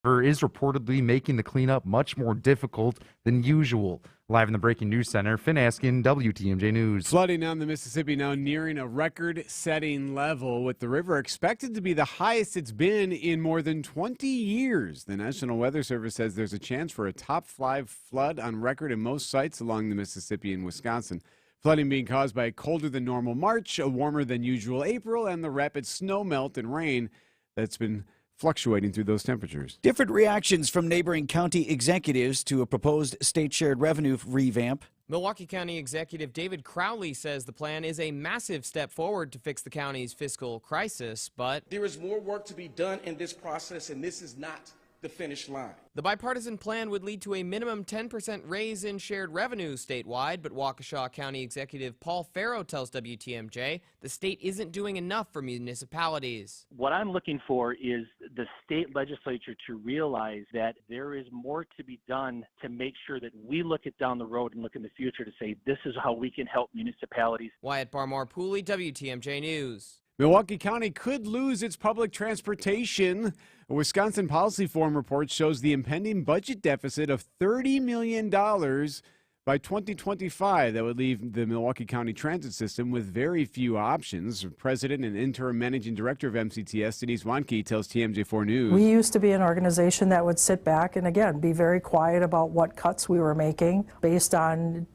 is reportedly making the cleanup much more difficult than usual. Live in the Breaking News Center, Finn Askin, WTMJ News. Flooding on the Mississippi now nearing a record-setting level, with the river expected to be the highest it's been in more than 20 years. The National Weather Service says there's a chance for a top 5 flood on record in most sites along the Mississippi and Wisconsin. Flooding being caused by a colder than normal March, a warmer than usual April, and the rapid snow melt and rain that's been fluctuating through those temperatures. Different reactions from neighboring county executives to a proposed state shared revenue revamp. Milwaukee County Executive David Crowley says the plan is a massive step forward to fix the county's fiscal crisis, but there is more work to be done in this process, and this is not the finish line. The bipartisan plan would lead to a minimum 10% raise in shared revenue statewide, but Waukesha County Executive Paul Farrow tells WTMJ the state isn't doing enough for municipalities. What I'm looking for is the state legislature to realize that there is more to be done to make sure that we look at down the road and look in the future to say this is how we can help municipalities. Wyatt Barmore-Pooley, WTMJ News. Milwaukee County could lose its public transportation. A Wisconsin Policy Forum report shows the impending budget deficit of $30 million by 2025. That would leave the Milwaukee County transit system with very few options. President and interim managing director of MCTS, Denise Wanke, tells TMJ4 News. We used to be an organization that would sit back and, again, be very quiet about what cuts we were making based on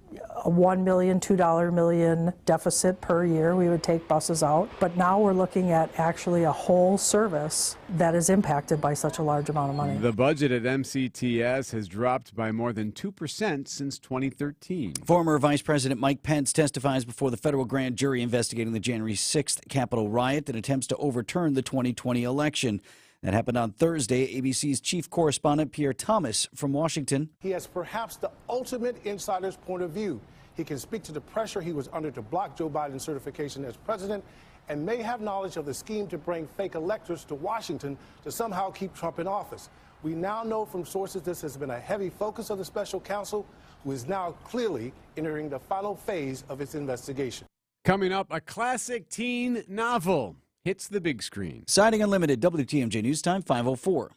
a $1 million, $2 million deficit per year. We would take buses out. But now we're looking at actually a whole service that is impacted by such a large amount of money. The budget at MCTS has dropped by more than 2% since 2013. Former Vice President Mike Pence testifies before the federal grand jury investigating the January 6th Capitol riot that attempts to overturn the 2020 election. That happened on Thursday. ABC's chief correspondent Pierre Thomas from Washington. He has perhaps the ultimate insider's point of view. He can speak to the pressure he was under to block Joe Biden's certification as president, and may have knowledge of the scheme to bring fake electors to Washington to somehow keep Trump in office. We now know from sources this has been a heavy focus of the special counsel, who is now clearly entering the final phase of its investigation. Coming up, a classic teen novel hits the big screen. Siding Unlimited, WTMJ News Time 5:04.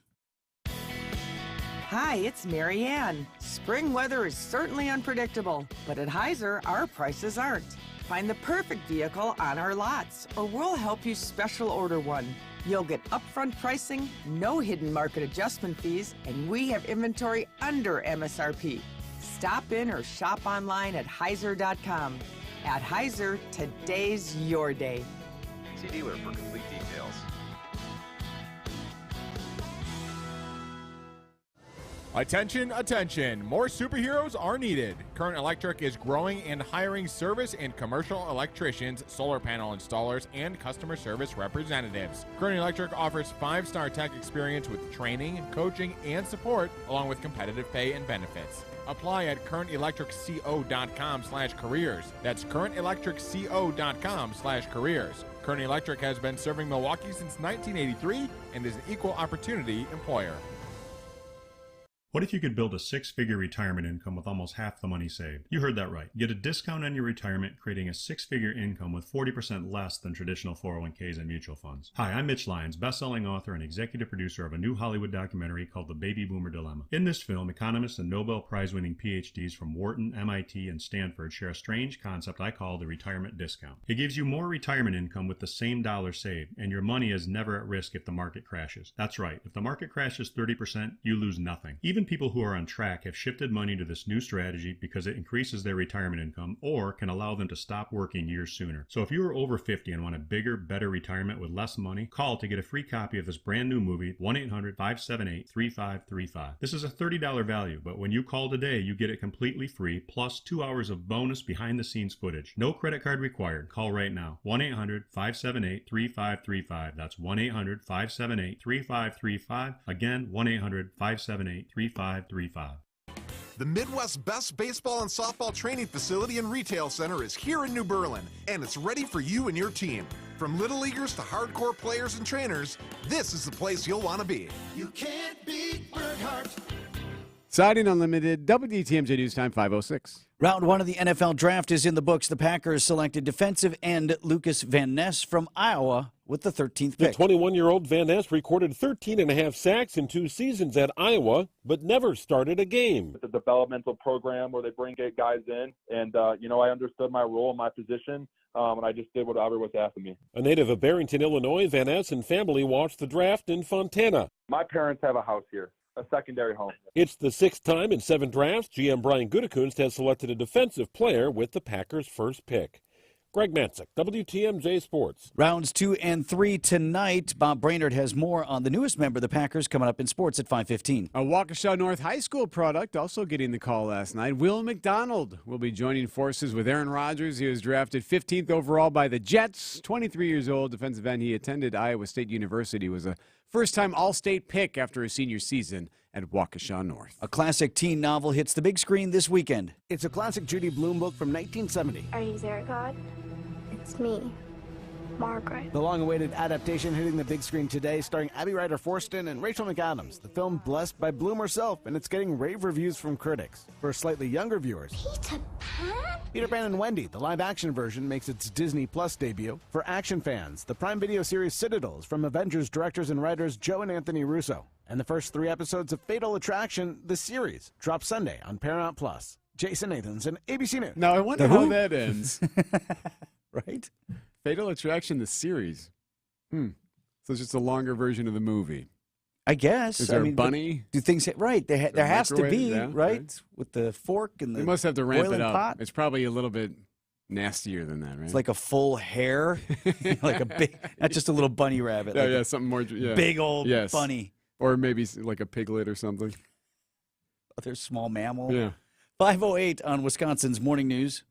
Hi, it's Mary Ann. Spring weather is certainly unpredictable, but at Heiser, our prices aren't. Find the perfect vehicle on our lots, or we'll help you special order one. You'll get upfront pricing, no hidden market adjustment fees, and we have inventory under MSRP. Stop in or shop online at Heiser.com. At Heiser, today's your day. See dealer for complete details. Attention, attention. More superheroes are needed. Current Electric is growing and hiring service and commercial electricians, solar panel installers, and customer service representatives. Current Electric offers 5-star tech experience with training, coaching, and support, along with competitive pay and benefits. Apply at currentelectricco.com/careers. That's currentelectricco.com/careers. Current Electric has been serving Milwaukee since 1983 and is an equal opportunity employer. What if you could build a 6-figure retirement income with almost half the money saved? You heard that right. Get a discount on your retirement, creating a 6-figure income with 40% less than traditional 401ks and mutual funds. Hi, I'm Mitch Lyons, best-selling author and executive producer of a new Hollywood documentary called The Baby Boomer Dilemma. In this film, economists and Nobel Prize-winning PhDs from Wharton, MIT, and Stanford share a strange concept I call the retirement discount. It gives you more retirement income with the same dollar saved, and your money is never at risk if the market crashes. That's right. If the market crashes 30%, you lose nothing. Even people who are on track have shifted money to this new strategy because it increases their retirement income or can allow them to stop working years sooner. So if you are over 50 and want a bigger, better retirement with less money, call to get a free copy of this brand new movie, 1-800-578-3535. This is a $30 value, but when you call today, you get it completely free, plus 2 hours of bonus behind-the-scenes footage. No credit card required. Call right now. 1-800-578-3535. That's 1-800-578-3535. Again, 1-800-578-3535. The Midwest's best baseball and softball training facility and retail center is here in New Berlin, and it's ready for you and your team. From little leaguers to hardcore players and trainers, this is the place you'll want to be. You can't beat Burkhart. Siding Unlimited, WTMJ News Time 5:06. Round 1 of the NFL draft is in the books. The Packers selected defensive end Lucas Van Ness from Iowa with the 13th The pick. 21-year-old Van Ness recorded 13 and a half sacks in 2 seasons at Iowa, but never started a game. It's a developmental program where they bring guys in, and, I understood my role and my position, and I just did whatever was asked of me. A native of Barrington, Illinois, Van Ness and family watched the draft in Fontana. My parents have a house here, a secondary home. It's the 6th time in 7 drafts GM Brian Gutekunst has selected a defensive player with the Packers' first pick. Greg Matzik, WTMJ Sports. Rounds 2 and 3 tonight. Bob Brainerd has more on the newest member of the Packers coming up in sports at 5:15. A Waukesha North High School product also getting the call last night. Will McDonald will be joining forces with Aaron Rodgers. He was drafted 15th overall by the Jets. 23 years old, defensive end. He attended Iowa State University. Was a first-time All-State pick after his senior season at Waukesha North. A classic teen novel hits the big screen this weekend. It's a classic Judy Blume book from 1970. Are you there, God? It's me, Margaret. The long-awaited adaptation hitting the big screen today, starring Abby Ryder-Forston and Rachel McAdams. The film blessed by Blume herself, and it's getting rave reviews from critics. For slightly younger viewers, Peter Pan? Peter Pan and Wendy, the live-action version, makes its Disney Plus debut. For action fans, the Prime Video series Citadel is from Avengers directors and writers Joe and Anthony Russo. And the first 3 episodes of Fatal Attraction, the series, drop Sunday on Paramount Plus. Jason Nathanson, ABC News. Now, I wonder how that ends. Right? Fatal Attraction, the series. So it's just a longer version of the movie. I guess. Is there a bunny? Do things right? There has to microwave? be, Yeah, right? With the fork and the They must have to ramp it boiling up. pot. It's probably a little bit nastier than that, right? It's like a full hair, like a big, not just a little bunny rabbit. Yeah, like something more. Yeah. big old Yes. bunny. Or maybe like a piglet or something. Other small mammal. Yeah. 5:08 on Wisconsin's Morning News.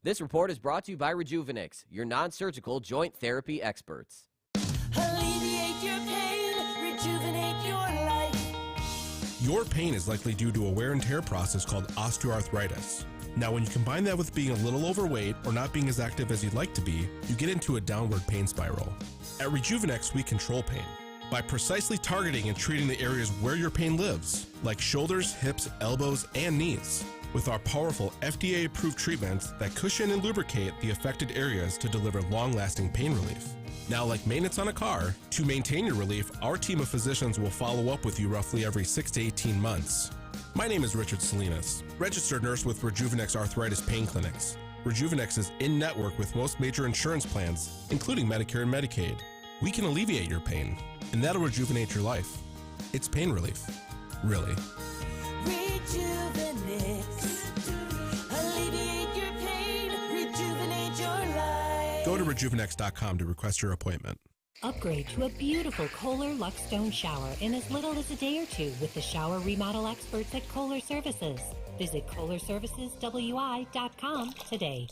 This report is brought to you by Rejuvenix, your non-surgical joint therapy experts. Alleviate your pain, rejuvenate your life. Your pain is likely due to a wear and tear process called osteoarthritis. Now, when you combine that with being a little overweight or not being as active as you'd like to be, you get into a downward pain spiral. At Rejuvenix, we control pain by precisely targeting and treating the areas where your pain lives, like shoulders, hips, elbows, and knees, with our powerful FDA-approved treatments that cushion and lubricate the affected areas to deliver long-lasting pain relief. Now, like maintenance on a car, to maintain your relief, our team of physicians will follow up with you roughly every 6 to 18 months. My name is Richard Salinas, registered nurse with Rejuvenix Arthritis Pain Clinics. Rejuvenix is in-network with most major insurance plans, including Medicare and Medicaid. We can alleviate your pain, and that'll rejuvenate your life. It's pain relief, really. Rejuvenix. Alleviate your pain, rejuvenate your life. Go to rejuvenix.com to request your appointment. Upgrade to a beautiful Kohler Luxstone shower in as little as a day or two with the shower remodel experts at Kohler Services. Visit KohlerServicesWI.com today.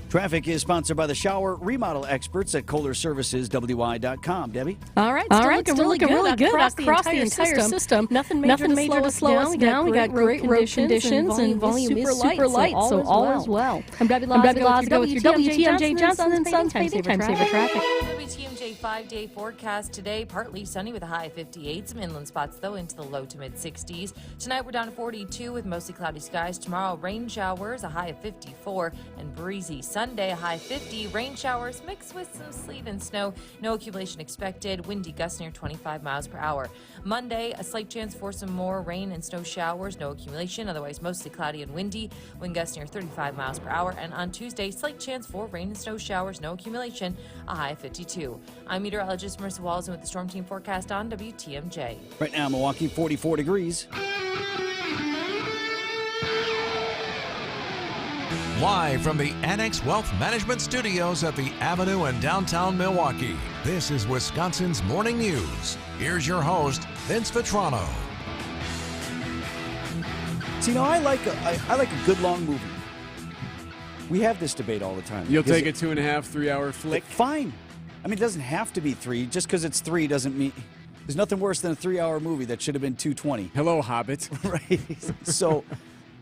Traffic is sponsored by the shower remodel experts at KohlerServicesWI.com. Debbie? All right, still looking really good across the entire system. Nothing major to slow us down. We got great road conditions and volume is super light, so all is well. I'm Debbie Lazago with your WTMJ Johnson & Sons Payday Time Saver Traffic. WTMJ 5-day forecast today, partly sunny with a high of 58. Some inland spots, though, into the low to mid-60s. Tonight, we're down to 42 with mostly cloudy skies. Tomorrow, rain showers, a high of 54, and breezy. Sunday, a high 50. Rain showers mixed with some sleet and snow. No accumulation expected. Windy gusts near 25 miles per hour. Monday, a slight chance for some more rain and snow showers. No accumulation, otherwise mostly cloudy and windy. Wind gusts near 35 miles per hour. And on Tuesday, slight chance for rain and snow showers. No accumulation, a high of 52. I'm meteorologist Marissa Walls with the Storm Team forecast on WTMJ. Right now, Milwaukee, 44 degrees. Live from the Annex Wealth Management Studios at the Avenue in downtown Milwaukee, this is Wisconsin's Morning News. Here's your host, Vince Vitrano. So, I like a good long movie. We have this debate all the time. You'll take a 2.5, 3 hour flick? Fine. I mean, it doesn't have to be 3. Just because it's 3 doesn't mean... There's nothing worse than a 3-hour movie that should have been 2:20. Hello, Hobbit. Right. So...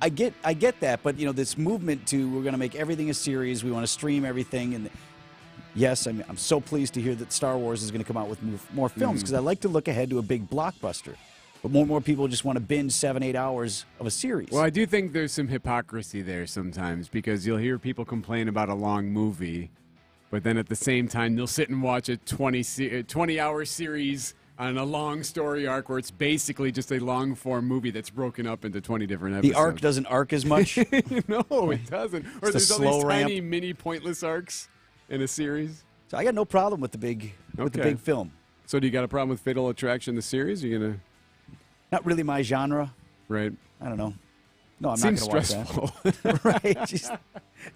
I get that, but this movement to we're going to make everything a series. We want to stream everything, and yes, I'm so pleased to hear that Star Wars is going to come out with more films because I like to look ahead to a big blockbuster. But more and more people just want to binge 7-8 hours of a series. Well, I do think there's some hypocrisy there sometimes because you'll hear people complain about a long movie, But then at the same time, they'll sit and watch a 20-hour series on a long story arc where it's basically just a long-form movie that's broken up into 20 different episodes. The arc doesn't arc as much? No, it doesn't. Or there's all these tiny, mini, pointless arcs in a series. So I got no problem with the big film. So do you got a problem with Fatal Attraction, the series? Are you going to... Not really my genre. Right. I don't know. No, I'm Seems not going to watch that. Right. Just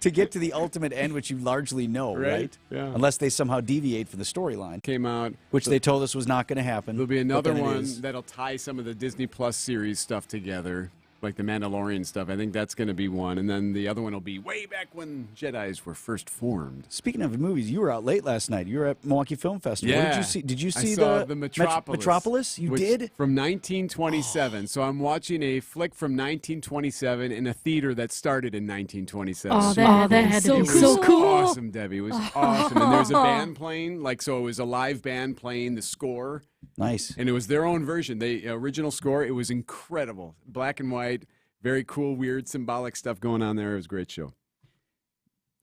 to get to the ultimate end, which you largely know, right? Yeah. Unless they somehow deviate from the storyline. Came out. Which they told us was not going to happen. There'll be another one that'll tie some of the Disney Plus series stuff together, like the Mandalorian stuff. I think that's going to be one. And then the other one will be way back when Jedis were first formed. Speaking of movies, you were out late last night. You were at Milwaukee Film Festival. Yeah. What did you see? Did you see I saw the Metropolis? Metropolis? You did? From 1927. So I'm watching a flick from 1927 in a theater that started in 1927. Oh, that had to be so cool. Awesome, Debbie. It was awesome. And there's a band playing, so it was a live band playing the score. Nice. And it was their own version. The original score, it was incredible. Black and white, very cool, weird, symbolic stuff going on there. It was a great show.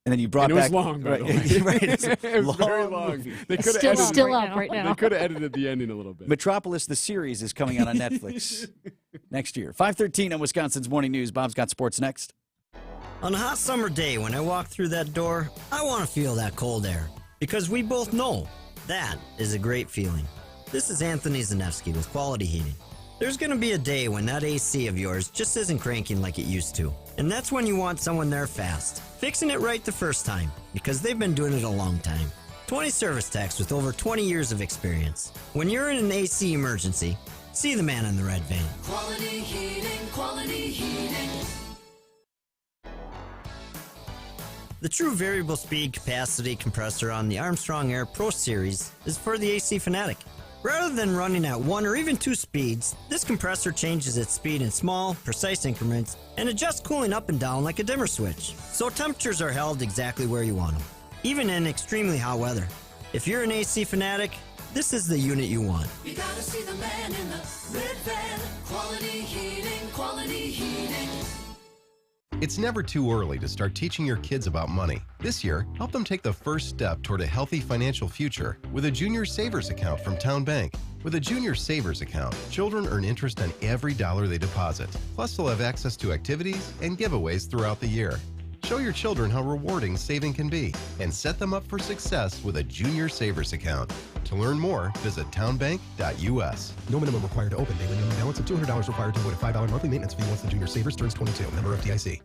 And then you brought and back... it was long, by the way. It was very long. They could have still up right now. They could have edited the ending a little bit. Metropolis, the series, is coming out on Netflix next year. 5:13 on Wisconsin's Morning News. Bob's got sports next. On a hot summer day, when I walk through that door, I want to feel that cold air. Because we both know that is a great feeling. This is Anthony Zanevsky with Quality Heating. There's going to be a day when that AC of yours just isn't cranking like it used to. And that's when you want someone there fast, fixing it right the first time, because they've been doing it a long time. 20 service techs with over 20 years of experience. When you're in an AC emergency, see the man in the red van. Quality heating, quality heating. The true variable speed capacity compressor on the Armstrong Air Pro Series is for the AC fanatic. Rather than running at 1 or even 2 speeds, this compressor changes its speed in small, precise increments and adjusts cooling up and down like a dimmer switch, so temperatures are held exactly where you want them, even in extremely hot weather. If you're an AC fanatic, this is the unit you want. You gotta see the man in the red van. Quality heating, quality heating. It's never too early to start teaching your kids about money. This year, help them take the first step toward a healthy financial future with a Junior Savers account from Town Bank. With a Junior Savers account, children earn interest on every dollar they deposit. Plus, they'll have access to activities and giveaways throughout the year. Show your children how rewarding saving can be and set them up for success with a Junior Savers account. To learn more, visit townbank.us. No minimum required to open. Daily minimum balance of $200 required to avoid a $5 monthly maintenance fee once the Junior Savers turns 22. Member FDIC.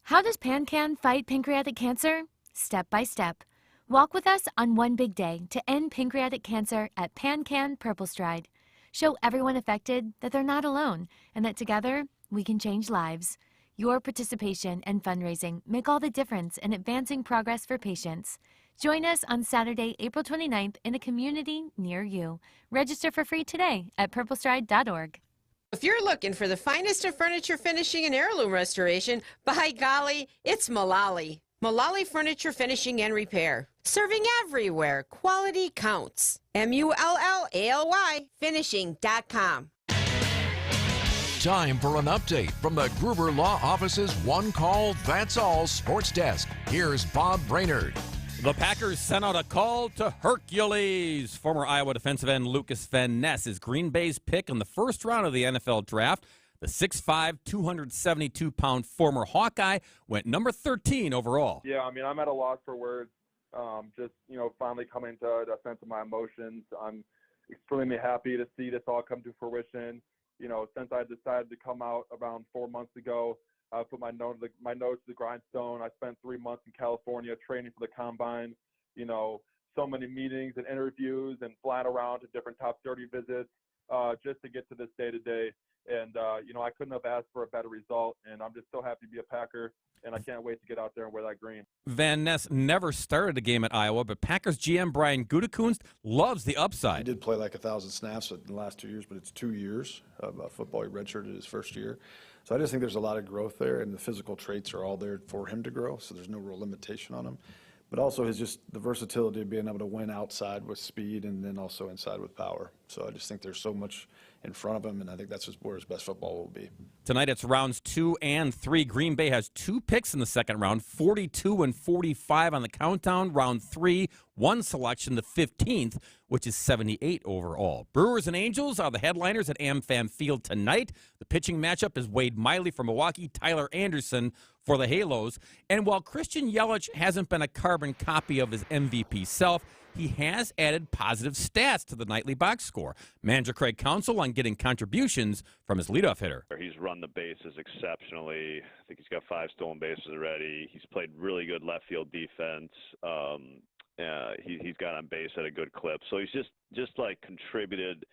How does PanCan fight pancreatic cancer? Step by step. Walk with us on one big day to end pancreatic cancer at PanCan Purple Stride. Show everyone affected that they're not alone and that together we can change lives. Your participation and fundraising make all the difference in advancing progress for patients. Join us on Saturday, April 29th in a community near you. Register for free today at purplestride.org. If you're looking for the finest of furniture finishing and heirloom restoration, by golly, it's Mullally. Mullally Furniture Finishing and Repair. Serving everywhere. Quality counts. MULLALY finishing.com. Time for an update from the Gruber Law Office's One Call, That's All Sports Desk. Here's Bob Brainerd. The Packers sent out a call to Hercules. Former Iowa defensive end Lucas Van Ness is Green Bay's pick in the first round of the NFL draft. The 6'5", 272-pound former Hawkeye went number 13 overall. Yeah, I mean, I'm at a loss for words. Just, finally coming to a sense of my emotions. I'm extremely happy to see this all come to fruition. Since I decided to come out around 4 months ago, I put my nose to the grindstone. I spent 3 months in California training for the combine. So many meetings and interviews and flying around to different top 30 visits just to get to this day to day. And, I couldn't have asked for a better result. And I'm just so happy to be a Packer. And I can't wait to get out there and wear that green. Van Ness never started a game at Iowa, but Packers GM Brian Gutekunst loves the upside. He did play like 1,000 snaps in the last 2 years, but it's 2 years of football. He redshirted his first year. So I just think there's a lot of growth there, and the physical traits are all there for him to grow, so there's no real limitation on him. But also the versatility of being able to win outside with speed and then also inside with power. So I just think there's so much in front of him, and I think that's where his best football will be. Tonight it's rounds 2 and 3. Green Bay has 2 picks in the second round, 42 and 45 on the countdown. Round 3, 1 selection, the 15th, which is 78 overall. Brewers and Angels are the headliners at AmFam Field tonight. The pitching matchup is Wade Miley for Milwaukee, Tyler Anderson for the Halos. And while Christian Yelich hasn't been a carbon copy of his MVP self, he has added positive stats to the nightly box score. Manager Craig Counsell on getting contributions from his leadoff hitter. He's run the bases exceptionally. I think he's got 5 stolen bases already. He's played really good left field defense. He's got on base at a good clip. So he's just like contributed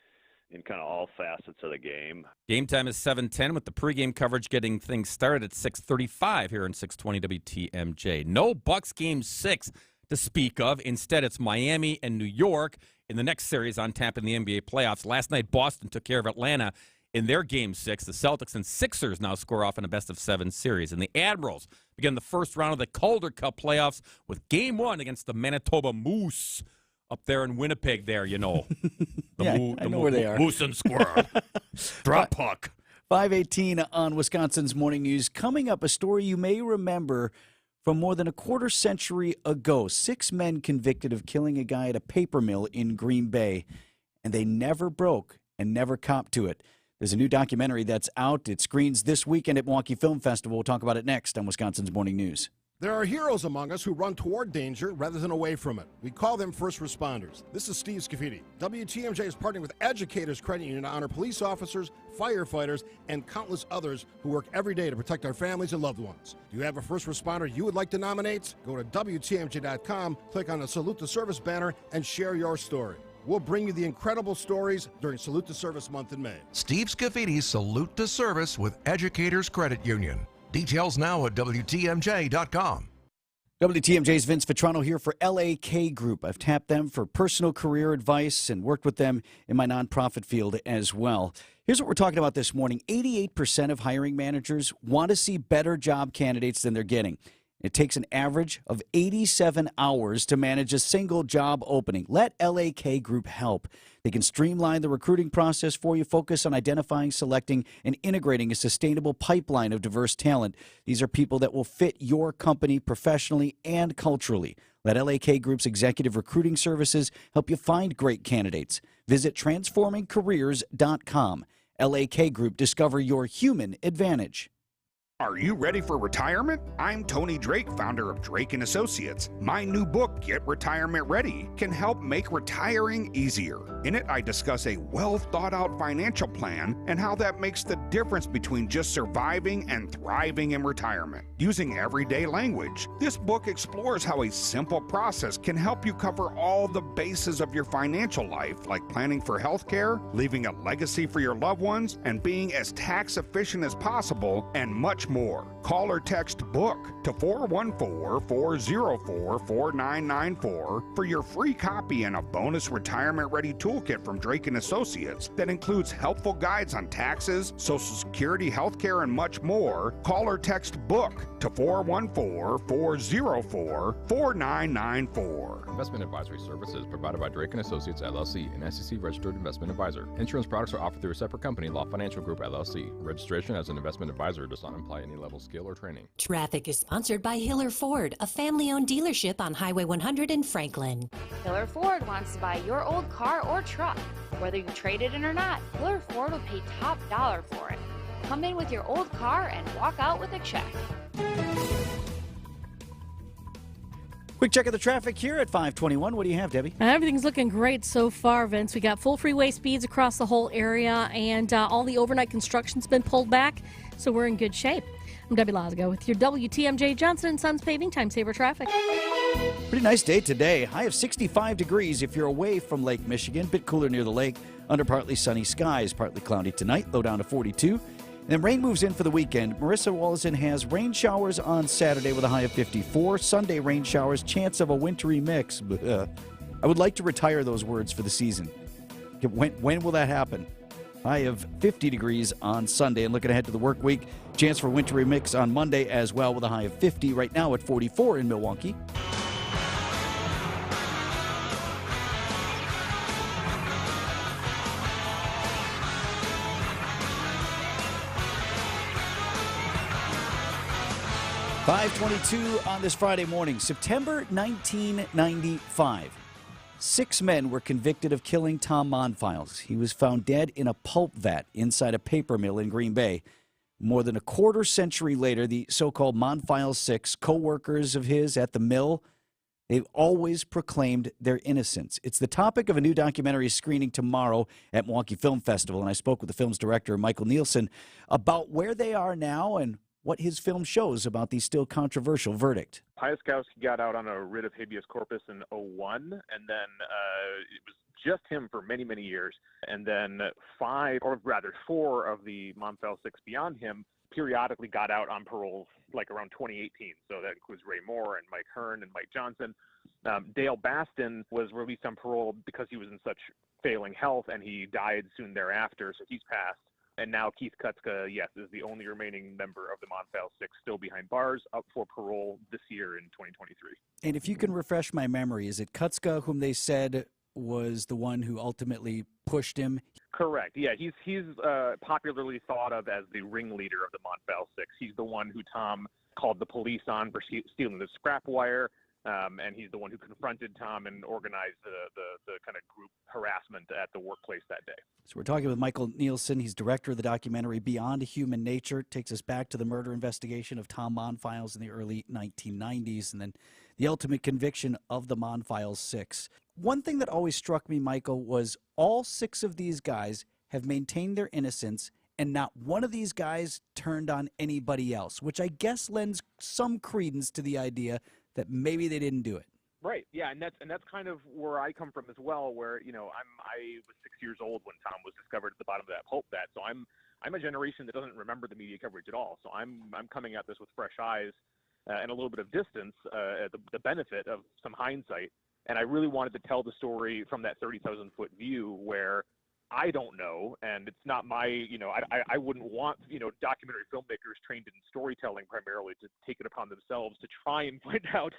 in kind of all facets of the game. Game time is 7:10 with the pregame coverage getting things started at 6:35 here on 620 WTMJ. No Bucks Game 6 to speak of. Instead, it's Miami and New York in the next series on tap in the NBA playoffs. Last night, Boston took care of Atlanta in their Game 6. The Celtics and Sixers now score off in a best-of-7 series. And the Admirals begin the first round of the Calder Cup playoffs with Game 1 against the Manitoba Moose up there in Winnipeg there, you know. I know where they are. Moose and Squirrel. Drop puck. 5:18 on Wisconsin's Morning News. Coming up, a story you may remember from more than a quarter century ago. 6 men convicted of killing a guy at a paper mill in Green Bay, and they never broke and never copped to it. There's a new documentary that's out. It screens this weekend at Milwaukee Film Festival. We'll talk about it next on Wisconsin's Morning News. There are heroes among us who run toward danger rather than away from it. We call them first responders. This is Steve Scafidi. WTMJ is partnering with Educators Credit Union to honor police officers, firefighters, and countless others who work every day to protect our families and loved ones. Do you have a first responder you would like to nominate? Go to WTMJ.com, click on the Salute to Service banner, and share your story. We'll bring you the incredible stories during Salute to Service month in May. Steve Scafidi's Salute to Service with Educators Credit Union. Details now at WTMJ.com. WTMJ's Vince Vitrano here for LAK Group. I've tapped them for personal career advice and worked with them in my nonprofit field as well. Here's what we're talking about this morning. 88% of hiring managers want to see better job candidates than they're getting. It takes an average of 87 hours to manage a single job opening. Let LAK Group help. They can streamline the recruiting process for you, focus on identifying, selecting, and integrating a sustainable pipeline of diverse talent. These are people that will fit your company professionally and culturally. Let LAK Group's executive recruiting services help you find great candidates. Visit transformingcareers.com. LAK Group, discover your human advantage. Are you ready for retirement? I'm Tony Drake, founder of Drake & Associates. My new book, Get Retirement Ready, can help make retiring easier. In it, I discuss a well-thought-out financial plan and how that makes the difference between just surviving and thriving in retirement. Using everyday language, this book explores how a simple process can help you cover all the bases of your financial life, like planning for health care, leaving a legacy for your loved ones, and being as tax efficient as possible, and much more. Call or text BOOK to 414-404-4994 for your free copy and a bonus retirement ready toolkit from Drake & Associates that includes helpful guides on taxes, Social Security, healthcare, and much more. Call or text BOOK to 414-404-4994. Investment advisory services provided by Drake & Associates, LLC, an SEC-registered investment advisor. Insurance products are offered through a separate company, Law Financial Group, LLC. Registration as an investment advisor does not imply any level of skill or training. Traffic is sponsored by Hiller Ford, a family-owned dealership on Highway 100 in Franklin. Hiller Ford wants to buy your old car or truck. Whether you trade it in or not, Hiller Ford will pay top dollar for it. Come in with your old car and walk out with a check. Quick check of the traffic here at 521. What do you have, Debbie? Everything's looking great so far, Vince. We got full freeway speeds across the whole area, and all the overnight construction's been pulled back, so we're in good shape. I'm Debbie Lasgo with your WTMJ Johnson & Sons Paving Time Saver Traffic. Pretty nice day today. High of 65 degrees if you're away from Lake Michigan. Bit cooler near the lake. Under partly sunny skies. Partly cloudy tonight. Low down to 42. And then rain moves in for the weekend. Marissa Wallison has rain showers on Saturday with a high of 54. Sunday rain showers. Chance of a wintry mix. I would like to retire those words for the season. When will that happen? High of 50 degrees on Sunday. And looking ahead to the work week, chance for wintry mix on Monday as well with a high of 50. Right now at 44 in Milwaukee. 5:22 on this Friday morning, September 1995. 6 men were convicted of killing Tom Monfiles. He was found dead in a pulp vat inside a paper mill in Green Bay. More than a quarter century later, the so-called Monfiles 6, co-workers of his at the mill, they've always proclaimed their innocence. It's the topic of a new documentary screening tomorrow at Milwaukee Film Festival, and I spoke with the film's director, Michael Nielsen, about where they are now and what his film shows about the still controversial verdict. Piaskowski got out on a writ of habeas corpus in 2001, and then it was just him for many, many years. And then 4 of the Monfiles 6 beyond him periodically got out on parole, like around 2018. So that includes Ray Moore and Mike Hearn and Mike Johnson. Dale Baston was released on parole because he was in such failing health, and he died soon thereafter, so he's passed. And now Keith Kutzka, yes, is the only remaining member of the Monfiles 6 still behind bars, up for parole this year in 2023. And if you can refresh my memory, is it Kutzka whom they said was the one who ultimately pushed him? Correct. Yeah, he's popularly thought of as the ringleader of the Monfiles 6. He's the one who Tom called the police on for stealing the scrap wire. And he's the one who confronted Tom and organized the kind of group harassment at the workplace that day. So we're talking with Michael Nielsen. He's director of the documentary Beyond Human Nature. It takes us back to the murder investigation of Tom Monfiles in the early 1990s and then the ultimate conviction of the Monfiles 6. One thing that always struck me, Michael, was all 6 of these guys have maintained their innocence, and not one of these guys turned on anybody else, which I guess lends some credence to the idea that maybe they didn't do it. Right. Yeah, and that's kind of where I come from as well. Where I was 6 years old when Tom was discovered at the bottom of that pulp vat. So I'm a generation that doesn't remember the media coverage at all. So I'm coming at this with fresh eyes and a little bit of distance, the benefit of some hindsight. And I really wanted to tell the story from that 30,000-foot view where I don't know, and it's not my, I wouldn't want, documentary filmmakers trained in storytelling primarily to take it upon themselves to try and find out.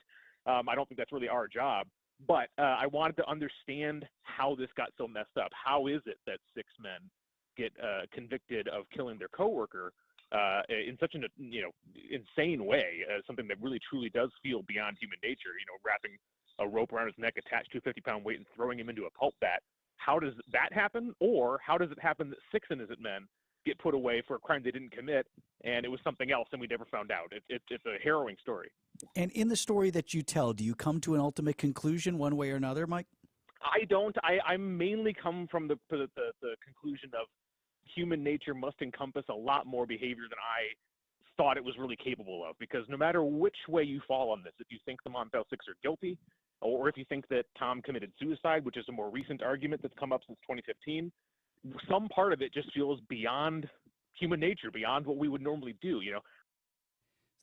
I don't think that's really our job, but I wanted to understand how this got so messed up. How is it that 6 men get convicted of killing their coworker in such an, insane way, something that really truly does feel beyond human nature, wrapping a rope around his neck attached to a 50-pound weight and throwing him into a pulp vat. How does that happen? Or how does it happen that 6 innocent men get put away for a crime they didn't commit and it was something else and we never found out? It's a harrowing story. And in the story that you tell, do you come to an ultimate conclusion one way or another, Mike? I don't. I mainly come from the conclusion of human nature must encompass a lot more behavior than I thought it was really capable of, because no matter which way you fall on this, if you think the Monfiles 6 are guilty, or if you think that Tom committed suicide, which is a more recent argument that's come up since 2015, some part of it just feels beyond human nature, beyond what we would normally do,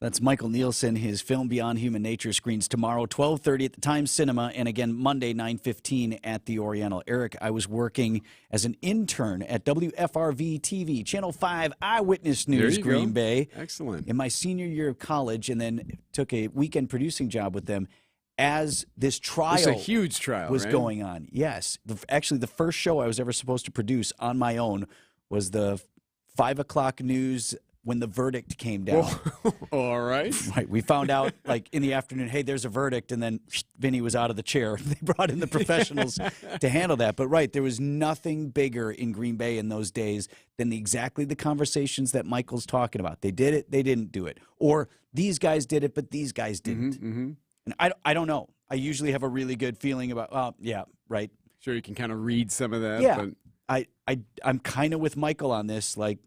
That's Michael Nielsen. His film Beyond Human Nature screens tomorrow, 12:30 at the Times Cinema, and again Monday, 9:15 at the Oriental. Eric, I was working as an intern at WFRV-TV, Channel 5 Eyewitness News, Green Bay. Excellent. In my senior year of college, and then took a weekend producing job with them as this trial It's a huge trial, was right? going on. Yes. Actually, the first show I was ever supposed to produce on my own was the 5 o'clock news when the verdict came down. All right. Right. We found out, like, in the afternoon, hey, there's a verdict, and then Vinny was out of the chair. They brought in the professionals to handle that. But, right, there was nothing bigger in Green Bay in those days than exactly the conversations that Michael's talking about. They did it, they didn't do it. Or these guys did it, but these guys didn't. And I don't know. I usually have a really good feeling about, yeah, right. Sure, you can kind of read some of that. Yeah. But I'm kind of with Michael on this. Like,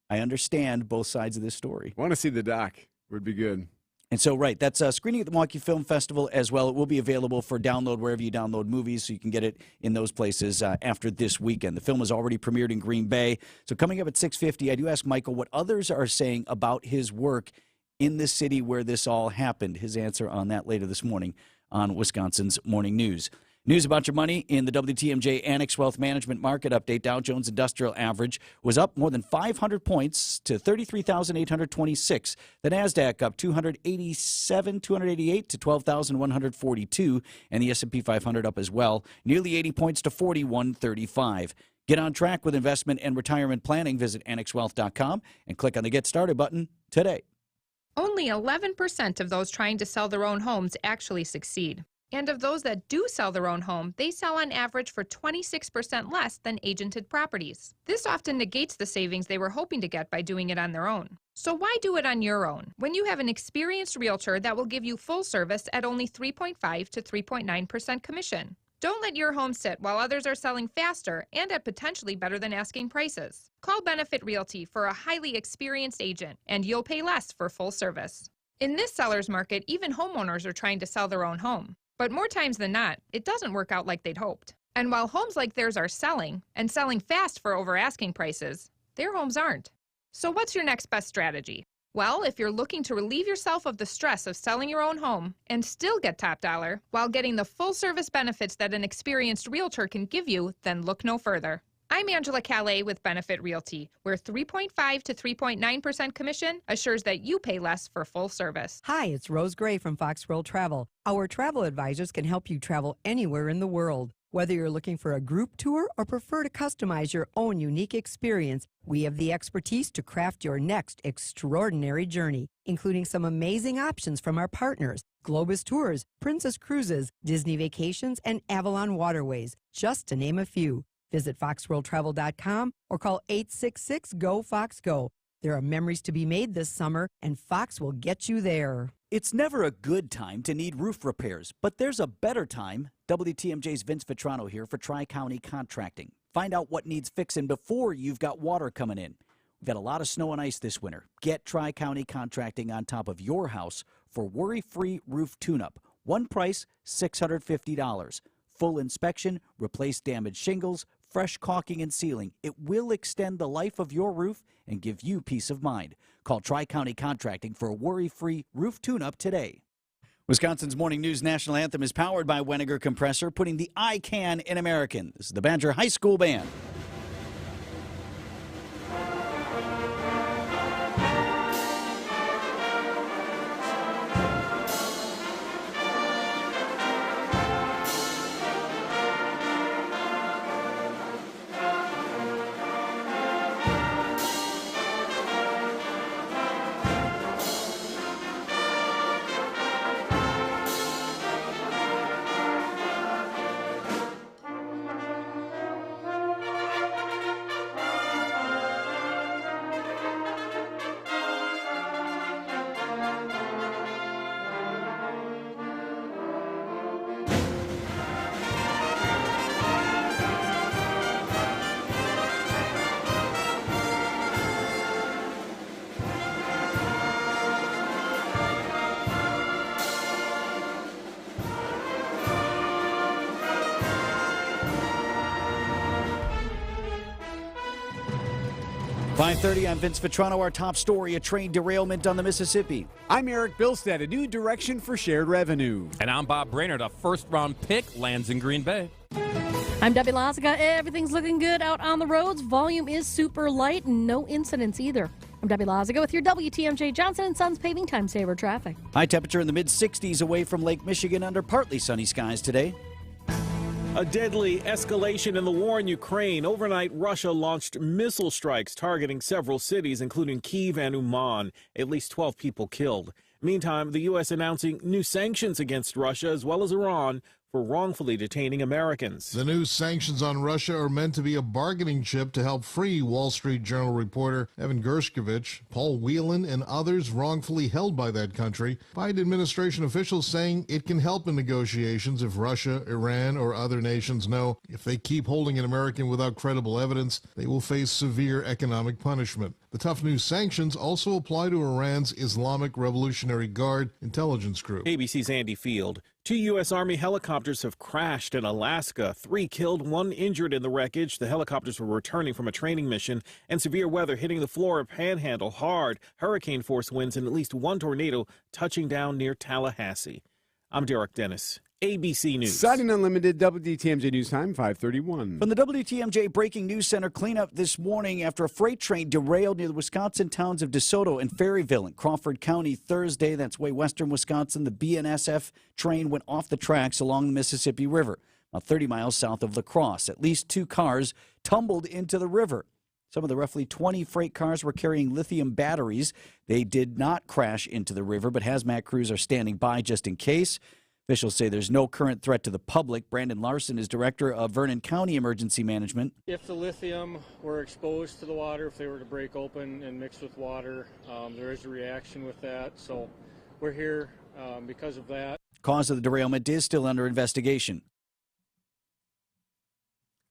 I understand both sides of this story. I want to see the doc. Would be good. And so, right, that's screening at the Milwaukee Film Festival as well. It will be available for download wherever you download movies, so you can get it in those places after this weekend. The film has already premiered in Green Bay. So coming up at 6:50, I do ask Michael what others are saying about his work in the city where this all happened. His answer on that later this morning on Wisconsin's Morning News. News about your money in the WTMJ Annex Wealth Management Market Update. Dow Jones Industrial Average was up more than 500 points to 33,826. The NASDAQ up 288 to 12,142. And the S&P 500 up as well, nearly 80 points to 4135. Get on track with investment and retirement planning. Visit annexwealth.com and click on the Get Started button today. Only 11% of those trying to sell their own homes actually succeed. And of those that do sell their own home, they sell on average for 26% less than agented properties. This often negates the savings they were hoping to get by doing it on their own. So why do it on your own when you have an experienced realtor that will give you full service at only 3.5 to 3.9% commission? Don't let your home sit while others are selling faster and at potentially better than asking prices. Call Benefit Realty for a highly experienced agent, and you'll pay less for full service. In this seller's market, even homeowners are trying to sell their own home. But more times than not, it doesn't work out like they'd hoped. And while homes like theirs are selling, and selling fast for over asking prices, their homes aren't. So what's your next best strategy? Well, if you're looking to relieve yourself of the stress of selling your own home and still get top dollar while getting the full service benefits that an experienced realtor can give you, then look no further. I'm Angela Calais with Benefit Realty, where 3.5 to 3.9% commission assures that you pay less for full service. Hi, it's Rose Gray from Fox World Travel. Our travel advisors can help you travel anywhere in the world. Whether you're looking for a group tour or prefer to customize your own unique experience, we have the expertise to craft your next extraordinary journey, including some amazing options from our partners: Globus Tours, Princess Cruises, Disney Vacations, and Avalon Waterways, just to name a few. Visit foxworldtravel.com or call 866-GO-FOX-GO. There are memories to be made this summer, and Fox will get you there. It's never a good time to need roof repairs, but there's a better time. WTMJ's Vince Vitrano here for Tri-County Contracting. Find out what needs fixing before you've got water coming in. We've got a lot of snow and ice this winter. Get Tri-County Contracting on top of your house for worry-free roof tune-up. One price, $650. Full inspection, replace damaged shingles, fresh caulking and sealing. It will extend the life of your roof and give you peace of mind. Call Tri-County Contracting for a worry-free roof tune-up today. Wisconsin's Morning News National Anthem is powered by Weniger Compressor, putting the I Can in American. This is the Badger High School Band. 5:30, I'm Vince Vitrano. Our top story, a train derailment on the Mississippi. I'm Eric Bilstead. A new direction for shared revenue. And I'm Bob Brainerd. A first-round pick lands in Green Bay. I'm Debbie Lazica. Everything's looking good out on the roads. Volume is super light and no incidents either. I'm Debbie Lazica with your WTMJ Johnson & Sons paving time saver traffic. High temperature in the mid-60s away from Lake Michigan under partly sunny skies today. A deadly escalation in the war in Ukraine. Overnight, Russia launched missile strikes targeting several cities, including Kyiv and Uman. At least 12 people killed. Meantime, the U.S. announcing new sanctions against Russia as well as Iran for wrongfully detaining Americans. The new sanctions on Russia are meant to be a bargaining chip to help free Wall Street Journal reporter Evan Gershkovich, Paul Whelan, and others wrongfully held by that country. Biden administration officials saying it can help in negotiations if Russia, Iran, or other nations know if they keep holding an American without credible evidence, they will face severe economic punishment. The tough new sanctions also apply to Iran's Islamic Revolutionary Guard intelligence group. ABC's Andy Field. 2 U.S. Army helicopters have crashed in Alaska. 3 killed, 1 injured in the wreckage. The helicopters were returning from a training mission, and severe weather hitting the Florida Panhandle hard. Hurricane force winds and at least 1 tornado touching down near Tallahassee. I'm Derek Dennis, ABC News. Siding Unlimited, WTMJ News Time, 5:31. From the WTMJ Breaking News Center, cleanup this morning after a freight train derailed near the Wisconsin towns of DeSoto and Ferryville in Crawford County Thursday. That's way western Wisconsin. The BNSF train went off the tracks along the Mississippi River, about 30 miles south of La Crosse. At least 2 cars tumbled into the river. Some of the roughly 20 freight cars were carrying lithium batteries. They did not crash into the river, but hazmat crews are standing by just in case. Officials say there's no current threat to the public. Brandon Larson is director of Vernon County Emergency Management. If the lithium were exposed to the water, if they were to break open and mix with water, there is a reaction with that. So we're here because of that. Cause of the derailment is still under investigation.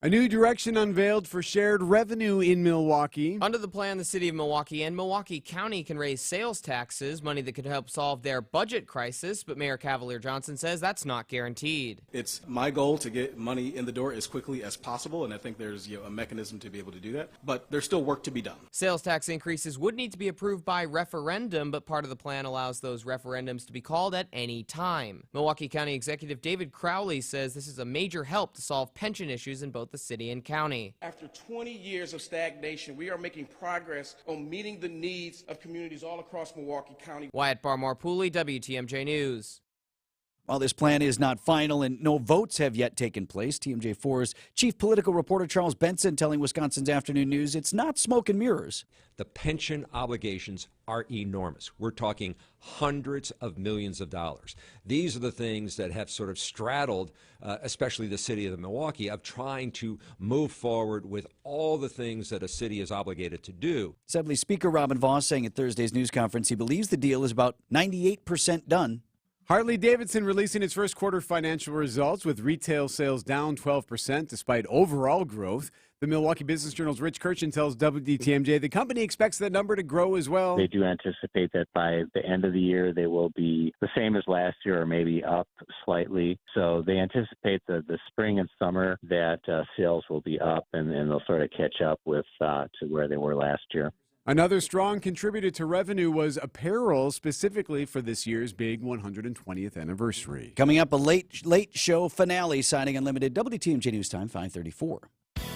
A new direction unveiled for shared revenue in Milwaukee. Under the plan, the city of Milwaukee and Milwaukee County can raise sales taxes, money that could help solve their budget crisis, but Mayor Cavalier Johnson says that's not guaranteed. It's my goal to get money in the door as quickly as possible, and I think there's a mechanism to be able to do that, but there's still work to be done. Sales tax increases would need to be approved by referendum, but part of the plan allows those referendums to be called at any time. Milwaukee County Executive David Crowley says this is a major help to solve pension issues in both the city and county. After 20 years of stagnation, we are making progress on meeting the needs of communities all across Milwaukee County. Wyatt Barmore-Pooley, WTMJ News. While this plan is not final and no votes have yet taken place, TMJ4's chief political reporter Charles Benson telling Wisconsin's Afternoon News it's not smoke and mirrors. The pension obligations are enormous. We're talking hundreds of millions of dollars. These are the things that have sort of straddled, especially the city of Milwaukee, of trying to move forward with all the things that a city is obligated to do. Assembly Speaker Robin Vos saying at Thursday's news conference he believes the deal is about 98% done. Harley-Davidson releasing its first quarter financial results with retail sales down 12% despite overall growth. The Milwaukee Business Journal's Rich Kirchen tells WTMJ the company expects that number to grow as well. They do anticipate that by the end of the year they will be the same as last year or maybe up slightly. So they anticipate that the spring and summer that sales will be up and they'll sort of catch up with to where they were last year. Another strong contributor to revenue was apparel, specifically for this year's big 120th anniversary. Coming up, a late show finale, Siding Unlimited. WTMJ News Time, 5:34.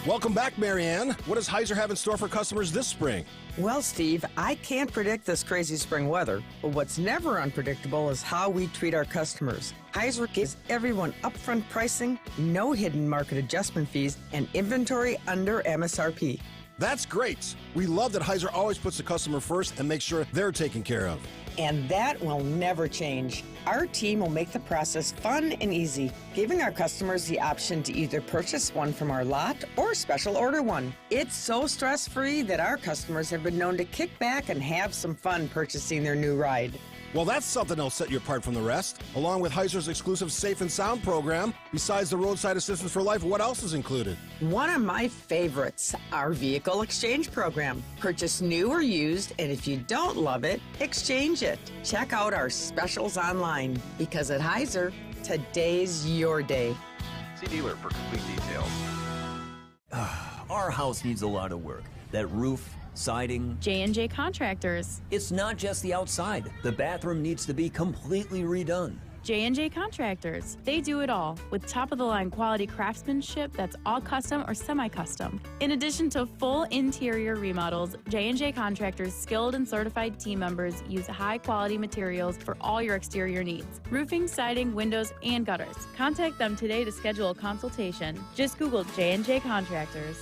Welcome back, Marianne. What does Heiser have in store for customers this spring? Well, Steve, I can't predict this crazy spring weather, but what's never unpredictable is how we treat our customers. Heiser gives everyone upfront pricing, no hidden market adjustment fees, and inventory under MSRP. That's great. We love that Heiser always puts the customer first and makes sure they're taken care of. And that will never change. Our team will make the process fun and easy, giving our customers the option to either purchase one from our lot or special order one. It's so stress-free that our customers have been known to kick back and have some fun purchasing their new ride. Well, that's something that'll set you apart from the rest. Along with Heiser's exclusive Safe and Sound program, besides the Roadside Assistance for Life, what else is included? One of my favorites, our Vehicle Exchange program. Purchase new or used, and if you don't love it, exchange it. Check out our specials online, because at Heiser, today's your day. See dealer for complete details. Our house needs a lot of work. That roof, siding. J&J Contractors. It's not just the outside. The bathroom needs to be completely redone. J&J Contractors. They do it all with top-of-the-line quality craftsmanship that's all custom or semi-custom. In addition to full interior remodels, J&J Contractors' skilled and certified team members use high-quality materials for all your exterior needs. Roofing, siding, windows, and gutters. Contact them today to schedule a consultation. Just Google J&J Contractors.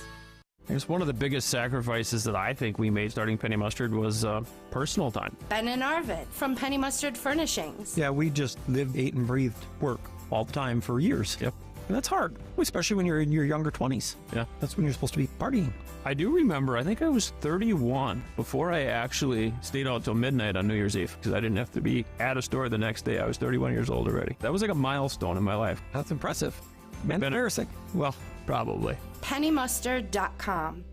Here's one of the biggest sacrifices that I think we made starting Penny Mustard was personal time. Ben and Arvid from Penny Mustard Furnishings. Yeah, we just lived, ate, and breathed work all the time for years. Yep. And that's hard, especially when you're in your younger 20s. Yeah. That's when you're supposed to be partying. I do remember, I think I was 31 before I actually stayed out till midnight on New Year's Eve because I didn't have to be at a store the next day. I was 31 years old already. That was like a milestone in my life. That's impressive. Embarrassing. Well, probably. PennyMustard.com.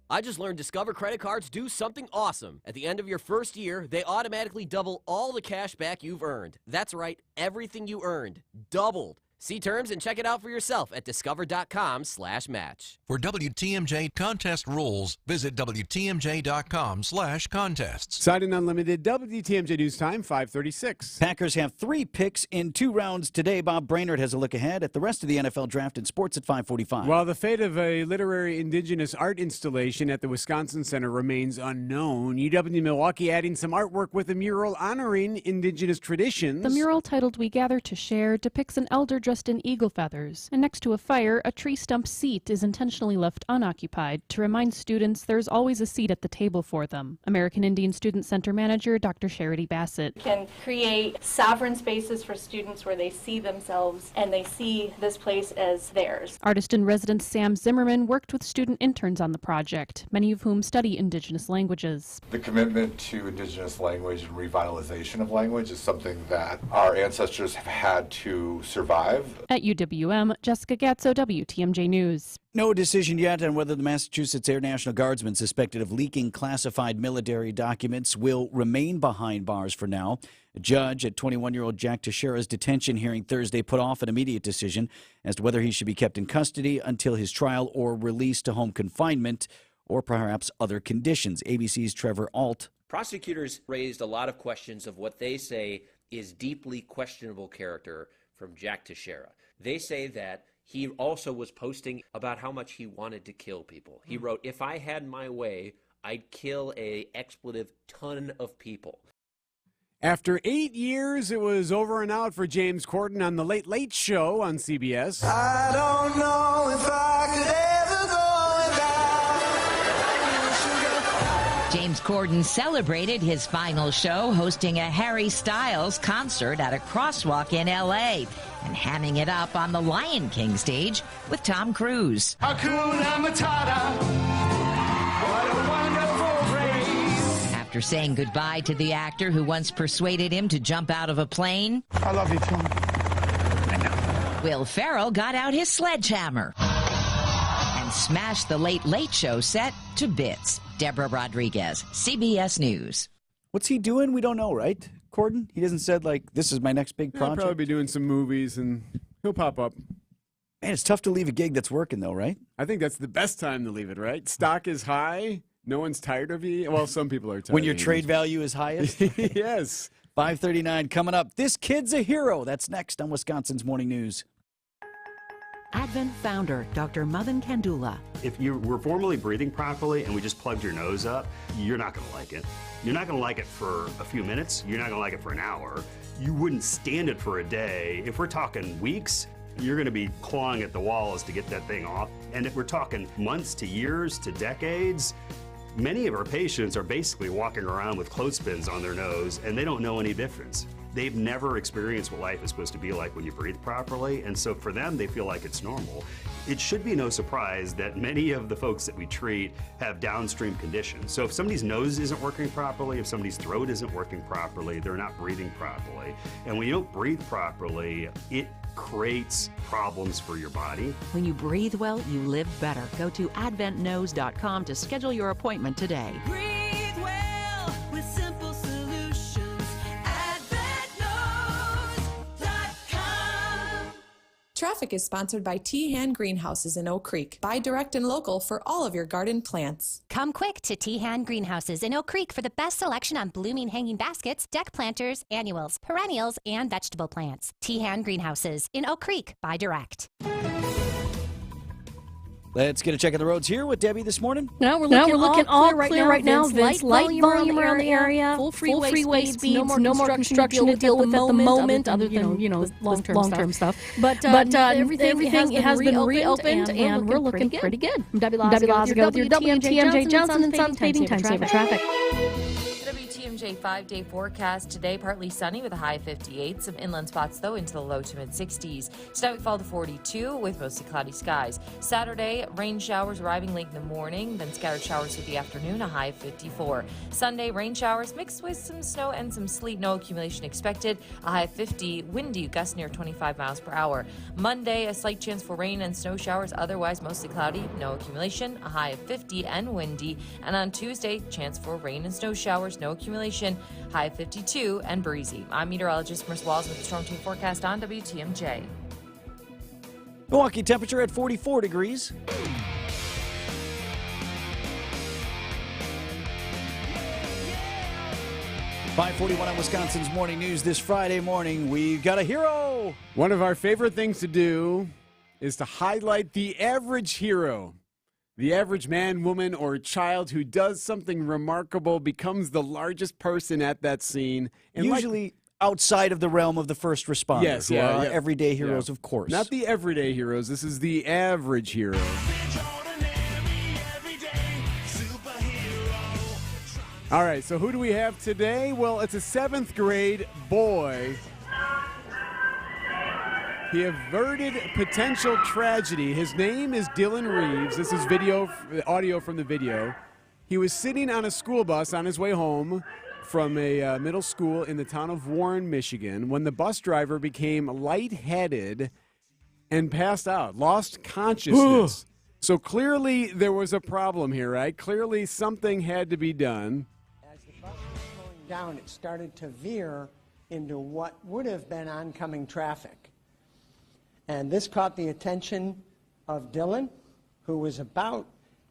I just learned Discover credit cards do something awesome. At the end of your first year, they automatically double all the cash back you've earned. That's right, everything you earned. Doubled. See terms and check it out for yourself at discover.com/match. For WTMJ contest rules, visit WTMJ.com/contests. Siding Unlimited, WTMJ News Time, 5:36. Packers have 3 picks in 2 rounds today. Bob Brainerd has a look ahead at the rest of the NFL draft and sports at 5:45. While the fate of a literary indigenous art installation at the Wisconsin Center remains unknown, UW-Milwaukee adding some artwork with a mural honoring indigenous traditions. The mural, titled We Gather to Share, depicts an elder dressed in eagle feathers, and next to a fire, a tree stump seat is intentionally left unoccupied to remind students there's always a seat at the table for them. American Indian Student Center Manager Dr. Charity Bassett. Can create sovereign spaces for students where they see themselves and they see this place as theirs. Artist in residence Sam Zimmerman worked with student interns on the project, many of whom study Indigenous languages. The commitment to Indigenous language and revitalization of language is something that our ancestors have had to survive. At UWM, Jessica Gatzo, WTMJ News. No decision yet on whether the Massachusetts Air National Guardsman suspected of leaking classified military documents will remain behind bars for now. A judge at 21-year-old Jack Teixeira's detention hearing Thursday put off an immediate decision as to whether he should be kept in custody until his trial or released to home confinement or perhaps other conditions. ABC's Trevor Alt. Prosecutors raised a lot of questions of what they say is deeply questionable character from Jack Teixeira. They say that he also was posting about how much he wanted to kill people. He wrote, "If I had my way, I'd kill an expletive ton of people." After 8 years, it was over and out for James Corden on The Late Late Show on CBS. I don't know if I could ever go without. James Corden celebrated his final show hosting a Harry Styles concert at a crosswalk in L.A. and hamming it up on the Lion King stage with Tom Cruise. Hakuna Matata. What a wonderful phrase. After saying goodbye to the actor who once persuaded him to jump out of a plane, I love you too. Will Ferrell got out his sledgehammer and smashed the Late Late Show set to bits. Deborah Rodriguez, CBS News. What's he doing? We don't know, right? Corden? He hasn't said, like, this is my next big He'll project. probably be doing some movies, and he'll pop up. Man, it's tough to leave a gig that's working, though, right? I think that's the best time to leave it, right? Stock is high. No one's tired of you. Well, some people are tired. When your trade value is highest? Yes. 5:39 coming up. This kid's a hero. That's next on Wisconsin's Morning News. Advent founder Dr. Madan Kandula. If you were formerly breathing properly and we just plugged your nose up, you're not going to like it. You're not going to like it for a few minutes. You're not going to like it for an hour. You wouldn't stand it for a day. If we're talking weeks, you're going to be clawing at the walls to get that thing off. And if we're talking months to years to decades, many of our patients are basically walking around with clothespins on their nose and they don't know any difference. They've never experienced what life is supposed to be like when you breathe properly, and so for them, they feel like it's normal. It should be no surprise that many of the folks that we treat have downstream conditions. So if somebody's nose isn't working properly, if somebody's throat isn't working properly, they're not breathing properly. And when you don't breathe properly, it creates problems for your body. When you breathe well, you live better. Go to adventknows.com to schedule your appointment today. Breathe well with simple solutions. AdventKnows.com. Traffic is sponsored by Tehan Greenhouses in Oak Creek. Buy direct and local for all of your garden plants. Come quick to Tehan Greenhouses in Oak Creek for the best selection on blooming hanging baskets, deck planters, annuals, perennials, and vegetable plants. Tehan Greenhouses in Oak Creek. Buy direct. Let's get a check of the roads here with Debbie this morning. Now we're looking all clear right now, Vince. Light volume around the area. Full freeway speeds. No more construction to deal with at the moment, other than long-term stuff. But everything has been reopened, and we're looking pretty good. I'm Debbie Lazago with your WTMJ Johnson & Sons paving time saver traffic. WTMJ 5-day forecast today, partly sunny with a high of 58. Some inland spots, though, into the low to mid-60s. Tonight we fall to 42 with mostly cloudy skies. Saturday, rain showers arriving late in the morning, then scattered showers through the afternoon, a high of 54. Sunday, rain showers mixed with some snow and some sleet, no accumulation expected, a high of 50. Windy, gusts near 25 miles per hour. Monday, a slight chance for rain and snow showers, otherwise mostly cloudy, no accumulation, a high of 50 and windy. And on Tuesday, chance for rain and snow showers, no accumulation, high of 52 and breezy. I'm meteorologist Merce Walls with the Storm Team forecast on WTMJ. Milwaukee temperature at 44 degrees. .541 on Wisconsin's Morning News this Friday morning. We've got a hero. One of our favorite things to do is to highlight the average hero. The average man, woman, or child who does something remarkable becomes the largest person at that scene. And Usually outside of the realm of the first responders. Yes, who are yeah. everyday heroes, Yeah. of course. Not the everyday heroes. This is the average hero. All right, so who do we have today? Well, it's a 7th grade boy. He averted potential tragedy. His name is Dylan Reeves. This is audio from the video. He was sitting on a school bus on his way home from a middle school in the town of Warren, Michigan, when the bus driver became lightheaded and passed out, lost consciousness. So clearly there was a problem here, right? Clearly something had to be done. As the bus was slowing down, it started to veer into what would have been oncoming traffic. And this caught the attention of Dylan, who was about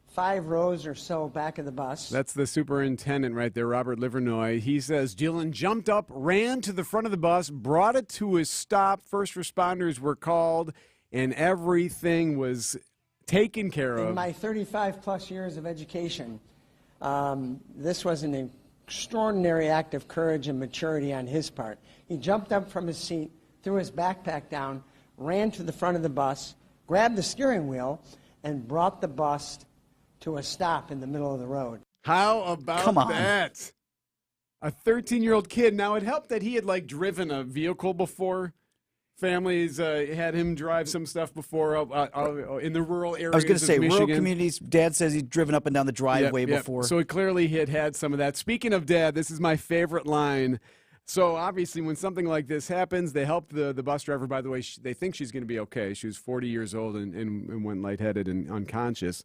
5 rows or so back of the bus. That's the superintendent right there, Robert Livernoy. He says Dylan jumped up, ran to the front of the bus, brought it to a stop. First responders were called, and everything was taken care of. In my 35-plus years of education, this was an extraordinary act of courage and maturity on his part. He jumped up from his seat, threw his backpack down, ran to the front of the bus, grabbed the steering wheel, and brought the bus to a stop in the middle of the road. How about that? A 13-year-old kid. Now, it helped that he had, driven a vehicle before. Families had him drive some stuff before in the rural areas. I was going to say, Michigan. rural communities, Dad says he's driven up and down the driveway before. So he clearly had some of that. Speaking of Dad, this is my favorite line. So obviously when something like this happens, they help the bus driver. By the way, they think she's going to be okay. She was 40 years old and went lightheaded and unconscious.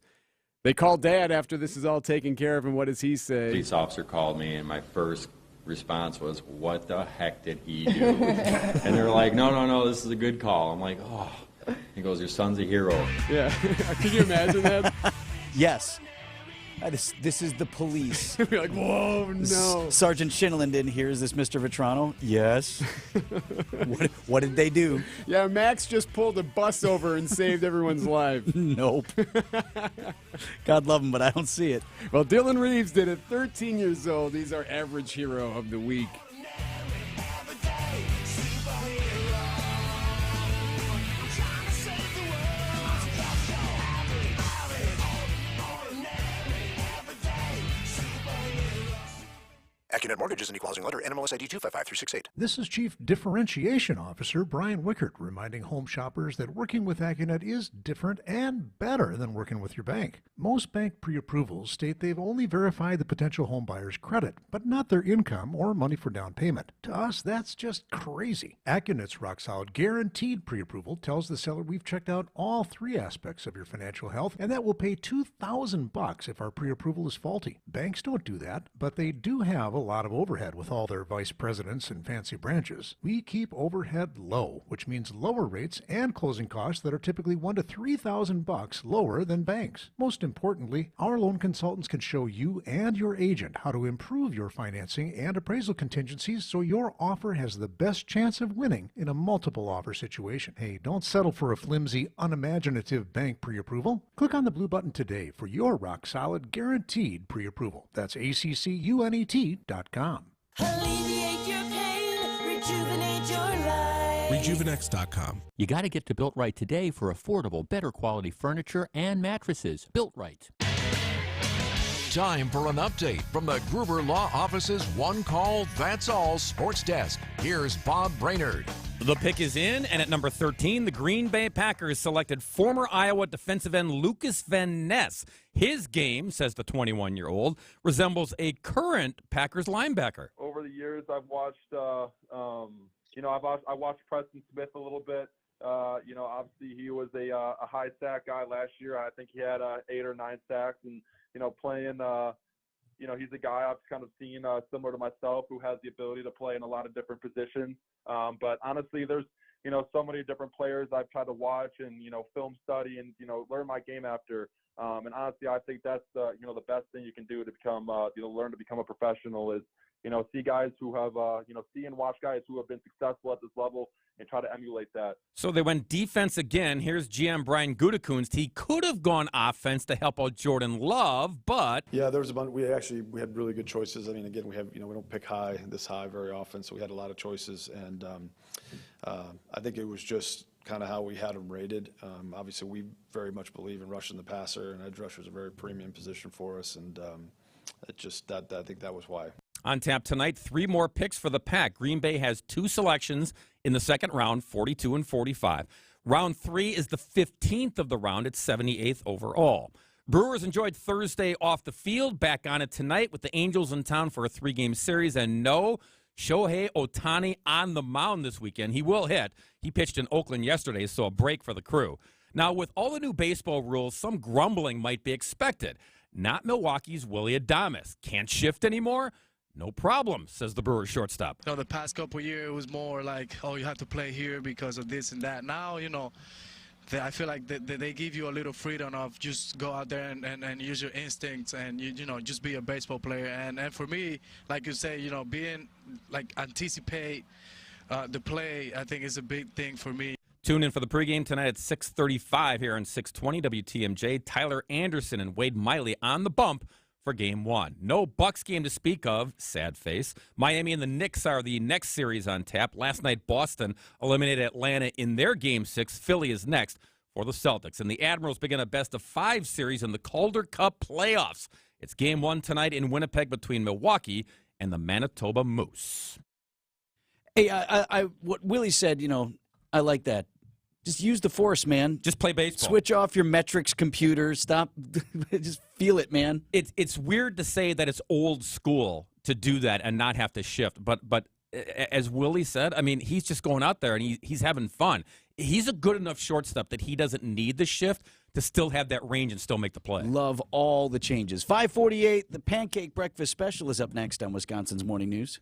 They call Dad after this is all taken care of, and what does he say? Police officer called me, and my first response was, "What the heck did he do?" And they're like, no, this is a good call. I'm like, oh. He goes, your son's a hero. Yeah. Can you imagine that? Yes. This is the police. You're like, whoa, no. Sergeant Shinland in here. Is this Mr. Vitrano? Yes. What did they do? Yeah, Max just pulled a bus over and saved everyone's life. Nope. God love him, but I don't see it. Well, Dylan Reeves did it, 13 years old. He's our average hero of the week. AccuNet Mortgage is an equal housing lender. NMLS ID 255368. This is Chief Differentiation Officer Brian Wickert reminding home shoppers that working with AccuNet is different and better than working with your bank. Most bank pre-approvals state they've only verified the potential home buyer's credit, but not their income or money for down payment. To us, that's just crazy. AccuNet's rock-solid guaranteed pre-approval tells the seller we've checked out all 3 aspects of your financial health, and that will pay $2,000 if our pre-approval is faulty. Banks don't do that, but they do have a lot of overhead with all their vice presidents and fancy branches. We keep overhead low, which means lower rates and closing costs that are typically $1,000 to $3,000 lower than banks. Most importantly, our loan consultants can show you and your agent how to improve your financing and appraisal contingencies so your offer has the best chance of winning in a multiple offer situation. Hey, don't settle for a flimsy, unimaginative bank pre-approval. Click on the blue button today for your rock-solid guaranteed pre-approval. That's ACCUNET.com. Alleviate your pain, rejuvenate your life. Rejuvenex.com. You got to get to Built Right today for affordable, better quality furniture and mattresses. Built Right. Time for an update from the Gruber Law Office's One Call, That's All Sports Desk. Here's Bob Brainerd. The pick is in, and at number 13, the Green Bay Packers selected former Iowa defensive end Lucas Van Ness. His game, says the 21-year-old, resembles a current Packers linebacker. Over the years, I've watched, I watched Preston Smith a little bit. Obviously he was a high sack guy last year. I think he had 8 or 9 sacks, and playing. He's a guy I've kind of seen similar to myself who has the ability to play in a lot of different positions. But honestly, there's, so many different players I've tried to watch and, film study and, learn my game after. And honestly, I think that's the best thing you can do to become, learn to become a professional is, see guys who have, see and watch guys who have been successful at this level and try to emulate that. So they went defense again. Here's GM Brian Gutekunst. He could have gone offense to help out Jordan Love, but yeah, there was a bunch. We had really good choices. I mean, again, we don't pick this high very often, so we had a lot of choices, and I think it was just kind of how we had them rated. Obviously, we very much believe in rushing the passer, and edge rusher is a very premium position for us, and I think that was why. On tap tonight, 3 more picks for the Pack. Green Bay has 2 selections in the second round, 42 and 45. Round 3 is the 15th of the round. It's 78th overall. Brewers enjoyed Thursday off the field. Back on it tonight with the Angels in town for a 3-game series. And no, Shohei Ohtani on the mound this weekend. He will hit. He pitched in Oakland yesterday, so a break for the crew. Now, with all the new baseball rules, some grumbling might be expected. Not Milwaukee's Willy Adames. Can't shift anymore? No problem, says the Brewers shortstop. The past couple of years, it was more like, oh, you have to play here because of this and that. Now, I feel like they give you a little freedom of just go out there and use your instincts and, just be a baseball player. And for me, like you say, being, anticipate the play, I think is a big thing for me. Tune in for the pregame tonight at 6:35 here on 620 WTMJ. Tyler Anderson and Wade Miley on the bump for Game 1. No Bucks game to speak of. Sad face. Miami and the Knicks are the next series on tap. Last night, Boston eliminated Atlanta in their Game 6. Philly is next for the Celtics. And the Admirals begin a best-of-5 series in the Calder Cup playoffs. It's Game 1 tonight in Winnipeg between Milwaukee and the Manitoba Moose. Hey, what Willie said, I like that. Just use the force, man. Just play baseball. Switch off your metrics computer. Stop. Just feel it, man. It's weird to say that it's old school to do that and not have to shift. But as Willie said, I mean, he's just going out there and he's having fun. He's a good enough shortstop that he doesn't need the shift to still have that range and still make the play. Love all the changes. 5:48, the Pancake Breakfast Special is up next on Wisconsin's Morning News.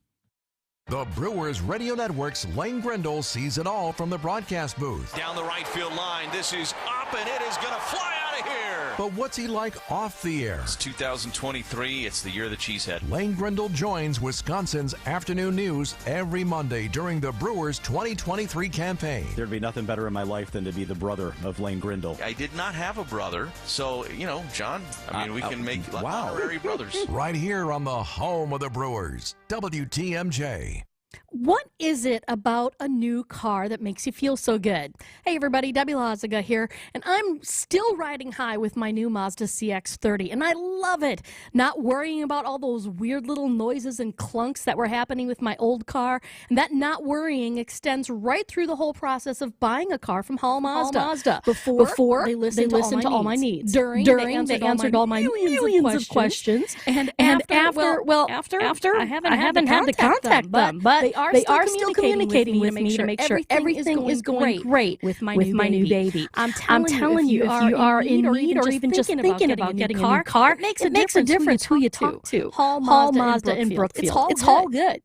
The Brewers Radio Network's Lane Grindle sees it all from the broadcast booth. Down the right field line, this is up and it is going to fly out of here. But what's he like off the air? It's 2023. It's the year of the cheesehead. Lane Grindle joins Wisconsin's afternoon news every Monday during the Brewers 2023 campaign. There'd be nothing better in my life than to be the brother of Lane Grindle. I did not have a brother, so, John, we can make honorary brothers. Right here on the home of the Brewers, WTMJ. What is it about a new car that makes you feel so good? Hey everybody, Debbie Lazaga here, and I'm still riding high with my new Mazda CX-30, and I love it. Not worrying about all those weird little noises and clunks that were happening with my old car, and that not worrying extends right through the whole process of buying a car from Hall Mazda. Before they listened to all my needs. During they answered all my millions of questions. And after I haven't had to contact them, but they are still communicating with me to make sure everything is going great with my new baby. I'm telling you, if you are in need or even just thinking about getting a new car, it makes a difference who you talk to. Hall Mazda in Brookfield. It's all good.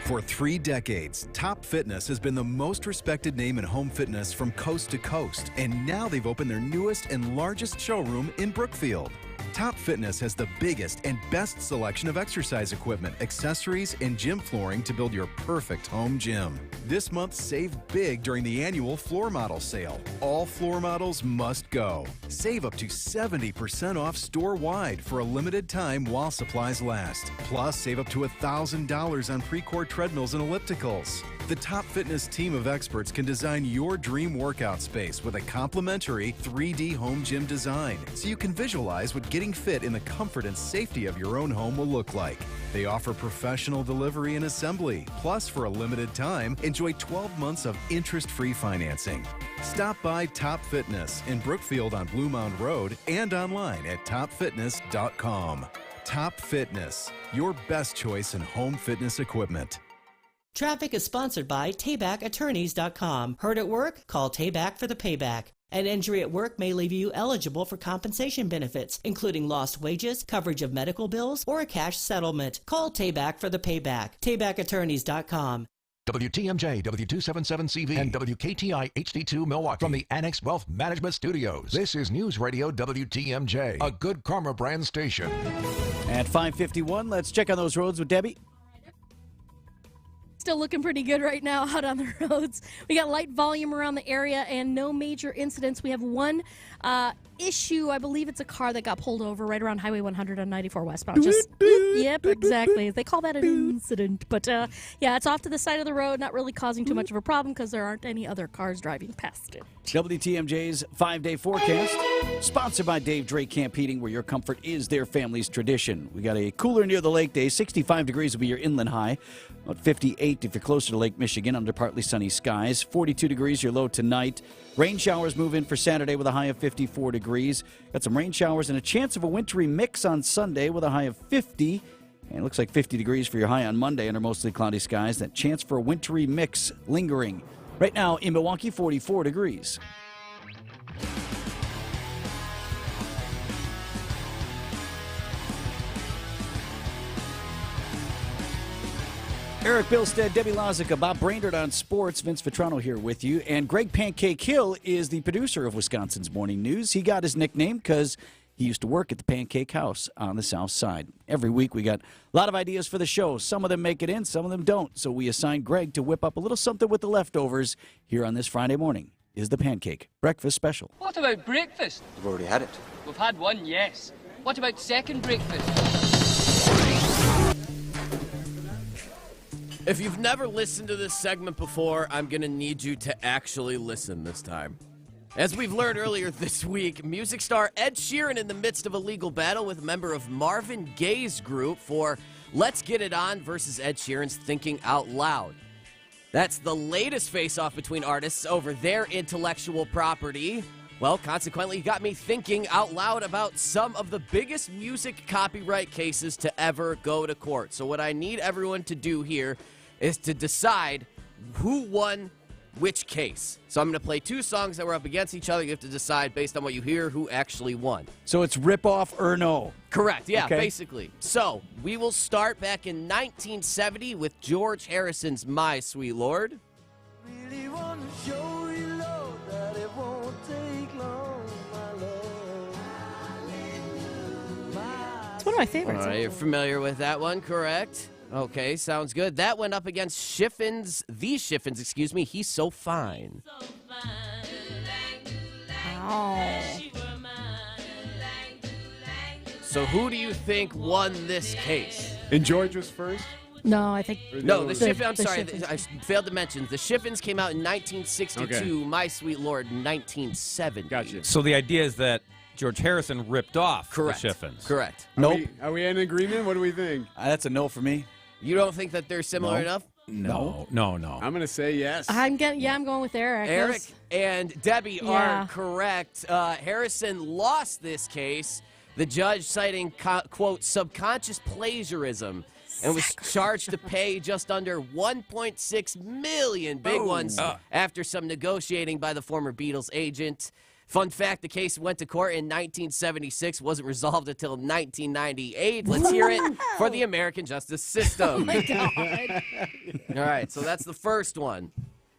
For 3 decades, Top Fitness has been the most respected name in home fitness from coast to coast, and now they've opened their newest and largest showroom in Brookfield. Top Fitness has the biggest and best selection of exercise equipment, accessories, and gym flooring to build your perfect home gym. This month, save big during the annual floor model sale. All floor models must go. Save up to 70% off store-wide for a limited time while supplies last. Plus, save up to $1,000 on Precor treadmills and ellipticals. The Top Fitness team of experts can design your dream workout space with a complimentary 3D home gym design, so you can visualize what getting fit in the comfort and safety of your own home will look like. They offer professional delivery and assembly. Plus, for a limited time, enjoy 12 months of interest-free financing. Stop by Top Fitness in Brookfield on Blue Mound Road and online at topfitness.com. Top Fitness, your best choice in home fitness equipment. Traffic is sponsored by TaybackAttorneys.com. Hurt at work? Call Tayback for the payback. An injury at work may leave you eligible for compensation benefits, including lost wages, coverage of medical bills, or a cash settlement. Call Tayback for the payback. TaybackAttorneys.com. WTMJ, W277CV, and WKTI HD2 Milwaukee. From the Annex Wealth Management Studios, this is News Radio WTMJ, a Good Karma brand station. At 5:51, let's check on those roads with Debbie. Still looking pretty good right now out on the roads. We got light volume around the area and no major incidents. We have one issue. I believe it's a car that got pulled over right around Highway 100 on 94 westbound. Yep, exactly. They call that an incident. But yeah, it's off to the side of the road, not really causing too much of a problem because there aren't any other cars driving past it. WTMJ's 5-day forecast, sponsored by Dave Drake Camp Heating, where your comfort is their family's tradition. We got a cooler near the lake day. 65 degrees will be your inland high. About 58 if you're closer to Lake Michigan under partly sunny skies. 42 degrees your low tonight. Rain showers move in for Saturday with a high of 54 degrees. Got some rain showers and a chance of a wintry mix on Sunday with a high of 50. And it looks like 50 degrees for your high on Monday under mostly cloudy skies. That chance for a wintry mix lingering. Right now in Milwaukee, 44 degrees. Eric Bilstead, Debbie Lozica, Bob Brainerd on sports. Vince Vitrano here with you. And Greg Pancake Hill is the producer of Wisconsin's Morning News. He got his nickname because he used to work at the Pancake House on the south side. Every week we got a lot of ideas for the show. Some of them make it in, some of them don't. So we assigned Greg to whip up a little something with the leftovers here on this Friday morning. Is the Pancake Breakfast Special. What about breakfast? We've already had it. We've had one, yes. What about second breakfast? If you've never listened to this segment before, I'm going to need you to actually listen this time. As we've learned earlier this week, music star Ed Sheeran in the midst of a legal battle with a member of Marvin Gaye's group for Let's Get It On versus Ed Sheeran's Thinking Out Loud. That's the latest face-off between artists over their intellectual property. Well, consequently, it got me thinking out loud about some of the biggest music copyright cases to ever go to court. So what I need everyone to do here is to decide who won which case. So I'm going to play two songs that were up against each other. You have to decide based on what you hear who actually won. So it's rip-off or no? Correct, yeah, okay. Basically. So we will start back in 1970 with George Harrison's My Sweet Lord. Really want to show you, Lord, that it won't take long, my love. It's one of my favorites. All right, you're familiar with that one, correct? Okay, sounds good. That went up against Shiffens, He's So Fine. Oh. So who do you think won this case? And George was first? No, I think... No, I'm sorry, Shiffens. I failed to mention. The Shiffens came out in 1962, Okay. My Sweet Lord in 1970. Gotcha. So the idea is that George Harrison ripped off Correct. the Shiffens. Correct. Nope. Are we in agreement? What do we think? That's a no for me. You don't think that they're similar No. enough? No. I'm going to say yes. I'm going with Eric. Eric and Debbie Yeah. are correct. Harrison lost this case. The judge citing, quote, subconscious plagiarism and was charged to pay just under $1.6 million, big ones, after some negotiating by the former Beatles agent. Fun fact, the case went to court in 1976, wasn't resolved until 1998. Let's hear it for the American justice system. Oh, my God. All right, so that's the first one.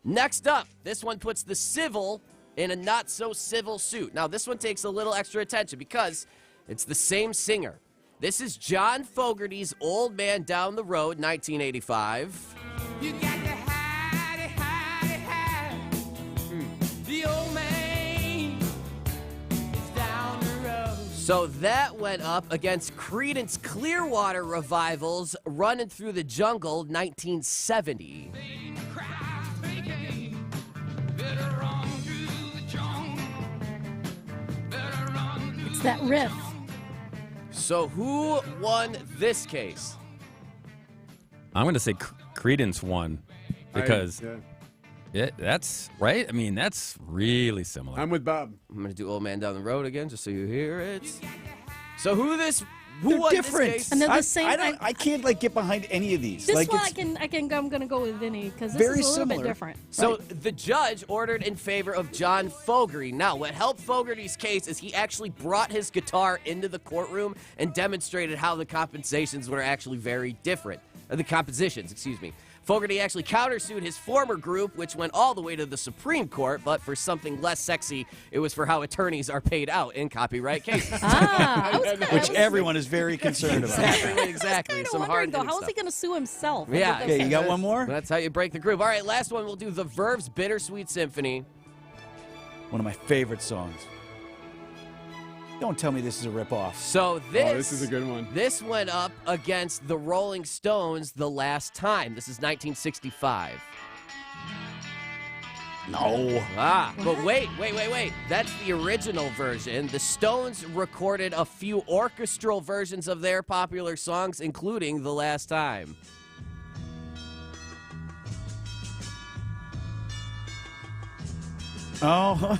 Next up, this one puts the civil in a not-so-civil suit. Now, this one takes a little extra attention because it's the same singer. This is John Fogerty's Old Man Down the Road, 1985. You got to hide it, hide it, hide. The old man is down the road. So that went up against Creedence Clearwater Revival's Running Through the Jungle, 1970. It's that riff. So who won this case? I'm going to say Creedence won because that's right. I mean, that's really similar. I'm with Bob. I'm going to do Old Man Down the Road again just so you hear it. So who They're won different. this case? And they're the same. I can't get behind any of these. This like, one it's I'm going to go with Vinny because this very is a little similar. bit different. So the judge ordered in favor of John Fogerty. Now, what helped Fogerty's case is he actually brought his guitar into the courtroom and demonstrated how the compensations were actually very different. The compositions, excuse me. Fogarty actually countersued his former group, which went all the way to the Supreme Court, but for something less sexy, it was for how attorneys are paid out in copyright cases. Which everyone is very concerned about. Exactly. I'm wondering, though, how is he going to sue himself? Yeah. Okay, you got one more? That's how you break the groove. All right, last one, we'll do the Verve's Bittersweet Symphony. One of my favorite songs. Don't tell me this is a ripoff. So this, this is a good one. This went up against the Rolling Stones the last time. This is 1965. No. But wait. That's the original version. The Stones recorded a few orchestral versions of their popular songs, including The Last Time. Oh.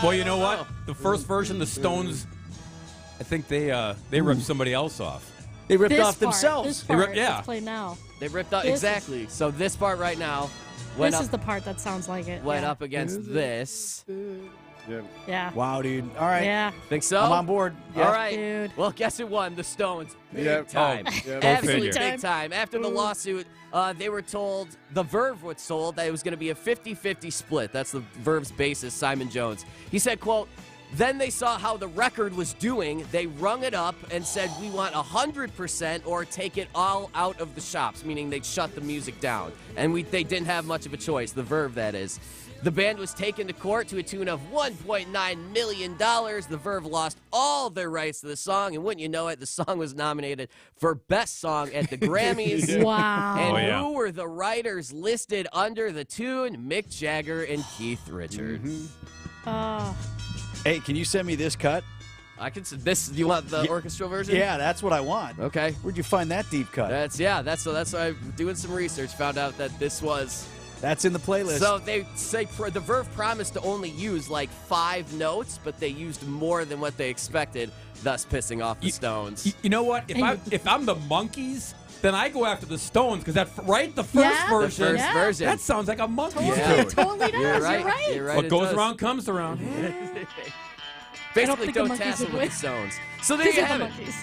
Well, you know what? The first version, the Stones, I think they ripped somebody else off. They ripped This off part, themselves. This They part, ripped- yeah. let's play now. They ripped up, This exactly. So this part right now went This up, is the part that sounds like it. went yeah. up against this. Yeah. Wow, dude. All right. Yeah. Think so? I'm on board. All right. Dude. Well, guess who won? The Stones. Big Yep. time. Oh, yep. Absolutely Go figure. big time. After the lawsuit, they were told, the Verve was told that it was going to be a 50-50 split. That's the Verve's bassist, Simon Jones. He said, quote, then they saw how the record was doing. They rung it up and said, we want 100% or take it all out of the shops, meaning they'd shut the music down. And they didn't have much of a choice, the Verve, that is. The band was taken to court to a tune of $1.9 million. The Verve lost all their rights to the song, and wouldn't you know it, the song was nominated for Best Song at the Grammys. Wow. And who were the writers listed under the tune? Mick Jagger and Keith Richards. Hey, can you send me this cut? I can. This. You want the orchestral version? Yeah, that's what I want. Okay. Where'd you find that deep cut? That's why I'm doing some research. Found out that this was. That's in the playlist. So they say the Verve promised to only use like 5 notes, but they used more than what they expected, thus pissing off the Stones. You know what? If I'm the Monkees, then I go after the Stones because the first version. The first version. That sounds like a monkey. Totally, it totally does. You're right. You're right. What it goes does. around comes around. Basically, think the don't Monkees tassel would with win. the Stones. So there These you are the have it. Monkees.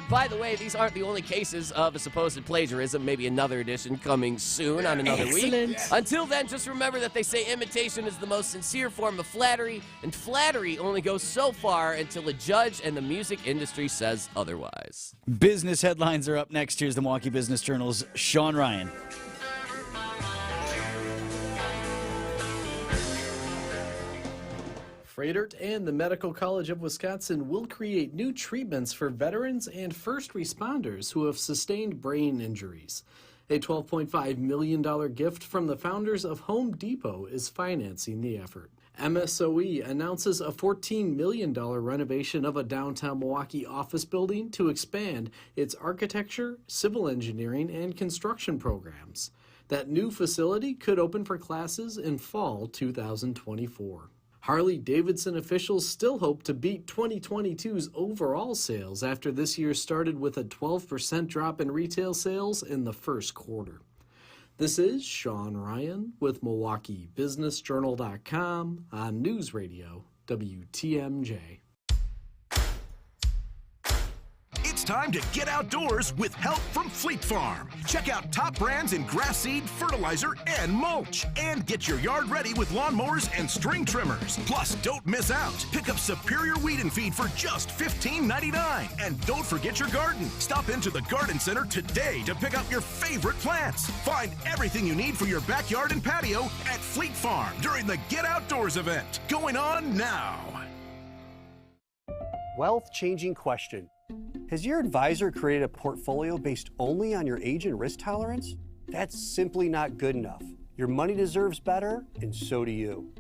By the way, these aren't the only cases of a supposed plagiarism. Maybe another edition coming soon on another week. Until then, just remember that they say imitation is the most sincere form of flattery, and flattery only goes so far until a judge and the music industry says otherwise. Business headlines are up next. Here's the Milwaukee Business Journal's Sean Ryan. Fredert and the Medical College of Wisconsin will create new treatments for veterans and first responders who have sustained brain injuries. A $12.5 million gift from the founders of Home Depot is financing the effort. MSOE announces a $14 million renovation of a downtown Milwaukee office building to expand its architecture, civil engineering, and construction programs. That new facility could open for classes in fall 2024. Harley-Davidson officials still hope to beat 2022's overall sales after this year started with a 12% drop in retail sales in the first quarter. This is Sean Ryan with MilwaukeeBusinessJournal.com on News Radio WTMJ. It's time to get outdoors with help from Fleet Farm. Check out top brands in grass seed, fertilizer, and mulch. And get your yard ready with lawnmowers and string trimmers. Plus, don't miss out. Pick up superior weed and feed for just $15.99. And don't forget your garden. Stop into the garden center today to pick up your favorite plants. Find everything you need for your backyard and patio at Fleet Farm during the Get Outdoors event. Going on now. Wealth-changing question. Has your advisor created a portfolio based only on your age and risk tolerance? That's simply not good enough. Your money deserves better, and so do you.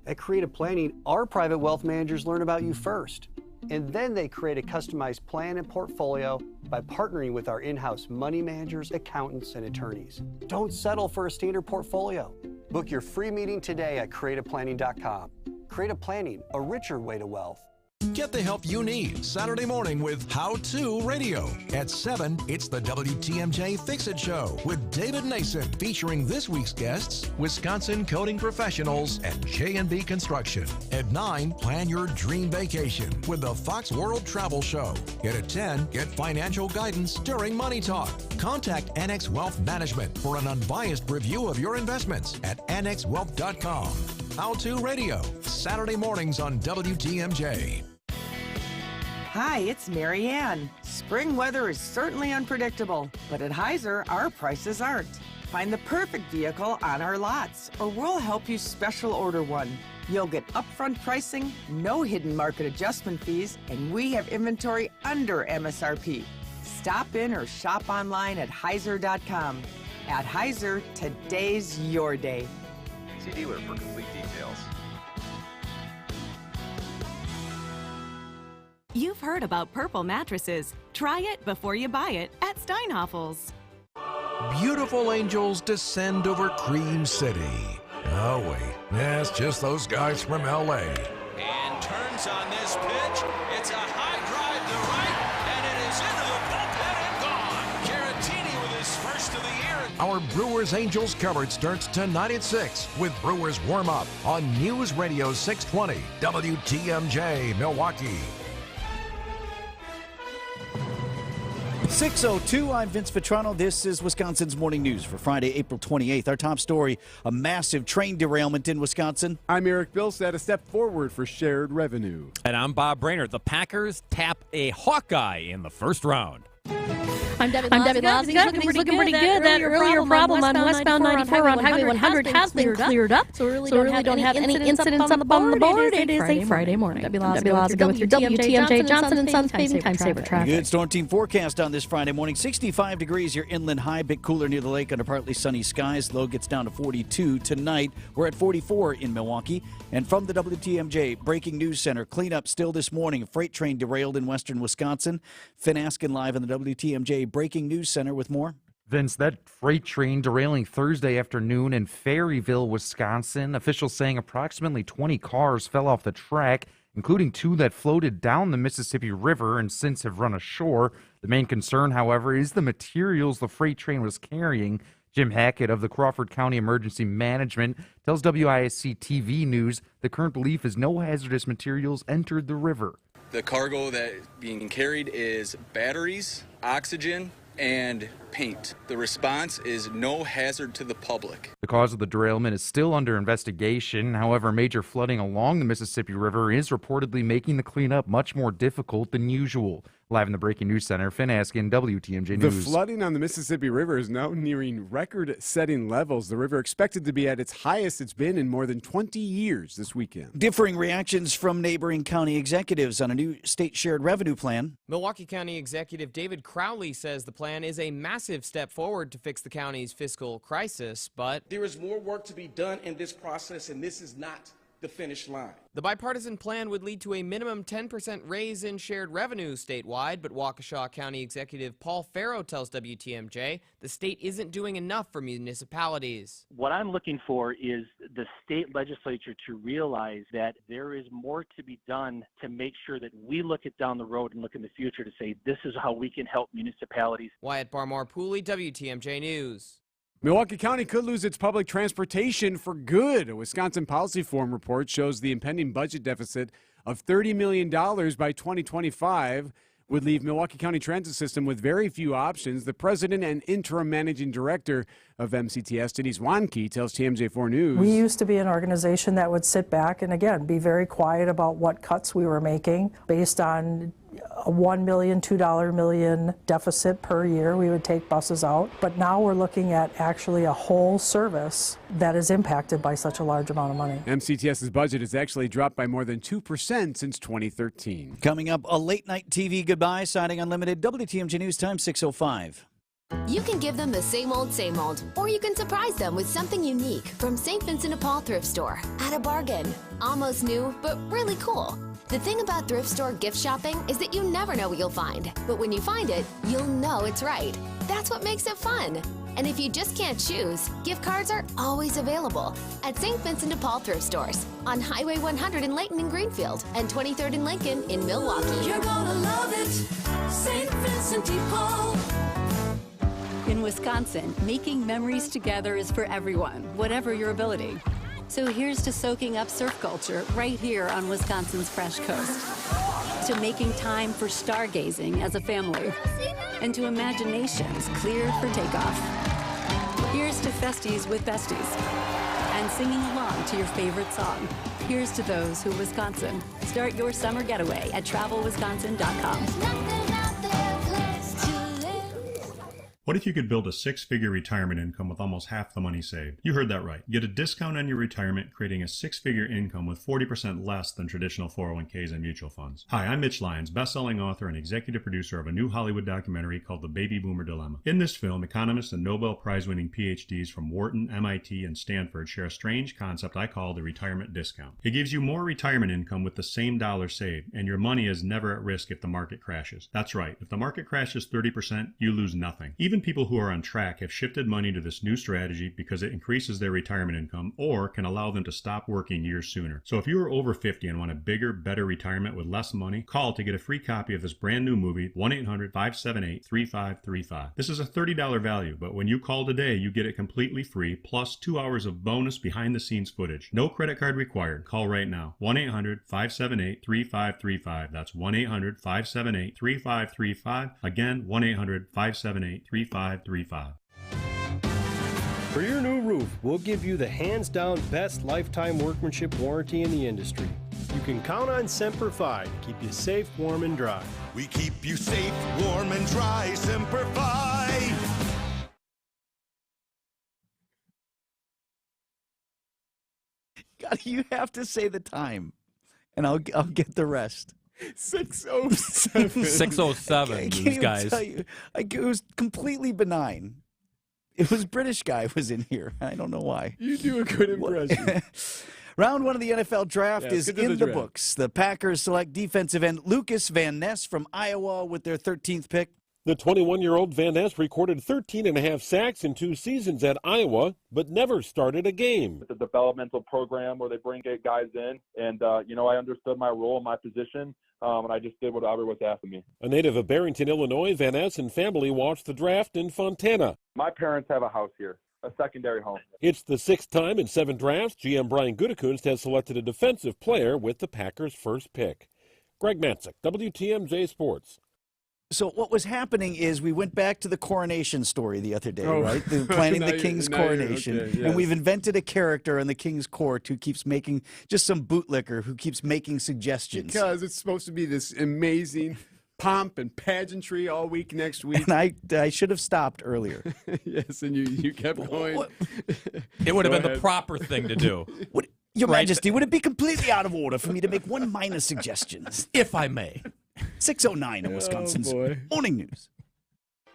At Creative Planning, our private wealth managers learn about you first, and then they create a customized plan and portfolio by partnering with our in-house money managers, accountants, and attorneys. Don't settle for a standard portfolio. Book your free meeting today at creativeplanning.com. Creative Planning, a richer way to wealth. Get the help you need Saturday morning with How To Radio. At 7, it's the WTMJ Fix-It Show with David Nason, featuring this week's guests, Wisconsin Coating Professionals and J&B Construction. At 9, plan your dream vacation with the Fox World Travel Show. And at 10, get financial guidance during Money Talk. Contact Annex Wealth Management for an unbiased review of your investments at annexwealth.com. How To Radio, Saturday mornings on WTMJ. Hi, it's Mary Ann. Spring weather is certainly unpredictable, but at Heiser, our prices aren't. Find the perfect vehicle on our lots, or we'll help you special order one. You'll get upfront pricing, no hidden market adjustment fees, and we have inventory under MSRP. Stop in or shop online at Heiser.com. At Heiser, today's your day. See dealer for complete details. You've heard about Purple mattresses. Try it before you buy it at Steinhoffel's. Beautiful angels descend over Cream City. Oh, wait. That's just those guys from L.A. And turns on this pitch. It's a high drive to right, and it is into the bullpen and gone. Caratini with his first of the year. Our Brewers Angels coverage starts tonight at 6 with Brewers Warm Up on News Radio 620 WTMJ Milwaukee. 6:02, I'm Vince Vitrano. This is Wisconsin's Morning News for Friday, April 28th. Our top story, a massive train derailment in Wisconsin. I'm Eric Bilstead, a step forward for shared revenue. And I'm Bob Brainerd. The Packers tap a Hawkeye in the first round. I'm Debbie Loziga. Everything's looking pretty good. That earlier problem on westbound 94 on Highway 100 has been cleared up. So we really don't have any incidents up on the board. It is a Friday morning. Debbie Loziga with your WTMJ Johnson & Sons paving time saver traffic. Good storm team forecast on this Friday morning. 65 degrees, your inland high, bit cooler near the lake under partly sunny skies. Low gets down to 42 tonight. We're at 44 in Milwaukee. And from the WTMJ Breaking News Center, cleanup still this morning. A freight train derailed in western Wisconsin. Finn Askin live in the WTMJ Breaking News Center with more. Vince, that freight train derailing Thursday afternoon in Ferryville, Wisconsin. Officials saying approximately 20 cars fell off the track, including 2 that floated down the Mississippi River and since have run ashore. The main concern, however, is the materials the freight train was carrying. Jim Hackett of the Crawford County Emergency Management tells WISC TV News the current belief is no hazardous materials entered the river. The cargo that is being carried is batteries, oxygen, and paint. The response is no hazard to the public. The cause of the derailment is still under investigation. However, major flooding along the Mississippi River is reportedly making the cleanup much more difficult than usual. Live in the Breaking News Center, Finn Askin, WTMJ News. The flooding on the Mississippi River is now nearing record-setting levels. The river expected to be at its highest it's been in more than 20 years this weekend. Differing reactions from neighboring county executives on a new state shared revenue plan. Milwaukee County Executive David Crowley says the plan is a massive step forward to fix the county's fiscal crisis, but there is more work to be done in this process, and this is not the finish line. The bipartisan plan would lead to a minimum 10% raise in shared revenue statewide, but Waukesha County Executive Paul Farrow tells WTMJ the state isn't doing enough for municipalities. What I'm looking for is the state legislature to realize that there is more to be done to make sure that we look at down the road and look in the future to say this is how we can help municipalities. Wyatt Barmore-Pooley, WTMJ News. Milwaukee County could lose its public transportation for good. A Wisconsin Policy Forum report shows the impending budget deficit of $30 million by 2025 would leave Milwaukee County Transit System with very few options. The president and interim managing director of MCTS, Denise Wanke, tells TMJ4 News. We used to be an organization that would sit back and, again, be very quiet about what cuts we were making based on a $1 million, $2 million deficit per year. We would take buses out. But now we're looking at actually a whole service that is impacted by such a large amount of money. MCTS's budget has actually dropped by more than 2% since 2013. Coming up, a late-night TV goodbye, Siding Unlimited, WTMJ News Time, 6:05. You can give them the same old, or you can surprise them with something unique from St. Vincent de Paul Thrift Store at a bargain. Almost new, but really cool. The thing about thrift store gift shopping is that you never know what you'll find, but when you find it, you'll know it's right. That's what makes it fun. And if you just can't choose, gift cards are always available at St. Vincent de Paul thrift stores on Highway 100 in Layton and Greenfield and 23rd and Lincoln in Milwaukee. You're gonna love it, St. Vincent de Paul. In Wisconsin, making memories together is for everyone, whatever your ability. So here's to soaking up surf culture right here on Wisconsin's Fresh Coast. To making time for stargazing as a family. And to imaginations clear for takeoff. Here's to festies with besties. And singing along to your favorite song. Here's to those who Wisconsin. Start your summer getaway at travelwisconsin.com. What if you could build a six-figure retirement income with almost half the money saved? You heard that right. Get a discount on your retirement, creating a six-figure income with 40% less than traditional 401ks and mutual funds. Hi, I'm Mitch Lyons, best-selling author and executive producer of a new Hollywood documentary called The Baby Boomer Dilemma. In this film, economists and Nobel Prize-winning PhDs from Wharton, MIT, and Stanford share a strange concept I call the retirement discount. It gives you more retirement income with the same dollar saved, and your money is never at risk if the market crashes. That's right. If the market crashes 30%, you lose nothing. Even people who are on track have shifted money to this new strategy because it increases their retirement income or can allow them to stop working years sooner. So if you are over 50 and want a bigger, better retirement with less money, call to get a free copy of this brand new movie, 1-800-578-3535. This is a $30 value, but when you call today, you get it completely free, plus 2 hours of bonus behind-the-scenes footage. No credit card required. Call right now. 1-800-578-3535. That's 1-800-578-3535. Again, 1-800-578-3535. For your new roof, we'll give you the hands-down best lifetime workmanship warranty in the industry. You can count on Semper Fi to keep you safe, warm, and dry. We keep you safe, warm, and dry. Semper Fi. God, you have to say the time, and I'll get the rest. 6:07. 6:07, these guys. Tell you, it was completely benign. It was British guy was in here. I don't know why. You do a good impression. Round one of the NFL draft is in the draft. books. The Packers select defensive end Lucas Van Ness from Iowa with their 13th pick. The 21-year-old Van Ness recorded 13.5 sacks in 2 seasons at Iowa, but never started a game. It's a developmental program where they bring guys in, and, I understood my role and my position, and I just did whatever was asked of me. A native of Barrington, Illinois, Van Ness and family watched the draft in Fontana. My parents have a house here, a secondary home. It's the 6th time in 7 drafts GM Brian Gutekunst has selected a defensive player with the Packers' first pick. Greg Matzik, WTMJ Sports. So what was happening is we went back to the coronation story the other day, right? Planning the king's coronation. Okay, yes. And we've invented a character in the king's court who keeps making, just some bootlicker who keeps making suggestions. Because it's supposed to be this amazing pomp and pageantry all week next week. And I should have stopped earlier. Yes, and you kept going. It would have been the proper thing to do. Your Majesty, would it be completely out of order for me to make one minor suggestion? If I may. 6:09 in Wisconsin's Morning News.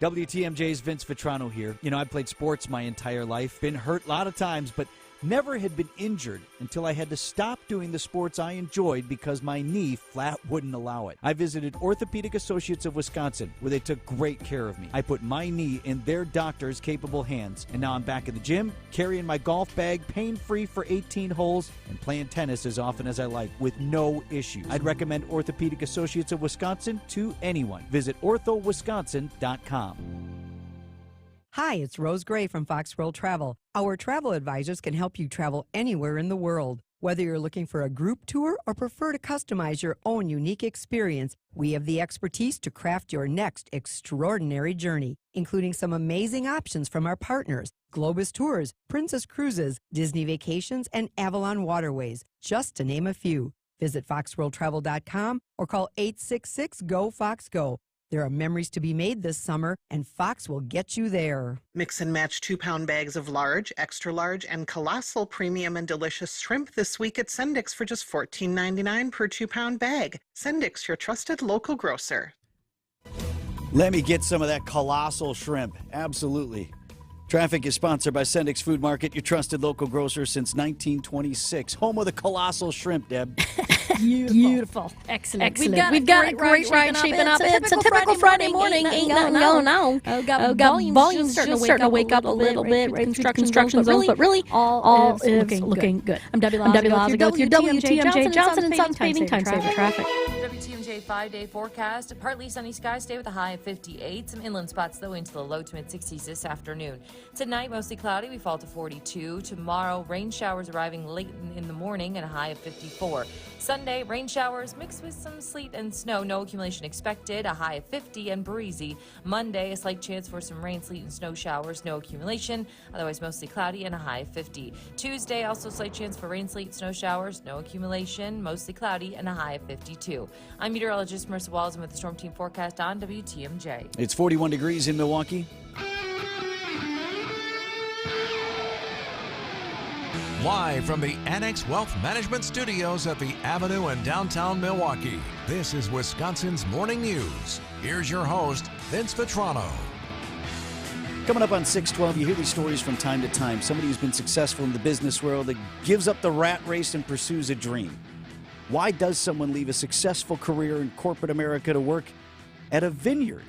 WTMJ's Vince Vitrano here. I played sports my entire life, been hurt a lot of times, but never had been injured until I had to stop doing the sports I enjoyed because my knee flat wouldn't allow it. I visited Orthopedic Associates of Wisconsin, where they took great care of me. I put my knee in their doctors' capable hands, and now I'm back in the gym, carrying my golf bag, pain-free for 18 holes, and playing tennis as often as I like with no issues. I'd recommend Orthopedic Associates of Wisconsin to anyone. Visit orthowisconsin.com. Hi, it's Rose Gray from Fox World Travel. Our travel advisors can help you travel anywhere in the world. Whether you're looking for a group tour or prefer to customize your own unique experience, we have the expertise to craft your next extraordinary journey, including some amazing options from our partners, Globus Tours, Princess Cruises, Disney Vacations, and Avalon Waterways, just to name a few. Visit foxworldtravel.com or call 866-GO-FOX-GO. There are memories to be made this summer, and Fox will get you there. Mix and match 2-pound bags of large, extra large, and colossal premium and delicious shrimp this week at Sendix for just $14.99 per 2-pound bag. Sendix, your trusted local grocer. Let me get some of that colossal shrimp. Absolutely. Traffic is sponsored by Sendik's Food Market, your trusted local grocer since 1926. Home of the colossal shrimp, Deb. Beautiful. Excellent. We've got a great ride shaping up. It's a typical Friday morning. Ain't nothing going on. Got volumes just starting to wake up a little bit right through construction zones, but really all is looking good. I'm Debbie Lazago with your WTMJ Johnson & Sons paving time saver traffic. WTMJ 5-day forecast. A partly sunny sky stay with a high of 58. Some inland spots, though, into the low to mid-60s this afternoon. Tonight, mostly cloudy. We fall to 42. Tomorrow, rain showers arriving late in the morning and a high of 54. Sunday, rain showers mixed with some sleet and snow. No accumulation expected. A high of 50 and breezy. Monday, a slight chance for some rain, sleet, and snow showers. No accumulation. Otherwise, mostly cloudy and a high of 50. Tuesday, also slight chance for rain, sleet, snow showers. No accumulation. Mostly cloudy and a high of 52. I'm meteorologist Marissa Walls with the Storm Team forecast on WTMJ. It's 41 degrees in Milwaukee. Live from the Annex Wealth Management Studios at the Avenue in downtown Milwaukee, this is Wisconsin's Morning News. Here's your host, Vince Vitrano. Coming up on 612, you hear these stories from time to time. Somebody who's been successful in the business world that gives up the rat race and pursues a dream. Why does someone leave a successful career in corporate America to work at a vineyard?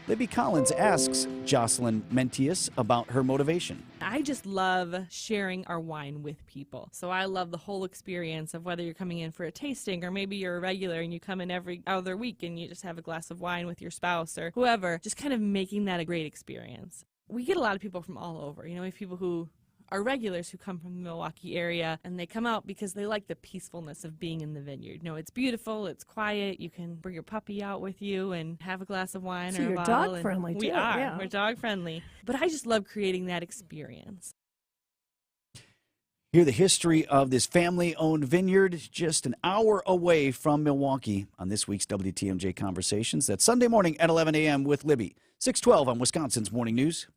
Libby Collins asks Jocelyn Mentius about her motivation. I just love sharing our wine with people. So I love the whole experience of whether you're coming in for a tasting or maybe you're a regular and you come in every other week and you just have a glass of wine with your spouse or whoever, just kind of making that a great experience. We get a lot of people from all over. You know, we have people who are regulars who come from the Milwaukee area, and they come out because they like the peacefulness of being in the vineyard. You know, it's beautiful, it's quiet, you can bring your puppy out with you and have a glass of wine So or a you're bottle. dog friendly, We too, are. yeah. We're dog friendly. But I just love creating that experience. Hear the history of this family-owned vineyard just an hour away from Milwaukee on this week's WTMJ Conversations. That's Sunday morning at 11 a.m. with Libby. 612 on Wisconsin's Morning News.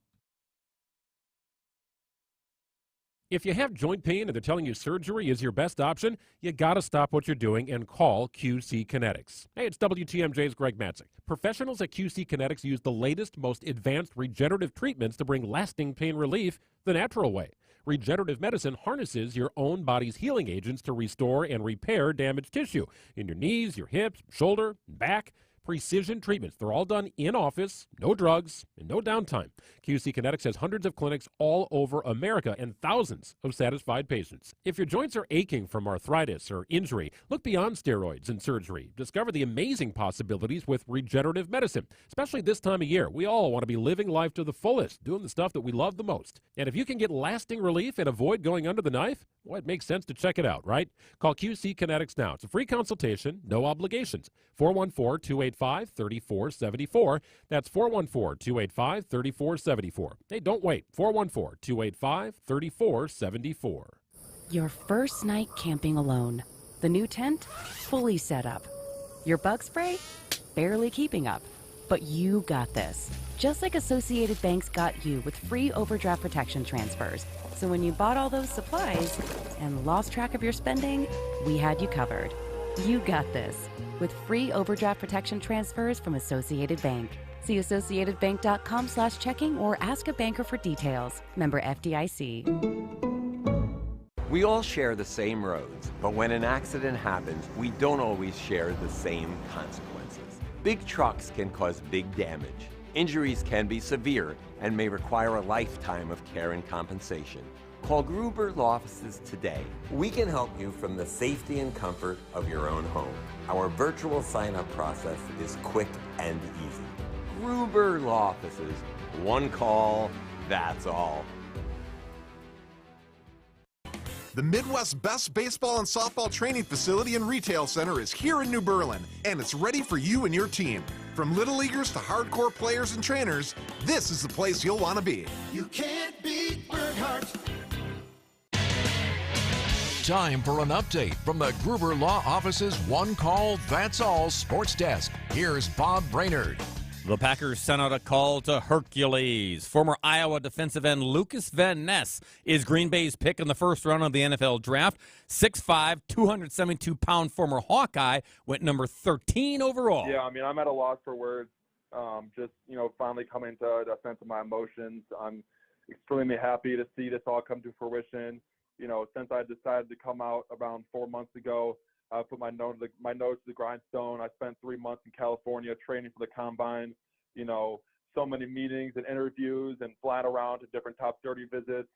If you have joint pain and they're telling you surgery is your best option, you got to stop what you're doing and call QC Kinetics. Hey, it's WTMJ's Greg Matzik. Professionals at QC Kinetics use the latest, most advanced regenerative treatments to bring lasting pain relief the natural way. Regenerative medicine harnesses your own body's healing agents to restore and repair damaged tissue in your knees, your hips, shoulder, and back. Precision treatments. They're all done in office, no drugs, and no downtime. QC Kinetics has hundreds of clinics all over America and thousands of satisfied patients. If your joints are aching from arthritis or injury, look beyond steroids and surgery. Discover the amazing possibilities with regenerative medicine, especially this time of year. We all want to be living life to the fullest, doing the stuff that we love the most. And if you can get lasting relief and avoid going under the knife, well, it makes sense to check it out, right? Call QC Kinetics now. It's a free consultation, no obligations. 414-285-3474. That's 414-285-3474. Hey, don't wait. 414-285-3474. Your first night camping alone. The new tent, fully set up. Your bug spray, barely keeping up. But you got this. Just like Associated Bank's got you with free overdraft protection transfers. So when you bought all those supplies and lost track of your spending, we had you covered. You got this with free overdraft protection transfers from Associated Bank. See associatedbank.com/checking or ask a banker for details. Member FDIC. We all share the same roads, but when an accident happens, we don't always share the same consequences. Big trucks can cause big damage. Injuries can be severe and may require a lifetime of care and compensation. Call Gruber Law Offices today. We can help you from the safety and comfort of your own home. Our virtual sign-up process is quick and easy. Gruber Law Offices. One call, that's all. The Midwest's best baseball and softball training facility and retail center is here in New Berlin, and it's ready for you and your team. From little leaguers to hardcore players and trainers, this is the place you'll want to be. You can't beat Bernhardt. Time for an update from the Gruber Law Office's One Call, That's All Sports Desk. Here's Bob Brainerd. The Packers sent out a call to Hercules. Former Iowa defensive end Lucas Van Ness is Green Bay's pick in the first round of the NFL draft. 6'5", 272-pound former Hawkeye went number 13 overall. Yeah, I mean, I'm at a loss for words. Just, finally coming to a sense of my emotions. I'm extremely happy to see this all come to fruition. You know, since I decided to come out around 4 months ago, I put my nose to the grindstone. I spent 3 months in California training for the combine. You know, so many meetings and interviews and flying around to different top 30 visits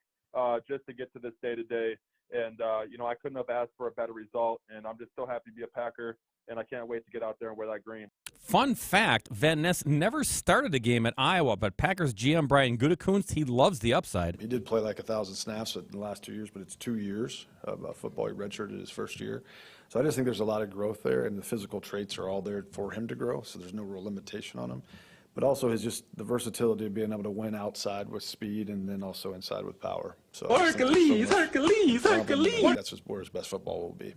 just to get to this day today. And, you know, I couldn't have asked for a better result. And I'm just so happy to be a Packer. And I can't wait to get out there and wear that green. Fun fact, Van Ness never started a game at Iowa, but Packers GM Brian Gutekunst, he loves the upside. He did play like 1,000 snaps in the last 2 years, but it's 2 years of football. He redshirted his first year. So I just think there's a lot of growth there, and the physical traits are all there for him to grow, so there's no real limitation on him. But also his the versatility of being able to win outside with speed and then also inside with power. So Hercules! That's where his best football will be.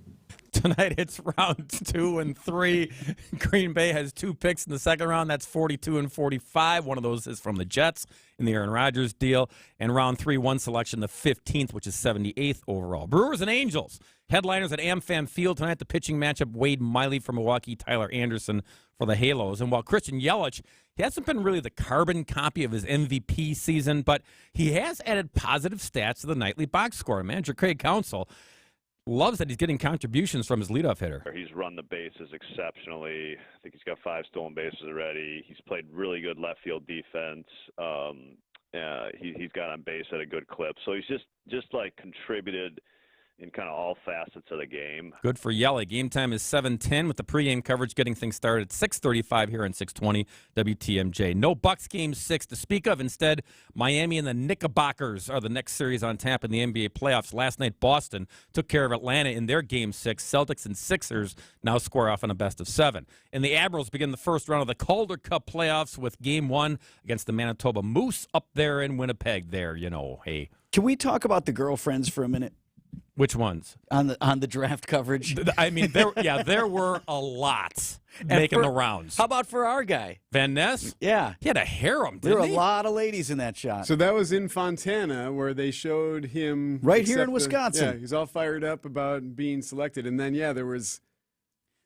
Tonight it's round 2 and 3. Green Bay has 2 picks in the second round. That's 42 and 45. One of those is from the Jets in the Aaron Rodgers deal. And round 3, 1 selection, the 15th, which is 78th overall. Brewers and Angels. Headliners at AmFam Field tonight. The pitching matchup, Wade Miley for Milwaukee, Tyler Anderson for the Halos. And while Christian Yelich, he hasn't been really the carbon copy of his MVP season, but he has added positive stats to the nightly box score. Manager Craig Counsell loves that he's getting contributions from his leadoff hitter. He's run the bases exceptionally. I think he's got 5 stolen bases already. He's played really good left field defense. He's got on base at a good clip. So he's just like contributed in kind of all facets of the game. Good for Yelly. Game time is 7:10 with the pregame coverage getting things started at 6:35 here on 620 WTMJ. No Bucks Game 6 to speak of. Instead, Miami and the Knickerbockers are the next series on tap in the NBA playoffs. Last night, Boston took care of Atlanta in their Game 6. Celtics and Sixers now square off in a best of 7. And the Admirals begin the first round of the Calder Cup playoffs with Game 1 against the Manitoba Moose up there in Winnipeg there, you know, hey. Can we talk about the girlfriends for a minute? Which ones? On the draft coverage? I mean, there were a lot making the rounds. How about for our guy? Van Ness? Yeah. He had a harem, didn't There were he? a lot of ladies in that shot. So that was in Fontana where they showed him. Right here in Wisconsin. Yeah, he's all fired up about being selected. And then, there was.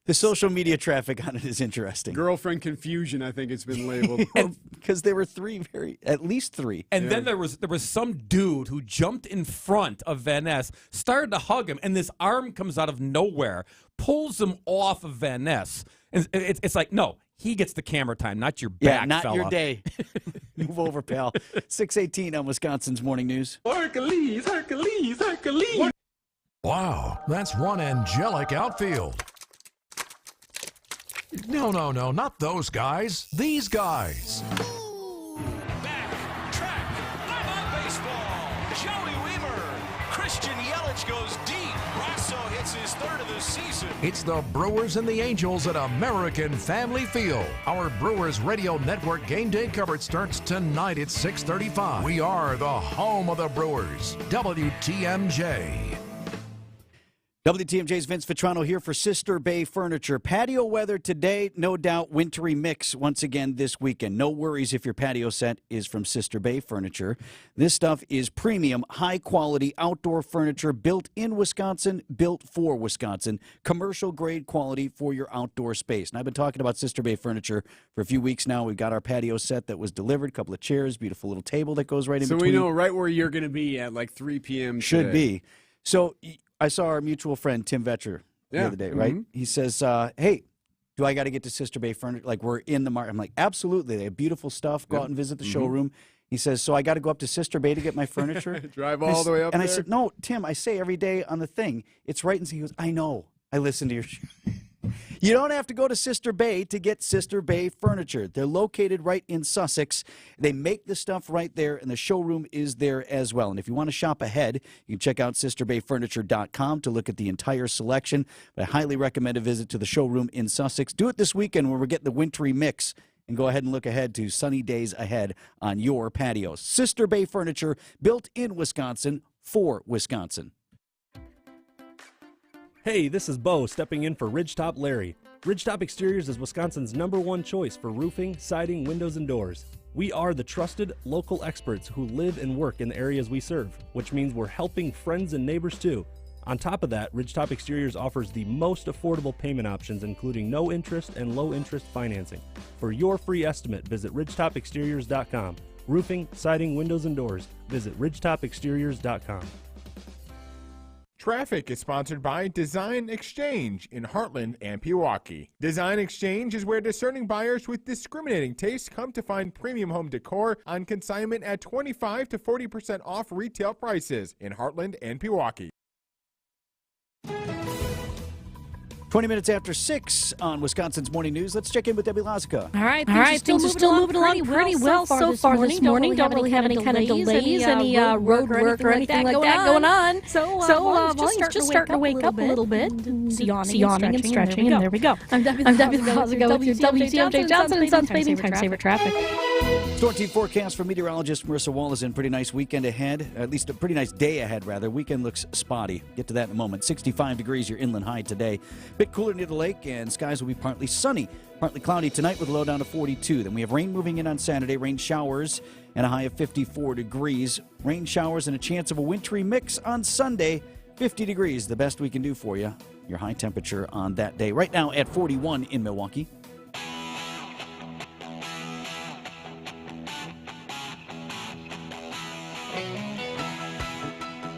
The social media traffic on it is interesting. Girlfriend confusion, I think it's been labeled. Because there were at least three. And then there was some dude who jumped in front of Van Ness, started to hug him, and this arm comes out of nowhere, pulls him off of Van Ness. And it's like, no, he gets the camera time, not your back, not fella. your day. Move over, pal. 6:18 on Wisconsin's Morning News. Hercules! Wow, that's one angelic outfield. No, not those guys. These guys. Back, track, I'm on baseball. Joey Weaver. Christian Yelich goes deep. Rosso hits his 3rd of the season. It's the Brewers and the Angels at American Family Field. Our Brewers Radio Network game day coverage starts tonight at 6:35. We are the home of the Brewers. WTMJ. WTMJ's Vince Vitrano here for Sister Bay Furniture. Patio weather today, no doubt wintry mix once again this weekend. No worries if your patio set is from Sister Bay Furniture. This stuff is premium, high-quality outdoor furniture built in Wisconsin, built for Wisconsin. Commercial-grade quality for your outdoor space. And I've been talking about Sister Bay Furniture for a few weeks now. We've got our patio set that was delivered, a couple of chairs, beautiful little table that goes right in between. So we know right where you're going to be at like 3 p.m. Should today. be. So I saw our mutual friend, Tim Vetcher, the other day, right? He says, hey, do I got to get to Sister Bay Furniture? Like, we're in the market. I'm like, absolutely. They have beautiful stuff. Go out and visit the showroom. He says, so I got to go up to Sister Bay to get my furniture? Drive all the way up and there? I said, no, Tim, I say every day on the thing, it's right. And he goes, I know. I listen to your show. You don't have to go to Sister Bay to get Sister Bay Furniture. They're located right in Sussex. They make the stuff right there, and the showroom is there as well. And if you want to shop ahead, you can check out sisterbayfurniture.com to look at the entire selection. But I highly recommend a visit to the showroom in Sussex. Do it this weekend when we're getting the wintry mix, and go ahead and look ahead to sunny days ahead on your patio. Sister Bay Furniture, built in Wisconsin for Wisconsin. Hey, this is Bo stepping in for Ridgetop Larry. Ridgetop Exteriors is Wisconsin's #1 choice for roofing, siding, windows, and doors. We are the trusted local experts who live and work in the areas we serve, which means we're helping friends and neighbors too. On top of that, Ridgetop Exteriors offers the most affordable payment options, including no interest and low interest financing. For your free estimate, visit ridgetopexteriors.com. Roofing, siding, windows, and doors. Visit ridgetopexteriors.com. Traffic is sponsored by Design Exchange in Heartland and Pewaukee. Design Exchange is where discerning buyers with discriminating tastes come to find premium home decor on consignment at 25 to 40% off retail prices in Heartland and Pewaukee. 20 minutes after 6 on Wisconsin's Morning News. Let's check in with Debbie Lazica. All right, things are still moving along pretty well so far this morning. Don't really have any kind of delays, any road work or anything like that going on. So volume's just starting to wake up a little bit. Yawning and stretching, and there we go. I'm Debbie Lazica with your WTMJ Johnson and Sons Paving Times Favorite Traffic. Storm team forecast from meteorologist Marissa Wallace. Pretty nice weekend ahead, at least a pretty nice day ahead, rather. Weekend looks spotty. Get to that in a moment. 65 degrees, your inland high today. Bit cooler near the lake, and skies will be partly sunny, partly cloudy tonight with a low down to 42. Then we have rain moving in on Saturday, rain showers, and a high of 54 degrees. Rain showers and a chance of a wintry mix on Sunday. 50 degrees, the best we can do for you. Your high temperature on that day. Right now at 41 in Milwaukee.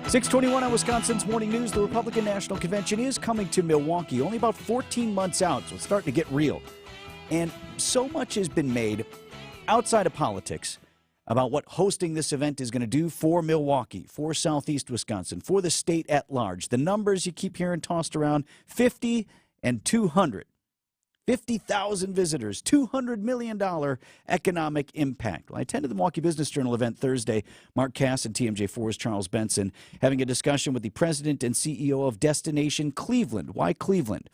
.621 on Wisconsin's Morning News. The Republican National Convention is coming to Milwaukee, only about 14 months out, so it's starting to get real. And so much has been made outside of politics about what hosting this event is going to do for Milwaukee, for Southeast Wisconsin, for the state at large. The numbers you keep hearing tossed around, 50 and 200. 50,000 visitors, $200 million economic impact. Well, I attended the Milwaukee Business Journal event Thursday. Mark Cass and TMJ4's Charles Benson having a discussion with the president and CEO of Destination Cleveland. Why Cleveland?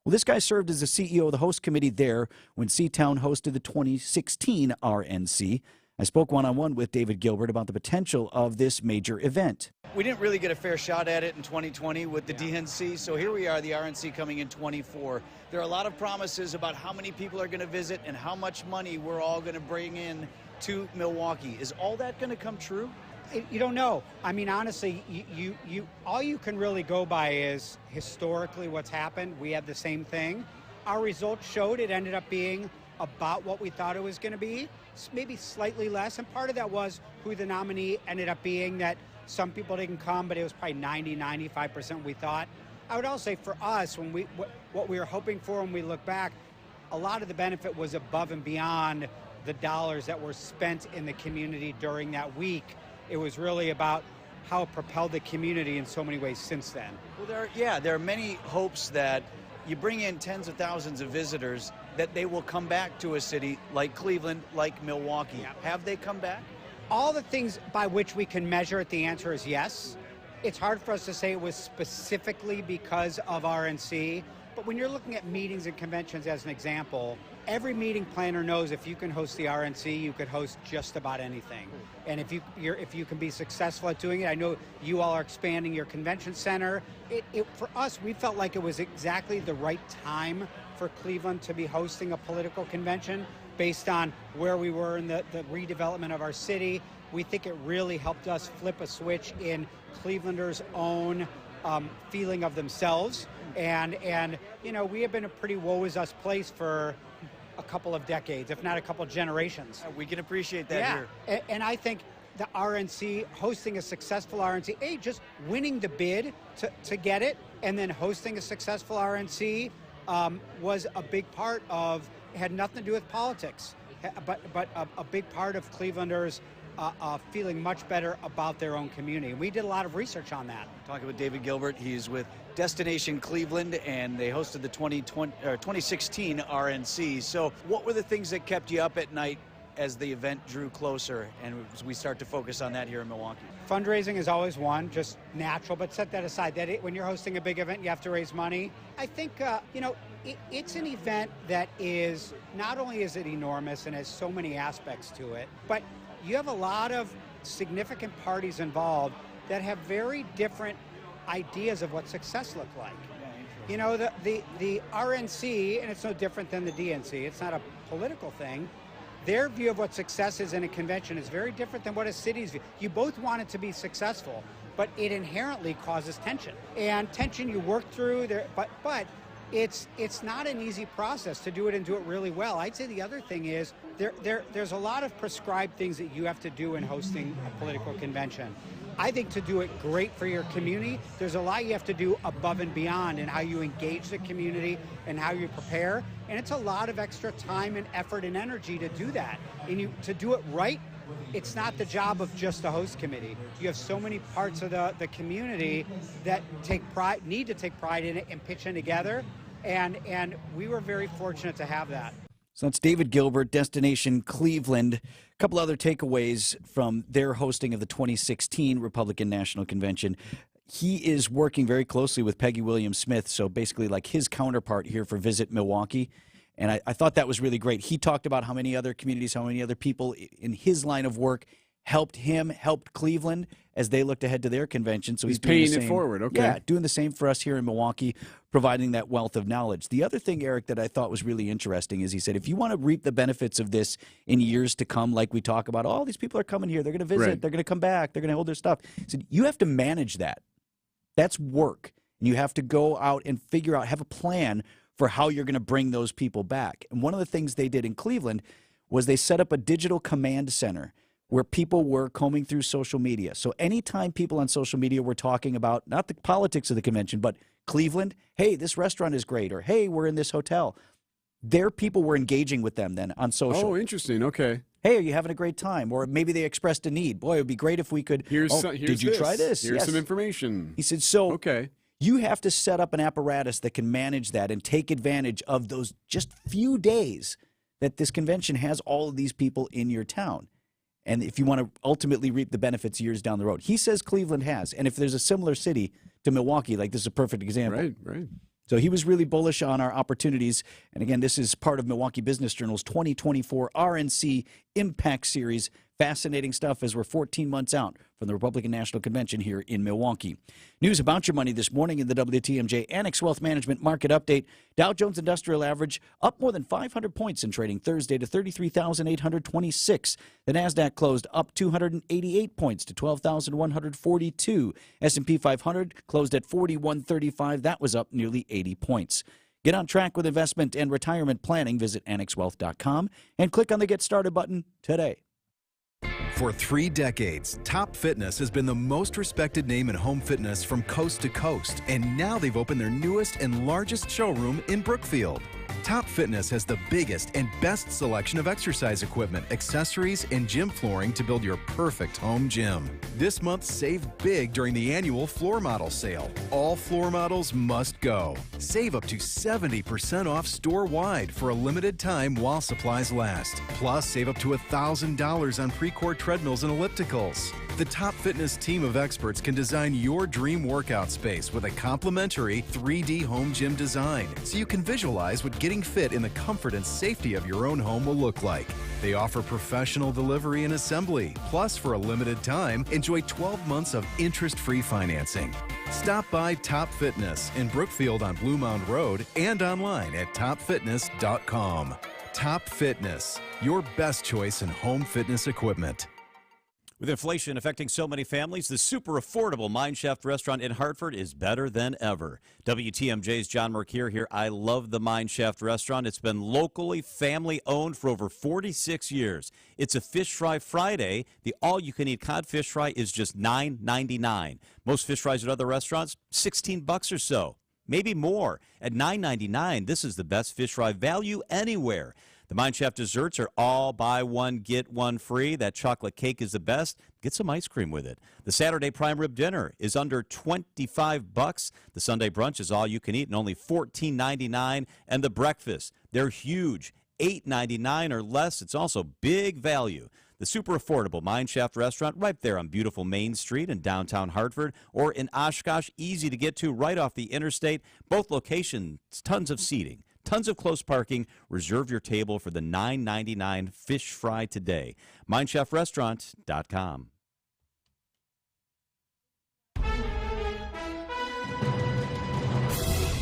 Well, this guy served as the CEO of the host committee there when C-Town hosted the 2016 RNC. I spoke one-on-one with David Gilbert about the potential of this major event. We didn't really get a fair shot at it in 2020 with the DNC, so here we are, the RNC coming in 24. There are a lot of promises about how many people are going to visit and how much money we're all going to bring in to Milwaukee. Is all that going to come true? You don't know. I mean, honestly, all you can really go by is historically what's happened. We had the same thing. Our results showed it ended up being about what we thought it was going to be, maybe slightly less. And part of that was who the nominee ended up being, that some people didn't come, but it was probably 95% we thought. I would also say for us, when what we were hoping for when we look back, a lot of the benefit was above and beyond the dollars that were spent in the community during that week. It was really about how it propelled the community in so many ways since then. Well, there are many hopes that you bring in tens of thousands of visitors, that they will come back to a city like Cleveland, like Milwaukee. Yeah. Have they come back? All the things by which we can measure it, the answer is yes. It's hard for us to say it was specifically because of RNC, but when you're looking at meetings and conventions as an example, every meeting planner knows if you can host the RNC, you could host just about anything. And if you can be successful at doing it, I know you all are expanding your convention center. For us, we felt like it was exactly the right time for Cleveland to be hosting a political convention based on where we were in the redevelopment of our city. We think it really helped us flip a switch in Clevelanders' own feeling of themselves. And you know, we have been a pretty woe is us place for a couple of decades, if not a couple of generations. We can appreciate that here. And I think the RNC, hosting a successful RNC, just winning the bid to get it, and then hosting a successful RNC was a big part of, it had nothing to do with politics, but a big part of Clevelanders feeling much better about their own community. And we did a lot of research on that. Talking with David Gilbert, he's with Destination Cleveland, and they hosted the 2016 RNC. So what were the things that kept you up at night as the event drew closer and we start to focus on that here in Milwaukee? Fundraising is always one, just natural, but set that aside. When you're hosting a big event, you have to raise money. I think, it's an event that is, not only is it enormous and has so many aspects to it, but you have a lot of significant parties involved that have very different ideas of what success looked like. You know, the RNC, and it's no different than the DNC, it's not a political thing. Their view of what success is in a convention is very different than what a city's view. You both want it to be successful, but it inherently causes tension. And tension you work through, but it's not an easy process to do it and do it really well. I'd say the other thing is there's a lot of prescribed things that you have to do in hosting a political convention. I think to do it great for your community, there's a lot you have to do above and beyond in how you engage the community and how you prepare. And it's a lot of extra time and effort and energy to do that. And to do it right, it's not the job of just the host committee. You have so many parts of the community that need to take pride in it and pitch in together. And we were very fortunate to have that. So that's David Gilbert, Destination Cleveland. A couple other takeaways from their hosting of the 2016 Republican National Convention. He is working very closely with Peggy Williams-Smith, so basically like his counterpart here for Visit Milwaukee. And I thought that was really great. He talked about how many other communities, how many other people in his line of work helped Cleveland as they looked ahead to their convention. So he's paying it forward, okay. Yeah, doing the same for us here in Milwaukee, providing that wealth of knowledge. The other thing, Eric, that I thought was really interesting is he said, if you want to reap the benefits of this in years to come, like we talk about, oh, these people are coming here, they're going to visit, right. They're going to come back, they're going to hold their stuff. He said, you have to manage that. That's work. And you have to go out and figure out, have a plan for how you're going to bring those people back. And one of the things they did in Cleveland was they set up a digital command center where people were combing through social media. So anytime people on social media were talking about, not the politics of the convention, but Cleveland, hey, this restaurant is great, or hey, we're in this hotel, their people were engaging with them then on social. Oh, interesting. Okay. Hey, are you having a great time? Or maybe they expressed a need. Boy, it would be great if we could. Did you try this? Here's some information. He said, so okay. You have to set up an apparatus that can manage that and take advantage of those just few days that this convention has all of these people in your town. And if you want to ultimately reap the benefits years down the road. He says Cleveland has. And if there's a similar city to Milwaukee, like this is a perfect example. Right. So he was really bullish on our opportunities. And again, this is part of Milwaukee Business Journal's 2024 RNC Impact Series. Fascinating stuff as we're 14 months out from the Republican National Convention here in Milwaukee. News about your money this morning in the WTMJ Annex Wealth Management Market Update. Dow Jones Industrial Average up more than 500 points in trading Thursday to 33,826. The NASDAQ closed up 288 points to 12,142. S&P 500 closed at 4135. That was up nearly 80 points. Get on track with investment and retirement planning. Visit annexwealth.com and click on the Get Started button today. For 3 decades, Top Fitness has been the most respected name in home fitness from coast to coast, and now they've opened their newest and largest showroom in Brookfield. Top Fitness has the biggest and best selection of exercise equipment, accessories, and gym flooring to build your perfect home gym. This month, save big during the annual floor model sale. All floor models must go. Save up to 70% off store-wide for a limited time while supplies last. Plus, save up to $1,000 on Precor treadmills and ellipticals. The Top Fitness team of experts can design your dream workout space with a complimentary 3D home gym design, so you can visualize what getting fit in the comfort and safety of your own home will look like. They offer professional delivery and assembly. Plus, for a limited time, enjoy 12 months of interest-free financing. Stop by Top Fitness in Brookfield on Blue Mound Road and online at topfitness.com. Top Fitness, your best choice in home fitness equipment. With inflation affecting so many families, the super affordable Mine Shaft restaurant in Hartford is better than ever. WTMJ's John Mercure here. I love the Mine Shaft restaurant. It's been locally family-owned for over 46 years. It's a Fish Fry Friday. The all-you-can-eat codfish fry is just $9.99. Most fish fries at other restaurants, $16 or so, maybe more. At $9.99, this is the best fish fry value anywhere. The Mine Shaft desserts are all buy one, get one free. That chocolate cake is the best. Get some ice cream with it. The Saturday prime rib dinner is under $25. The Sunday brunch is all you can eat and only $14.99. And the breakfast, they're huge, $8.99 or less. It's also big value. The super affordable Mine Shaft restaurant right there on beautiful Main Street in downtown Hartford, or in Oshkosh, easy to get to right off the interstate. Both locations, tons of seating. Tons of close parking. Reserve your table for the $9.99 fish fry today. MineShaftRestaurant.com.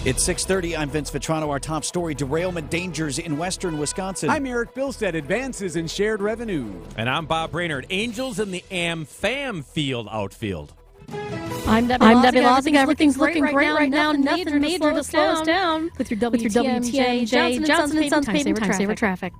It's 6:30. I'm Vince Vitrano. Our top story, derailment dangers in western Wisconsin. I'm Eric Bilstead. Advances in shared revenue. And I'm Bob Brainerd. Angels in the Am-Fam field outfield. I'm Debbie Lozick. Everything's looking great right now. Nothing major to slow us down. With your WTMJ, Johnson & Sons paving time saver traffic.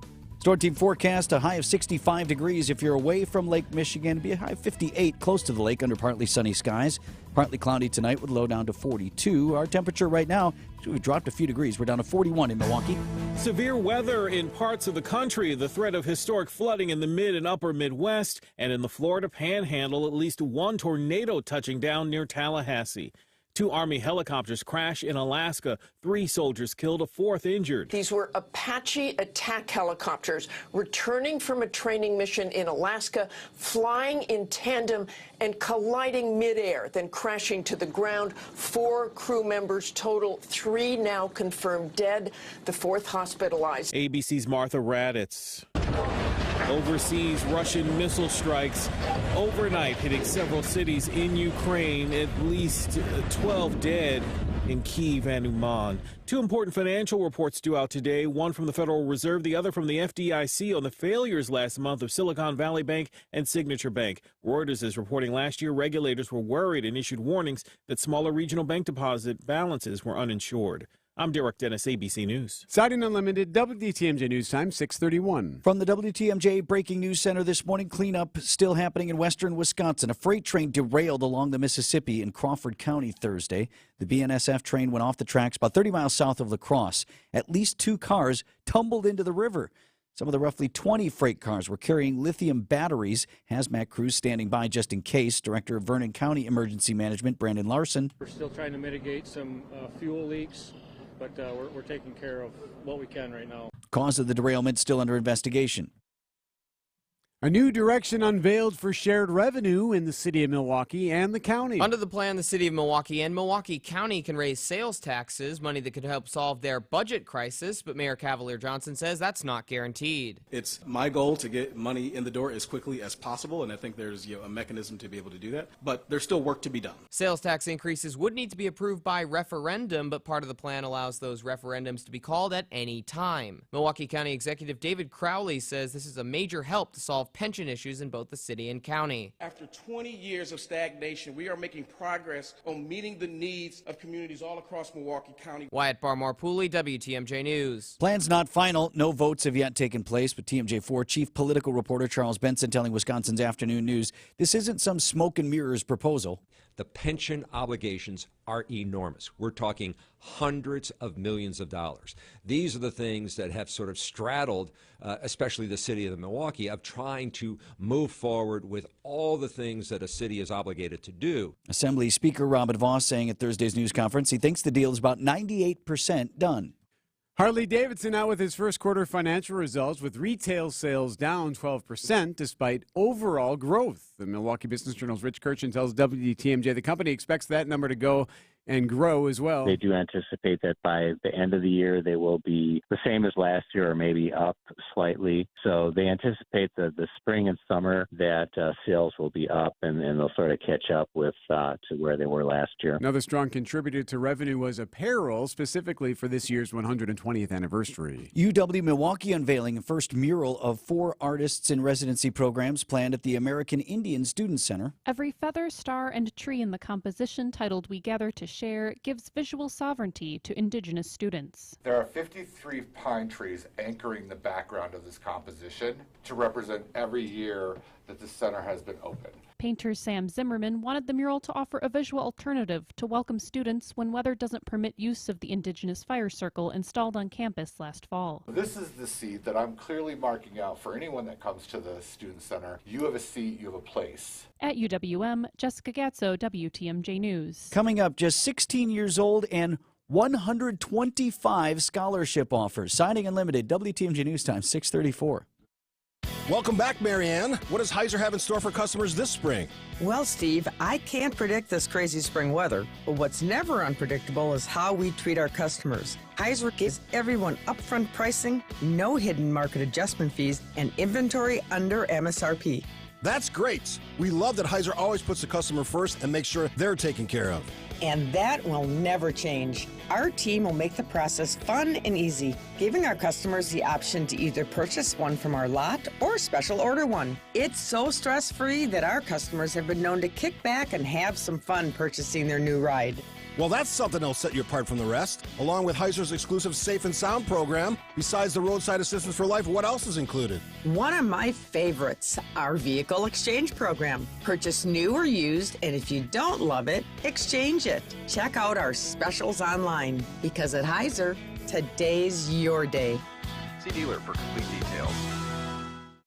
Storm Team forecast a high of 65 degrees if you're away from Lake Michigan. Be a high of 58 close to the lake under partly sunny skies. Partly cloudy tonight with low down to 42. Our temperature right now, we've dropped a few degrees. We're down to 41 in Milwaukee. Severe weather in parts of the country. The threat of historic flooding in the mid and upper Midwest. And in the Florida Panhandle, at least one tornado touching down near Tallahassee. 2 Army helicopters crash in Alaska. 3 soldiers killed, a 4th injured. These were Apache attack helicopters returning from a training mission in Alaska, flying in tandem and colliding midair, then crashing to the ground. 4 crew members total, 3 now confirmed dead, the 4th hospitalized. ABC's Martha Raddatz. Overseas Russian missile strikes overnight hitting several cities in Ukraine, at least 12 dead in Kyiv and Uman. 2 important financial reports due out today, one from the Federal Reserve, the other from the FDIC on the failures last month of Silicon Valley Bank and Signature Bank. Reuters is reporting last year regulators were worried and issued warnings that smaller regional bank deposit balances were uninsured. I'm Derek Dennis, ABC News. Siding Unlimited, WTMJ News Time, 6:31. From the WTMJ Breaking News Center this morning, cleanup still happening in western Wisconsin. A freight train derailed along the Mississippi in Crawford County Thursday. The BNSF train went off the tracks about 30 miles south of La Crosse. At least 2 cars tumbled into the river. Some of the roughly 20 freight cars were carrying lithium batteries. Hazmat crews standing by just in case. Director of Vernon County Emergency Management, Brandon Larson. We're still trying to mitigate some fuel leaks, but we're taking care of what we can right now. Cause of the derailment still under investigation. A new direction unveiled for shared revenue in the city of Milwaukee and the county. Under the plan, the city of Milwaukee and Milwaukee County can raise sales taxes, money that could help solve their budget crisis, but Mayor Cavalier Johnson says that's not guaranteed. It's my goal to get money in the door as quickly as possible, and I think there's a mechanism to be able to do that, but there's still work to be done. Sales tax increases would need to be approved by referendum, but part of the plan allows those referendums to be called at any time. Milwaukee County Executive David Crowley says this is a major help to solve pension issues in both the city and county. After 20 years of stagnation, we are making progress on meeting the needs of communities all across Milwaukee County. Wyatt Barmore-Pooley, WTMJ News. Plans not final. No votes have yet taken place, but TMJ4 chief political reporter Charles Benson telling Wisconsin's Afternoon News this isn't some smoke and mirrors proposal. The pension obligations are enormous. We're talking hundreds of millions of dollars. These are the things that have sort of straddled, especially the city of Milwaukee, of trying to move forward with all the things that a city is obligated to do. Assembly Speaker Robert Vos saying at Thursday's news conference he thinks the deal is about 98% done. Harley-Davidson out with his first quarter financial results with retail sales down 12% despite overall growth. The Milwaukee Business Journal's Rich Kirchen tells WTMJ the company expects that number to go and grow as well. They do anticipate that by the end of the year they will be the same as last year or maybe up slightly. So they anticipate that the spring and summer that sales will be up and they'll sort of catch up with to where they were last year. Another strong contributor to revenue was apparel, specifically for this year's 120th anniversary. UW Milwaukee unveiling a first mural of 4 artists in residency programs planned at the American Indian Student Center. Every feather, star, and tree in the composition, titled We Gather to Share, gives visual sovereignty to Indigenous students. There are 53 pine trees anchoring the background of this composition to represent every year that the center has been open. Painter Sam Zimmerman wanted the mural to offer a visual alternative to welcome students when weather doesn't permit use of the Indigenous Fire Circle installed on campus last fall. This is the seat that I'm clearly marking out for anyone that comes to the Student Center. You have a seat, you have a place. At UWM, Jessica Gatso, WTMJ News. Coming up, just 16 years old and 125 scholarship offers. Signing Unlimited, WTMJ News Time, 6:34. Welcome back, Marianne. What does Heiser have in store for customers this spring? Well, Steve, I can't predict this crazy spring weather, but what's never unpredictable is how we treat our customers. Heiser gives everyone upfront pricing, no hidden market adjustment fees, and inventory under MSRP. That's great. We love that Heiser always puts the customer first and makes sure they're taken care of. And that will never change. Our team will make the process fun and easy, giving our customers the option to either purchase one from our lot or special order one. It's so stress-free that our customers have been known to kick back and have some fun purchasing their new ride. Well, that's something that'll set you apart from the rest. Along with Heiser's exclusive Safe and Sound program, besides the Roadside Assistance for Life, what else is included? One of my favorites, our vehicle exchange program. Purchase new or used, and if you don't love it, exchange it. Check out our specials online, because at Heiser, today's your day. See dealer for complete details.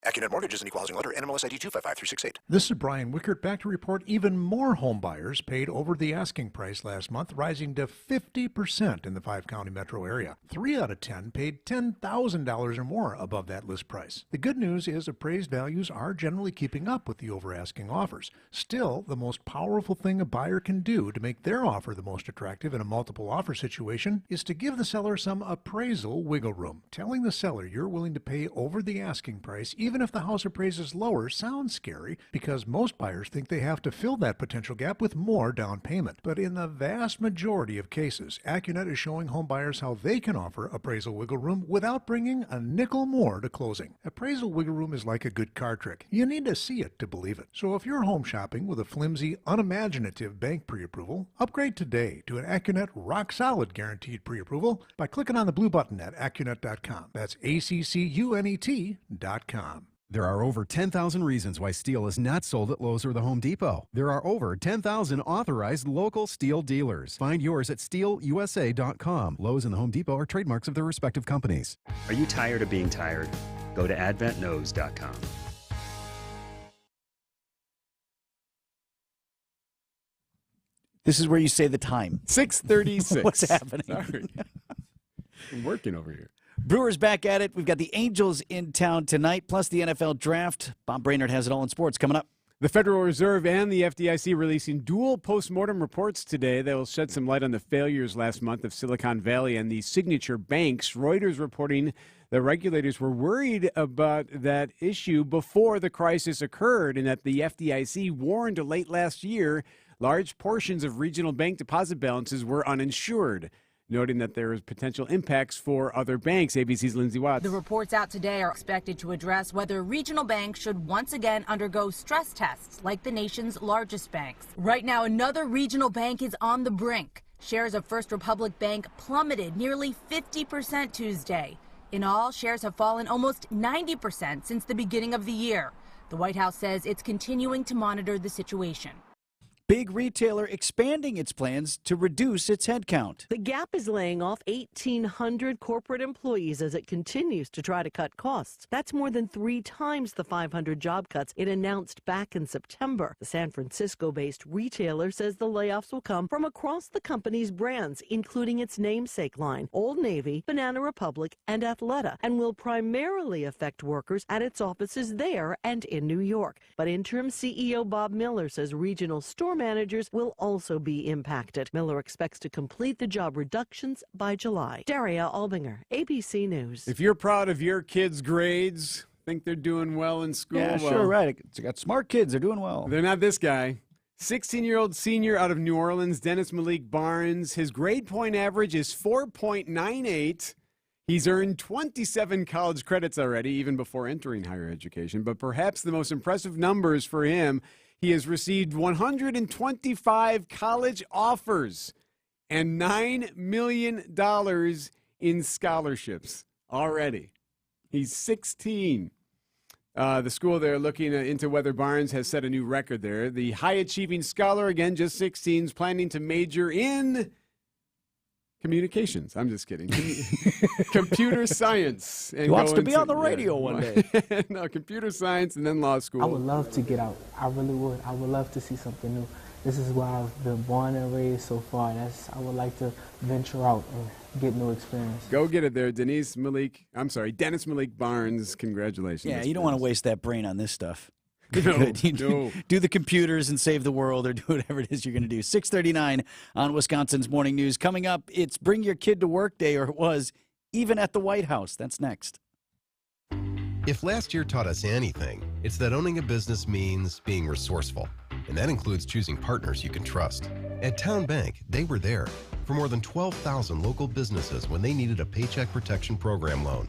AccuNet Mortgage is an equal housing lender. NMLS ID 255368. This is Brian Wickert, back to report even more home buyers paid over the asking price last month, rising to 50% in the 5-county metro area. 3 out of 10 paid $10,000 or more above that list price. The good news is appraised values are generally keeping up with the over-asking offers. Still, the most powerful thing a buyer can do to make their offer the most attractive in a multiple offer situation is to give the seller some appraisal wiggle room. Telling the seller you're willing to pay over the asking price, even if the house appraises lower, sounds scary because most buyers think they have to fill that potential gap with more down payment. But in the vast majority of cases, AccuNet is showing home buyers how they can offer appraisal wiggle room without bringing a nickel more to closing. Appraisal wiggle room is like a good card trick. You need to see it to believe it. So if you're home shopping with a flimsy, unimaginative bank pre-approval, upgrade today to an AccuNet rock-solid guaranteed pre-approval by clicking on the blue button at AccuNet.com. That's ACCUNET.com. There are over 10,000 reasons why steel is not sold at Lowe's or the Home Depot. There are over 10,000 authorized local steel dealers. Find yours at steelusa.com. Lowe's and the Home Depot are trademarks of their respective companies. Are you tired of being tired? Go to adventknows.com. This is where you say the time. 6:36. What's happening? Sorry. I'm working over here. Brewers back at it. We've got the Angels in town tonight, plus the NFL draft. Bob Brainerd has it all in sports coming up. The Federal Reserve and the FDIC releasing dual postmortem reports today that will shed some light on the failures last month of Silicon Valley and the signature banks. Reuters reporting the regulators were worried about that issue before the crisis occurred and that the FDIC warned late last year large portions of regional bank deposit balances were uninsured, noting that there is potential impacts for other banks. ABC's Lindsay Watts. The reports out today are expected to address whether regional banks should once again undergo stress tests like the nation's largest banks. Right now, another regional bank is on the brink. Shares of First Republic Bank plummeted nearly 50% Tuesday. In all, shares have fallen almost 90% since the beginning of the year. The White House says it's continuing to monitor the situation. Big retailer expanding its plans to reduce its headcount. The Gap is laying off 1,800 corporate employees as it continues to try to cut costs. That's more than 3 times the 500 job cuts it announced back in September. The San Francisco-based retailer says the layoffs will come from across the company's brands, including its namesake line, Old Navy, Banana Republic, and Athleta, and will primarily affect workers at its offices there and in New York. But interim CEO Bob Miller says regional store managers will also be impacted. Miller expects to complete the job reductions by July. Daria Albinger, ABC News. If you're proud of your kids' grades, think they're doing well in school? Yeah, well, sure, right. It's got smart kids. They're doing well. They're not this guy. 16-year-old senior out of New Orleans, Dennis Malik Barnes. His grade point average is 4.98. He's earned 27 college credits already, even before entering higher education. But perhaps the most impressive numbers for him, he has received 125 college offers and $9 million in scholarships already. He's 16. The school they're looking into whether Barnes has set a new record there. The high-achieving scholar, again, just 16, is planning to major in communications. I'm just kidding. Computer science. And he wants to be on the radio one day. No, computer science and then law school. I would love to get out. I really would. I would love to see something new. This is where I've been born and raised so far. I would like to venture out and get new experience. Go get it there, Dennis Malik Barnes. Congratulations. Yeah, you don't want to waste that brain on this stuff. No. Do the computers and save the world, or do whatever it is you're going to do. 6:39 on Wisconsin's Morning News. Coming up, it's Bring Your Kid to Work Day, or it was, even at the White House. That's next. If last year taught us anything, it's that owning a business means being resourceful. And that includes choosing partners you can trust. At Town Bank, they were there for more than 12,000 local businesses when they needed a Paycheck Protection Program loan.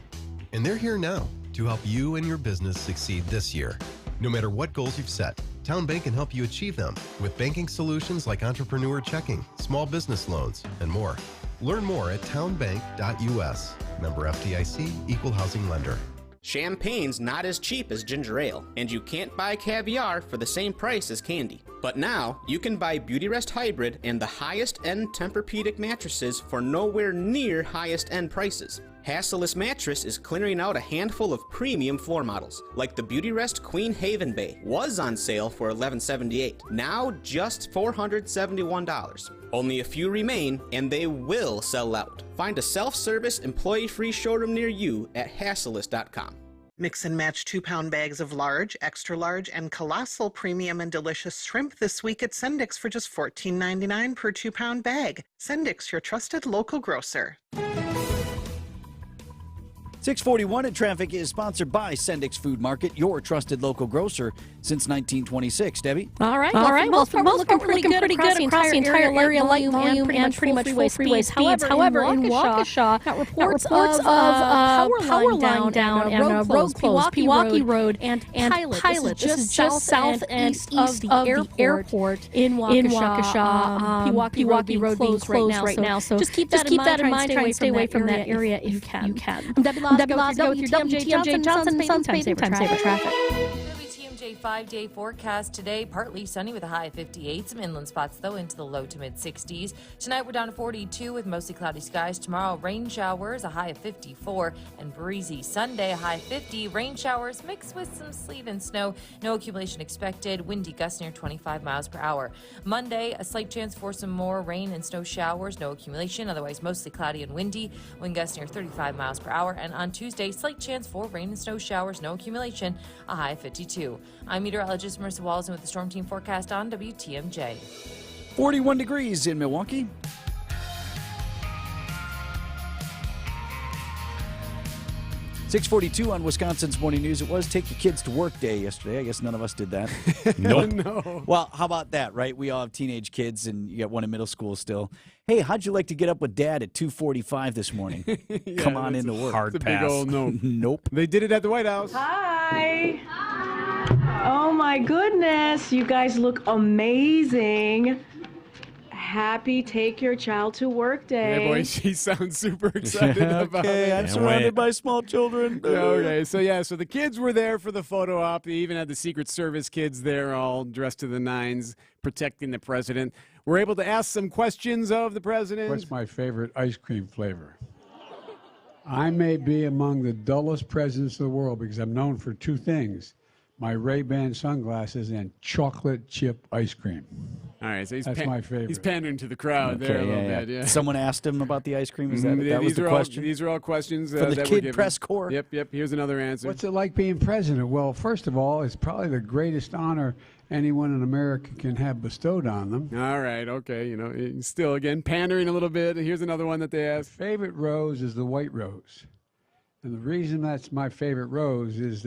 And they're here now to help you and your business succeed this year. No matter what goals you've set, Town Bank can help you achieve them with banking solutions like entrepreneur checking, small business loans, and more. Learn more at townbank.us. Member FDIC, Equal Housing Lender. Champagne's not as cheap as ginger ale, and you can't buy caviar for the same price as candy. But now, you can buy Beautyrest Hybrid and the highest-end Tempur-Pedic mattresses for nowhere near highest-end prices. Hasseless Mattress is clearing out a handful of premium floor models, like the Beautyrest Queen Haven Bay. Was on sale for $1,178, now just $471. Only a few remain, and they will sell out. Find a self-service, employee-free showroom near you at Hasseless.com. Mix and match 2-pound bags of large, extra large, and colossal premium and delicious shrimp this week at Sendix for just $14.99 per 2-pound bag. Sendix, your trusted local grocer. 641 in traffic is sponsored by Sendix Food Market, your trusted local grocer since 1926. Debbie? All right. Well, for the most part, looking pretty good across the entire area, light volume, and pretty much full freeway speeds. However, in Waukesha, got reports of power line down and a road closed, Pewaukee Road and Pilot. This is just south and east of the airport in Waukesha. Pewaukee Road being closed right now. So just keep that in mind. Try and stay away from that area if you can. I'm Debbie Lasko with your WTMJ Johnson Sons Time Saver Traffic. WTMJ 5-day forecast today, partly sunny with a high of 58. Some inland spots, though, into the low to mid-60s. Tonight, we're down to 42 with mostly cloudy skies. Tomorrow, rain showers, a high of 54, and breezy. Sunday, a high of 50. Rain showers mixed with some sleet and snow. No accumulation expected. Windy gusts near 25 miles per hour. Monday, a slight chance for some more rain and snow showers. No accumulation, otherwise mostly cloudy and windy. Wind gusts near 35 miles per hour. And on Tuesday, slight chance for rain and snow showers. No accumulation, a high of 52. I'm meteorologist Marissa Walls with the Storm Team forecast on WTMJ. 41 degrees in Milwaukee. .642 on Wisconsin's Morning News. It was Take Your Kids to Work Day yesterday. I guess none of us did that. Nope. No. Well, how about that, right? We all have teenage kids, and you got one in middle school still. Hey, how'd you like to get up with Dad at 2:45 this morning? Come on into work. Hard pass. Big old no. Nope. They did it at the White House. Hi. Oh, my goodness. You guys look amazing. Happy Take Your Child to Work Day. Yeah, boy, she sounds super excited about it. I'm surrounded by small children. Okay, so the kids were there for the photo op. They even had the Secret Service kids there all dressed to the nines, protecting the president. We're able to ask some questions of the president. What's my favorite ice cream flavor? I may be among the dullest presidents of the world because I'm known for two things: my Ray-Ban sunglasses and chocolate chip ice cream. All right, so that's my favorite. He's pandering to the crowd there a little bit. Yeah. Someone asked him about the ice cream. Is that was the question? These are all questions for the that kid press corps. Yep. Here's another answer. What's it like being president? Well, first of all, it's probably the greatest honor anyone in America can have bestowed on them. All right, okay. Still, again, pandering a little bit. Here's another one that they asked. My favorite rose is the white rose. And the reason that's my favorite rose is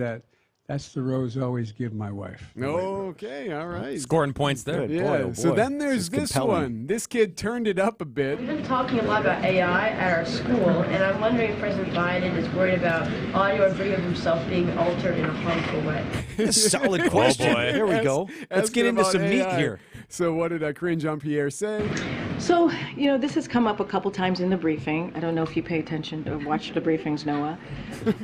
that's the rose I always give my wife. Okay, all right. Scoring points there. Yeah, boy, oh boy. So then there's this compelling. one. This kid turned it up a bit. We've been talking a lot about AI at our school, and I'm wondering if President Biden is worried about audio or video of himself being altered in a harmful way. Solid question. Oh boy. There we go. Let's get into some meat here. So what did Corinne Jean-Pierre say? So, this has come up a couple times in the briefing. I don't know if you pay attention or watch the briefings, Noah.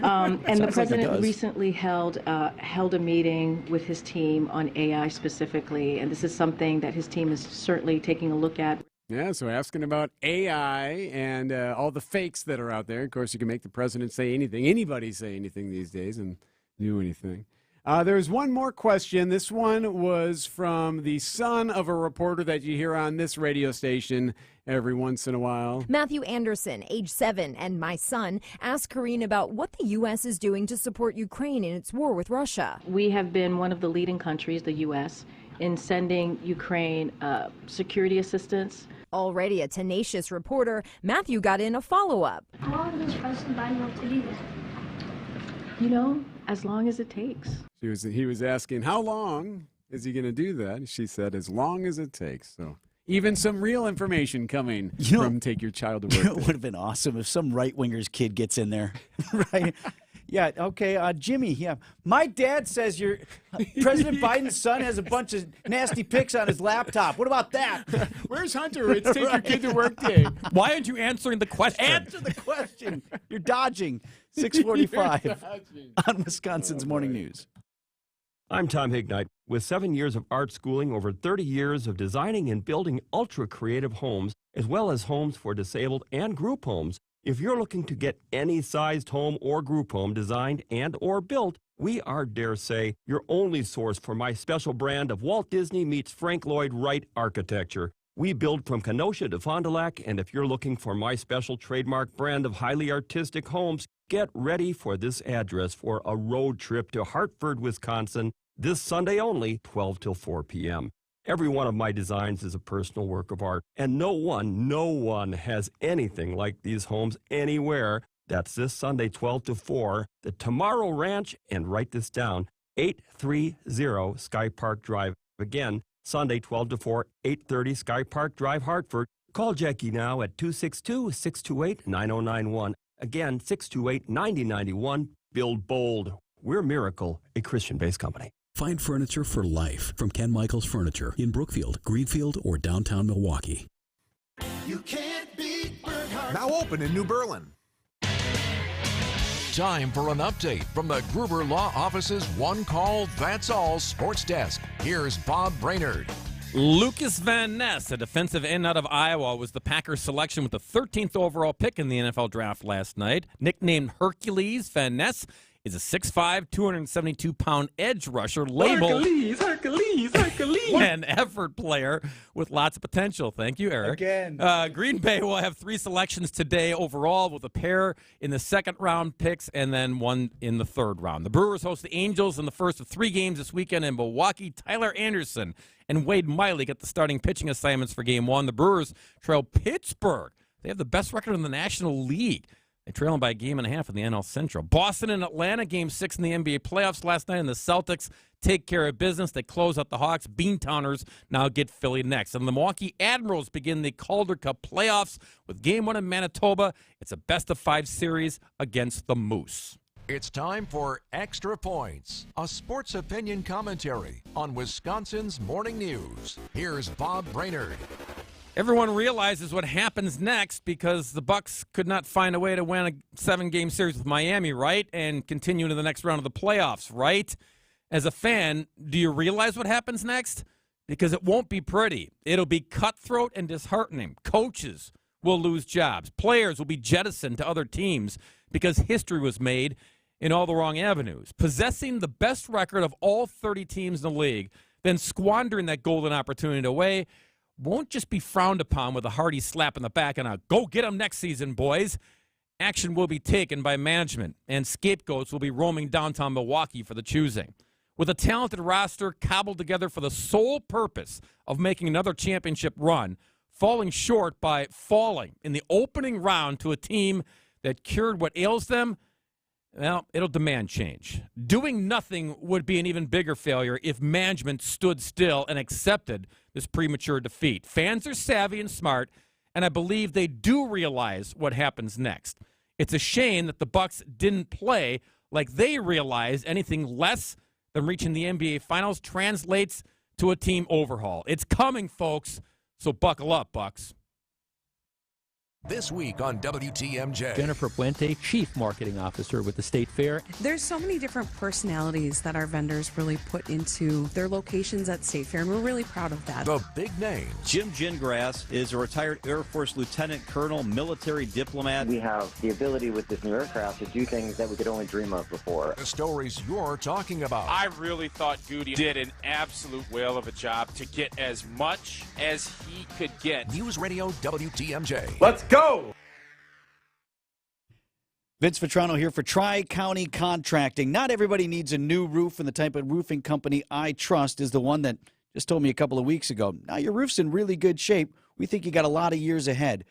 And the president recently held a meeting with his team on AI specifically, and this is something that his team is certainly taking a look at. Yeah, so asking about AI and all the fakes that are out there. Of course, you can make the president say anything, anybody say anything these days and do anything. There's one more question. This one was from the son of a reporter that you hear on this radio station every once in a while. Matthew Anderson, age 7, and my son, asked Corinne about what the U.S. is doing to support Ukraine in its war with Russia. We have been one of the leading countries, the U.S., in sending Ukraine security assistance. Already a tenacious reporter, Matthew got in a follow-up. How long does President Biden want to do this? as long as it takes. He was asking, how long is he going to do that? She said, as long as it takes. So even some real information coming from Take Your Child to Work. It would have been awesome if some right-winger's kid gets in there, right? Yeah, okay, Jimmy, yeah. My dad says President Biden's son has a bunch of nasty pics on his laptop. What about that? Where's Hunter? It's Take Your Kid to Work Day. Why aren't you answering the question? Answer the question. You're dodging. 6:45 on Wisconsin's Morning News. I'm Tom Hignite. With 7 years of art schooling, over 30 years of designing and building ultra-creative homes, as well as homes for disabled and group homes, if you're looking to get any sized home or group home designed and or built, we are, dare say, your only source for my special brand of Walt Disney meets Frank Lloyd Wright architecture. We build from Kenosha to Fond du Lac, and if you're looking for my special trademark brand of highly artistic homes, get ready for this address for a road trip to Hartford, Wisconsin, this Sunday only, 12 till 4 p.m. Every one of my designs is a personal work of art, and no one has anything like these homes anywhere. That's this Sunday, 12 to 4, the Tomorrow Ranch, and write this down, 830 Sky Park Drive. Again, Sunday, 12 to 4, 830 Sky Park Drive, Hartford. Call Jackie now at 262-628-9091. Again, 628-9091. Build bold. We're Miracle, a Christian-based company. Find furniture for life from Ken Michaels Furniture in Brookfield, Greenfield, or downtown Milwaukee. You can't beat Bernhardt. Now open in New Berlin. Time for an update from the Gruber Law Office's One Call That's All Sports Desk. Here's Bob Brainerd. Lucas Van Ness, a defensive end out of Iowa, was the Packers selection with the 13th overall pick in the NFL draft last night. Nicknamed Hercules, Van Ness is a 6'5", 272-pound edge rusher labeled Hercules. an effort player with lots of potential. Thank you, Eric. Again. Green Bay will have 3 selections today overall, with a pair in the second-round picks and then one in the third round. The Brewers host the Angels in the first of 3 games this weekend in Milwaukee. Tyler Anderson and Wade Miley get the starting pitching assignments for Game 1. The Brewers trail Pittsburgh. They have the best record in the National League. They trail them by a game and a half in the NL Central. Boston and Atlanta, Game 6 in the NBA playoffs last night, and the Celtics take care of business. They close out the Hawks. Beantowners now get Philly next. And the Milwaukee Admirals begin the Calder Cup playoffs with Game 1 in Manitoba. It's a best-of-5 series against the Moose. It's time for Extra Points, a sports opinion commentary on Wisconsin's Morning News. Here's Bob Brainerd. Everyone realizes what happens next because the Bucks could not find a way to win a 7-game series with Miami, right? And continue into the next round of the playoffs, right? As a fan, do you realize what happens next? Because it won't be pretty. It'll be cutthroat and disheartening. Coaches will lose jobs. Players will be jettisoned to other teams because history was made in all the wrong avenues. Possessing the best record of all 30 teams in the league, then squandering that golden opportunity away won't just be frowned upon with a hearty slap in the back and a go get 'em next season, boys. Action will be taken by management, and scapegoats will be roaming downtown Milwaukee for the choosing. With a talented roster cobbled together for the sole purpose of making another championship run, falling short by falling in the opening round to a team that cured what ails them, well, it'll demand change. Doing nothing would be an even bigger failure if management stood still and accepted this premature defeat. Fans are savvy and smart, and I believe they do realize what happens next. It's a shame that the Bucks didn't play like they realized anything less than reaching the NBA Finals translates to a team overhaul. It's coming, folks, so buckle up, Bucks. This week on WTMJ. Jennifer Puente, Chief Marketing Officer with the State Fair. There's so many different personalities that our vendors really put into their locations at State Fair, and we're really proud of that. The big names. Jim Gingras is a retired Air Force Lieutenant Colonel, military diplomat. We have the ability with this new aircraft to do things that we could only dream of before. The stories you're talking about. I really thought Goody did an absolute whale of a job to get as much as he could get. News Radio WTMJ. Let's go! Vince Vitrano here for Tri-County Contracting. Not everybody needs a new roof, and the type of roofing company I trust is the one that just told me a couple of weeks ago, now your roof's in really good shape. We think you got a lot of years ahead.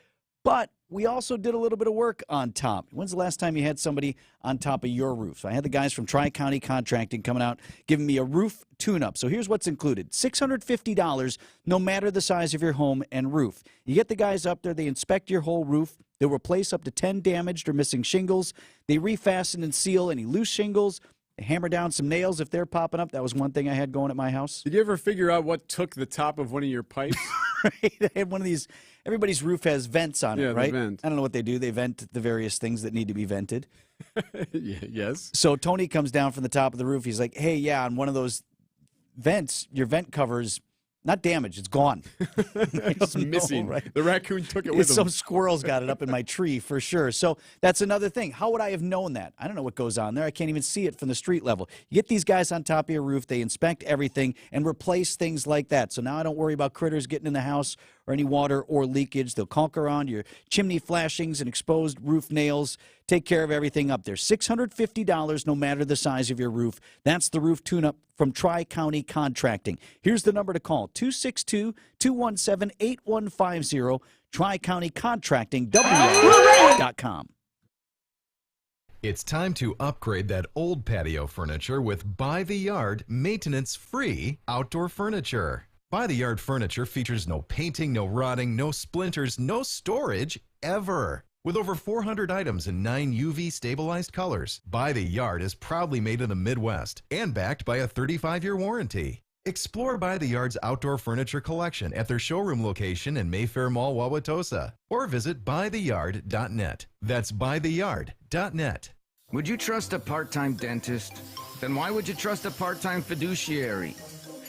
But we also did a little bit of work on top. When's the last time you had somebody on top of your roof? So I had the guys from Tri-County Contracting coming out, giving me a roof tune-up. So here's what's included. $650 no matter the size of your home and roof. You get the guys up there. They inspect your whole roof. They'll replace up to 10 damaged or missing shingles. They refasten and seal any loose shingles. They hammer down some nails if they're popping up. That was one thing I had going at my house. Did you ever figure out what took the top of one of your pipes? Right? They had one of these. Everybody's roof has vents on it, Yeah, right? the vent. I don't know what they do. They vent the various things that need to be vented. Yes. So Tony comes down from the top of the roof. He's like, hey, yeah, on one of those vents, your vent cover's not damaged. It's gone. It's missing. Right? The raccoon took it with him. Some squirrels got it up in my tree for sure. So that's another thing. How would I have known that? I don't know what goes on there. I can't even see it from the street level. You get these guys on top of your roof. They inspect everything and replace things like that. So now I don't worry about critters getting in the house or any water or leakage. They'll caulk around your chimney flashings and exposed roof nails. Take care of everything up there. $650 no matter the size of your roof. That's the roof tune-up from Tri-County Contracting. Here's the number to call, 262-217-8150, Tri-County Contracting, WA.com. It's time to upgrade that old patio furniture with By the Yard maintenance-free outdoor furniture. By the Yard furniture features no painting, no rotting, no splinters, no storage, ever. With over 400 items in 9 UV-stabilized colors, By the Yard is proudly made in the Midwest and backed by a 35-year warranty. Explore By the Yard's outdoor furniture collection at their showroom location in Mayfair Mall, Wauwatosa, or visit buytheyard.net. That's buytheyard.net. Would you trust a part-time dentist? Then why would you trust a part-time fiduciary?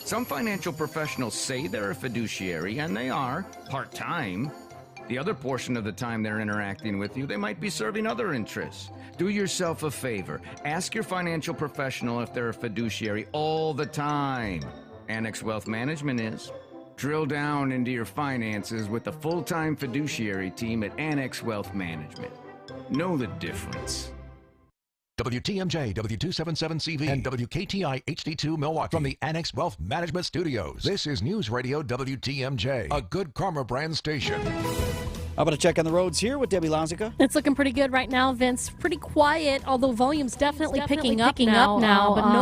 Some financial professionals say they're a fiduciary, and they are, part-time. The other portion of the time they're interacting with you, they might be serving other interests. Do yourself a favor. Ask your financial professional if they're a fiduciary all the time. Annex Wealth Management is. Drill down into your finances with the full-time fiduciary team at Annex Wealth Management. Know the difference. WTMJ, W277CV, and WKTI HD2 Milwaukee from the Annex Wealth Management Studios. This is News Radio WTMJ, a good karma brand station. How about a check on the roads here with Debbie Lozica? It's looking pretty good right now, Vince. Pretty quiet, although volume's definitely picking up now.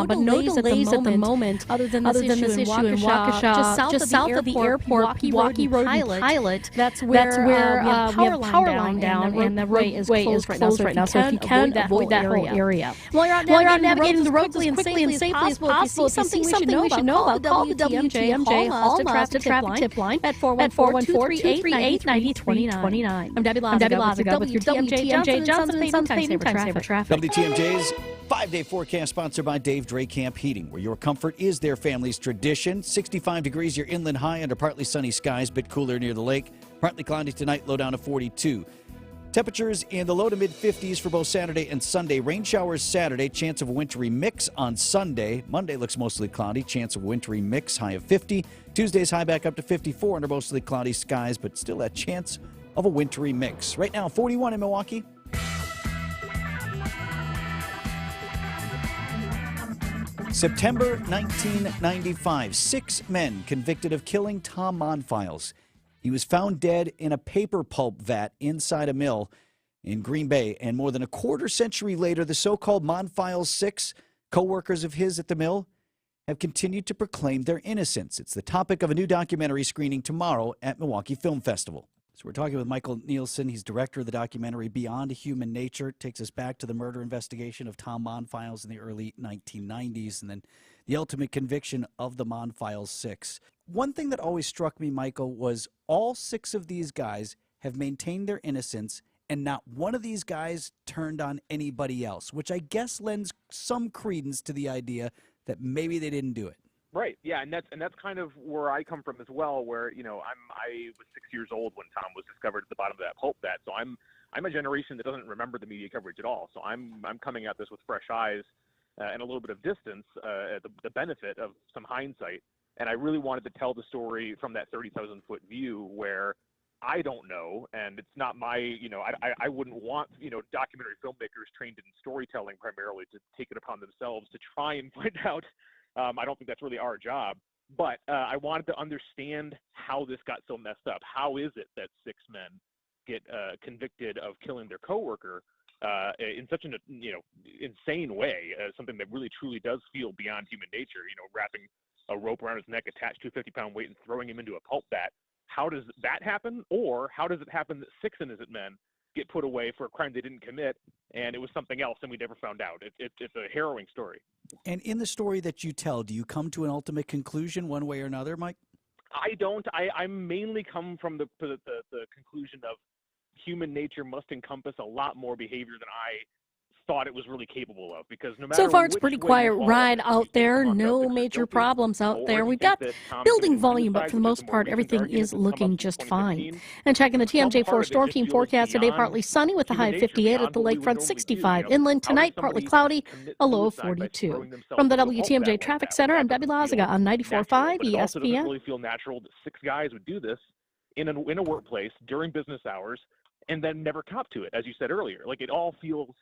But no delays at the moment. Other than this issue in Waukesha, just south of the airport, Pewaukee Road and Pilot. That's where we have power line down, and the roadway is closed right now. So if you can avoid that whole area. While you're out navigating the roads as quickly and safely as possible, if you see something we should know about, call the WTMJ Hall Traffic Tip Line at 414-238-9029. I'm Debbie Lozica with your WTMJ Johnson Sons Paving Time Saver Traffic. WTMJ's 5-day forecast sponsored by Dave Dre Camp Heating, where your comfort is their family's tradition. 65 degrees your inland high under partly sunny skies, bit cooler near the lake. Partly cloudy tonight, low down to 42. Temperatures in the low to mid-50s for both Saturday and Sunday. Rain showers Saturday, chance of a wintry mix on Sunday. Monday looks mostly cloudy, chance of a wintry mix, high of 50. Tuesday's high back up to 54 under mostly cloudy skies, but still that chance of a wintry mix. Right now, 41 in Milwaukee. September 1995, 6 men convicted of killing Tom Monfiles. He was found dead in a paper pulp vat inside a mill in Green Bay. And more than a quarter century later, the so-called Monfiles 6 co-workers of his at the mill have continued to proclaim their innocence. It's the topic of a new documentary screening tomorrow at Milwaukee Film Festival. So we're talking with Michael Nielsen. He's director of the documentary Beyond Human Nature. It takes us back to the murder investigation of Tom Monfiles in the early 1990s and then the ultimate conviction of the Monfiles 6. One thing that always struck me, Michael, was all 6 of these guys have maintained their innocence and not one of these guys turned on anybody else, which I guess lends some credence to the idea that maybe they didn't do it. Right. Yeah, and that's kind of where I come from as well. Where I was 6 years old when Tom was discovered at the bottom of that pulp vat. So I'm a generation that doesn't remember the media coverage at all. So I'm coming at this with fresh eyes and a little bit of distance, the benefit of some hindsight. And I really wanted to tell the story from that 30,000-foot view where I don't know, and it's not my, I wouldn't want, documentary filmmakers trained in storytelling primarily to take it upon themselves to try and find out. I don't think that's really our job, but I wanted to understand how this got so messed up. How is it that 6 men get convicted of killing their coworker in such an insane way, something that really truly does feel beyond human nature. Wrapping a rope around his neck, attached to a 50-pound weight, and throwing him into a pulp vat. How does that happen? Or how does it happen that 6 innocent men get put away for a crime they didn't commit, and it was something else and we never found out? It's a harrowing story. And in the story that you tell, do you come to an ultimate conclusion one way or another, Mike? I don't. I mainly come from the conclusion of human nature must encompass a lot more behavior than I thought it was really capable of, because no matter So far, it's a which pretty way quiet you fall, ride whether you out think there. Tom No Dixon is major guilty, problems out or there. if you We've think got that Tom building committed volume, but suicide, for the which is most a more part, recent everything argument is that's come up looking since just 2015. fine. And checking the Some TMJ4 part of it Storm just Team feels forecast today, beyond partly sunny with a high human of nature, 58 at beyond the what we would lakefront, normally do. 65 How inland. does Tonight, partly somebody cloudy, commit a low of suicide by 42. throwing themselves From the into a pulp WTMJ vat Traffic like that? Center, That I'm doesn't Debbie feel Lazaga on natural, 94.5 but it also doesn't ESPN. really feel natural that 6 guys would do this in a workplace during business hours and then never cop to it, as you said earlier. Like, it all feels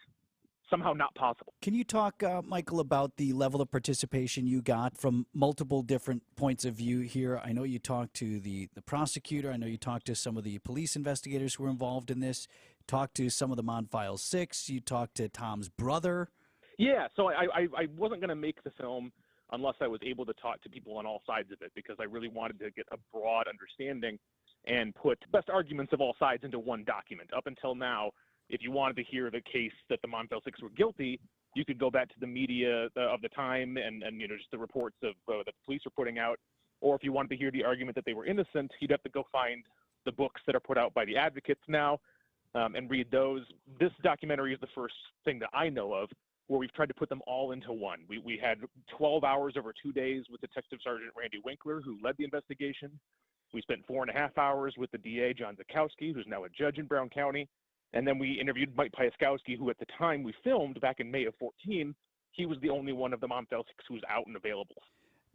somehow not possible. Can you talk, Michael, about the level of participation you got from multiple different points of view here? I know you talked to the prosecutor. I know you talked to some of the police investigators who were involved in this. Talked to some of the Monfile 6. You talked to Tom's brother. Yeah, so I wasn't going to make the film unless I was able to talk to people on all sides of it, because I really wanted to get a broad understanding and put best arguments of all sides into one document. Up until now, if you wanted to hear the case that the Monfile 6 were guilty, you could go back to the media of the time and just the reports of that the police are putting out. Or if you wanted to hear the argument that they were innocent, you'd have to go find the books that are put out by the advocates now and read those. This documentary is the first thing that I know of where we've tried to put them all into one. We had 12 hours over 2 days with Detective Sergeant Randy Winkler, who led the investigation. We spent 4.5 hours with the DA, John Zakowski, who's now a judge in Brown County. And then we interviewed Mike Piaskowski, who at the time we filmed back in May of 2014, he was the only one of the Monfile 6 who was out and available.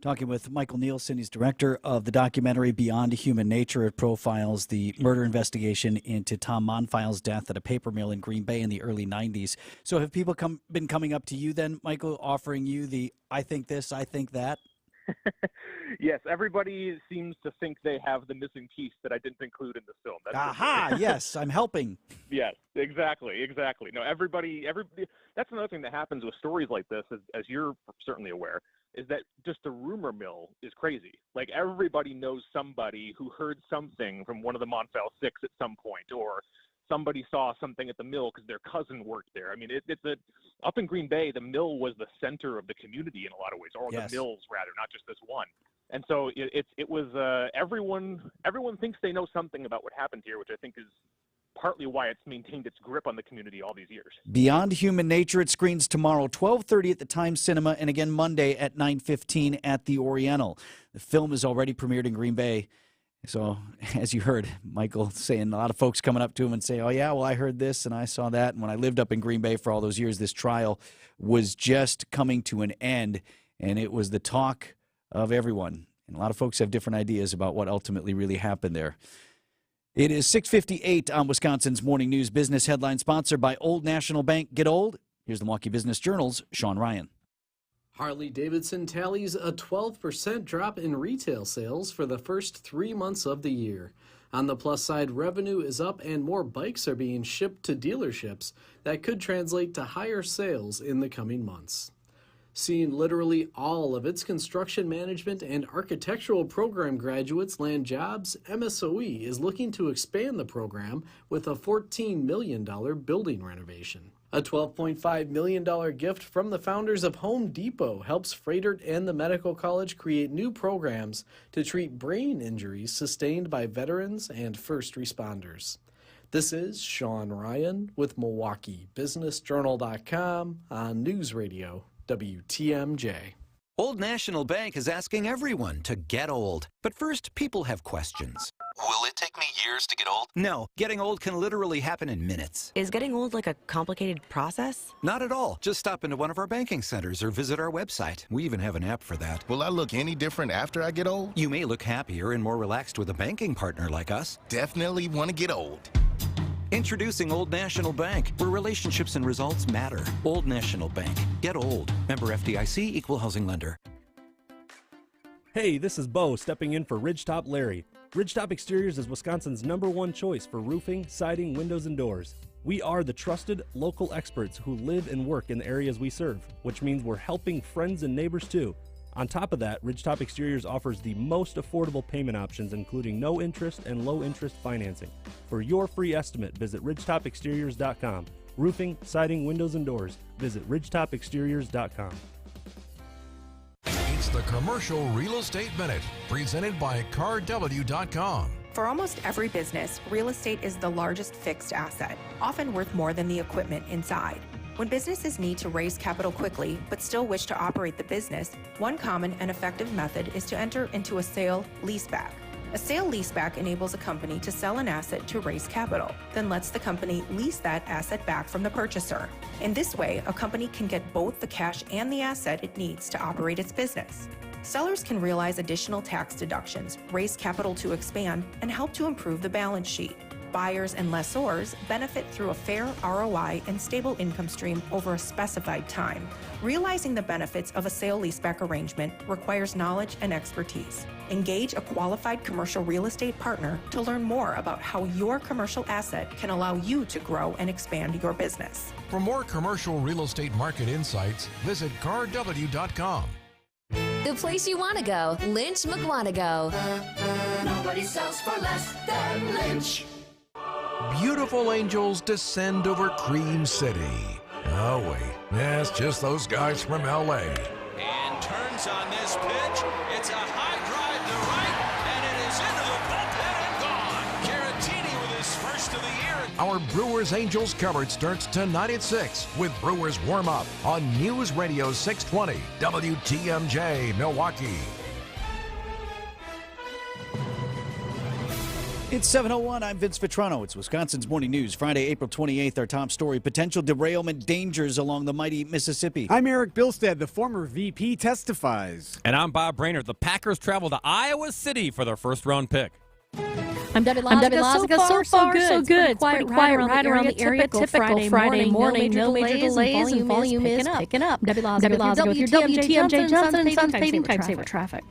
Talking with Michael Nielsen, he's director of the documentary Beyond Human Nature. It profiles the murder investigation into Tom Monfile's death at a paper mill in Green Bay in the early 90s. So have people been coming up to you then, Michael, offering you the I think this, I think that? Yes, everybody seems to think they have the missing piece that I didn't include in the film. That's Aha, yes, I'm helping. Yes, exactly. No, everybody, that's another thing that happens with stories like this, as you're certainly aware, is that just the rumor mill is crazy. Like, everybody knows somebody who heard something from one of the Monfile 6 at some point, or somebody saw something at the mill because their cousin worked there. I mean, up in Green Bay, the mill was the center of the community in a lot of ways, or yes. The mills rather, not just this one. And so it was everyone thinks they know something about what happened here, which I think is partly why it's maintained its grip on the community all these years. Beyond Human Nature, it screens tomorrow, 12:30 at the Times Cinema, and again Monday at 9:15 at the Oriental. The film is already premiered in Green Bay. So, as you heard, Michael saying, a lot of folks coming up to him and say, oh, yeah, well, I heard this and I saw that. And when I lived up in Green Bay for all those years, this trial was just coming to an end, and it was the talk of everyone. And a lot of folks have different ideas about what ultimately really happened there. It is 6:58 on Wisconsin's Morning News Business Headline, sponsored by Old National Bank. Get old? Here's the Milwaukee Business Journal's Sean Ryan. Harley-Davidson tallies a 12% drop in retail sales for the first 3 months of the year. On the plus side, revenue is up and more bikes are being shipped to dealerships that could translate to higher sales in the coming months. Seeing literally all of its construction management and architectural program graduates land jobs, MSOE is looking to expand the program with a $14 million building renovation. A $12.5 million gift from the founders of Home Depot helps Froedtert and the Medical College create new programs to treat brain injuries sustained by veterans and first responders. This is Sean Ryan with MilwaukeeBusinessJournal.com on News Radio WTMJ. Old National Bank is asking everyone to get old. But first, people have questions. Will it take me years to get old? No, getting old can literally happen in minutes. Is getting old like a complicated process? Not at all. Just stop into one of our banking centers or visit our website. We even have an app for that. Will I look any different after I get old? You may look happier and more relaxed with a banking partner like us. Definitely want to get old. Introducing Old National Bank, where relationships and results matter. Old National Bank. Get old. Member FDIC, Equal Housing Lender. Hey, this is Bo stepping in for Ridgetop Larry. Ridgetop Exteriors is Wisconsin's #1 choice for roofing, siding, windows, and doors. We are the trusted local experts who live and work in the areas we serve, which means we're helping friends and neighbors too. On top of that, Ridgetop Exteriors offers the most affordable payment options, including no interest and low interest financing. For your free estimate, visit ridgetopexteriors.com. Roofing, siding, windows, and doors. Visit ridgetopexteriors.com. It's the Commercial Real Estate Minute, presented by CarW.com. For almost every business, real estate is the largest fixed asset, often worth more than the equipment inside. When businesses need to raise capital quickly but still wish to operate the business, one common and effective method is to enter into a sale-leaseback. A sale-leaseback enables a company to sell an asset to raise capital, then lets the company lease that asset back from the purchaser. In this way, a company can get both the cash and the asset it needs to operate its business. Sellers can realize additional tax deductions, raise capital to expand, and help to improve the balance sheet. Buyers and lessors benefit through a fair ROI and stable income stream over a specified time. Realizing the benefits of a sale-leaseback arrangement requires knowledge and expertise. Engage a qualified commercial real estate partner to learn more about how your commercial asset can allow you to grow and expand your business. For more commercial real estate market insights, visit CarW.com. The place you want to go, Lynch McWanago. Nobody sells for less than Lynch. Beautiful angels descend over Cream City. Oh, wait. That's just those guys from L.A. And turns on this pitch. It's a high drive to right, and it is into the bullpen and gone. Caratini with his first of the year. Our Brewers Angels coverage starts tonight at 6 with Brewers Warm-Up on News Radio 620 WTMJ Milwaukee. It's 7:01. I'm Vince Vitrano. It's Wisconsin's Morning News. Friday, April 28th. Our top story, potential derailment dangers along the mighty Mississippi. I'm Eric Bilstead. The former VP testifies. And I'm Bob Brainerd. The Packers travel to Iowa City for their first-round pick. I'm Debbie Lozica. So far, so good. It's pretty quiet right around the area. Typical Friday morning. No major delays and volume is picking up. Debbie Lozica with your WTMJ Johnson and Sons Paving Saver Traffic.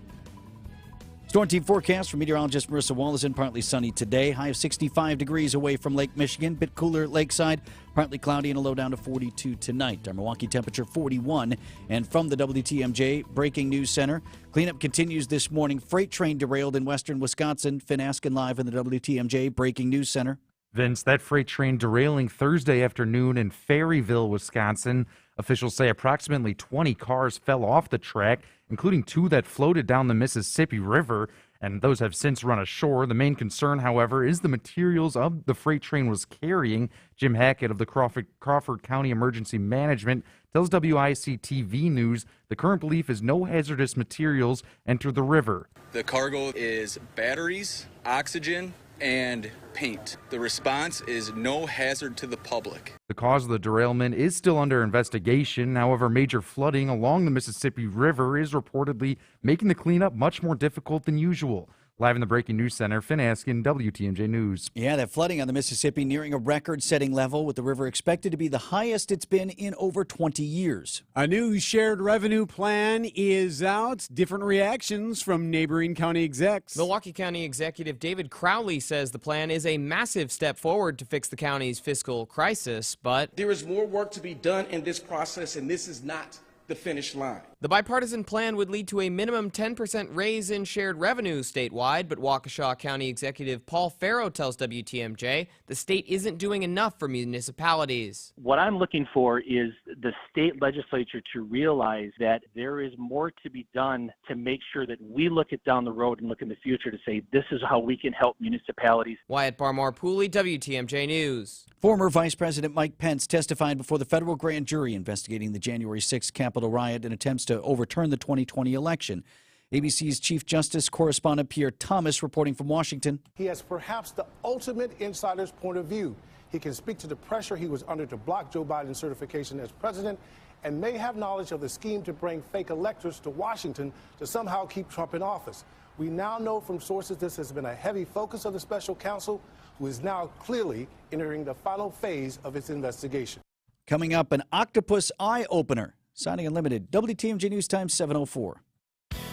Storm team forecast from meteorologist Marissa Wallison. Partly sunny today. High of 65 degrees away from Lake Michigan. Bit cooler lakeside. Partly cloudy and a low down to 42 tonight. Our Milwaukee temperature 41. And from the WTMJ Breaking News Center, cleanup continues this morning. Freight train derailed in western Wisconsin. Finn Askin live in the WTMJ Breaking News Center. Vince, that freight train derailing Thursday afternoon in Ferryville, Wisconsin. Officials say approximately 20 cars fell off the track, including 2 that floated down the Mississippi River, and those have since run ashore. The main concern, however, is the materials of the freight train was carrying. Jim Hackett of the Crawford County Emergency Management tells WIC-TV News the current belief is no hazardous materials entered the river. The cargo is batteries, oxygen, and paint. The response is no hazard to the public. The cause of the derailment is still under investigation. However, major flooding along the Mississippi River is reportedly making the cleanup much more difficult than usual. Live in the Breaking News Center, Finn Askin, WTMJ News. Yeah, that flooding on the Mississippi nearing a record-setting level, with the river expected to be the highest it's been in over 20 years. A new shared revenue plan is out. Different reactions from neighboring county execs. Milwaukee County Executive David Crowley says the plan is a massive step forward to fix the county's fiscal crisis, but there is more work to be done in this process, and this is not the finish line. The bipartisan plan would lead to a minimum 10% raise in shared revenue statewide, but Waukesha County Executive Paul Farrow tells WTMJ the state isn't doing enough for municipalities. What I'm looking for is the state legislature to realize that there is more to be done to make sure that we look it down the road and look in the future to say this is how we can help municipalities. Wyatt Barmore-Pooley, WTMJ News. Former Vice President Mike Pence testified before the federal grand jury investigating the January 6th Capitol riot and attempts to overturn the 2020 election. ABC's Chief Justice correspondent Pierre Thomas reporting from Washington. He has perhaps the ultimate insider's point of view. He can speak to the pressure he was under to block Joe Biden's certification as president and may have knowledge of the scheme to bring fake electors to Washington to somehow keep Trump in office. We now know from sources this has been a heavy focus of the special counsel, who is now clearly entering the final phase of its investigation. Coming up, an octopus eye-opener. Signing Unlimited. WTMJ News Time 7:04.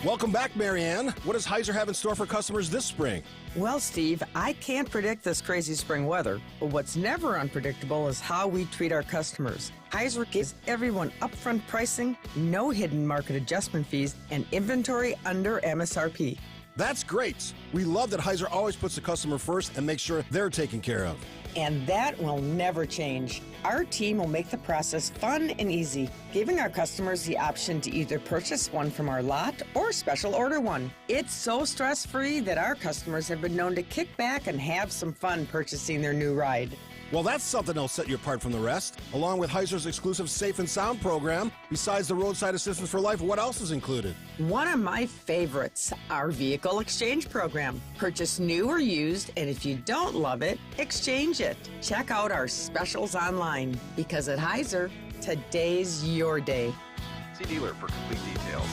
Welcome back, Marianne. What does Heiser have in store for customers this spring? Well, Steve, I can't predict this crazy spring weather, but what's never unpredictable is how we treat our customers. Heiser gives everyone upfront pricing, no hidden market adjustment fees, and inventory under MSRP. That's great. We love that Heiser always puts the customer first and makes sure they're taken care of. And that will never change. Our team will make the process fun and easy, giving our customers the option to either purchase one from our lot or special order one. It's so stress-free that our customers have been known to kick back and have some fun purchasing their new ride. Well, that's something that'll set you apart from the rest. Along with Heiser's exclusive Safe and Sound program, besides the Roadside Assistance for Life, what else is included? One of my favorites, our vehicle exchange program. Purchase new or used, and if you don't love it, exchange it. Check out our specials online, because at Heiser, today's your day. See dealer for complete details.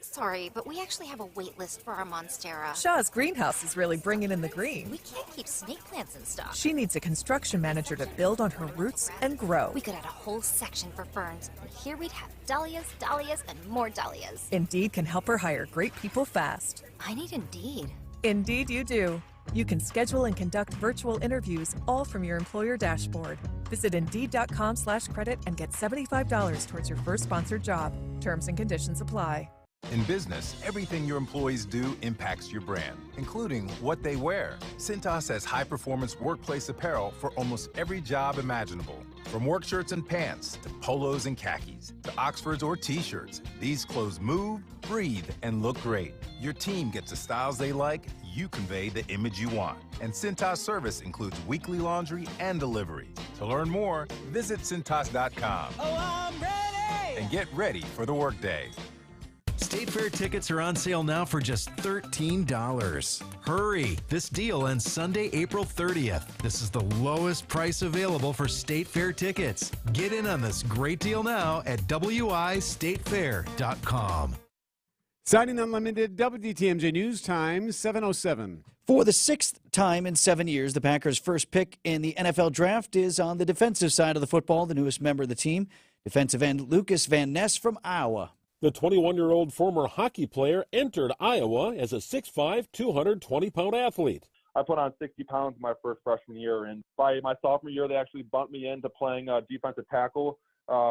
Sorry, but we actually have a wait list for our Monstera. Shaw's greenhouse is really bringing in the green. We can't keep snake plants in stock. She needs a construction manager to build on her roots and grow. We could add a whole section for ferns, and here we'd have dahlias, dahlias, and more dahlias. Indeed can help her hire great people fast. I need Indeed. Indeed you do. You can schedule and conduct virtual interviews all from your employer dashboard. Visit Indeed.com/credit and get $75 towards your first sponsored job. Terms and conditions apply. In business, everything your employees do impacts your brand, including what they wear. Cintas has high-performance workplace apparel for almost every job imaginable. From work shirts and pants, to polos and khakis, to Oxfords or T-shirts, these clothes move, breathe, and look great. Your team gets the styles they like, you convey the image you want. And Cintas service includes weekly laundry and delivery. To learn more, visit Cintas.com. Oh, I'm ready! And get ready for the workday. State Fair tickets are on sale now for just $13. Hurry! This deal ends Sunday, April 30th. This is the lowest price available for State Fair tickets. Get in on this great deal now at wistatefair.com. Signing Unlimited, WTMJ News Time, 7:07. For the sixth time in 7 years, the Packers' first pick in the NFL draft is on the defensive side of the football, the newest member of the team, defensive end Lucas Van Ness from Iowa. The 21-year-old former hockey player entered Iowa as a 6'5", 220-pound athlete. I put on 60 pounds my first freshman year, and by my sophomore year, they actually bumped me into playing defensive tackle,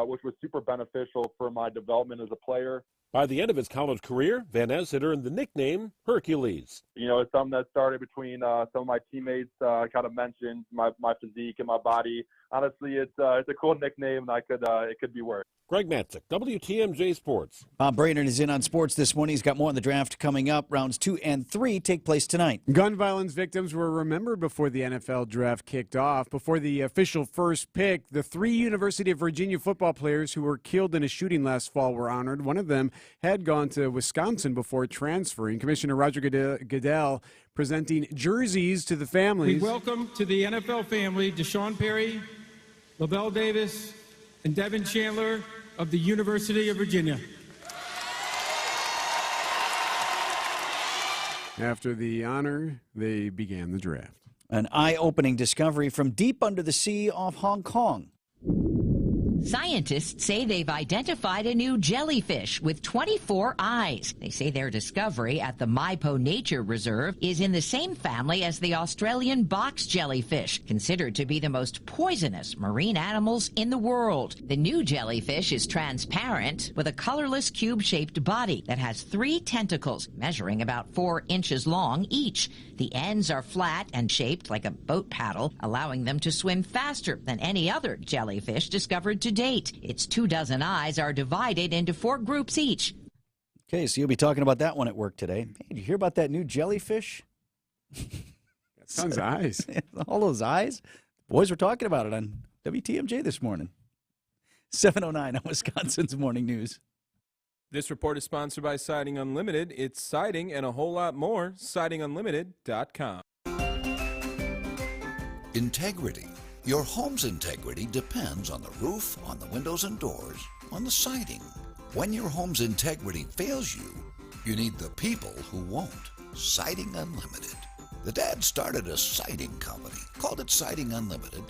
which was super beneficial for my development as a player. By the end of his college career, Van Ness had earned the nickname Hercules. You know, it's something that started between some of my teammates kind of mentioned my physique and my body. Honestly, it's a cool nickname, and it could be worse. Greg Matzik, WTMJ Sports. Bob Brainerd is in on sports this morning. He's got more on the draft coming up. Rounds 2 and 3 take place tonight. Gun violence victims were remembered before the NFL draft kicked off. Before the official first pick, the 3 University of Virginia football players who were killed in a shooting last fall were honored. One of them had gone to Wisconsin before transferring. Commissioner Roger Goodell presenting jerseys to the families. We welcome to the NFL family Deshaun Perry, LaVelle Davis, and Devin Chandler of the University of Virginia. After the honor, they began the draft. An eye-opening discovery from deep under the sea off Hong Kong. Scientists say they've identified a new jellyfish with 24 eyes. They say their discovery at the Maipo Nature Reserve is in the same family as the Australian box jellyfish, considered to be the most poisonous marine animals in the world. The new jellyfish is transparent with a colorless cube-shaped body that has 3 tentacles measuring about 4 inches long each. The ends are flat and shaped like a boat paddle, allowing them to swim faster than any other jellyfish discovered to date. Its 24 eyes are divided into 4 groups each. Okay, so you'll be talking about that one at work today. Hey, did you hear about that new jellyfish? Tons of eyes. All those eyes. The boys were talking about it on WTMJ this morning. 7:09 on Wisconsin's Morning News. This report is sponsored by Siding Unlimited. It's siding and a whole lot more. SidingUnlimited.com. Integrity. Your home's integrity depends on the roof, on the windows and doors, on the siding. When your home's integrity fails you, you need the people who won't. Siding Unlimited. The dad started a siding company, called it Siding Unlimited,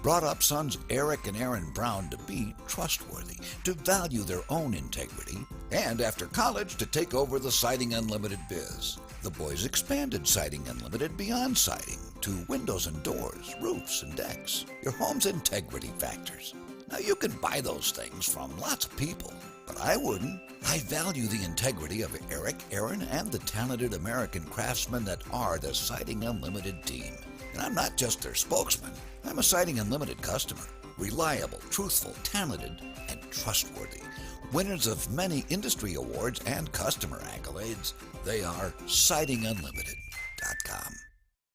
brought up sons Eric and Aaron Brown to be trustworthy, to value their own integrity, And after college, to take over the Siding Unlimited biz. The boys expanded Siding Unlimited beyond siding to windows and doors, roofs and decks, your home's integrity factors. Now, you can buy those things from lots of people, but I wouldn't. I value the integrity of Eric, Aaron, and the talented American craftsmen that are the Siding Unlimited team. And I'm not just their spokesman. I'm a Siding Unlimited customer. Reliable, truthful, talented, and trustworthy. Winners of many industry awards and customer accolades. They are sidingunlimited.com.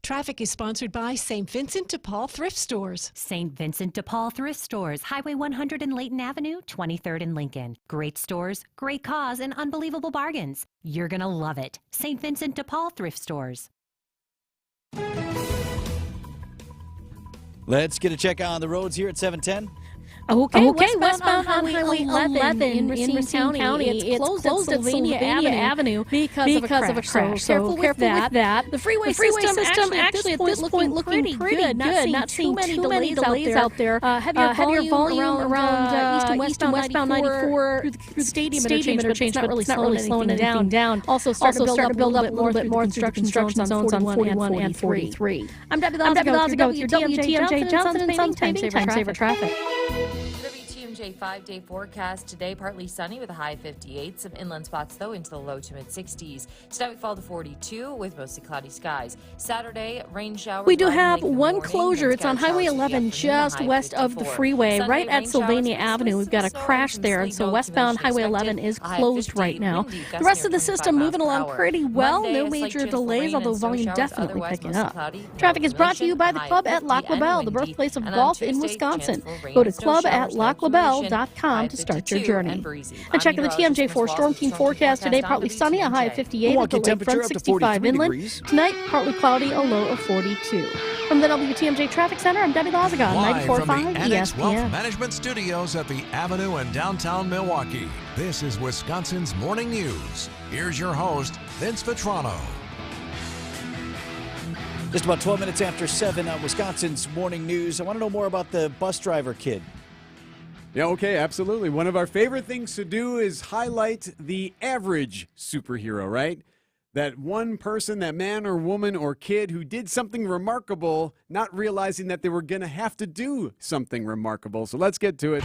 Traffic is sponsored by St. Vincent de Paul Thrift Stores. St. Vincent de Paul Thrift Stores, Highway 100 and Layton Avenue, 23rd and Lincoln. Great stores, great cause, and unbelievable bargains. You're going to love it. St. Vincent de Paul Thrift Stores. Let's get a check on the roads here at 710. Okay, westbound on Highway 11 in Racine County. It's closed at Sylvania Avenue because of a crash. So careful with that. The freeway system actually at this point looking pretty good. Not seeing too many delays out there. Heavier volume around east and westbound 94 through the stadium interchange, but it's not really slowing anything down. Also starting to build up a little bit more construction zones on 41 and 43. I'm Debbie Lazago with your WTMJ Johnson and Sons Time Saver Traffic. WTMJ 5-day forecast today, partly sunny with a high 58. Some inland spots, though, into the low to mid-60s. Tonight we fall to 42 with mostly cloudy skies. Saturday, rain showers. We do have one closure. It's on Highway 11 just west of the freeway, right at Sylvania Avenue. We've got a crash there, and so westbound Highway 11 is closed right now. The rest of the system moving along pretty well. No major delays, although volume definitely picking up. Traffic is brought to you by the Club at Lac La Belle, the birthplace of golf in Wisconsin. Go to club@laclabelle.com to start your journey. And checking the TMJ4 Storm Team forecast today, partly sunny, a high of 58 with the lakefront 65 inland. Tonight, partly cloudy, a low of 42. From the WTMJ Traffic Center, I'm Debbie Lazagon, 94.5 Annex Wealth ESPN. Management Studios at the Avenue in downtown Milwaukee. This is Wisconsin's Morning News. Here's your host, Vince Vitrano. Just about 12 minutes after 7 on Wisconsin's Morning News. I want to know more about the bus driver kid. Yeah, okay, absolutely. One of our favorite things to do is highlight the average superhero, right? That one person, that man or woman or kid who did something remarkable, not realizing that they were going to have to do something remarkable. So let's get to it.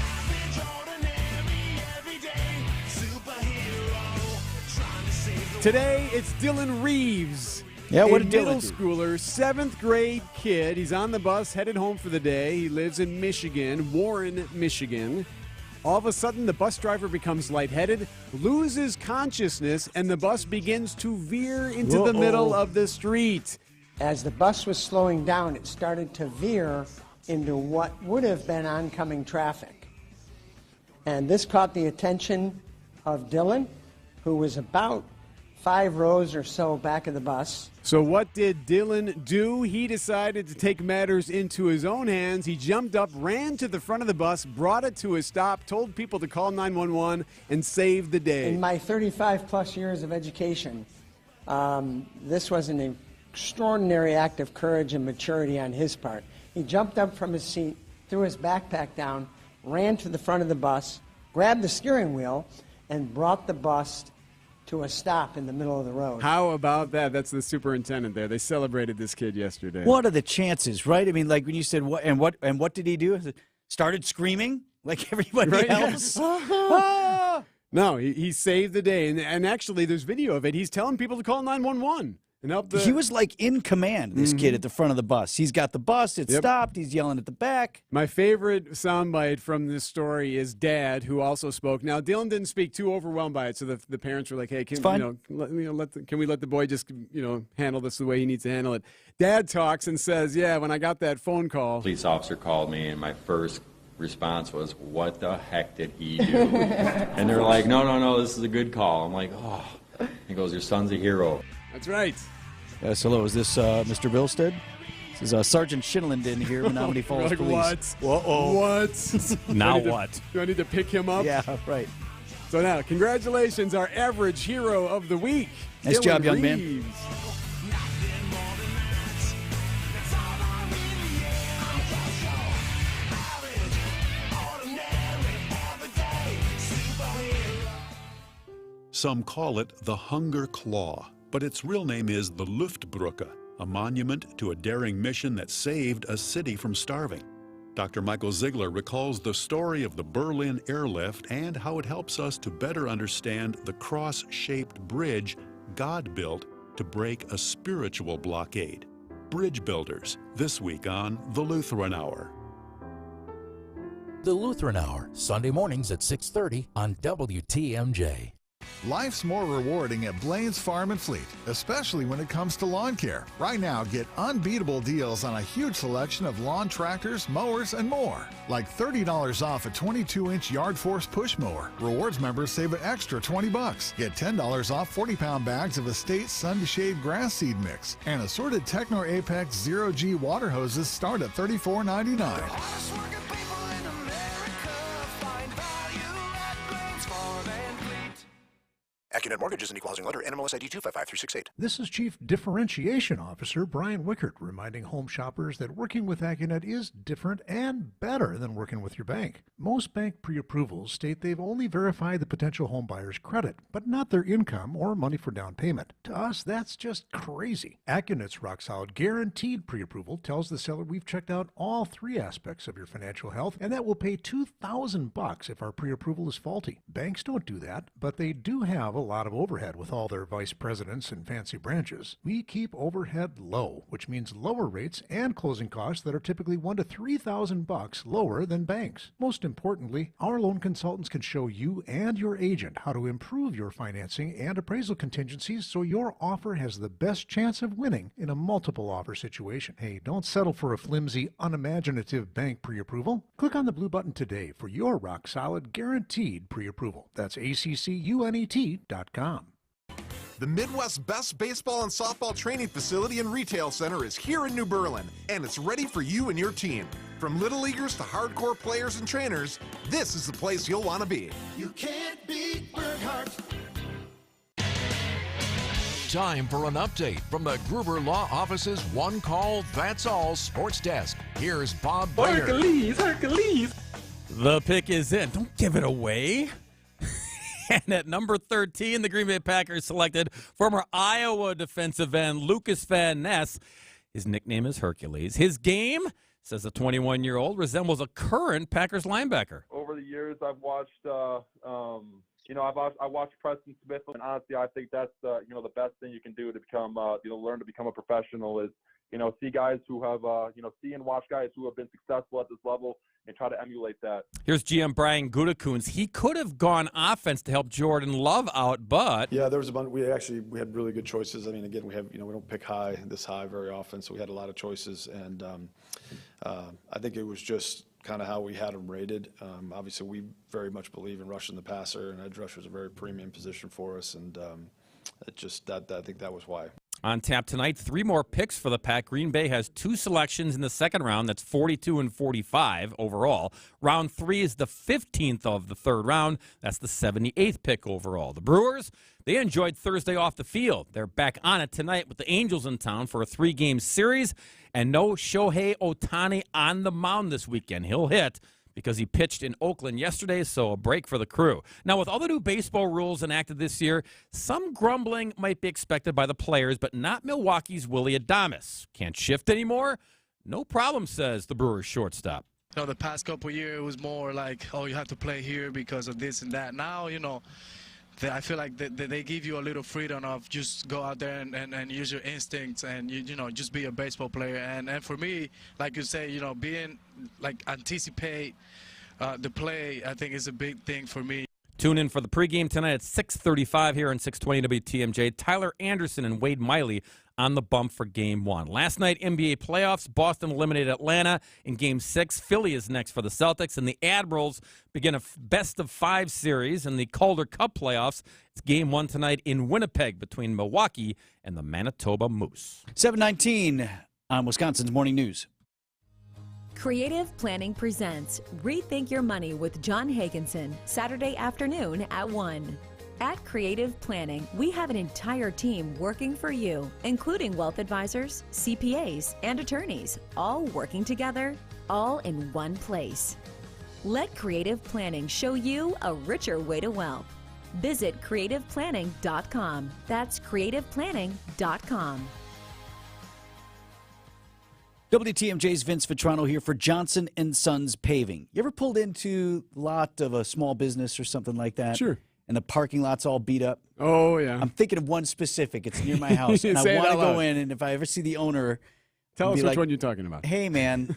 Today, it's Dylan Reeves. Yeah, what did middle Dylan do? schooler, 7th grade kid. He's on the bus, headed home for the day. He lives in Michigan, Warren, Michigan. All of a sudden, the bus driver becomes lightheaded, loses consciousness, and the bus begins to veer into the middle of the street. As the bus was slowing down, it started to veer into what would have been oncoming traffic. And this caught the attention of Dylan, who was about 5 rows or so back of the bus. So what did Dylan do? He decided to take matters into his own hands. He jumped up, ran to the front of the bus, brought it to a stop, told people to call 911, and saved the day. In my 35-plus years of education, this was an extraordinary act of courage and maturity on his part. He jumped up from his seat, threw his backpack down, ran to the front of the bus, grabbed the steering wheel, and brought the bus to a stop in the middle of the road. How about that? That's the superintendent there. They celebrated this kid yesterday. What are the chances, right? I mean, like when you said, what did he do? Started screaming like everybody else? No, he saved the day. And actually, there's video of it. He's telling people to call 911. He was like in command, this kid at the front of the bus. He's got the bus, it stopped, he's yelling at the back. My favorite soundbite from this story is Dad, who also spoke. Now, Dylan didn't speak too overwhelmed by it, so the parents were like, hey, can we let the boy just handle this the way he needs to handle it? Dad talks and says, yeah, when I got that phone call. Police officer called me, and my first response was, what the heck did he do? And they're like, no, this is a good call. I'm like, oh. He goes, your son's a hero. That's right. Yes, hello. Is this Mr. Bilstead? This is Sergeant Shinland in here, Menominee Falls like, Police. What? Uh-oh. What? Now what? Do I need to pick him up? Yeah, right. So now, congratulations, our average hero of the week. Nice Dylan job, young Reeves. man. Some call it the Hunger Claw, but its real name is the Luftbrücke, a monument to a daring mission that saved a city from starving. Dr. Michael Ziegler recalls the story of the Berlin airlift and how it helps us to better understand the cross-shaped bridge God built to break a spiritual blockade. Bridge Builders, this week on The Lutheran Hour. The Lutheran Hour, Sunday mornings at 6:30 on WTMJ. Life's more rewarding at Blaine's Farm and Fleet, especially when it comes to lawn care. Right now, get unbeatable deals on a huge selection of lawn tractors, mowers, and more. Like $30 off a 22-inch Yard Force push mower. Rewards members save an extra $20. Get $10 off 40-pound bags of Estate Sun to Shade grass seed mix. And assorted Technor Apex 0G water hoses start at $34.99. AccuNet Mortgage is an equal housing lender. NMLS ID 255368. This is Chief Differentiation Officer Brian Wickert reminding home shoppers that working with AccuNet is different and better than working with your bank. Most bank pre-approvals state they've only verified the potential home buyer's credit, but not their income or money for down payment. To us, that's just crazy. AccuNet's rock-solid guaranteed pre-approval tells the seller we've checked out all three aspects of your financial health and that we'll pay $2,000 if our pre-approval is faulty. Banks don't do that, but they do have a lot of overhead with all their vice presidents and fancy branches. We keep overhead low, which means lower rates and closing costs that are typically $1,000 to $3,000 lower than banks. Most importantly, our loan consultants can show you and your agent how to improve your financing and appraisal contingencies so your offer has the best chance of winning in a multiple offer situation. Hey, don't settle for a flimsy, unimaginative bank pre-approval. Click on the blue button today for your rock-solid, guaranteed pre-approval. That's ACCUNET.com. The Midwest's best baseball and softball training facility and retail center is here in New Berlin, and it's ready for you and your team. From little leaguers to hardcore players and trainers, this is the place you'll want to be. You can't beat Burghardt. Time for an update from the Gruber Law Office's One Call, That's All Sports Desk. Here's Bob Bayer. Hercules! The pick is in. Don't give it away. And at number 13, the Green Bay Packers selected former Iowa defensive end Lucas Van Ness. His nickname is Hercules. His game, says the 21-year-old, resembles a current Packers linebacker. Over the years, I've watched, I watched Preston Smith, and honestly, I think that's, the best thing you can do to become, learn to become a professional is, see guys who have, see and watch guys who have been successful at this level and try to emulate that. Here's GM Brian Gutekunst. He could have gone offense to help Jordan Love out, but yeah, there was a bunch. We had really good choices. I mean, again, we don't pick this high very often, so we had a lot of choices, and I think it was just kind of how we had them rated. Obviously, we very much believe in rushing the passer, and edge rusher is a very premium position for us, and I think that was why. On tap tonight, 3 more picks for the Pack. Green Bay has 2 selections in the second round. That's 42 and 45 overall. Round 3 is the 15th of the third round. That's the 78th pick overall. The Brewers, they enjoyed Thursday off the field. They're back on it tonight with the Angels in town for a 3-game series. And no Shohei Ohtani on the mound this weekend. He'll hit because he pitched in Oakland yesterday, so a break for the crew. Now, with all the new baseball rules enacted this year, some grumbling might be expected by the players, but not Milwaukee's Willie Adames. Can't shift anymore? No problem, says the Brewers shortstop. The past couple of years, it was more like, oh, you have to play here because of this and that. Now, I feel like they give you a little freedom of just go out there and use your instincts and, just be a baseball player. And for me, like you say, being, anticipate the play, I think is a big thing for me. Tune in for the pregame tonight at 6:35 here on 620 WTMJ. Tyler Anderson and Wade Miley on the bump for Game 1. Last night, NBA playoffs. Boston eliminated Atlanta in Game 6. Philly is next for the Celtics. And the Admirals begin a best-of-5 series in the Calder Cup playoffs. It's Game 1 tonight in Winnipeg between Milwaukee and the Manitoba Moose. 7:19 on Wisconsin's Morning News. Creative Planning presents Rethink Your Money with John Hagenson, Saturday afternoon at 1. At Creative Planning, we have an entire team working for you, including wealth advisors, CPAs, and attorneys, all working together, all in one place. Let Creative Planning show you a richer way to wealth. Visit creativeplanning.com. That's creativeplanning.com. WTMJ's Vince Vitrano here for Johnson & Sons Paving. You ever pulled into a lot of a small business or something like that? Sure. And the parking lot's all beat up? Oh, yeah. I'm thinking of one specific. It's near my house. And I Say it want to out go loud. in, and if I ever see the owner, Tell us be which like, one you're talking about. hey, man,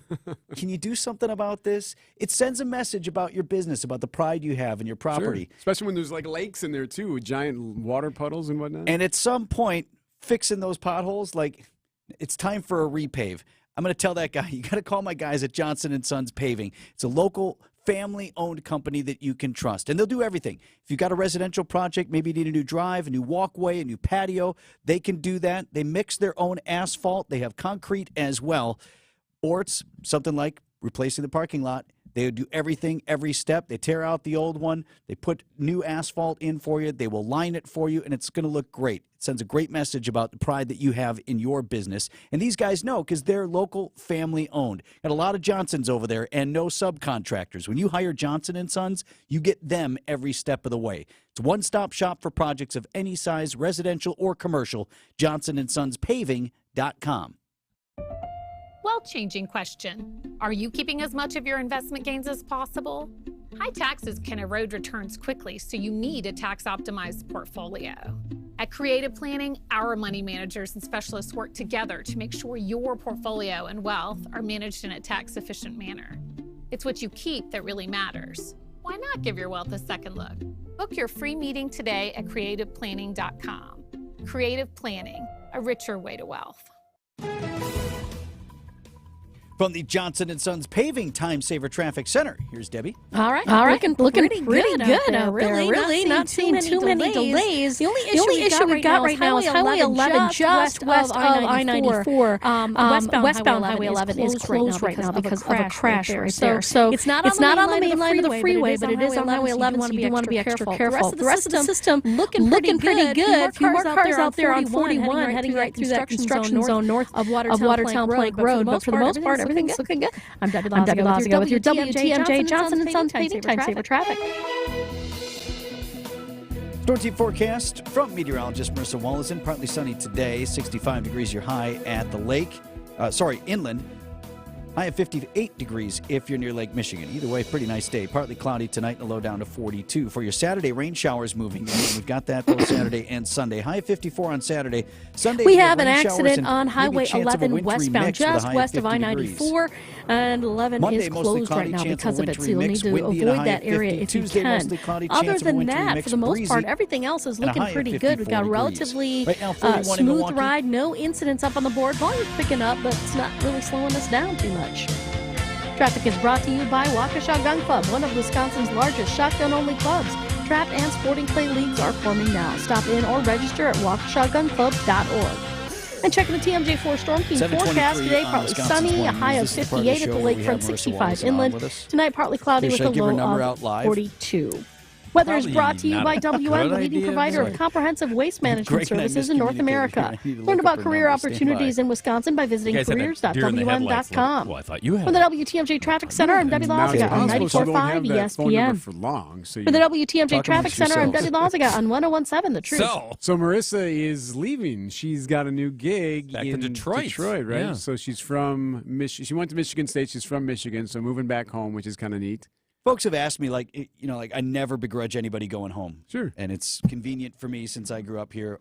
can you do something about this? It sends a message about your business, about the pride you have in your property. Sure. Especially when there's like lakes in there, too, with giant water puddles and whatnot. And at some point, fixing those potholes, like, it's time for a repave. I'm going to tell that guy, you got to call my guys at Johnson & Sons Paving. It's a local family-owned company that you can trust, and they'll do everything. If you've got a residential project, maybe you need a new drive, a new walkway, a new patio, they can do that. They mix their own asphalt. They have concrete as well. Or it's something like replacing the parking lot. They do everything, every step. They tear out the old one. They put new asphalt in for you. They will line it for you, and it's going to look great. It sends a great message about the pride that you have in your business. And these guys know because they're local family-owned. Got a lot of Johnsons over there and no subcontractors. When you hire Johnson & Sons, you get them every step of the way. It's a one-stop shop for projects of any size, residential or commercial. JohnsonandSonsPaving.com. Well-changing question. Are you keeping as much of your investment gains as possible? High taxes can erode returns quickly, so you need a tax-optimized portfolio. At Creative Planning, our money managers and specialists work together to make sure your portfolio and wealth are managed in a tax-efficient manner. It's what you keep that really matters. Why not give your wealth a second look? Book your free meeting today at creativeplanning.com. Creative Planning, a richer way to wealth. From the Johnson & Sons Paving Time Saver Traffic Center, here's Debbie. All right. Looking pretty good out there, really. Not seeing too many delays. The only issue we've got right now is Highway 11 just west of I-94. Westbound Highway 11 is closed right now because of a crash right there. So it's not on the main line of the freeway, but it is on Highway 11, so you do want to be extra careful. The rest of the system looking pretty good. Few more cars out there on 41 heading right through that construction zone north of Watertown Plank Road. But for the most part, everything's looking good. I'm Debbie Laziga with your WTMJ Johnson & Sons Paving Time Saver Traffic. Storm team forecast from meteorologist Marissa Wallison. Partly sunny today, 65 degrees your high at the lake. Inland. High of 58 degrees if you're near Lake Michigan. Either way, pretty nice day. Partly cloudy tonight and a low down to 42. For your Saturday, rain showers moving in. We've got that both Saturday and Sunday. High of 54 on Saturday. Sunday, we have an accident on Highway 11 westbound, just west of I-94. And 11 Monday, is closed right now because of it, so you'll need to avoid that area if you can. Other than that, for the most part, everything else is looking pretty good. We've got a relatively smooth ride, no incidents up on the board. Volume's picking up, but it's not really slowing us down too much. Traffic is brought to you by Waukesha Gun Club, one of Wisconsin's largest shotgun-only clubs. Trap and sporting clay leagues are forming now. Stop in or register at waukeshagunclub.org. And checking the TMJ4 Storm Team forecast today, partly sunny, a high of 58 at the lakefront, 65 inland. Tonight, partly cloudy with a low of 42. Weather is brought to you by WM, the leading provider of comprehensive waste management services in North America. Learn about career opportunities in Wisconsin by visiting careers.wm.com. Well, I thought you had For the WTMJ Traffic Center, I'm Debbie Laziga on 94.5 ESPN. For long, so For the WTMJ Traffic Center, I'm Debbie Laziga on 101.7 The Truth. So Marissa is leaving. She's got a new gig Back to in Detroit, right? Yeah. So she's from Michigan. She went to Michigan State. She's from Michigan, so moving back home, which is kind of neat. Folks have asked me, I never begrudge anybody going home. Sure. And it's convenient for me since I grew up here,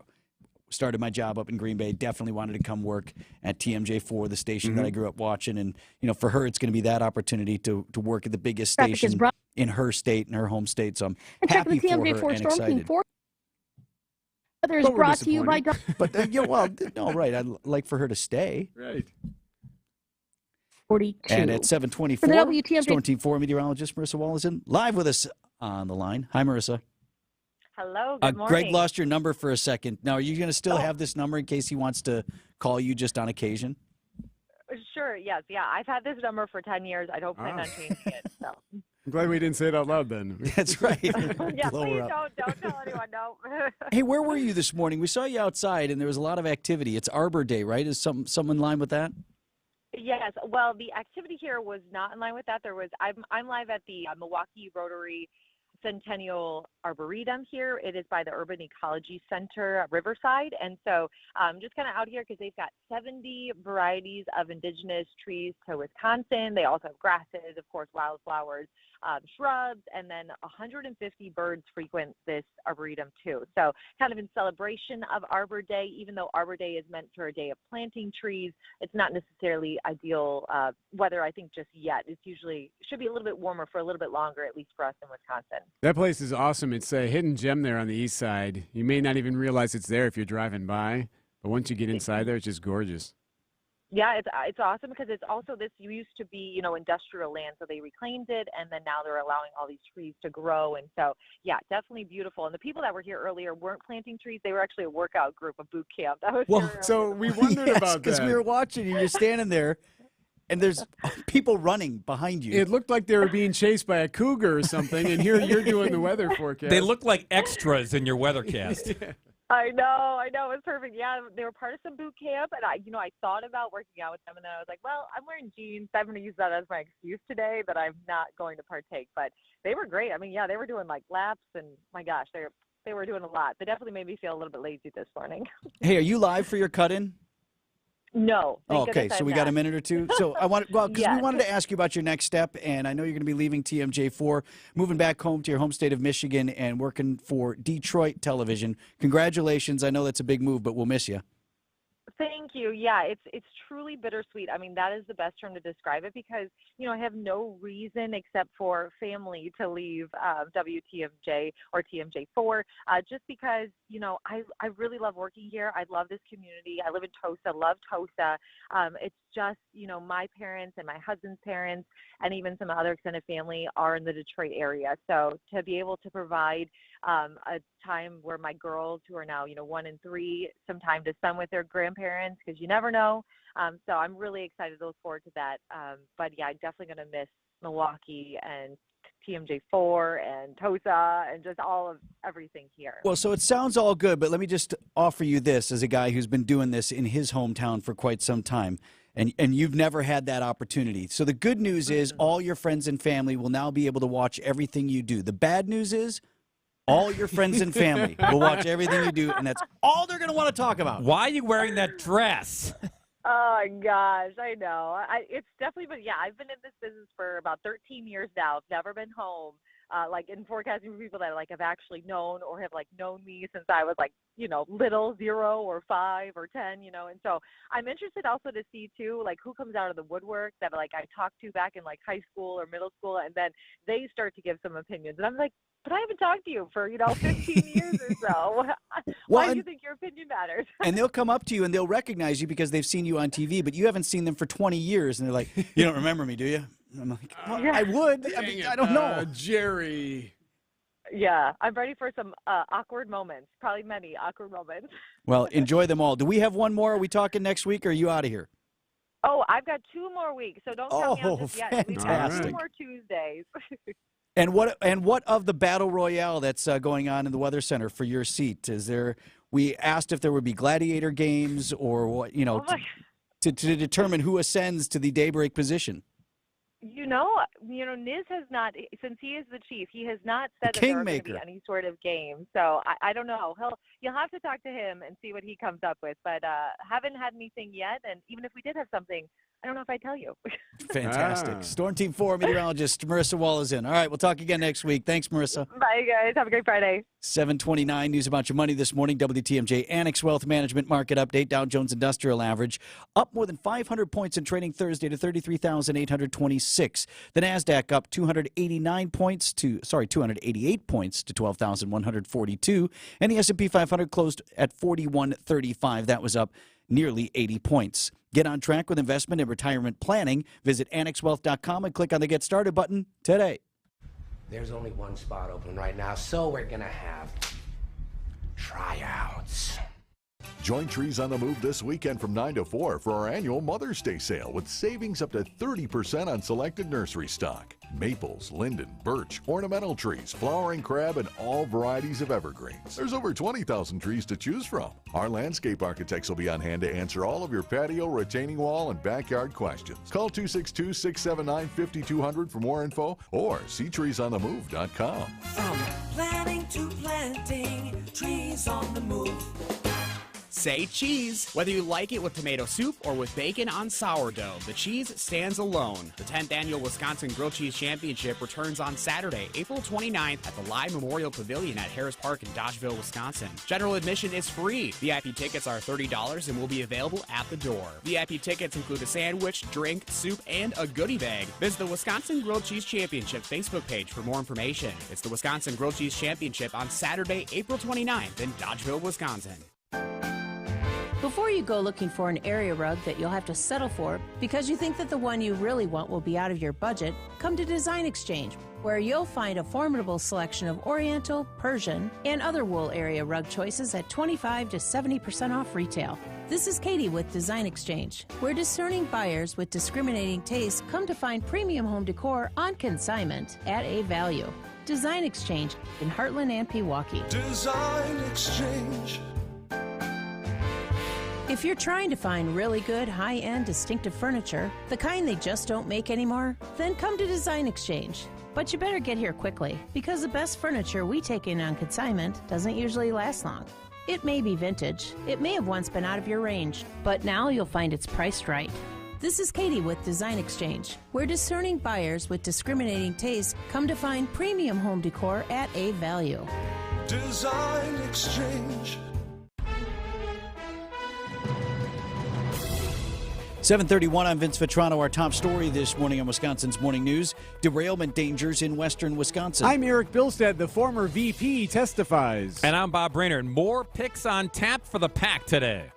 started my job up in Green Bay, definitely wanted to come work at TMJ4, the station that I grew up watching. And, for her, it's going to be that opportunity to work at the biggest station in her state, in her home state. So I'm happy for her and excited. Weather is brought to you by... But, right, I'd like for her to stay. Right. 42. And at 7:24, Storm Team 4 meteorologist Marissa Wallison live with us on the line. Hi, Marissa. Hello, good morning. Greg lost your number for a second. Now, are you going to still have this number in case he wants to call you just on occasion? Sure, yes. Yeah, I've had this number for 10 years. I don't plan on changing it. So. I'm glad we didn't say it out loud then. That's right. Yeah, please don't tell anyone, no. Hey, where were you this morning? We saw you outside, and there was a lot of activity. It's Arbor Day, right? Is some in line with that? Yes. Well, the activity here was not in line with that. I'm live at the Milwaukee Rotary Centennial Arboretum here. It is by the Urban Ecology Center at Riverside. And so just kind of out here because they've got 70 varieties of indigenous trees to Wisconsin. They also have grasses, of course, wildflowers, shrubs, and then 150 birds frequent this arboretum too. So kind of in celebration of Arbor Day, even though Arbor Day is meant for a day of planting trees, it's not necessarily ideal weather, I think, just yet. It's usually should be a little bit warmer for a little bit longer, at least for us in Wisconsin. That place is awesome. It's a hidden gem there on the east side. You may not even realize it's there if you're driving by, but once you get inside there, it's just gorgeous. Yeah, it's awesome because it's also this used to be, industrial land, so they reclaimed it, and then now they're allowing all these trees to grow. And so, yeah, definitely beautiful. And the people that were here earlier weren't planting trees. They were actually a workout group, a boot camp. That was Well, so we wondered about that. Because we were watching you. You're standing there, and there's people running behind you. It looked like they were being chased by a cougar or something, and here you're doing the weather forecast. They look like extras in your weathercast. Yeah. I know, it was perfect. Yeah, they were part of some boot camp, and I thought about working out with them, and then I was like, well, I'm wearing jeans. So I'm going to use that as my excuse today that I'm not going to partake. But they were great. I mean, yeah, they were doing like laps, and my gosh, they were doing a lot. They definitely made me feel a little bit lazy this morning. Hey, are you live for your cut-in? No. Oh, okay, so we got a minute or two. So we wanted to ask you about your next step, and I know you're going to be leaving TMJ4, moving back home to your home state of Michigan, and working for Detroit Television. Congratulations! I know that's a big move, but we'll miss you. Thank you. Yeah, it's truly bittersweet. I mean, that is the best term to describe it because, I have no reason except for family to leave WTMJ or TMJ4 just because, I really love working here. I love this community. I live in Tosa, love Tosa. It's just, my parents and my husband's parents and even some other extended family are in the Detroit area. So to be able to provide a time where my girls who are now, 1 and 3, some time to spend with their grandparents because you never know. So I'm really excited to look forward to that. But yeah, I'm definitely going to miss Milwaukee and TMJ4 and Tosa and just all of everything here. Well, so it sounds all good, but let me just offer you this as a guy who's been doing this in his hometown for quite some time. And you've never had that opportunity. So the good news is all your friends and family will now be able to watch everything you do. The bad news is all your friends and family will watch everything you do, and that's all they're going to want to talk about. Why are you wearing that dress? Oh, my gosh, I know. It's definitely been, I've been in this business for about 13 years now. I've never been home. In forecasting for people that have actually known or have known me since I was little, 0 or 5 or 10, and so I'm interested also to see too, who comes out of the woodwork that I talked to back in high school or middle school, and then they start to give some opinions, and I'm like, but I haven't talked to you for 15 years or so. Why do you think your opinion matters? And they'll come up to you and they'll recognize you because they've seen you on TV, but you haven't seen them for 20 years, and they're like, you don't remember me, do you? And I'm like, well, I would. I mean, I don't know. Jerry. Yeah, I'm ready for some awkward moments, probably many awkward moments. Well, enjoy them all. Do we have one more? Are we talking next week, or are you out of here? Oh, I've got 2 more weeks, so don't count me out just yet. We've got 2 more Tuesdays. And what of the battle royale that's going on in the Weather Center for your seat? We asked if there would be gladiator games or what, to determine who ascends to the daybreak position. Niz has not, since he is the chief, he has not said that there are going to be any sort of game. So I don't know. You'll have to talk to him and see what he comes up with. But haven't had anything yet. And even if we did have something, I don't know if I'd tell you. Fantastic. Storm Team 4 meteorologist Marissa Wall is in. All right, we'll talk again next week. Thanks, Marissa. Bye, guys. Have a great Friday. 7:29 news about your money this morning. WTMJ Annex Wealth Management Market Update. Dow Jones Industrial Average up more than 500 points in trading Thursday to 33,826. The Nasdaq up 288 points to 12,142, and the S&P 500 closed at 4135. That was up nearly 80 points. Get on track with investment and retirement planning. Visit annexwealth.com and click on the Get Started button today. There's only one spot open right now, so we're going to have tryouts. Join Trees on the Move this weekend from 9 to 4 for our annual Mother's Day sale with savings up to 30% on selected nursery stock. Maples, linden, birch, ornamental trees, flowering crab, and all varieties of evergreens. There's over 20,000 trees to choose from. Our landscape architects will be on hand to answer all of your patio, retaining wall, and backyard questions. Call 262-679-5200 for more info or see treesonthemove.com. From planning to planting, Trees on the Move. Say cheese. Whether you like it with tomato soup or with bacon on sourdough, the cheese stands alone. The 10th Annual Wisconsin Grilled Cheese Championship returns on Saturday, April 29th at the Live Memorial Pavilion at Harris Park in Dodgeville, Wisconsin. General admission is free. VIP tickets are $30 and will be available at the door. VIP tickets include a sandwich, drink, soup, and a goodie bag. Visit the Wisconsin Grilled Cheese Championship Facebook page for more information. It's the Wisconsin Grilled Cheese Championship on Saturday, April 29th in Dodgeville, Wisconsin. Before you go looking for an area rug that you'll have to settle for because you think that the one you really want will be out of your budget, come to Design Exchange, where you'll find a formidable selection of Oriental, Persian, and other wool area rug choices at 25 to 70% off retail. This is Katie with Design Exchange, where discerning buyers with discriminating tastes come to find premium home decor on consignment at a value. Design Exchange in Heartland and Pewaukee. Design Exchange. If you're trying to find really good, high-end, distinctive furniture, the kind they just don't make anymore, then come to Design Exchange. But you better get here quickly, because the best furniture we take in on consignment doesn't usually last long. It may be vintage, it may have once been out of your range, but now you'll find it's priced right. This is Katie with Design Exchange, where discerning buyers with discriminating tastes come to find premium home decor at a value. Design Exchange. 7:31, I'm Vince Vitrano. Our top story this morning on Wisconsin's Morning News, derailment dangers in western Wisconsin. I'm Eric Bilstead. The former VP testifies. And I'm Bob Brainerd. More picks on tap for the Pack today.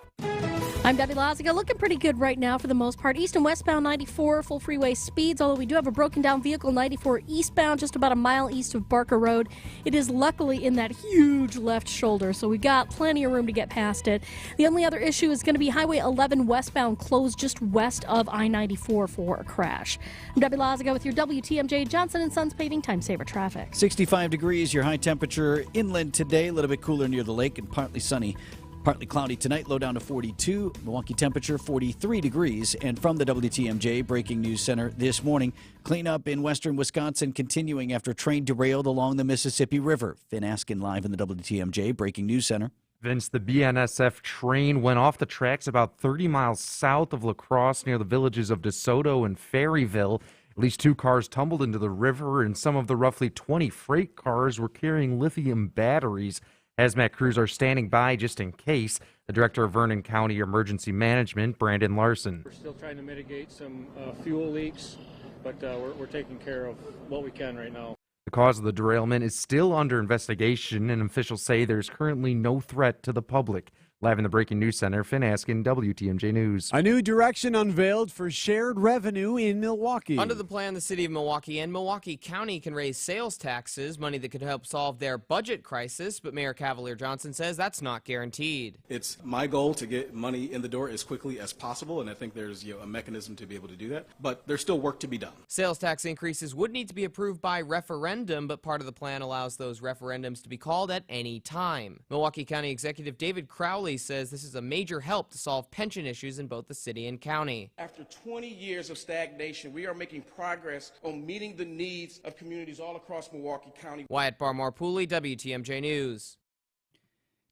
I'm Debbie Laziga. Looking pretty good right now for the most part. East and westbound 94, full freeway speeds, although we do have a broken down vehicle 94 eastbound, just about a mile east of Barker Road. It is luckily in that huge left shoulder, so we've got plenty of room to get past it. The only other issue is going to be Highway 11 westbound, closed just west of I-94 for a crash. I'm Debbie Laziga with your WTMJ Johnson & Sons Paving Time Saver traffic. 65 degrees, your high temperature inland today, a little bit cooler near the lake and partly sunny. Partly cloudy tonight, low down to 42. Milwaukee temperature 43 degrees. And from the WTMJ Breaking News Center this morning, cleanup in western Wisconsin continuing after train derailed along the Mississippi River. Finn Askin live in the WTMJ Breaking News Center. Vince, the BNSF train went off the tracks about 30 miles south of La Crosse near the villages of DeSoto and Ferryville. At least 2 cars tumbled into the river, and some of the roughly 20 freight cars were carrying lithium batteries. Hazmat crews are standing by just in case. The director of Vernon County Emergency Management, Brandon Larson. We're still trying to mitigate some fuel leaks, but we're taking care of what we can right now. The cause of the derailment is still under investigation, and officials say there's currently no threat to the public. Live in the Breaking News Center, Finn Askin, WTMJ News. A new direction unveiled for shared revenue in Milwaukee. Under the plan, the city of Milwaukee and Milwaukee County can raise sales taxes, money that could help solve their budget crisis, but Mayor Cavalier Johnson says that's not guaranteed. It's my goal to get money in the door as quickly as possible, and I think there's a mechanism to be able to do that, but there's still work to be done. Sales tax increases would need to be approved by referendum, but part of the plan allows those referendums to be called at any time. Milwaukee County Executive David Crowley says this is a major help to solve pension issues in both the city and county. After 20 years of stagnation, we are making progress on meeting the needs of communities all across Milwaukee County. Wyatt Barmore-Pooley, WTMJ News.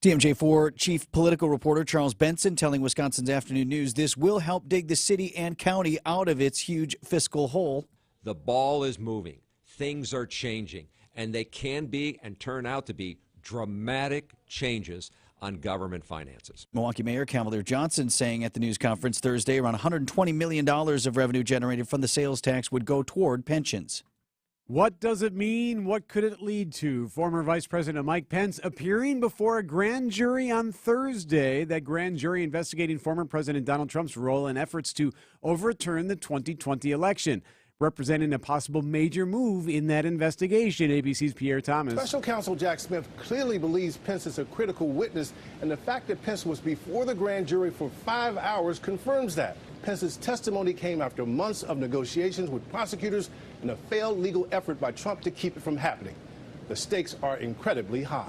TMJ4 chief political reporter Charles Benson telling Wisconsin's Afternoon News this will help dig the city and county out of its huge fiscal hole. The ball is moving. Things are changing, and they can be and turn out to be dramatic changes on government finances. Milwaukee Mayor Cavalier Johnson saying at the news conference Thursday around $120 million of revenue generated from the sales tax would go toward pensions. What does it mean? What could it lead to? Former Vice President Mike Pence appearing before a grand jury on Thursday. That grand jury investigating former President Donald Trump's role in efforts to overturn the 2020 election. representing a possible major move in that investigation. ABC's Pierre Thomas. Special counsel Jack Smith clearly believes Pence is a critical witness, and the fact that Pence was before the grand jury for 5 hours confirms that. Pence's testimony came after months of negotiations with prosecutors and a failed legal effort by Trump to keep it from happening. The stakes are incredibly high.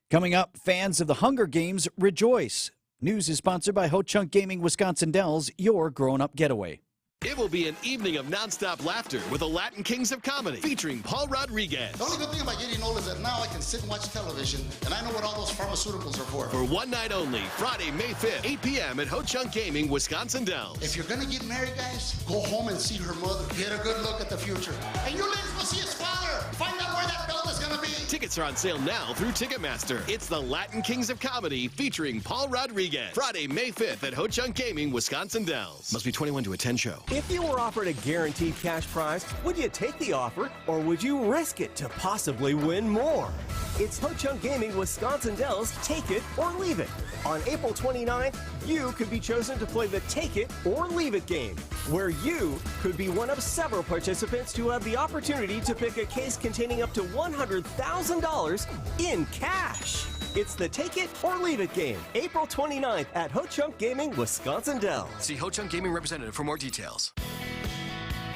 Coming up, fans of the Hunger Games rejoice. News is sponsored by Ho Chunk Gaming Wisconsin Dells, your grown-up getaway. It will be an evening of nonstop laughter with the Latin Kings of Comedy, featuring Paul Rodriguez. The only good thing about getting old is that now I can sit and watch television, and I know what all those pharmaceuticals are for. For one night only, Friday, May 5th, 8 p.m. at Ho Chunk Gaming, Wisconsin Dells. If you're going to get married, guys, go home and see her mother. Get a good look at the future. And you ladies will see his father. Find out where that belt is going to be. Tickets are on sale now through Ticketmaster. It's the Latin Kings of Comedy, featuring Paul Rodriguez. Friday, May 5th at Ho Chunk Gaming, Wisconsin Dells. Must be 21 to attend show. If you were offered a guaranteed cash prize, would you take the offer or would you risk it to possibly win more? It's Ho Chunk Gaming Wisconsin Dells Take It or Leave It. On April 29th, you could be chosen to play the Take It or Leave It game, where you could be one of several participants to have the opportunity to pick a case containing up to $100,000 in cash. It's the Take It or Leave It game, April 29th at Ho Chunk Gaming Wisconsin Dells. See Ho Chunk Gaming representative for more details.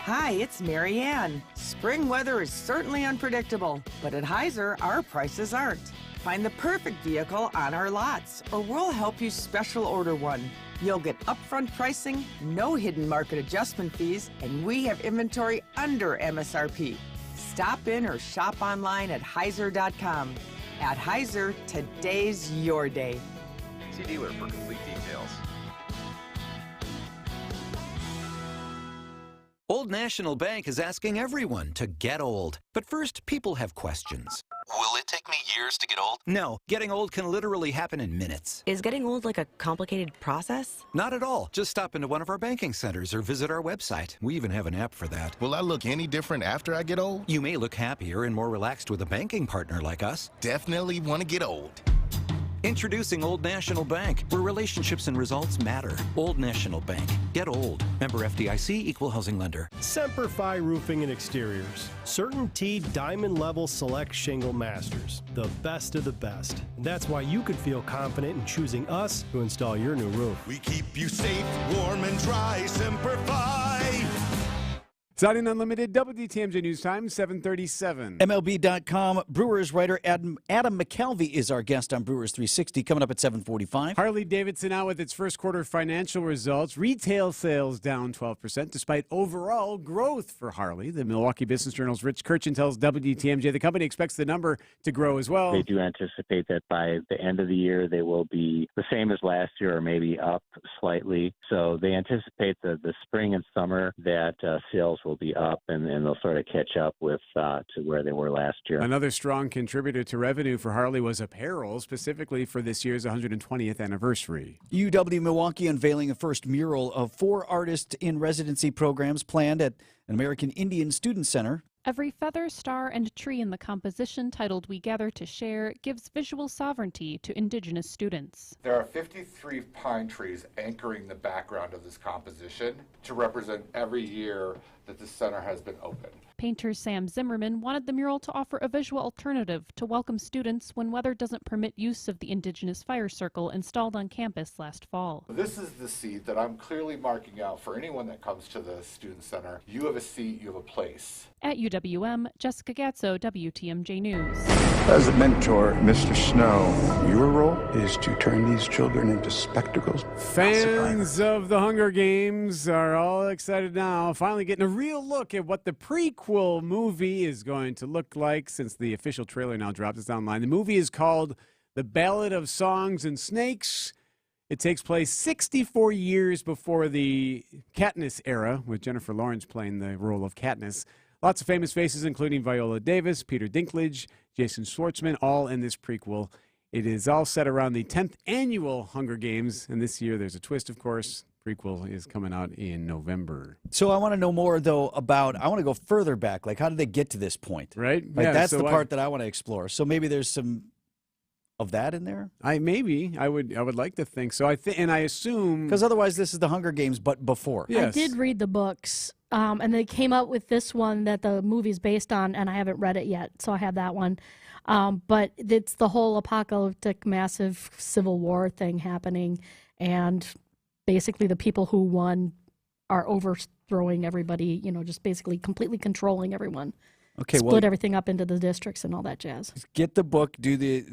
Hi, it's Mary Ann. Spring weather is certainly unpredictable, but at Heiser, our prices aren't. Find the perfect vehicle on our lots, or we'll help you special order one. You'll get upfront pricing, no hidden market adjustment fees, and we have inventory under MSRP. Stop in or shop online at Heiser.com. At Heiser, today's your day. See dealer for complete details. Old National Bank is asking everyone to get old. But first, people have questions. Will it take me years to get old? No, getting old can literally happen in minutes. Is getting old like a complicated process? Not at all. Just stop into one of our banking centers or visit our website. We even have an app for that. Will I look any different after I get old? You may look happier and more relaxed with a banking partner like us. Definitely want to get old. Introducing Old National Bank, where relationships and results matter. Old National Bank. Get old. Member FDIC, Equal Housing Lender. Semper Fi Roofing and Exteriors. CertainTeed Diamond Level Select Shingle Masters. The best of the best. And that's why you could feel confident in choosing us to install your new roof. We keep you safe, warm, and dry. Semper Fi. Exciting Unlimited, WTMJ News Time, 7:37. MLB.com Brewers writer Adam McCalvey is our guest on Brewers 360, coming up at 7:45. Harley-Davidson out with its first quarter financial results. Retail sales down 12% despite overall growth for Harley. The Milwaukee Business Journal's Rich Kirchen tells WTMJ the company expects the number to grow as well. They do anticipate that by the end of the year they will be the same as last year or maybe up slightly. So they anticipate the spring and summer that sales will be up and they'll sort of catch up with to where they were last year. Another strong contributor to revenue for Harley was apparel, specifically for this year's 120th anniversary. UW Milwaukee unveiling a first mural of 4 artists in residency programs planned at an American Indian Student Center. Every feather, star, and tree in the composition, titled We Gather to Share, gives visual sovereignty to Indigenous students. There are 53 pine trees anchoring the background of this composition to represent every year that the center has been open. Painter Sam Zimmerman wanted the mural to offer a visual alternative to welcome students when weather doesn't permit use of the Indigenous fire circle installed on campus last fall. This is the seat that I'm clearly marking out for anyone that comes to the Student Center. You have a seat, you have a place. At UWM, Jessica Gatso, WTMJ News. As a mentor, Mr. Snow, your role is to turn these children into spectacles. Fans of the Hunger Games are all excited now, finally getting a real look at what the prequel movie is going to look like since the official trailer now dropped. It's online. The movie is called The Ballad of Songs and Snakes. It takes place 64 years before the Katniss era, with Jennifer Lawrence playing the role of Katniss. Lots of famous faces, including Viola Davis, Peter Dinklage, Jason Schwartzman, all in this prequel. It is all set around the 10th annual Hunger Games, and this year there's a twist, of course. Prequel is coming out in November. So I want to know more, though, I want to go further back. Like, how did they get to this point? Right? Like, yeah, that's so the part that I want to explore. So maybe there's some of that in there? I would like to think so. I assume because otherwise this is the Hunger Games, but before. Yes. I did read the books, and they came out with this one that the movie's based on, and I haven't read it yet, so I have that one. But it's the whole apocalyptic, massive civil war thing happening, and basically the people who won are overthrowing everybody. Just basically completely controlling everyone. Okay, split everything up into the districts and all that jazz. Get the book, read the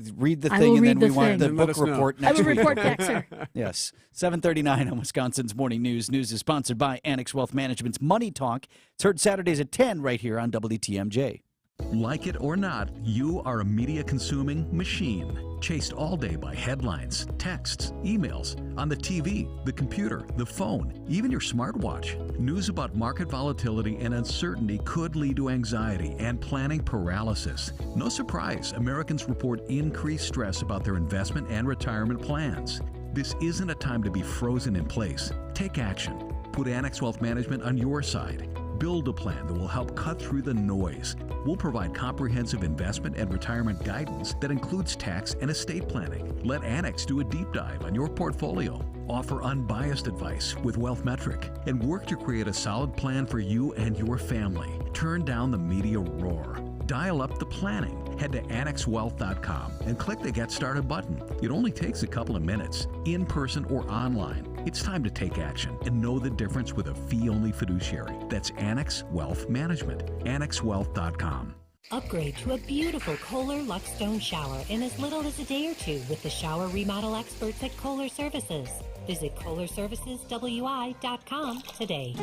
thing, and then we want the book report next week. I will report back, sir. Yes. 7:39 on Wisconsin's Morning News. News is sponsored by Annex Wealth Management's Money Talk. It's heard Saturdays at 10 right here on WTMJ. Like it or not, you are a media-consuming machine, chased all day by headlines, texts, emails, on the TV, the computer, the phone, even your smartwatch. News about market volatility and uncertainty could lead to anxiety and planning paralysis. No surprise, Americans report increased stress about their investment and retirement plans. This isn't a time to be frozen in place. Take action. Put Annex Wealth Management on your side. Build a plan that will help cut through the noise. We'll provide comprehensive investment and retirement guidance that includes tax and estate planning. Let Annex do a deep dive on your portfolio. Offer unbiased advice with Wealth Metric and work to create a solid plan for you and your family. Turn down the media roar. Dial up the planning. Head to annexwealth.com and click the Get Started button. It only takes a couple of minutes, in person or online. It's time to take action and know the difference with a fee-only fiduciary. That's Annex Wealth Management. annexwealth.com. Upgrade to a beautiful Kohler Luxstone shower in as little as a day or two with the shower remodel experts at Kohler Services. Visit KohlerServicesWI.com today.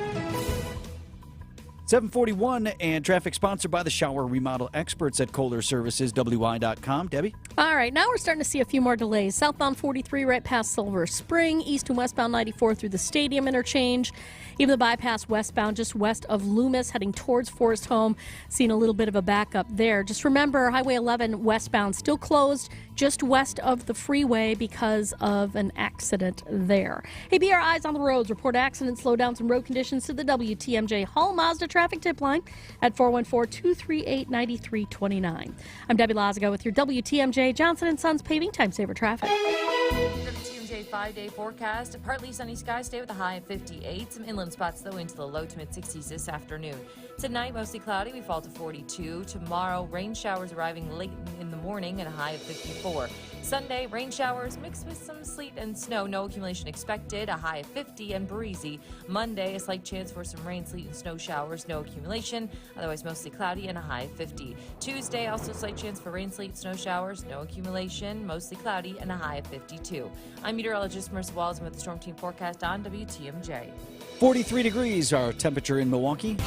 7:41 and traffic sponsored by the shower remodel experts at KohlerServicesWI.com. Debbie? All right, now we're starting to see a few more delays. Southbound 43 right past Silver Spring, east and westbound 94 through the Stadium interchange. Even the bypass westbound just west of Loomis heading towards Forest Home, seeing a little bit of a backup there. Just remember, Highway 11 westbound still closed just west of the freeway because of an accident there. Hey, be our eyes on the roads. Report accidents, slow down some road conditions to the WTMJ Hall Mazda traffic tip line at 414-238-9329. I'm Debbie Lazago with your WTMJ Johnson & Sons Paving Time Saver Traffic. WTMJ 5-day forecast. Partly sunny skies today with a high of 58. Some inland spots, though, into the low to mid-60s this afternoon. Tonight, mostly cloudy. We fall to 42. Tomorrow, rain showers arriving late in the morning and a high of 54. Sunday, rain showers mixed with some sleet and snow. No accumulation expected. A high of 50 and breezy. Monday, a slight chance for some rain, sleet, and snow showers. No accumulation. Otherwise, mostly cloudy and a high of 50. Tuesday, also a slight chance for rain, sleet, snow showers. No accumulation. Mostly cloudy and a high of 52. I'm meteorologist Marissa Walls with the Storm Team forecast on WTMJ. 43 degrees our temperature in Milwaukee.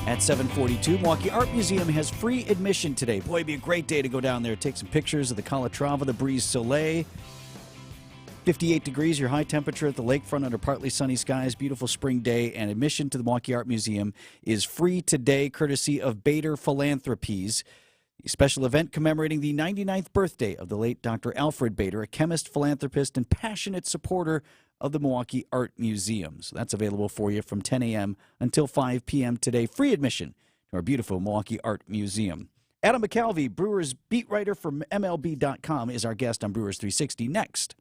At 7:42, Milwaukee Art Museum has free admission today. Boy, it'd be a great day to go down there, take some pictures of the Calatrava, the Brise Soleil. 58 degrees, your high temperature at the lakefront under partly sunny skies. Beautiful spring day, and admission to the Milwaukee Art Museum is free today, courtesy of Bader Philanthropies. A special event commemorating the 99th birthday of the late Dr. Alfred Bader, a chemist, philanthropist, and passionate supporter of the Milwaukee Art Museum. So that's available for you from 10 a.m. until 5 p.m. today. Free admission to our beautiful Milwaukee Art Museum. Adam McCalvey, Brewers beat writer for MLB.com, is our guest on Brewers 360 next.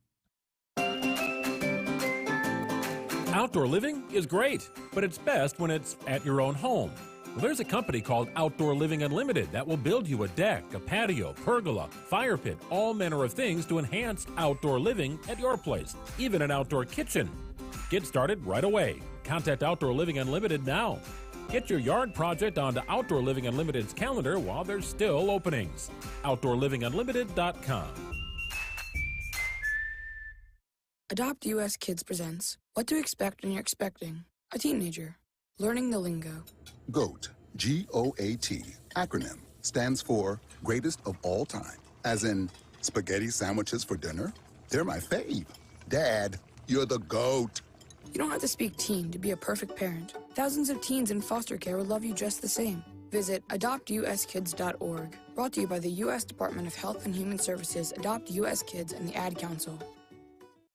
Outdoor living is great, but it's best when it's at your own home. Well, there's a company called Outdoor Living Unlimited that will build you a deck, a patio, pergola, fire pit, all manner of things to enhance outdoor living at your place, even an outdoor kitchen. Get started right away. Contact Outdoor Living Unlimited now. Get your yard project onto Outdoor Living Unlimited's calendar while there's still openings. OutdoorLivingUnlimited.com. Adopt US Kids presents What to Expect When You're Expecting a Teenager. Learning the lingo. GOAT, G-O-A-T, acronym, stands for Greatest of All Time. As in, spaghetti sandwiches for dinner? They're my fave. Dad, you're the GOAT. You don't have to speak teen to be a perfect parent. Thousands of teens in foster care will love you just the same. Visit adoptuskids.org. Brought to you by the U.S. Department of Health and Human Services, Adopt U.S. Kids, and the Ad Council.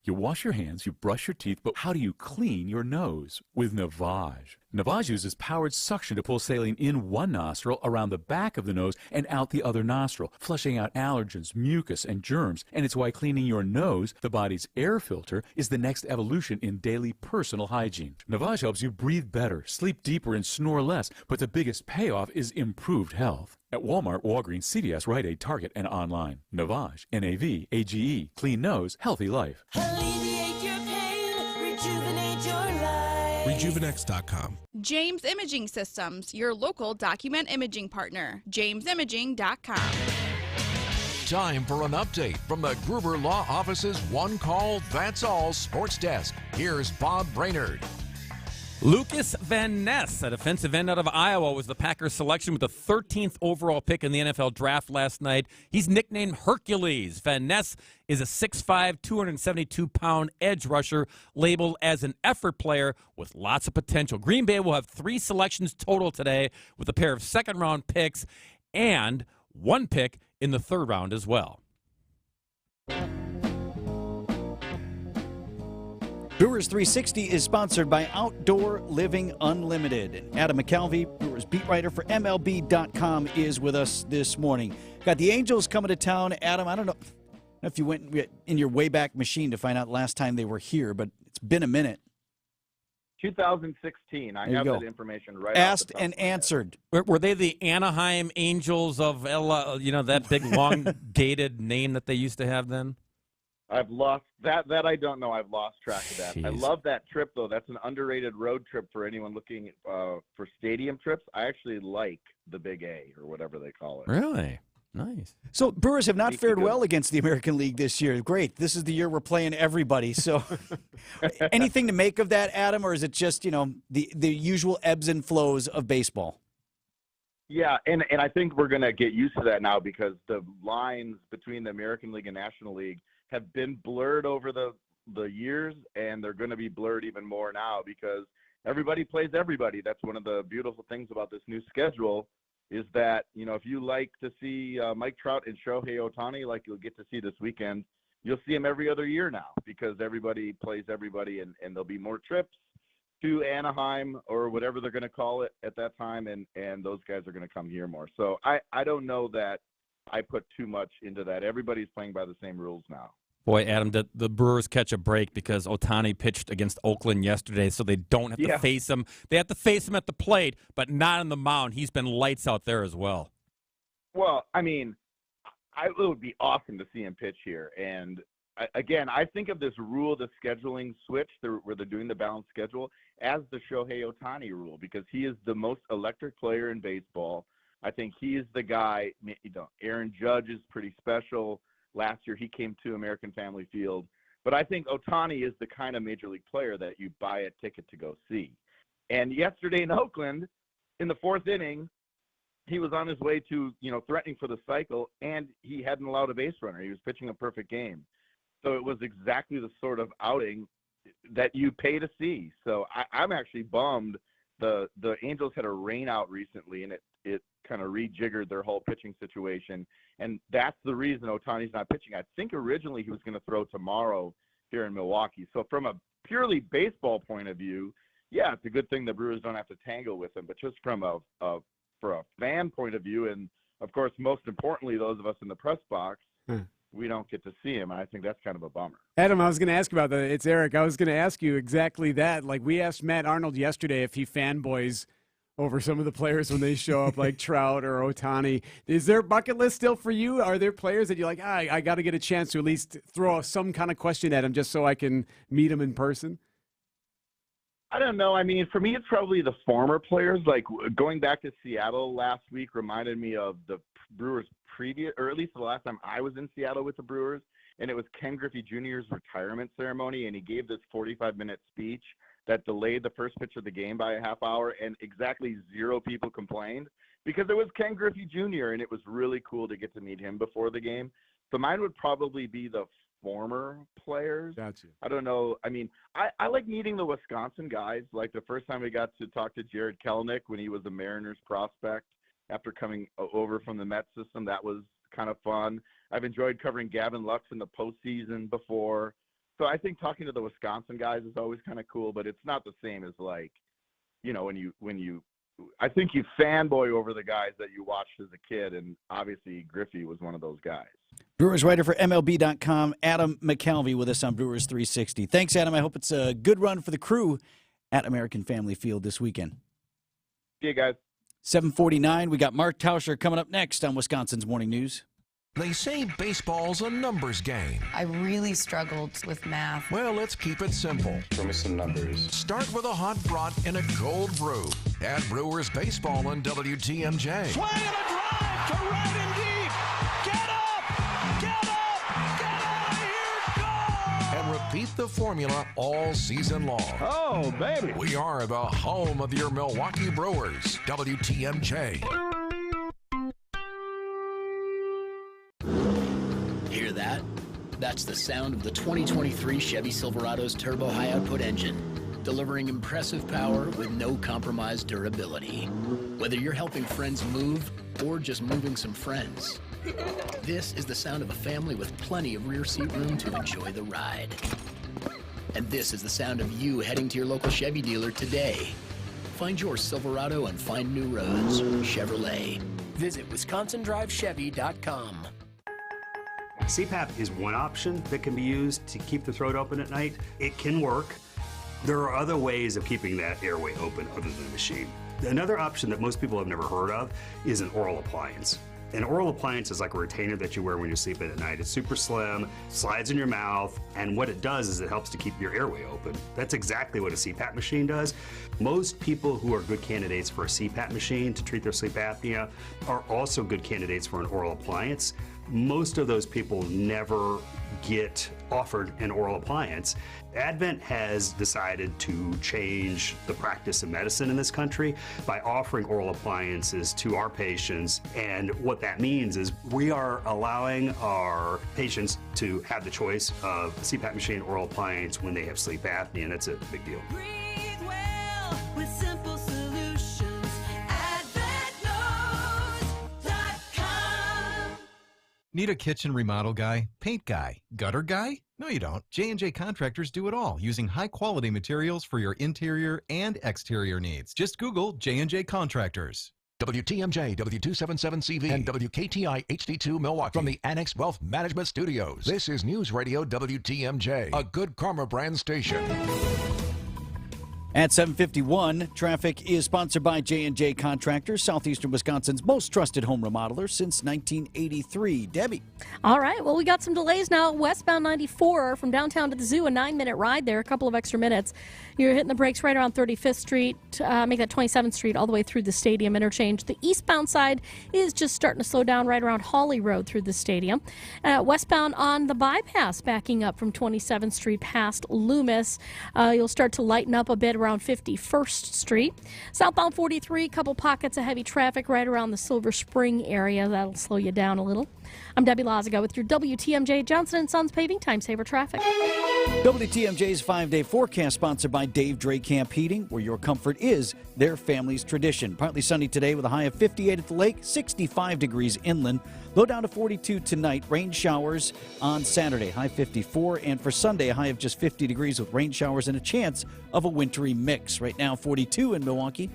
You wash your hands, you brush your teeth, but how do you clean your nose? With Navage. Navage uses powered suction to pull saline in one nostril, around the back of the nose, and out the other nostril, flushing out allergens, mucus, and germs. And it's why cleaning your nose, the body's air filter, is the next evolution in daily personal hygiene. Navage helps you breathe better, sleep deeper, and snore less, but the biggest payoff is improved health. At Walmart, Walgreens, CVS, Rite Aid, Target, and online. Navage, N-A-V-A-G-E, clean nose, healthy life. Alleviate your pain, rejuvenate your life. Rejuvenex.com. James Imaging Systems, your local document imaging partner. JamesImaging.com. Time for an update from the Gruber Law Office's One Call, That's All Sports Desk. Here's Bob Brainerd. Lucas Van Ness, a defensive end out of Iowa, was the Packers selection with the 13th overall pick in the NFL draft last night. He's nicknamed Hercules. Van Ness is a 6'5", 272-pound edge rusher labeled as an effort player with lots of potential. Green Bay will have 3 selections total today with a pair of second-round picks and 1 pick in the 3rd round as well. Brewers 360 is sponsored by Outdoor Living Unlimited. Adam McCalvey, Brewers beat writer for MLB.com, is with us this morning. Got the Angels coming to town. Adam, I don't know if you went in your Wayback Machine to find out last time they were here, but it's been a minute. 2016. I have that information right. Asked and answered. Were they the Anaheim Angels of, that big long-dated name that they used to have then? I've lost that I don't know. I've lost track of that. Jeez. I love that trip, though. That's an underrated road trip for anyone looking for stadium trips. I actually like the Big A, or whatever they call it. Really? Nice. So Brewers have not fared well against the American League this year. Great. This is the year we're playing everybody. So anything to make of that, Adam, or is it just, the usual ebbs and flows of baseball? Yeah, and I think we're going to get used to that now, because the lines between the American League and National League have been blurred over the years, and they're going to be blurred even more now because everybody plays everybody. That's one of the beautiful things about this new schedule, is that, if you like to see Mike Trout and Shohei Ohtani, like you'll get to see this weekend, you'll see them every other year now, because everybody plays everybody, and there'll be more trips to Anaheim or whatever they're going to call it at that time, and those guys are going to come here more. So I don't know that I put too much into that. Everybody's playing by the same rules now. Boy, Adam, the Brewers catch a break because Ohtani pitched against Oakland yesterday, so they don't have to face him. They have to face him at the plate, but not on the mound. He's been lights out there as well. Well, I mean, it would be awesome to see him pitch here. And, again, I think of this rule, the scheduling switch, where they're doing the balanced schedule, as the Shohei Ohtani rule, because he is the most electric player in baseball. I think he is the guy. Aaron Judge is pretty special. Last year he came to American Family Field. But I think Ohtani is the kind of major league player that you buy a ticket to go see. And yesterday in Oakland, in the 4th inning, he was on his way to, threatening for the cycle, and he hadn't allowed a base runner. He was pitching a perfect game. So it was exactly the sort of outing that you pay to see. So I'm actually bummed. The Angels had a rain out recently, and it kind of rejiggered their whole pitching situation. And that's the reason Ohtani's not pitching. I think originally he was going to throw tomorrow here in Milwaukee. So from a purely baseball point of view, yeah, it's a good thing the Brewers don't have to tangle with him. But just from for a fan point of view, and of course, most importantly, those of us in the press box, we don't get to see him. And I think that's kind of a bummer. Adam, I was going to ask about that. It's Eric. I was going to ask you exactly that. Like, we asked Matt Arnold yesterday if he fanboys over some of the players when they show up, like Trout or Ohtani. Is there a bucket list still for you? Are there players that you're like, I got to get a chance to at least throw some kind of question at him just so I can meet him in person? I don't know. I mean, for me, it's probably the former players. Like, going back to Seattle last week reminded me of the Brewers previous, or at least the last time I was in Seattle with the Brewers, and it was Ken Griffey Jr.'s retirement ceremony, and he gave this 45-minute speech that delayed the first pitch of the game by a half hour, and exactly 0 people complained because it was Ken Griffey Jr., and it was really cool to get to meet him before the game. So mine would probably be the former players. Gotcha. I don't know. I mean, I like meeting the Wisconsin guys. Like the first time we got to talk to Jared Kelenic when he was a Mariners prospect after coming over from the Mets system, that was kind of fun. I've enjoyed covering Gavin Lux in the postseason before. So I think talking to the Wisconsin guys is always kind of cool, but it's not the same as, like, I think you fanboy over the guys that you watched as a kid, and obviously Griffey was one of those guys. Brewers writer for MLB.com, Adam McCalvy, with us on Brewers 360. Thanks, Adam. I hope it's a good run for the crew at American Family Field this weekend. See you guys. 7:49. We got Mark Tauscher coming up next on Wisconsin's Morning News. They say baseball's a numbers game. I really struggled with math. Well, let's keep it simple. Show me some numbers. Start with a hot brat and a cold brew. Add Brewers baseball on WTMJ. Swing and a drive to right and deep. Get up! Get up! Get out of here! Go! And repeat the formula all season long. Oh, baby. We are the home of your Milwaukee Brewers. WTMJ. Hear that? That's the sound of the 2023 Chevy Silverado's turbo high-output engine, delivering impressive power with no compromised durability. Whether you're helping friends move or just moving some friends, this is the sound of a family with plenty of rear seat room to enjoy the ride. And this is the sound of you heading to your local Chevy dealer today. Find your Silverado and find new roads. Chevrolet. Visit WisconsinDriveChevy.com. CPAP is one option that can be used to keep the throat open at night. It can work. There are other ways of keeping that airway open other than the machine. Another option that most people have never heard of is an oral appliance. An oral appliance is like a retainer that you wear when you're sleeping at night. It's super slim, slides in your mouth, and what it does is it helps to keep your airway open. That's exactly what a CPAP machine does. Most people who are good candidates for a CPAP machine to treat their sleep apnea are also good candidates for an oral appliance. Most of those people never get offered an oral appliance. Advent has decided to change the practice of medicine in this country by offering oral appliances to our patients. And what that means is we are allowing our patients to have the choice of a CPAP machine oral appliance when they have sleep apnea, and that's a big deal. Breathe well with simple solutions. AdventNows.com. Need a kitchen remodel guy, paint guy, gutter guy? No, you don't. J&J Contractors do it all, using high-quality materials for your interior and exterior needs. Just Google J&J Contractors. WTMJ, W277CV, and WKTI HD2 Milwaukee. From the Annex Wealth Management Studios, this is News Radio WTMJ, a Good Karma brand station. At 7:51, traffic is sponsored by J&J Contractors, southeastern Wisconsin's most trusted home remodeler since 1983. Debbie. All right. Well, we got some delays now. Westbound 94 from downtown to the zoo, a 9-minute ride there, a couple of extra minutes. You're hitting the brakes right around 35th Street, make that 27th Street all the way through the stadium interchange. The eastbound side is just starting to slow down right around Hawley Road through the stadium. Westbound on the bypass, backing up from 27th Street past Loomis. You'll start to lighten up a bit around 51st Street. Southbound 43, couple pockets of heavy traffic right around the Silver Spring area. That'll slow you down a little. I'm Debbie Lazaga with your WTMJ Johnson & Sons Paving Time Saver Traffic. WTMJ's 5-day forecast sponsored by Dave Drake Camp Heating, where your comfort is their family's tradition. Partly sunny today with a high of 58 at the lake, 65 degrees inland. Low down to 42 tonight. Rain showers on Saturday, high 54. And for Sunday, a high of just 50 degrees with rain showers and a chance of a wintry mix. Right now, 42 in Milwaukee.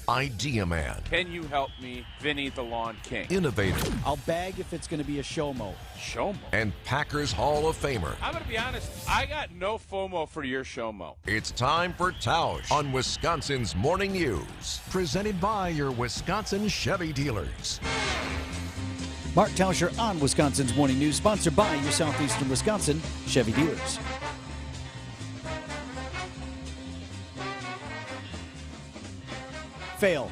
Idea Man. Can you help me, Vinny the Lawn King? Innovator. I'll bag if it's going to be a show-mo. Show-mo? And Packers Hall of Famer. I'm going to be honest, I got no FOMO for your show-mo. It's time for Tausch on Wisconsin's Morning News. Presented by your Wisconsin Chevy dealers. Mark Tauscher on Wisconsin's Morning News, sponsored by your southeastern Wisconsin Chevy dealers. Fail.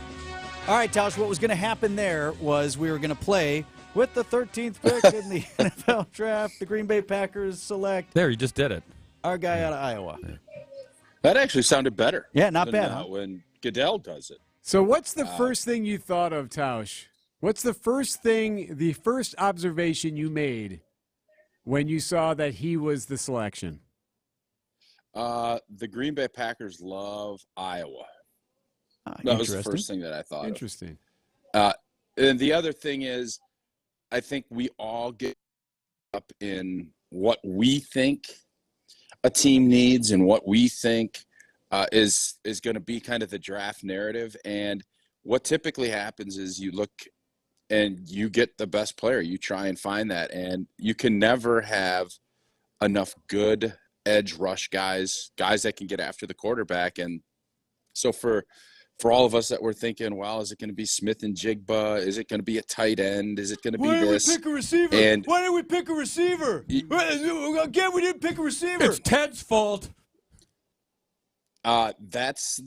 All right, Tausch, what was going to happen there was we were going to play with the 13th pick in the NFL draft. The Green Bay Packers select. There, you just did it. Our guy out of Iowa. That actually sounded better. Yeah, not bad. Huh? When Goodell does it. So what's the first thing you thought of, Tausch? What's the first observation you made when you saw that he was the selection? The Green Bay Packers love Iowa. That was the first thing that I thought. Interesting. And the other thing is, I think we all get up in what we think a team needs and what we think is going to be kind of the draft narrative. And what typically happens is you look and you get the best player. You try and find that, and you can never have enough good edge rush guys that can get after the quarterback. And so for all of us that were thinking, well, is it going to be Smith and Jigba? Is it going to be a tight end? Is it going to be this? Why didn't we pick a receiver? And Why didn't we pick a receiver? Again, we didn't pick a receiver. It's Ted's fault. That's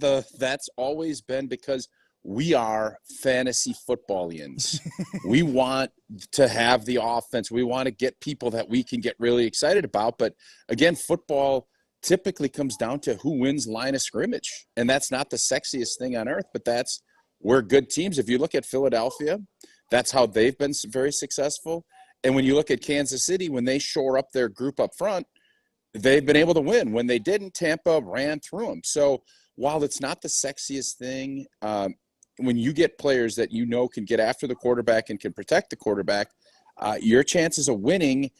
always been because we are fantasy footballians. We want to have the offense. We want to get people that we can get really excited about. But again, football typically comes down to who wins line of scrimmage. And that's not the sexiest thing on earth, but that's where good teams, if you look at Philadelphia, that's how they've been very successful. And when you look at Kansas City, when they shore up their group up front, they've been able to win. When they didn't, Tampa ran through them. So while it's not the sexiest thing, when you get players that you know can get after the quarterback and can protect the quarterback, your chances of winning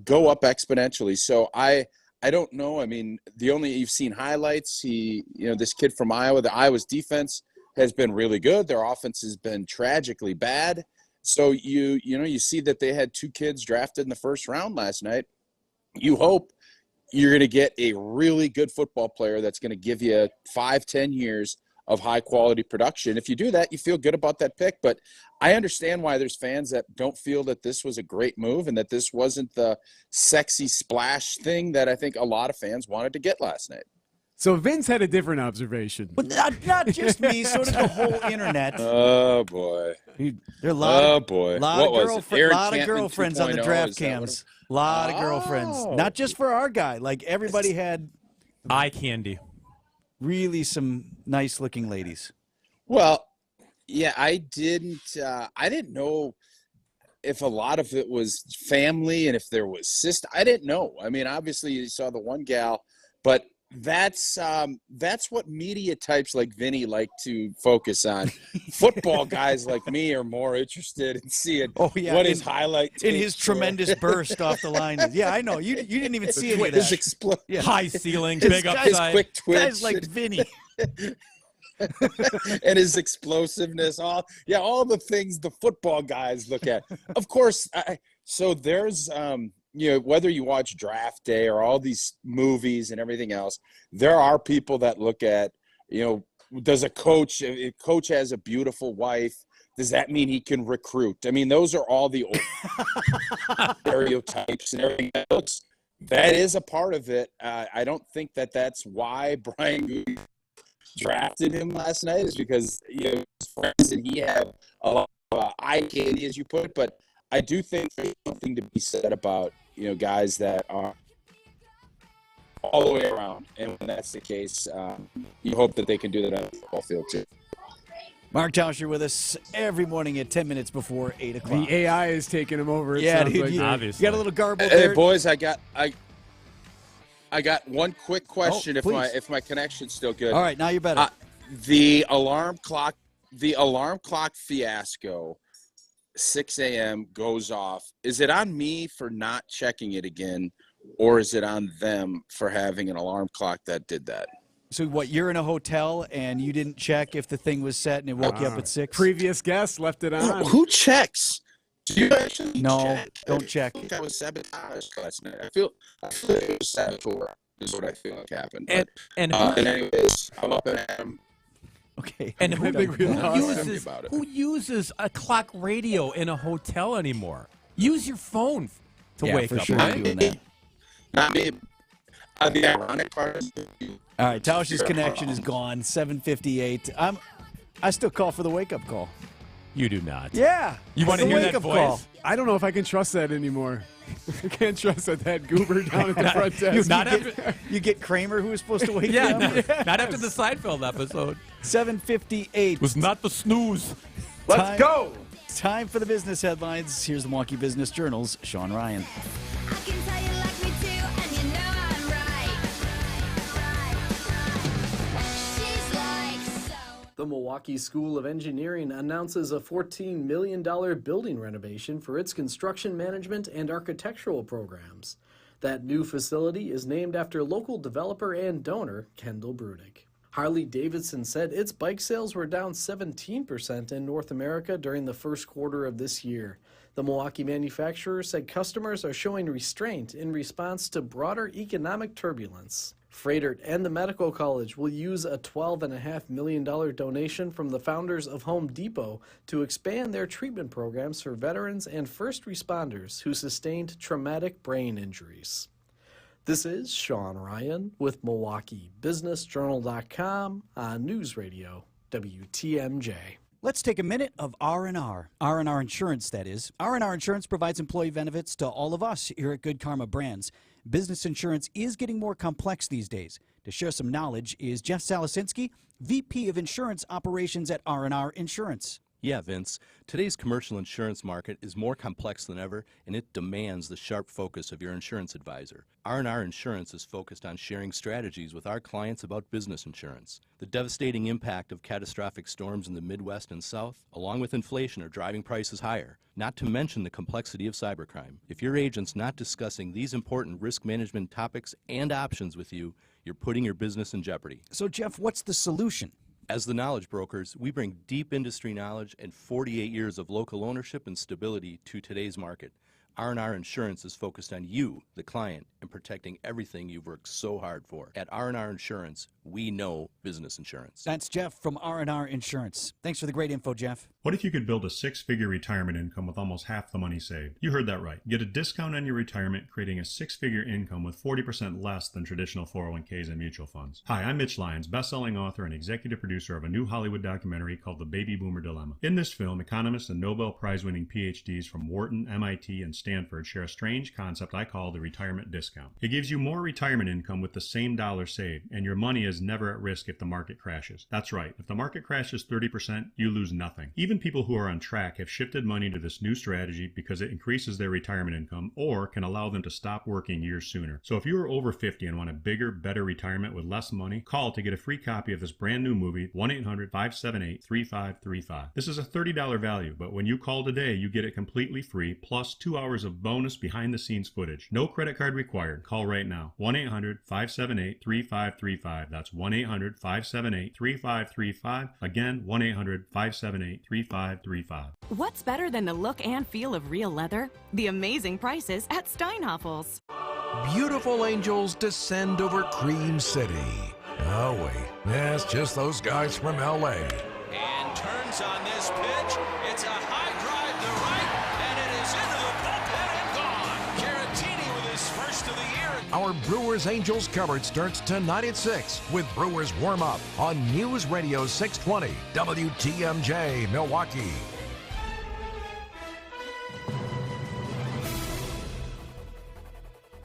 go up exponentially. So I don't know. I mean, you've seen highlights. This kid from Iowa, the Iowa's defense has been really good. Their offense has been tragically bad. So you see that they had 2 kids drafted in the first round last night. You hope you're going to get a really good football player that's going to give you 5-10 years of high quality production. If you do that, you feel good about that pick. But I understand why there's fans that don't feel that this was a great move and that this wasn't the sexy splash thing that I think a lot of fans wanted to get last night. So Vince had a different observation. But not just me, so did the whole internet. Oh, boy. There are a lot of Campman girlfriends on the 2.0, draft is that cams. A lot of girlfriends. Not just for our guy. Like, everybody had eye candy. Really some nice-looking ladies. Well, yeah, I didn't know if a lot of it was family and if there was sister. I didn't know. I mean, obviously you saw the one gal, but that's what media types like Vinny like to focus on. Football guys like me are more interested in seeing what his highlight in his tremendous burst off the line is. Yeah, I know. You didn't even see any of that. High ceiling, big upside. Quick twitch. Guys like Vinny. And his explosiveness, all the things the football guys look at. Of course, so there's whether you watch Draft Day or all these movies and everything else, there are people that look at, does a coach has a beautiful wife, does that mean he can recruit? I mean, those are all the old stereotypes and everything else. That is a part of it. I don't think that's why Brian drafted him last night, is because his friends and he have a lot of eye candy, as you put it. But I do think there's something to be said about guys that are all the way around, and when that's the case, you hope that they can do that on the football field too. Mark Tauscher with us every morning at 10 minutes before 8 o'clock. The AI is taking him over. Obviously. You got a little garbled there. Hey boys, I got one quick question. If my connection's still good. All right, now you're better. The alarm clock fiasco. 6 a.m. goes off. Is it on me for not checking it again, or is it on them for having an alarm clock that did that? So what, you're in a hotel and you didn't check if the thing was set and it woke you up at 6? Previous guest left it on. Who checks? Do you actually check? Don't check. I think I was sabotaged last night. I feel like it was saboteur is what I feel like happened. And anyways, I'm up and at 'em. Okay. And who uses a clock radio in a hotel anymore? Use your phone to wake up, right? Doing that. Not me. The ironic part is all right, Tauscher's connection is gone. 7:58. I still call for the wake-up call. You do not. Yeah. You want to hear that voice? Call. I don't know if I can trust that anymore. I can't trust that goober down at the front desk. You get Kramer, who was supposed to wake you up? Not after the Seinfeld episode. 7:58. Was not the snooze. Let's go. Time for the business headlines. Here's the Milwaukee Business Journal's Sean Ryan. The Milwaukee School of Engineering announces a $14 million building renovation for its construction management and architectural programs. That new facility is named after local developer and donor Kendall Brudig. Harley-Davidson said its bike sales were down 17% in North America during the first quarter of this year. The Milwaukee manufacturer said customers are showing restraint in response to broader economic turbulence. Freighter and the Medical College will use a $12.5 million donation from the founders of Home Depot to expand their treatment programs for veterans and first responders who sustained traumatic brain injuries. This is Sean Ryan with MilwaukeeBusinessJournal.com on News Radio WTMJ. Let's take a minute of R&R. R&R Insurance, that is. R&R Insurance provides employee benefits to all of us here at Good Karma Brands. Business insurance is getting more complex these days. To share some knowledge is Jeff Salasinski, VP of Insurance Operations at R&R Insurance. Yeah, Vince. Today's commercial insurance market is more complex than ever, and it demands the sharp focus of your insurance advisor. R&R Insurance is focused on sharing strategies with our clients about business insurance. The devastating impact of catastrophic storms in the Midwest and South, along with inflation, are driving prices higher, not to mention the complexity of cybercrime. If your agent's not discussing these important risk management topics and options with you, you're putting your business in jeopardy. So, Jeff, what's the solution? As the knowledge brokers, we bring deep industry knowledge and 48 years of local ownership and stability to today's market. R&R Insurance is focused on you, the client, and protecting everything you've worked so hard for. At R&R Insurance, we know business insurance. That's Jeff from R&R Insurance. Thanks for the great info, Jeff. What if you could build a six-figure retirement income with almost half the money saved? You heard that right. Get a discount on your retirement, creating a six-figure income with 40% less than traditional 401ks and mutual funds. Hi, I'm Mitch Lyons, best-selling author and executive producer of a new Hollywood documentary called The Baby Boomer Dilemma. In this film, economists and Nobel Prize-winning PhDs from Wharton, MIT, and Stanford share a strange concept I call the retirement discount. It gives you more retirement income with the same dollar saved, and your money is never at risk if the market crashes. That's right. If the market crashes 30%, you lose nothing. Even people who are on track have shifted money to this new strategy because it increases their retirement income or can allow them to stop working years sooner. So if you are over 50 and want a bigger, better retirement with less money, call to get a free copy of this brand new movie, 1-800-578-3535. This is a $30 value, but when you call today, you get it completely free, plus 2 hours of bonus behind-the-scenes footage. No credit card required. Call right now. 1-800-578-3535. That's 1-800-578-3535. Again, 1-800-578-3535. What's better than the look and feel of real leather? The amazing prices at Steinhoffels. Beautiful angels descend over Cream City. Oh, wait. That's just those guys from L.A. And turns on this pitch. It's a high drive to right, and it is into the bullpen and gone. Caratini with his first of the year. Our Brewers Angels coverage starts tonight at 6 with Brewers Warm Up on News Radio 620 WTMJ Milwaukee.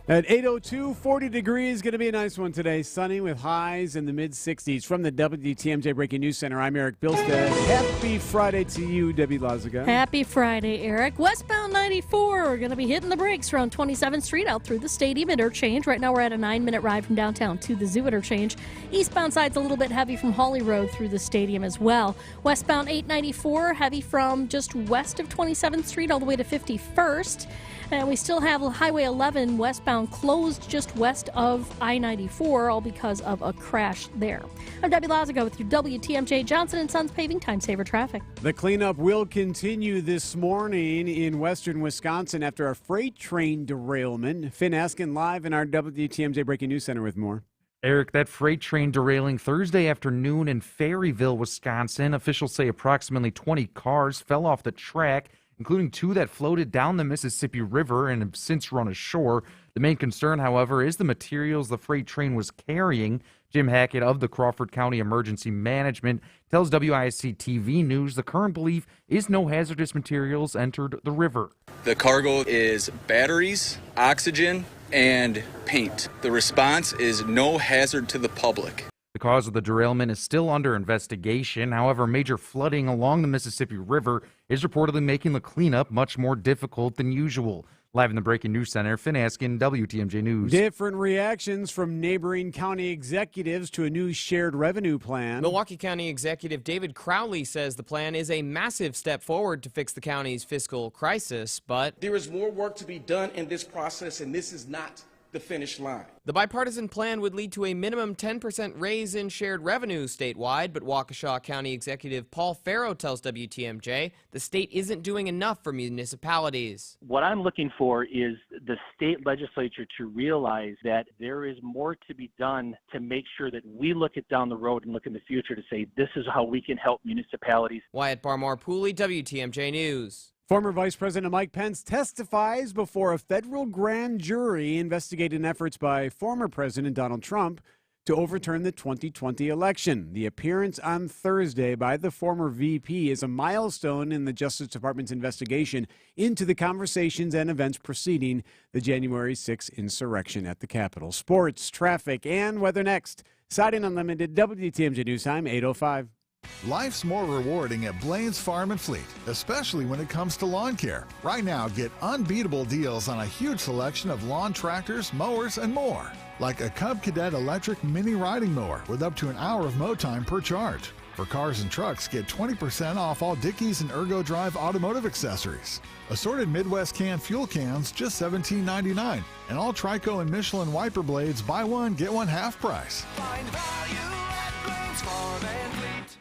At 8:02, 40 degrees, going to be a nice one today. Sunny with highs in the mid-60s. From the WTMJ Breaking News Center, I'm Eric Bilstead. Happy Friday to you, Debbie Lazaga. Happy Friday, Eric. Westbound 94, we're going to be hitting the brakes around 27th Street out through the Stadium Interchange. Right now we're at a 9-minute ride from downtown to the Zoo Interchange. Eastbound side's a little bit heavy from Hawley Road through the Stadium as well. Westbound 894, heavy from just west of 27th Street all the way to 51st. And we still have Highway 11 westbound closed just west of I-94, all because of a crash there. I'm Debbie Lazaga with your WTMJ Johnson & Sons Paving Time Saver Traffic. The cleanup will continue this morning in western Wisconsin after a freight train derailment. Finn Askin live in our WTMJ Breaking News Center with more. Eric, that freight train derailing Thursday afternoon in Ferryville, Wisconsin. Officials say approximately 20 cars fell off the track, including 2 that floated down the Mississippi River and have since run ashore. The main concern, however, is the materials the freight train was carrying. Jim Hackett of the Crawford County Emergency Management tells WISC TV News the current belief is no hazardous materials entered the river. The cargo is batteries, oxygen, and paint. The response is no hazard to the public. The cause of the derailment is still under investigation. However, major flooding along the Mississippi River is reportedly making the cleanup much more difficult than usual. Live in the Breaking News Center, Finn Askin, WTMJ News. Different reactions from neighboring county executives to a new shared revenue plan. Milwaukee County Executive David Crowley says the plan is a massive step forward to fix the county's fiscal crisis, but there is more work to be done in this process, and this is not the finish line. The bipartisan plan would lead to a minimum 10% raise in shared revenue statewide, but Waukesha County Executive Paul Farrow tells WTMJ the state isn't doing enough for municipalities. What I'm looking for is the state legislature to realize that there is more to be done to make sure that we look at down the road and look in the future to say this is how we can help municipalities. Wyatt Barmore-Pooley, WTMJ News. Former Vice President Mike Pence testifies before a federal grand jury investigating efforts by former President Donald Trump to overturn the 2020 election. The appearance on Thursday by the former VP is a milestone in the Justice Department's investigation into the conversations and events preceding the January 6th insurrection at the Capitol. Sports, traffic, and weather next. Siding Unlimited, WTMJ News Time, 8:05. Life's more rewarding at Blaine's Farm and Fleet, especially when it comes to lawn care. Right now, get unbeatable deals on a huge selection of lawn tractors, mowers, and more. Like a Cub Cadet electric mini riding mower with up to an hour of mow time per charge. For cars and trucks, get 20% off all Dickies and Ergo Drive automotive accessories. Assorted Midwest can fuel cans, just $17.99. And all Trico and Michelin wiper blades, buy one, get one half price. Find value at Blaine's Farm and Fleet.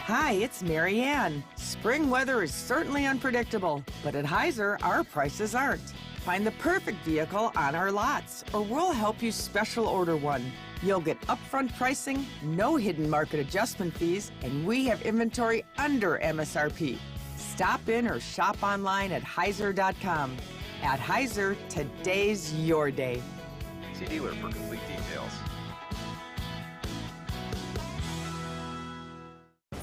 Hi, it's Mary Ann. Spring weather is certainly unpredictable, but at Heiser, our prices aren't. Find the perfect vehicle on our lots, or we'll help you special order one. You'll get upfront pricing, no hidden market adjustment fees, and we have inventory under MSRP. Stop in or shop online at Heiser.com. At Heiser, today's your day. See dealer for complete details.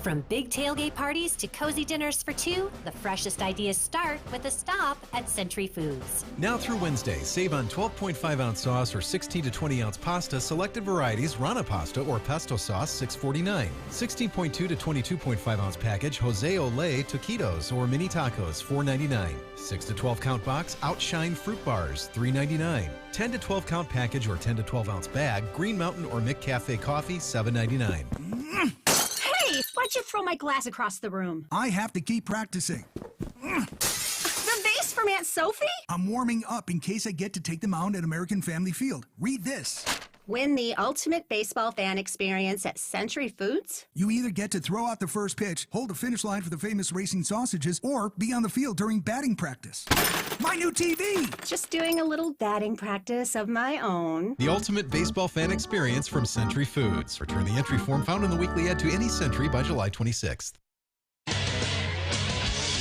From big tailgate parties to cozy dinners for two, the freshest ideas start with a stop at Century Foods. Now through Wednesday, save on 12.5-ounce sauce or 16 to 20-ounce pasta, selected varieties, Rana pasta or pesto sauce, $6.49. 16.2 to 22.5-ounce package, Jose Olay taquitos or mini tacos, $4.99. 6 to 12-count box, Outshine fruit bars, $3.99. 10 to 12-count package or 10 to 12-ounce bag, Green Mountain or McCafe coffee, $7.99. Hey, why'd you throw my glass across the room? I have to keep practicing. The vase from Aunt Sophie? I'm warming up in case I get to take the mound at American Family Field. Read this. Win the ultimate baseball fan experience at Century Foods? You either get to throw out the first pitch, hold the finish line for the famous racing sausages, or be on the field during batting practice. My new TV! Just doing a little batting practice of my own. The ultimate baseball fan experience from Century Foods. Return the entry form found in the weekly ad to any Century by July 26th.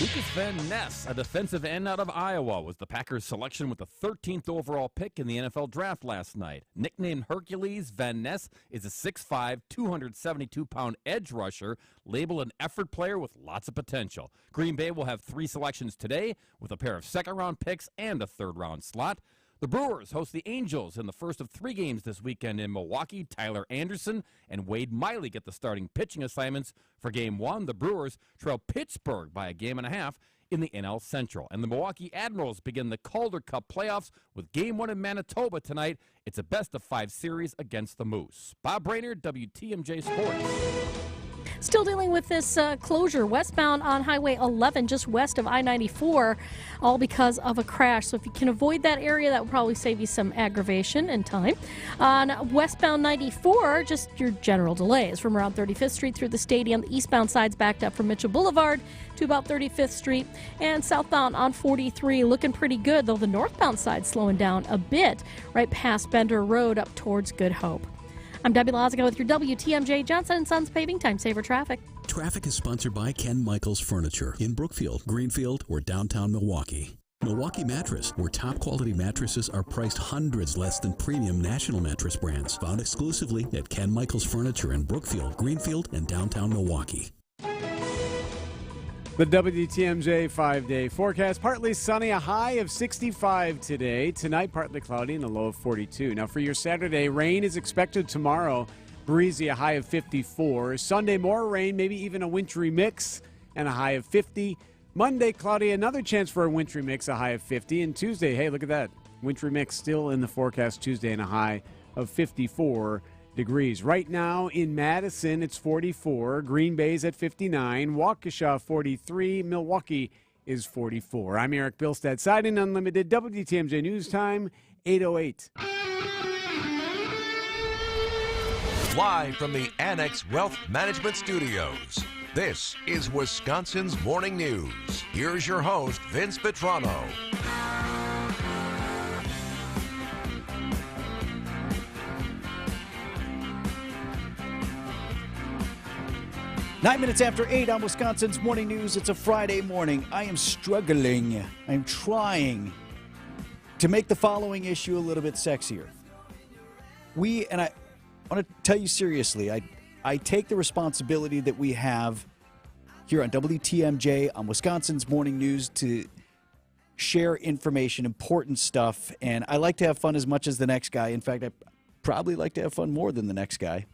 Lucas Van Ness, a defensive end out of Iowa, was the Packers' selection with the 13th overall pick in the NFL draft last night. Nicknamed Hercules, Van Ness is a 6'5", 272-pound edge rusher, labeled an effort player with lots of potential. Green Bay will have 3 selections today with a pair of second-round picks and a third-round slot. The Brewers host the Angels in the first of 3 games this weekend in Milwaukee. Tyler Anderson and Wade Miley get the starting pitching assignments for Game 1. The Brewers trail Pittsburgh by a game and a half in the NL Central. And the Milwaukee Admirals begin the Calder Cup playoffs with Game 1 in Manitoba tonight. It's a best-of-5 series against the Moose. Bob Brainerd, WTMJ Sports. Still dealing with this closure westbound on Highway 11, just west of I-94, all because of a crash. So if you can avoid that area, that will probably save you some aggravation and time. On westbound 94, just your general delays from around 35th Street through the stadium. The eastbound side's backed up from Mitchell Boulevard to about 35th Street. And southbound on 43, looking pretty good, though the northbound side slowing down a bit right past Bender Road up towards Good Hope. I'm Debbie Lazica with your WTMJ Johnson & Sons Paving Time Saver Traffic. Traffic is sponsored by Ken Michaels Furniture in Brookfield, Greenfield, or downtown Milwaukee. Milwaukee Mattress, where top quality mattresses are priced hundreds less than premium national mattress brands. Found exclusively at Ken Michaels Furniture in Brookfield, Greenfield, and downtown Milwaukee. The WTMJ 5-day forecast. Partly sunny, a high of 65 today. Tonight, partly cloudy and a low of 42. Now, for your Saturday, rain is expected tomorrow. Breezy, a high of 54. Sunday, more rain, maybe even a wintry mix, and a high of 50. Monday, cloudy, another chance for a wintry mix, a high of 50. And Tuesday, hey, look at that. Wintry mix still in the forecast Tuesday and a high of 54 degrees. Right now in Madison, it's 44. Green Bay's at 59. Waukesha, 43. Milwaukee, is 44. I'm Eric Bilstead, Siding Unlimited, WTMJ News Time, 8:08. Live from the Annex Wealth Management Studios, this is Wisconsin's Morning News. Here's your host, Vince Vitrano. Nine minutes after 8 on Wisconsin's Morning News. It's a Friday morning. I am struggling. I'm trying to make the following issue a little bit sexier. I want to tell you seriously, I take the responsibility that we have here on WTMJ, on Wisconsin's Morning News, to share information, important stuff, and I like to have fun as much as the next guy. In fact, I probably like to have fun more than the next guy.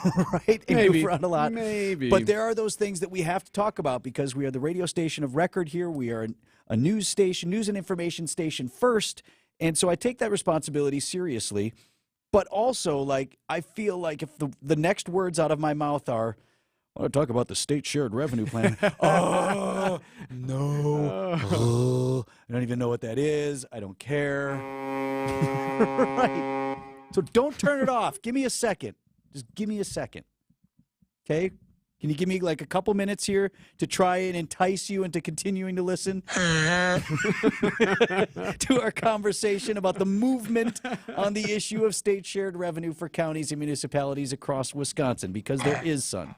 Right? And Maybe. goof around a lot. Maybe. But there are those things that we have to talk about because we are the radio station of record here. We are a news station, news and information station first. And so I take that responsibility seriously. But also, like, I feel like if the next words out of my mouth are, I want to talk about the state shared revenue plan. Oh, no. Oh, I don't even know what that is. I don't care. Right. So don't turn it off. Give me a second. Just give me a second. Okay? Can you give me like a couple minutes here to try and entice you into continuing to listen to our conversation about the movement on the issue of state shared revenue for counties and municipalities across Wisconsin? Because there is some.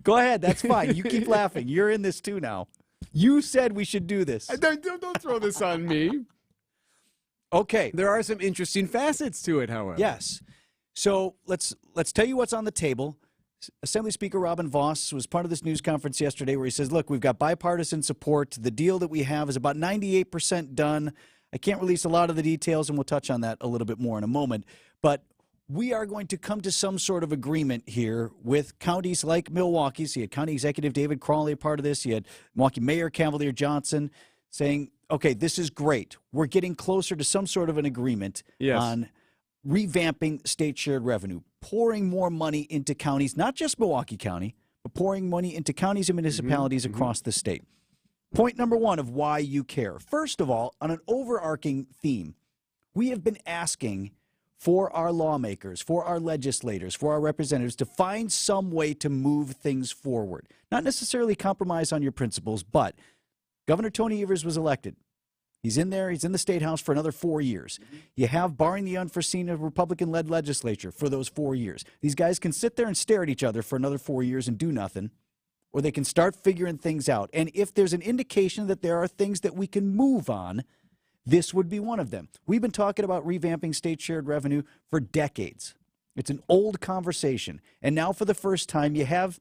Go ahead. That's fine. You keep laughing. You're in this too now. You said we should do this. Don't throw this on me. Okay. There are some interesting facets to it, however. Yes. So let's tell you what's on the table. Assembly Speaker Robin Voss was part of this news conference yesterday where he says, look, we've got bipartisan support. The deal that we have is about 98% done. I can't release a lot of the details, and we'll touch on that a little bit more in a moment. But we are going to come to some sort of agreement here with counties like Milwaukee. So you had County Executive David Crawley a part of this. You had Milwaukee Mayor Cavalier Johnson saying, okay, this is great. We're getting closer to some sort of an agreement on revamping state shared revenue, pouring more money into counties, not just Milwaukee County, but pouring money into counties and municipalities across the state. Point number one of why you care. First of all, on an overarching theme, we have been asking for our lawmakers, for our legislators, for our representatives to find some way to move things forward. Not necessarily compromise on your principles, but Governor Tony Evers was elected. He's in there. He's in the State House for another 4 years. You have, barring the unforeseen, a Republican-led legislature for those 4 years. These guys can sit there and stare at each other for another 4 years and do nothing, or they can start figuring things out. And if there's an indication that there are things that we can move on, this would be one of them. We've been talking about revamping state shared revenue for decades. It's an old conversation. And now for the first time, you have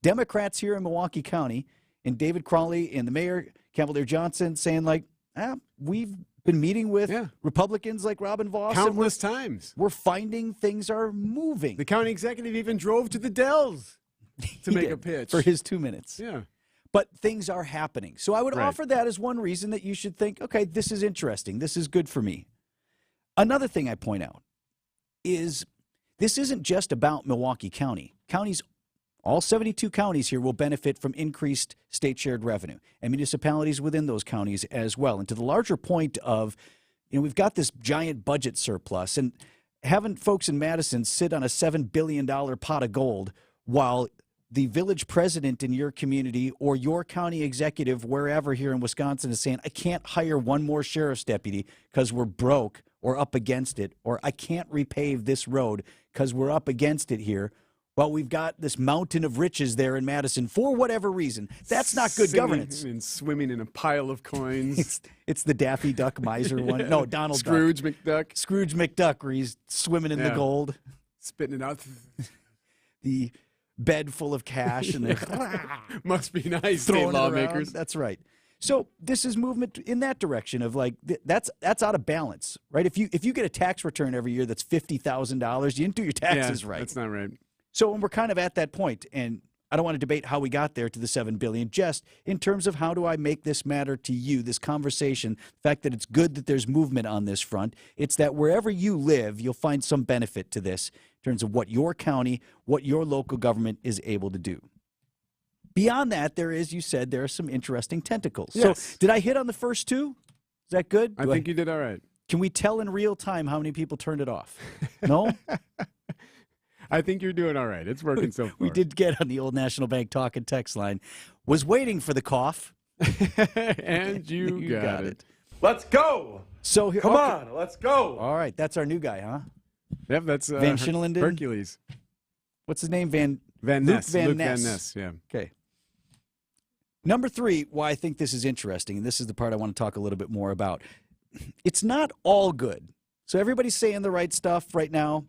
Democrats here in Milwaukee County and David Crawley and the mayor, Cavalier Johnson, saying like, we've been meeting with Republicans like Robin Voss. Countless times. We're finding things are moving. The county executive even drove to the Dells to make a pitch. For his 2 minutes. Yeah. But things are happening. So I would offer that as one reason that you should think, okay, this is interesting. This is good for me. Another thing I point out is this isn't just about Milwaukee County. All 72 counties here will benefit from increased state shared revenue, and municipalities within those counties as well. And to the larger point of, we've got this giant budget surplus, and having folks in Madison sit on a $7 billion pot of gold while the village president in your community or your county executive wherever here in Wisconsin is saying, I can't hire one more sheriff's deputy because we're broke or up against it, or I can't repave this road because we're up against it here. Well, we've got this mountain of riches there in Madison for whatever reason. That's not good governance. And swimming in a pile of coins. It's the Daffy Duck miser one. No, Donald Scrooge Duck. McDuck. Scrooge McDuck, where he's swimming in the gold. Spitting it out. The bed full of cash. And must be nice, state lawmakers. That's right. So this is movement in that direction of like, that's out of balance, right? If you get a tax return every year that's $50,000, you didn't do your taxes right. That's not right. So we're kind of at that point, and I don't want to debate how we got there to the $7 billion, just in terms of how do I make this matter to you, this conversation, the fact that it's good that there's movement on this front. It's that wherever you live, you'll find some benefit to this in terms of what your county, what your local government is able to do. Beyond that, you said there are some interesting tentacles. Yes. So did I hit on the first two? Is that good? I think you did all right. Can we tell in real time how many people turned it off? No? I think you're doing all right. It's working so far. We did get on the old National Bank talk and text line. Was waiting for the cough. And you got it. Let's go. So here, Come on, let's go. All right, that's our new guy, huh? Yep, that's Van Schillenden? Hercules. What's his name? Van Ness. Luke Luke Van Van Ness. Ness, yeah. Okay. Number 3, why I think this is interesting, and this is the part I want to talk a little bit more about. It's not all good. So everybody's saying the right stuff right now.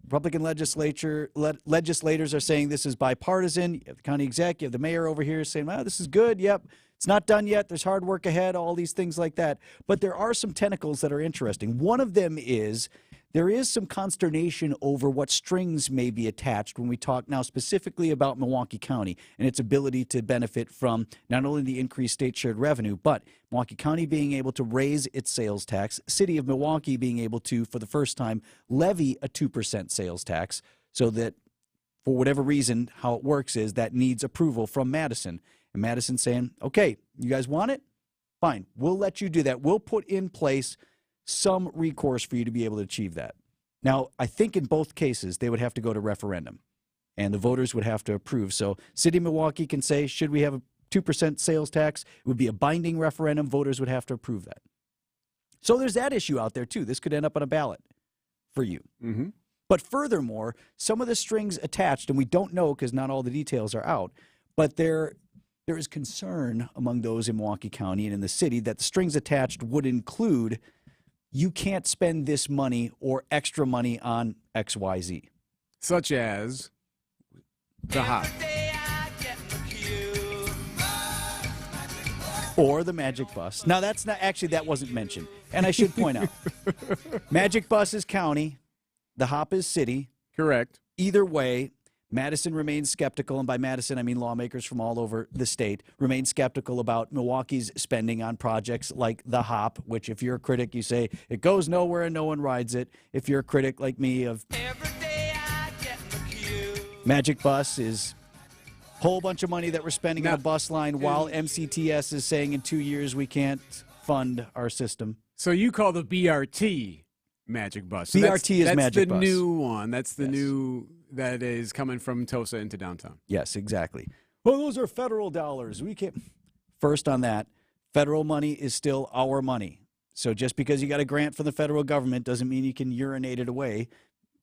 Republican legislators are saying this is bipartisan. You have the county exec, you have the mayor over here saying, well, this is good. Yep, it's not done yet. There's hard work ahead, all these things like that. But there are some tentacles that are interesting. One of them is there is some consternation over what strings may be attached when we talk now specifically about Milwaukee County and its ability to benefit from not only the increased state shared revenue, but Milwaukee County being able to raise its sales tax, City of Milwaukee being able to, for the first time, levy a 2% sales tax, so that for whatever reason, how it works is that needs approval from Madison. And Madison saying, okay, you guys want it? Fine, we'll let you do that. We'll put in place some recourse for you to be able to achieve that. Now, I think in both cases, they would have to go to referendum, and the voters would have to approve. So City of Milwaukee can say, should we have a 2% sales tax? It would be a binding referendum. Voters would have to approve that. So there's that issue out there, too. This could end up on a ballot for you. Mm-hmm. But furthermore, some of the strings attached, and we don't know because not all the details are out, but there is concern among those in Milwaukee County and in the city that the strings attached would include you can't spend this money or extra money on XYZ. Such as the hop. Or the Magic Bus. Now, that's not actually, that wasn't mentioned. And I should point out, Magic Bus is county, the hop is city. Correct. Either way, Madison remains skeptical, and by Madison I mean lawmakers from all over the state, remain skeptical about Milwaukee's spending on projects like the hop, which if you're a critic, you say it goes nowhere and no one rides it. If you're a critic like me of Magic Bus is a whole bunch of money that we're spending on a bus line while MCTS is saying in 2 years we can't fund our system. So you call the BRT Magic Bus. So BRT is Magic Bus. That's the new one. That's the new that is coming from Tosa into downtown. Yes, exactly. Well, those are federal dollars. We can't. First on that, federal money is still our money. So just because you got a grant from the federal government doesn't mean you can urinate it away.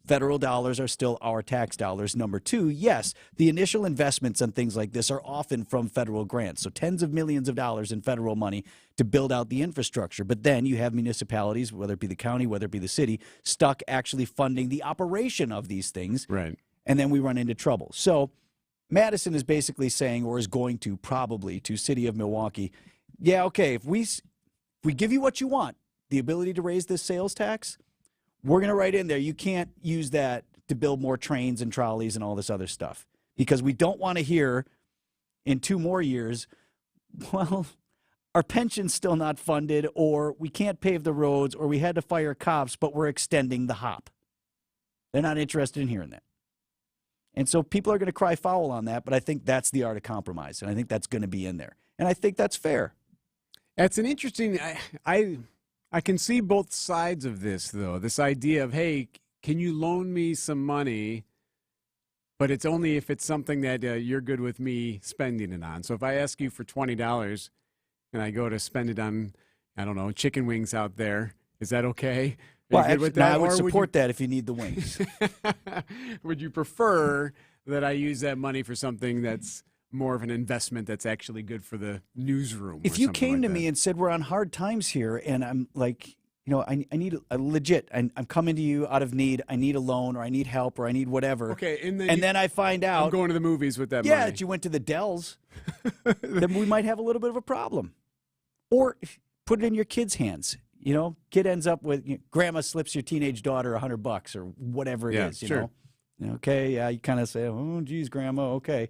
Federal dollars are still our tax dollars. Number 2, yes, the initial investments on things like this are often from federal grants. So tens of millions of dollars in federal money to build out the infrastructure. But then you have municipalities, whether it be the county, whether it be the city, stuck actually funding the operation of these things. Right. And then we run into trouble. So Madison is basically saying, or is going to probably to City of Milwaukee, yeah, okay, if we give you what you want, the ability to raise this sales tax, we're going to write in there, you can't use that to build more trains and trolleys and all this other stuff. Because we don't want to hear in 2 more years, well, our pension's still not funded, or we can't pave the roads, or we had to fire cops, but we're extending the hop. They're not interested in hearing that. And so people are going to cry foul on that, but I think that's the art of compromise, and I think that's going to be in there. And I think that's fair. That's an interesting... I can see both sides of this, though. This idea of, hey, can you loan me some money, but it's only if it's something that you're good with me spending it on. So if I ask you for $20 and I go to spend it on, I don't know, chicken wings out there, is that okay? Well, actually, I would support that if you need the wings. Would you prefer that I use that money for something that's more of an investment that's actually good for the newsroom? If you came to me and said, we're on hard times here, and I'm like, you know, I need a legit, I'm coming to you out of need, I need a loan, or I need help, or I need whatever. Okay, and then I find out. I'm going to the movies with that money. money. That you went to the Dells, then we might have a little bit of a problem. Or put it in your kid's hands. You know, kid ends up with, grandma slips your teenage daughter $100 or whatever it is, you know. Okay, yeah, you kind of say, oh, geez, grandma, okay.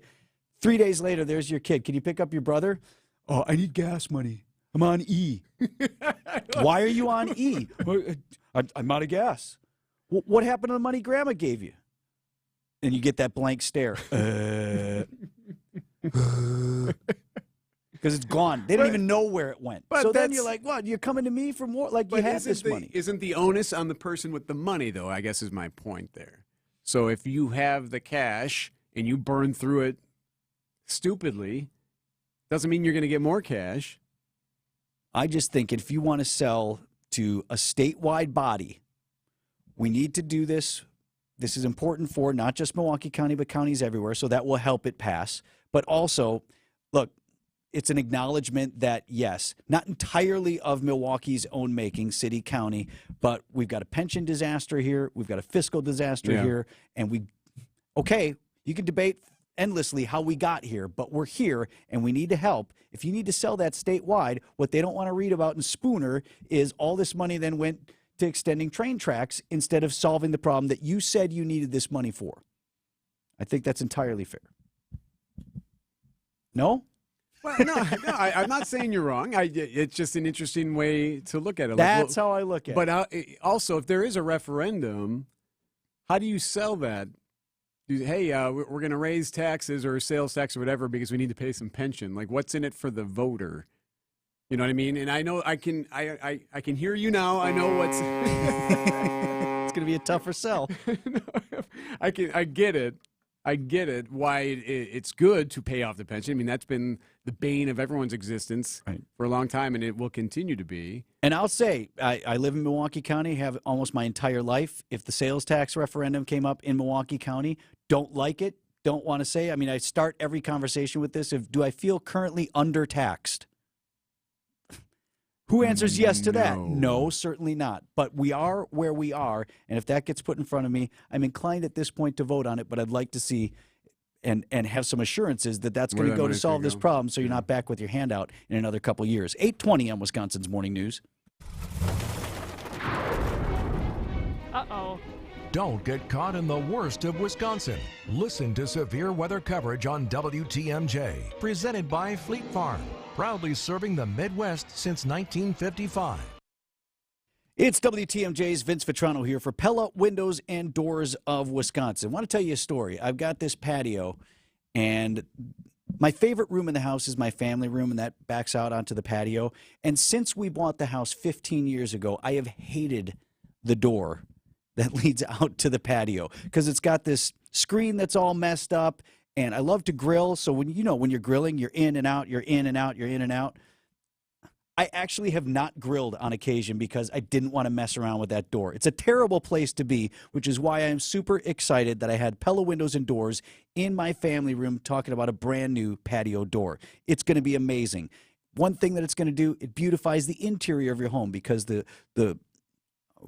3 days later, there's your kid. Can you pick up your brother? Oh, I need gas money. I'm on E. Why are you on E? I'm out of gas. What happened to the money grandma gave you? And you get that blank stare. Because it's gone. They don't even know where it went. But So then you're like, what? You're coming to me for more? Like, you have this money. Isn't the onus on the person with the money, though, I guess is my point there. So if you have the cash and you burn through it stupidly, doesn't mean you're going to get more cash. I just think if you want to sell to a statewide body, we need to do this. This is important for not just Milwaukee County, but counties everywhere, so that will help it pass. But also, look, it's an acknowledgement that, yes, not entirely of Milwaukee's own making, city, county, but we've got a pension disaster here, we've got a fiscal disaster here, and you can debate endlessly how we got here, but we're here, and we need to help. If you need to sell that statewide, what they don't want to read about in Spooner is all this money then went to extending train tracks instead of solving the problem that you said you needed this money for. I think that's entirely fair. No? Well, no, I'm not saying you're wrong. It's just an interesting way to look at it. That's how I look at it. But also, if there is a referendum, how do you sell that? Hey, we're going to raise taxes or sales tax or whatever because we need to pay some pension. Like, what's in it for the voter? You know what I mean? And I know I can hear you now. I know what's. It's going to be a tougher sell. I get it. I get it. Why it's good to pay off the pension. I mean, that's been the bane of everyone's existence for a long time, and it will continue to be. And I'll say, I live in Milwaukee County, have almost my entire life. If the sales tax referendum came up in Milwaukee County, don't like it, don't want to say. I mean, I start every conversation with this: do I feel currently undertaxed? Who answers yes to that? No, certainly not. But we are where we are, and if that gets put in front of me, I'm inclined at this point to vote on it, but I'd like to see and have some assurances that that's going to go to solve this problem so you're not back with your hand out in another couple years. 8:20 on Wisconsin's Morning News. Uh-oh. Don't get caught in the worst of Wisconsin. Listen to severe weather coverage on WTMJ, presented by Fleet Farm, proudly serving the Midwest since 1955. It's WTMJ's Vince Vitrano here for Pella Windows and Doors of Wisconsin. I want to tell you a story. I've got this patio, and my favorite room in the house is my family room, and that backs out onto the patio. And since we bought the house 15 years ago, I have hated the door that leads out to the patio because it's got this screen that's all messed up. And I love to grill, so when you're grilling, you're in and out, you're in and out, you're in and out. I actually have not grilled on occasion because I didn't want to mess around with that door. It's a terrible place to be, which is why I'm super excited that I had Pella Windows and Doors in my family room talking about a brand new patio door. It's going to be amazing. One thing that it's going to do, it beautifies the interior of your home because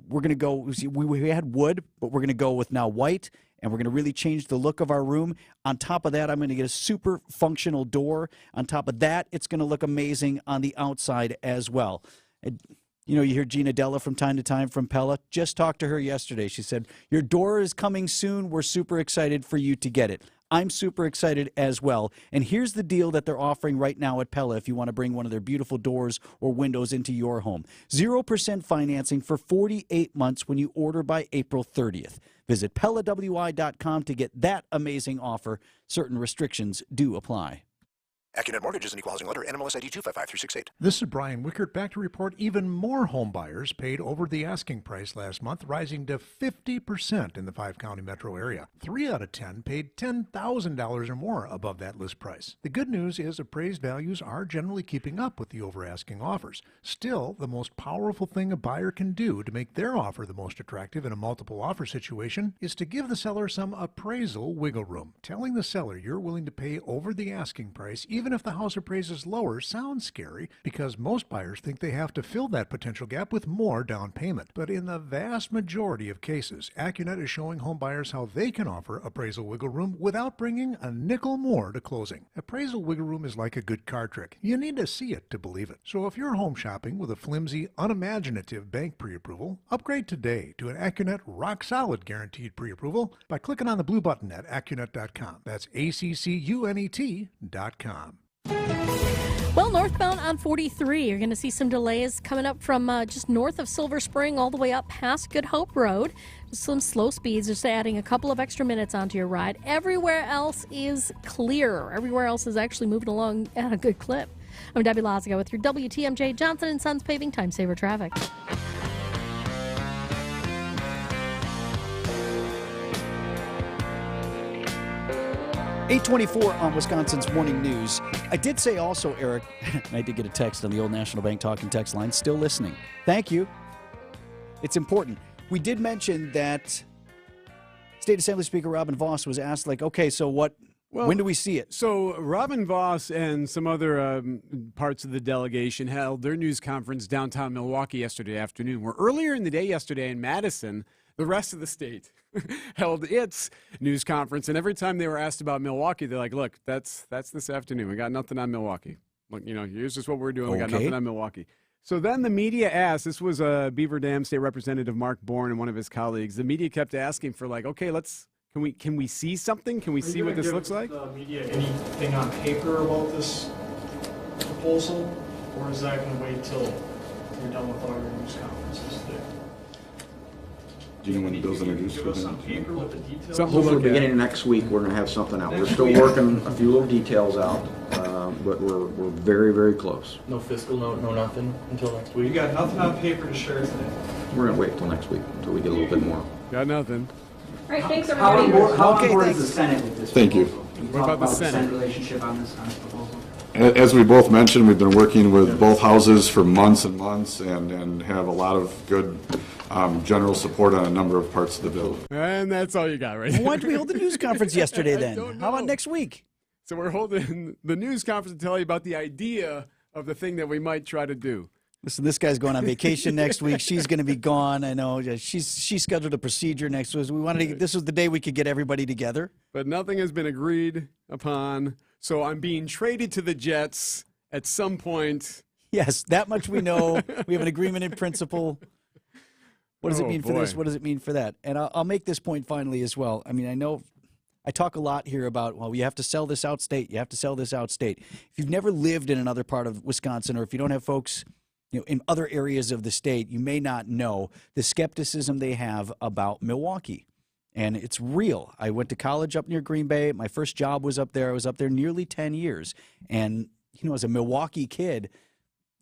we're going to go, we had wood, but we're going to go with now white, and we're going to really change the look of our room. On top of that, I'm going to get a super functional door. On top of that, it's going to look amazing on the outside as well. And, you hear Gina Della from time to time from Pella. Just talked to her yesterday. She said, your door is coming soon. We're super excited for you to get it. I'm super excited as well. And here's the deal that they're offering right now at Pella if you want to bring one of their beautiful doors or windows into your home. 0% financing for 48 months when you order by April 30th. Visit PellaWI.com to get that amazing offer. Certain restrictions do apply. AccuNet Mortgage is an equal housing lender. NMLS ID 255368. This is Brian Wickert back to report even more home buyers paid over the asking price last month, rising to 50% in the 5-county metro area. 3 out of 10 paid $10,000 or more above that list price. The good news is appraised values are generally keeping up with the over-asking offers. Still, the most powerful thing a buyer can do to make their offer the most attractive in a multiple offer situation is to give the seller some appraisal wiggle room. Telling the seller you're willing to pay over the asking price, even if the house appraises lower, sounds scary because most buyers think they have to fill that potential gap with more down payment. But in the vast majority of cases, AccuNet is showing home buyers how they can offer appraisal wiggle room without bringing a nickel more to closing. Appraisal wiggle room is like a good card trick. You need to see it to believe it. So if you're home shopping with a flimsy, unimaginative bank pre-approval, upgrade today to an AccuNet rock-solid guaranteed pre-approval by clicking on the blue button at AccuNet.com. That's ACCUNET.com. Well, northbound on 43, you're going to see some delays coming up from just north of Silver Spring all the way up past Good Hope Road. Some slow speeds, just adding a couple of extra minutes onto your ride. Everywhere else is clear. Everywhere else is actually moving along at a good clip. I'm Debbie Laziga with your WTMJ Johnson & Sons Paving Time Saver Traffic. 8:24 on Wisconsin's Morning News. I did say also, Eric, I did get a text on the old National Bank talking text line, still listening. Thank you. It's important. We did mention that State Assembly Speaker Robin Vos was asked, okay, so what? When do we see it? So Robin Vos and some other parts of the delegation held their news conference downtown Milwaukee yesterday afternoon, where earlier in the day yesterday in Madison, the rest of the state held its news conference. And every time they were asked about Milwaukee, they're like, look, that's this afternoon. We got nothing on Milwaukee. Look, here's just what we're doing. We got nothing on Milwaukee. So then the media asked, this was Beaver Dam State Representative Mark Bourne and one of his colleagues. The media kept asking for okay, can we see something? Can we see what this looks like? The media anything on paper about this proposal, or is that going to wait till you're done with all your news conferences today? Do you know when the bill's introduced? Give us some paper with the details. Hopefully beginning of next week we're going to have something out. We're still working a few little details out, but we're very, very close. No fiscal note, no nothing until next week? You got nothing on paper to share today? We're going to wait till next week until we get a little bit more. Got nothing. All right, thanks everybody. How important is the Senate with this Thank you. proposal? Can you talk about the Senate relationship on this proposal? As we both mentioned, we've been working with both houses for months and months and have a lot of good general support on a number of parts of the bill. And that's all you got, right? Why did we hold the news conference yesterday then? How about next week? So we're holding the news conference to tell you about the idea of the thing that we might try to do. Listen, this guy's going on vacation next week. She's going to be gone. I know. She scheduled a procedure next week. We wanted to. This was the day we could get everybody together. But nothing has been agreed upon. So I'm being traded to the Jets at some point. Yes, that much we know. We have an agreement in principle. What does it mean for this? What does it mean for that? And I'll make this point finally as well. I mean, I know I talk a lot here about, well, you have to sell this out state. You have to sell this out state. If you've never lived in another part of Wisconsin, or if you don't have folks in other areas of the state, you may not know the skepticism they have about Milwaukee. And it's real. I went to college up near Green Bay. My first job was up there. I was up there nearly 10 years. And, as a Milwaukee kid,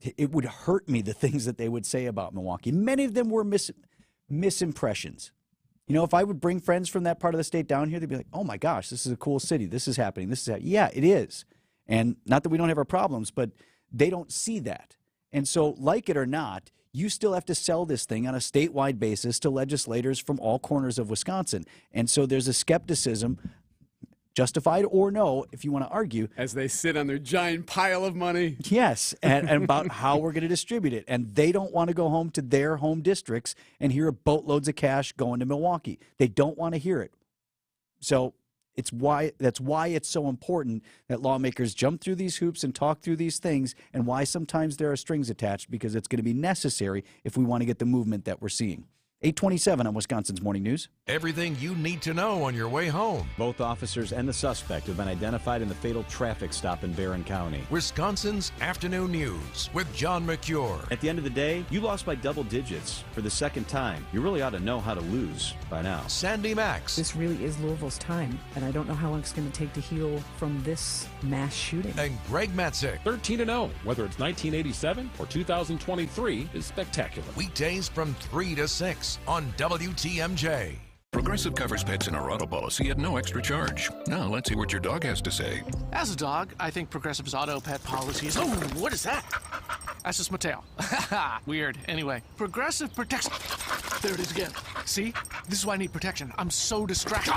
it would hurt me, the things that they would say about Milwaukee. Many of them were misimpressions. If I would bring friends from that part of the state down here, they'd be like, oh my gosh, this is a cool city. This is happening. Yeah, it is. And not that we don't have our problems, but they don't see that. And so, like it or not, you still have to sell this thing on a statewide basis to legislators from all corners of Wisconsin. And so there's a skepticism, justified or no, if you want to argue. As they sit on their giant pile of money. Yes, and about how we're going to distribute it. And they don't want to go home to their home districts and hear boatloads of cash going to Milwaukee. They don't want to hear it. So that's why it's so important that lawmakers jump through these hoops and talk through these things, and why sometimes there are strings attached, because it's going to be necessary if we want to get the movement that we're seeing. 8:27 on Wisconsin's Morning News. Everything you need to know on your way home. Both officers and the suspect have been identified in the fatal traffic stop in Barron County. Wisconsin's Afternoon News with John McCure. At the end of the day, you lost by double digits for the second time. You really ought to know how to lose by now. Sandy Max. This really is Louisville's time, and I don't know how long it's going to take to heal from this mass shooting. And Greg Matzik. 13-0, whether it's 1987 or 2023, is spectacular. Weekdays from 3 to 6. On WTMJ. Progressive covers pets in our auto policy at no extra charge. Now let's see what your dog has to say. As a dog, I think Progressive's auto pet policies. Oh, what is that? That's just my tail. Weird. Anyway, Progressive protects. There it is again. See? This is why I need protection. I'm so distracted.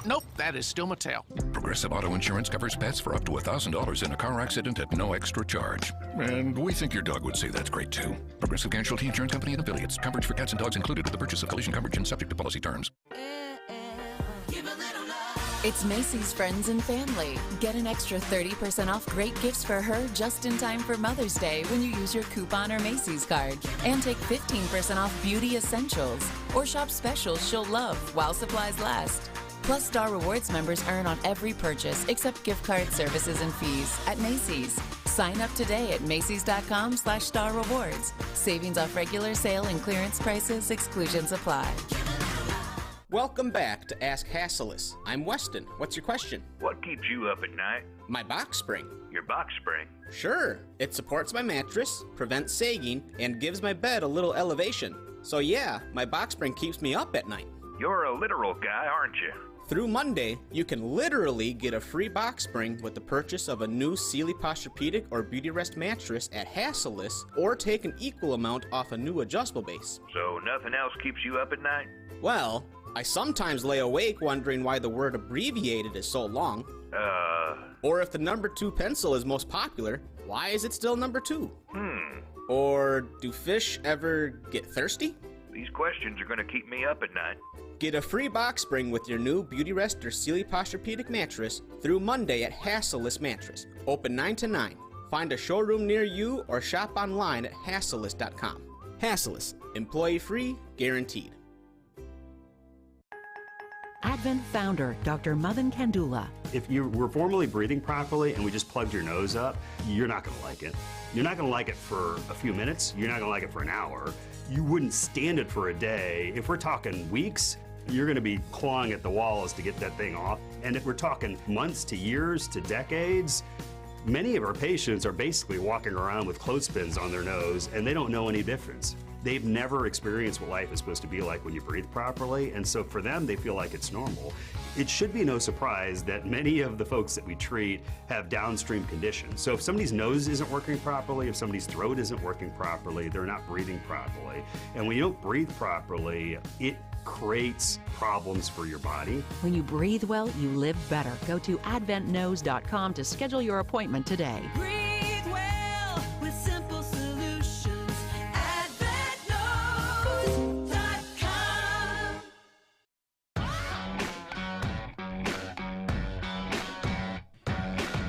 Nope, that is still my tail. Progressive Auto Insurance covers pets for up to $1,000 in a car accident at no extra charge. And we think your dog would say that's great too. Progressive Casualty Insurance Company and affiliates. Coverage for cats and dogs included with the purchase of collision coverage and subject to policy terms. It's Macy's Friends and Family. Get an extra 30% off great gifts for her just in time for Mother's Day when you use your coupon or Macy's card. And take 15% off beauty essentials. Or shop specials she'll love while supplies last. Plus, Star Rewards members earn on every purchase except gift card services and fees at Macy's. Sign up today at Macys.com/Star Rewards. Savings off regular sale and clearance prices. Exclusions apply. Welcome back to Ask Hasselus. I'm Weston. What's your question? What keeps you up at night? My box spring. Your box spring? Sure. It supports my mattress, prevents sagging, and gives my bed a little elevation. So yeah, my box spring keeps me up at night. You're a literal guy, aren't you? Through Monday, you can literally get a free box spring with the purchase of a new Sealy Posturepedic or Beautyrest mattress at Hasselus, or take an equal amount off a new adjustable base. So nothing else keeps you up at night? Well, I sometimes lay awake wondering why the word abbreviated is so long. Or if the number 2 pencil is most popular, why is it still number 2? Or do fish ever get thirsty? These questions are going to keep me up at night. Get a free box spring with your new Beautyrest or Sealy Posturepedic mattress through Monday at Hasselus Mattress. Open 9 to 9. Find a showroom near you or shop online at Hasselus.com. Hasselus. Employee free, guaranteed. Advent founder Dr. Madan Kandula. If you were formerly breathing properly and we just plugged your nose up, you're not going to like it. You're not going to like it for a few minutes. You're not going to like it for an hour. You wouldn't stand it for a day. If we're talking weeks, you're going to be clawing at the walls to get that thing off. And if we're talking months to years to decades, many of our patients are basically walking around with clothespins on their nose and they don't know any difference. They've never experienced what life is supposed to be like when you breathe properly, and so for them, they feel like it's normal. It should be no surprise that many of the folks that we treat have downstream conditions. So if somebody's nose isn't working properly, if somebody's throat isn't working properly, they're not breathing properly. And when you don't breathe properly, it creates problems for your body. When you breathe well, you live better. Go to adventknows.com to schedule your appointment today. Breathe well with simple solutions. AdventKnows.com.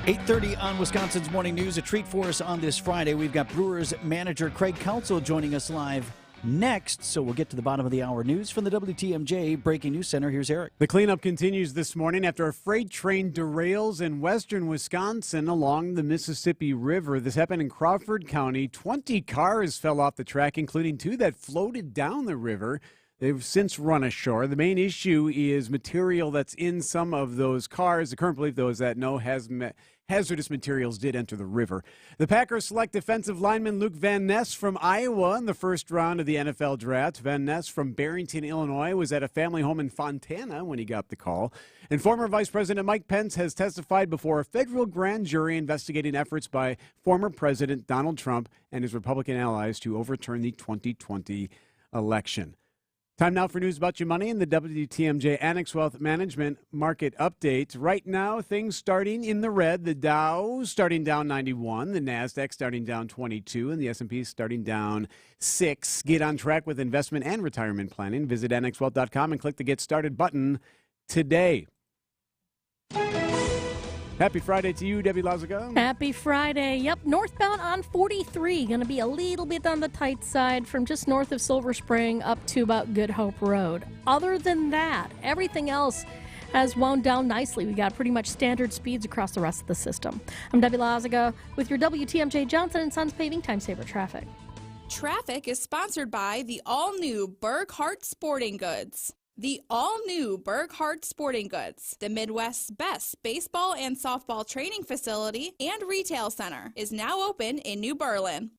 8:30 on Wisconsin's Morning News. A treat for us on this Friday. We've got Brewers manager Craig Counsell joining us live next, so we'll get to the bottom of the hour news from the WTMJ Breaking News Center. Here's Eric. The cleanup continues this morning after a freight train derails in western Wisconsin along the Mississippi River. This happened in Crawford County. 20 cars fell off the track, including 2 that floated down the river. They've since run ashore. The main issue is material that's in some of those cars. The current belief, though, is that no hazardous materials did enter the river. The Packers select defensive lineman Luke Van Ness from Iowa in the first round of the NFL draft. Van Ness from Barrington, Illinois, was at a family home in Fontana when he got the call. And former Vice President Mike Pence has testified before a federal grand jury investigating efforts by former President Donald Trump and his Republican allies to overturn the 2020 election. Time now for news about your money and the WTMJ Annex Wealth Management Market Update. Right now, things starting in the red. The Dow starting down 91, the NASDAQ starting down 22, and the S&P starting down 6. Get on track with investment and retirement planning. Visit annexwealth.com and click the Get Started button today. Happy Friday to you, Debbie Lazaga. Happy Friday. Yep, northbound on 43. Going to be a little bit on the tight side from just north of Silver Spring up to about Good Hope Road. Other than that, everything else has wound down nicely. We got pretty much standard speeds across the rest of the system. I'm Debbie Lazaga with your WTMJ Johnson & Sons Paving Time Saver Traffic. Traffic is sponsored by the all-new Burghardt Sporting Goods. The all-new Burghardt Sporting Goods, the Midwest's best baseball and softball training facility and retail center, is now open in New Berlin.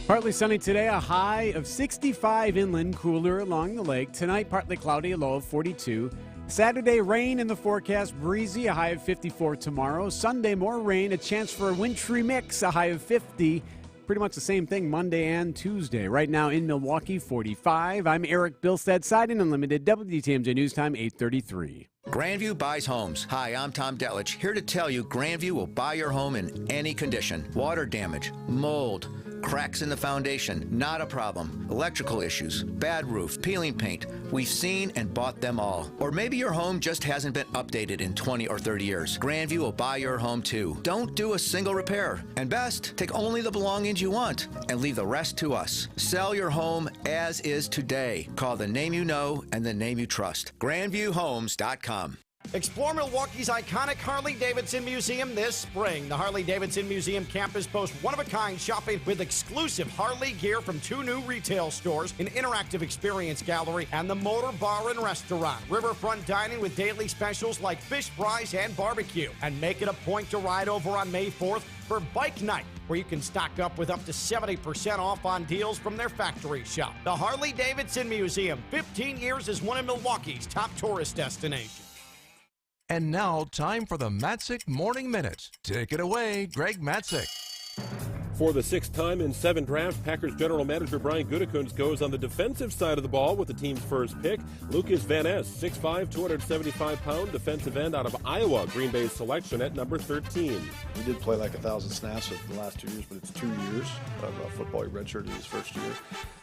Partly sunny today, a high of 65 inland, cooler along the lake. Tonight, partly cloudy, a low of 42. Saturday, rain in the forecast, breezy, a high of 54 tomorrow. Sunday, more rain, a chance for a wintry mix, a high of 50. Pretty much the same thing Monday and Tuesday. Right now in Milwaukee, 45. I'm Eric Bilstead, Siding Unlimited, WTMJ News Time, 8:33. Grandview buys homes. Hi, I'm Tom Delich, here to tell you Grandview will buy your home in any condition. Water damage, mold, cracks in the foundation, not a problem. Electrical issues, bad roof, peeling paint. We've seen and bought them all. Or maybe your home just hasn't been updated in 20 or 30 years. Grandview will buy your home too. Don't do a single repair. And best, take only the belongings you want and leave the rest to us. Sell your home as is today. Call the name you know and the name you trust. GrandviewHomes.com. Explore Milwaukee's iconic Harley-Davidson Museum this spring. The Harley-Davidson Museum campus boasts one-of-a-kind shopping with exclusive Harley gear from 2 new retail stores, an interactive experience gallery, and the Motor Bar and Restaurant. Riverfront dining with daily specials like fish fries and barbecue. And make it a point to ride over on May 4th for Bike Night, where you can stock up with up to 70% off on deals from their factory shop. The Harley-Davidson Museum, 15 years as one of Milwaukee's top tourist destinations. And now, time for the Matzik Morning Minute. Take it away, Greg Matzik. For the 6th time in 7 drafts, Packers general manager Brian Gutekunst goes on the defensive side of the ball with the team's first pick. Lucas Van Ness, 6'5", 275-pound defensive end out of Iowa, Green Bay's selection at number 13. He did play like 1,000 snaps in the last 2 years, but it's 2 years of football. He redshirted his first year.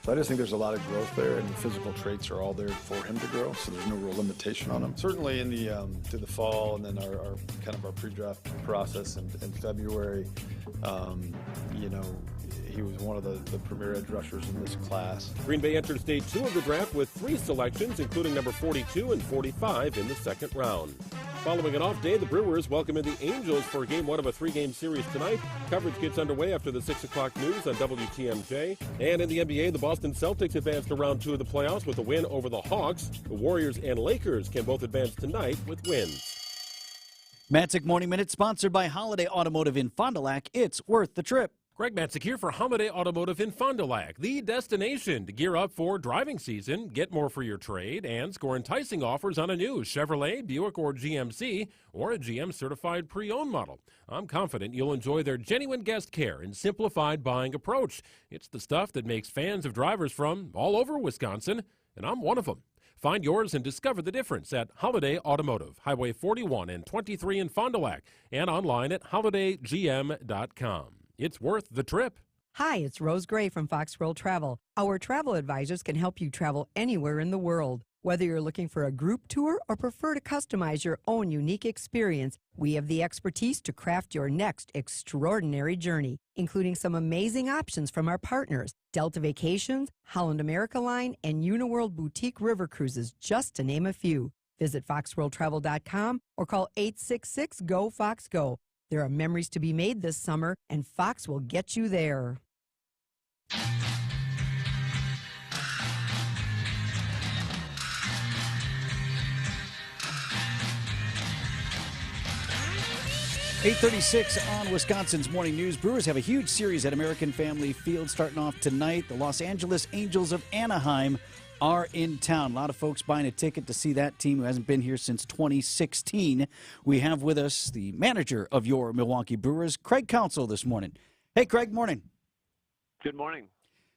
So I just think there's a lot of growth there, and the physical traits are all there for him to grow, so there's no real limitation on him. Certainly in the through the fall and then our kind of our pre-draft process in February, he was one of the premier edge rushers in this class. Green Bay enters day 2 of the draft with 3 selections, including number 42 and 45 in the 2nd round. Following an off day, the Brewers welcome in the Angels for Game 1 of a 3-game series tonight. Coverage gets underway after the 6 o'clock news on WTMJ. And in the NBA, the Boston Celtics advanced to round 2 of the playoffs with a win over the Hawks. The Warriors and Lakers can both advance tonight with wins. Matzik Morning Minute, sponsored by Holiday Automotive in Fond du Lac. It's worth the trip. Greg Matzik here for Holiday Automotive in Fond du Lac, the destination to gear up for driving season, get more for your trade, and score enticing offers on a new Chevrolet, Buick, or GMC, or a GM-certified pre-owned model. I'm confident you'll enjoy their genuine guest care and simplified buying approach. It's the stuff that makes fans of drivers from all over Wisconsin, and I'm one of them. Find yours and discover the difference at Holiday Automotive, Highway 41 and 23 in Fond du Lac, and online at holidaygm.com. It's worth the trip. Hi, it's Rose Gray from Fox World Travel. Our travel advisors can help you travel anywhere in the world. Whether you're looking for a group tour or prefer to customize your own unique experience, we have the expertise to craft your next extraordinary journey, including some amazing options from our partners, Delta Vacations, Holland America Line, and Uniworld Boutique River Cruises, just to name a few. Visit foxworldtravel.com or call 866-GO-FOX-GO. There are memories to be made this summer, and Fox will get you there. .36 on Wisconsin's Morning News. Brewers have a huge series at American Family Field starting off tonight. The Los Angeles Angels of Anaheim are in town. A lot of folks buying a ticket to see that team who hasn't been here since 2016. We have with us the manager of your Milwaukee Brewers, Craig Counsell, this morning. Hey, Craig, morning. Good morning.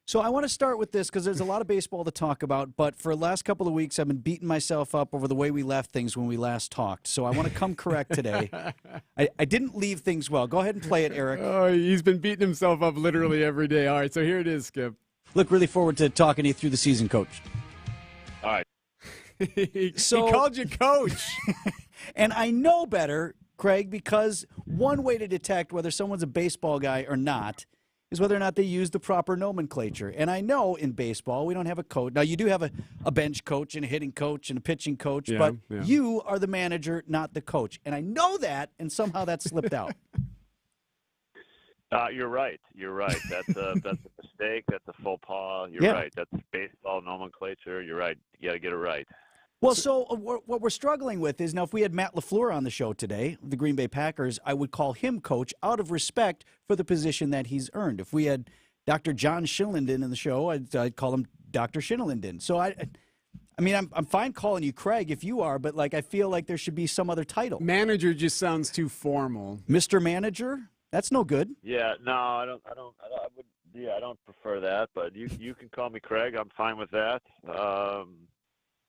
So I want to start with this because there's a lot of baseball to talk about, but for the last couple of weeks I've been beating myself up over the way we left things when we last talked. So I want to come correct today. I didn't leave things well. Go ahead and play it, Eric. Oh, he's been beating himself up literally every day. All right, so here it is, Skip. Look really forward to talking to you through the season, Coach. All right. He called you Coach. And I know better, Craig, because one way to detect whether someone's a baseball guy or not is whether or not they use the proper nomenclature. And I know in baseball we don't have a coach. Now, you do have a bench coach and a hitting coach and a pitching coach, but you are the manager, not the coach. And I know that, and somehow that slipped out. You're right. You're right. That's a mistake. That's a faux pas. You're right. That's baseball nomenclature. You're right. You got to get it right. Well, so what we're struggling with is now if we had Matt LaFleur on the show today, the Green Bay Packers, I would call him coach out of respect for the position that he's earned. If we had Dr. John Shinlinden in the show, I'd call him Dr. Shinlinden. So I mean, I'm fine calling you Craig if you are, but like I feel like there should be some other title. Manager just sounds too formal. Mr. Manager? That's no good. Yeah, no, I don't prefer that, but you can call me Craig. I'm fine with that.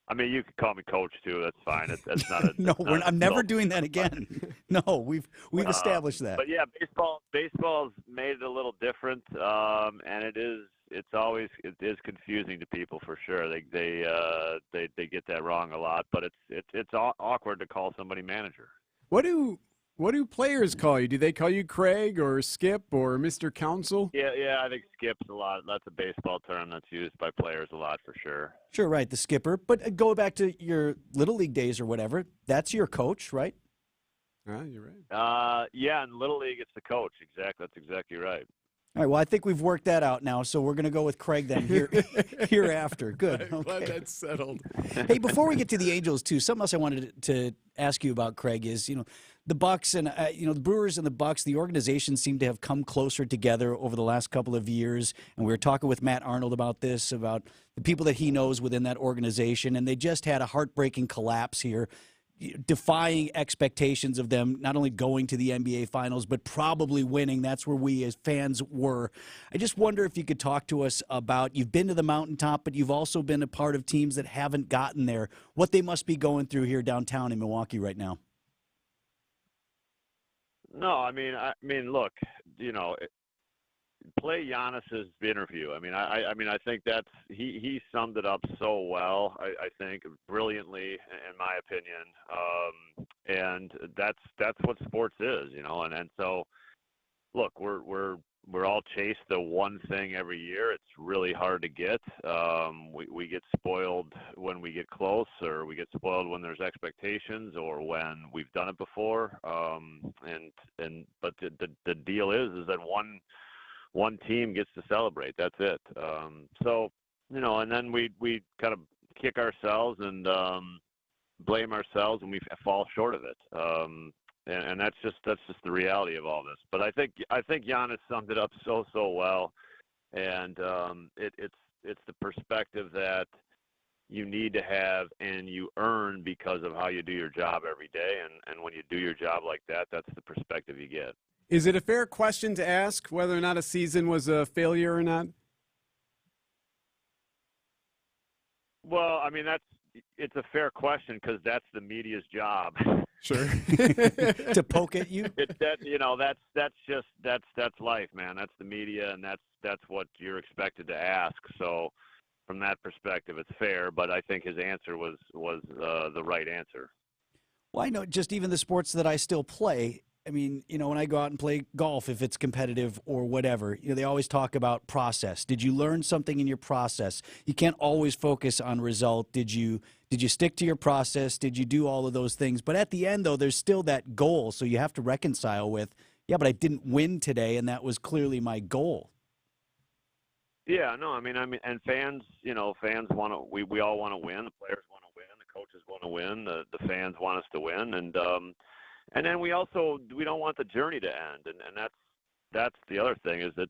I mean, you can call me Coach too. That's fine. That's not a no. I'm never doing that again. No, we've established that. But yeah, baseball's made it a little different, and it is confusing to people for sure. They get that wrong a lot, but it's awkward to call somebody manager. What do What do players call you? Do they call you Craig or Skip or Mr. Counsel? Yeah, I think skip's a lot. That's a baseball term that's used by players a lot for sure. Sure, right, the skipper. But go back to your Little League days or whatever. That's your coach, right? You're right. Yeah, in Little League, it's the coach. Exactly. That's exactly right. All right, well, I think we've worked that out now, so we're going to go with Craig then hereafter. Good. I'm glad Okay. that's settled. Hey, before we get to the Angels, too, something else I wanted to ask you about, Craig, is, the Bucks and, the Brewers and the Bucks, the organizations seem to have come closer together over the last couple of years. And we were talking with Matt Arnold about this, about the people that he knows within that organization. And they just had a heartbreaking collapse here, defying expectations of them not only going to the NBA Finals, but probably winning. That's where we as fans were. I just wonder if you could talk to us about, you've been to the mountaintop, but you've also been a part of teams that haven't gotten there, what they must be going through here downtown in Milwaukee right now. No, I mean, look, play Giannis's interview. I think he summed it up so well. I think brilliantly, in my opinion. And that's what sports is, And so, look, we're all chase the one thing every year. It's really hard to get. We get spoiled when we get close, or we get spoiled when there's expectations, or when we've done it before. But the deal is that one team gets to celebrate. That's it. And then we kind of kick ourselves and blame ourselves when we fall short of it. And that's just the reality of all this. But I think Giannis summed it up so well, and it's the perspective that you need to have and you earn because of how you do your job every day. And when you do your job like that, that's the perspective you get. Is it a fair question to ask whether or not a season was a failure or not? Well, it's a fair question because that's the media's job. Sure. To poke at you? That's life, man. That's the media, and that's what you're expected to ask. So from that perspective, it's fair, but I think his answer was the right answer. Well, I know just even the sports that I still play, when I go out and play golf, if it's competitive or whatever, they always talk about process. Did you learn something in your process? You can't always focus on result. Did you stick to your process? Did you do all of those things? But at the end, though, there's still that goal. So you have to reconcile with, yeah, but I didn't win today, and that was clearly my goal. Yeah, no, and fans want to. We all want to win. The players want to win. The coaches want to win. The fans want us to win, and then we don't want the journey to end, and that's the other thing is that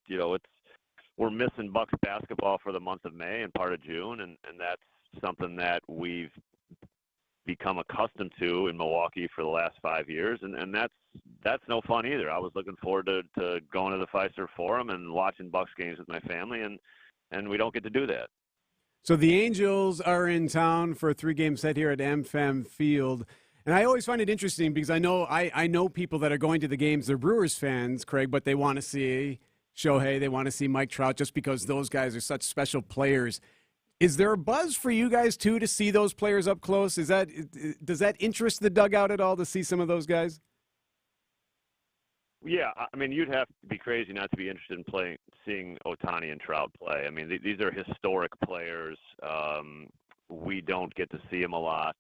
we're missing Bucks basketball for the month of May and part of June, and that's something that we've become accustomed to in Milwaukee for the last 5 years, and that's no fun either. I was looking forward to going to the Fiserv Forum and watching Bucks games with my family, and we don't get to do that. So the Angels are in town for a 3-game set here at AmFam Field. And I always find it interesting because I know people that are going to the games. They're Brewers fans, Craig, but they want to see Shohei. They want to see Mike Trout just because those guys are such special players. Is there a buzz for you guys, too, to see those players up close? Does that interest the dugout at all to see some of those guys? Yeah, you'd have to be crazy not to be interested in seeing Ohtani and Trout play. These are historic players. We don't get to see them a lot.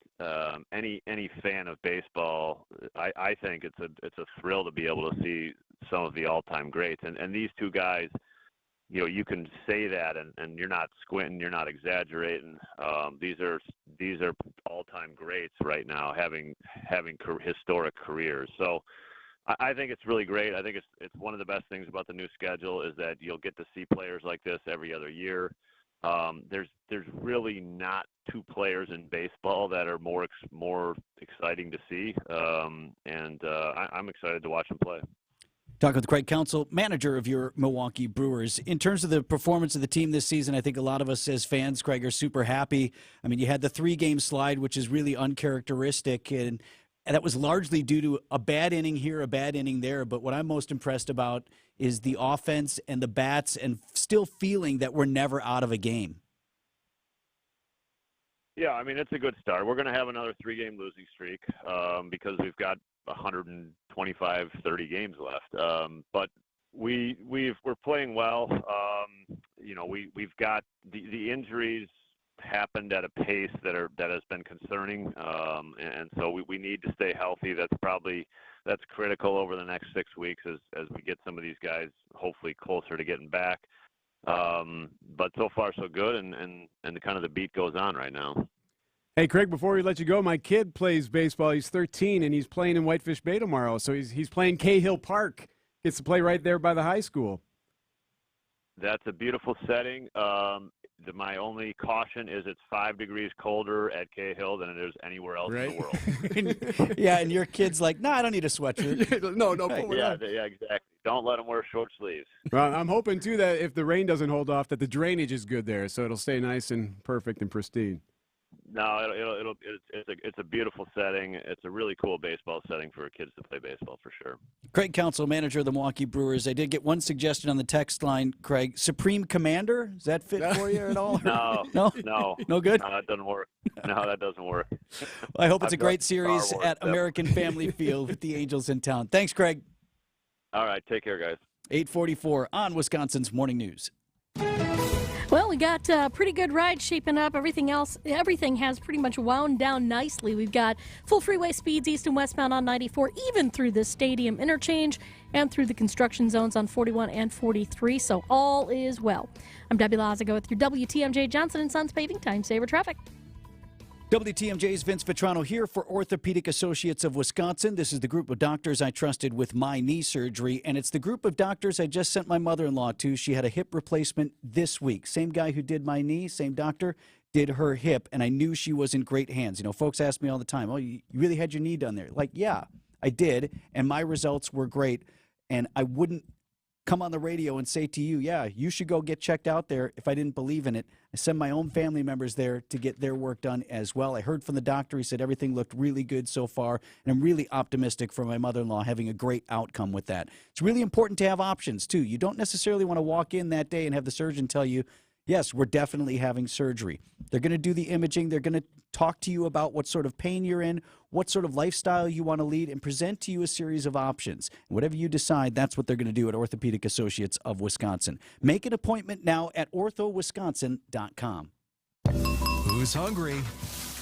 Any fan of baseball, I think it's a thrill to be able to see some of the all-time greats. And these two guys, you can say that, and you're not squinting, you're not exaggerating. These are all-time greats right now, having historic careers. So I think it's really great. I think it's one of the best things about the new schedule is that you'll get to see players like this every other year. There's really not two players in baseball that are more exciting to see, and I'm excited to watch them play. Talking with Craig Counsell, manager of your Milwaukee Brewers. In terms of the performance of the team this season, I think a lot of us as fans, Craig, are super happy. You had the 3-game slide, which is really uncharacteristic, and that was largely due to a bad inning here, a bad inning there. But what I'm most impressed about is the offense and the bats and still feeling that we're never out of a game. Yeah, it's a good start. We're going to have another 3-game losing streak because we've got 125, 30 games left. But we're playing well. We've got the injuries happened at a pace that has been concerning, and so we need to stay healthy. That's critical over the next 6 weeks as we get some of these guys hopefully closer to getting back. But so far so good, and kind of the beat goes on right now. Hey, Craig, before we let you go, my kid plays baseball. He's 13, and he's playing in Whitefish Bay tomorrow. So he's playing Cahill Park. Gets to play right there by the high school. That's a beautiful setting. My only caution is it's 5 degrees colder at Cahill than it is anywhere else in the world. Yeah, and your kid's like, no, I don't need a sweatshirt. No, put one on. Yeah, exactly. Don't let them wear short sleeves. Well, I'm hoping, too, that if the rain doesn't hold off, that the drainage is good there, so it'll stay nice and perfect and pristine. No, it's a beautiful setting. It's a really cool baseball setting for kids to play baseball for sure. Craig Counsell, manager of the Milwaukee Brewers. I did get one suggestion on the text line, Craig. Supreme Commander? Does that fit for you at all? No. No good? No, that doesn't work. No, that doesn't work. I hope it's a great series at American Family Field with the Angels in town. Thanks, Craig. All right, take care, guys. 8:44 on Wisconsin's Morning News. Well, we got a pretty good ride shaping up. Everything has pretty much wound down nicely. We've got full freeway speeds east and westbound on 94, even through the stadium interchange and through the construction zones on 41 and 43. So all is well. I'm Debbie Lazago with your WTMJ Johnson & Sons Paving Time Saver Traffic. WTMJ's Vince Vitrano here for Orthopedic Associates of Wisconsin. This is the group of doctors I trusted with my knee surgery, and it's the group of doctors I just sent my mother-in-law to. She had a hip replacement this week. Same guy who did my knee, same doctor, did her hip, and I knew she was in great hands. You know, folks ask me all the time, oh, you really had your knee done there? Like, yeah, I did, and my results were great, and I wouldn't come on the radio and say to you, yeah, you should go get checked out there if I didn't believe in it. I send my own family members there to get their work done as well. I heard from the doctor. He said everything looked really good so far, and I'm really optimistic for my mother-in-law having a great outcome with that. It's really important to have options, too. You don't necessarily want to walk in that day and have the surgeon tell you, yes, we're definitely having surgery. They're going to do the imaging. They're going to talk to you about what sort of pain you're in, what sort of lifestyle you want to lead, and present to you a series of options. And whatever you decide, that's what they're going to do at Orthopedic Associates of Wisconsin. Make an appointment now at orthowisconsin.com. Who's hungry?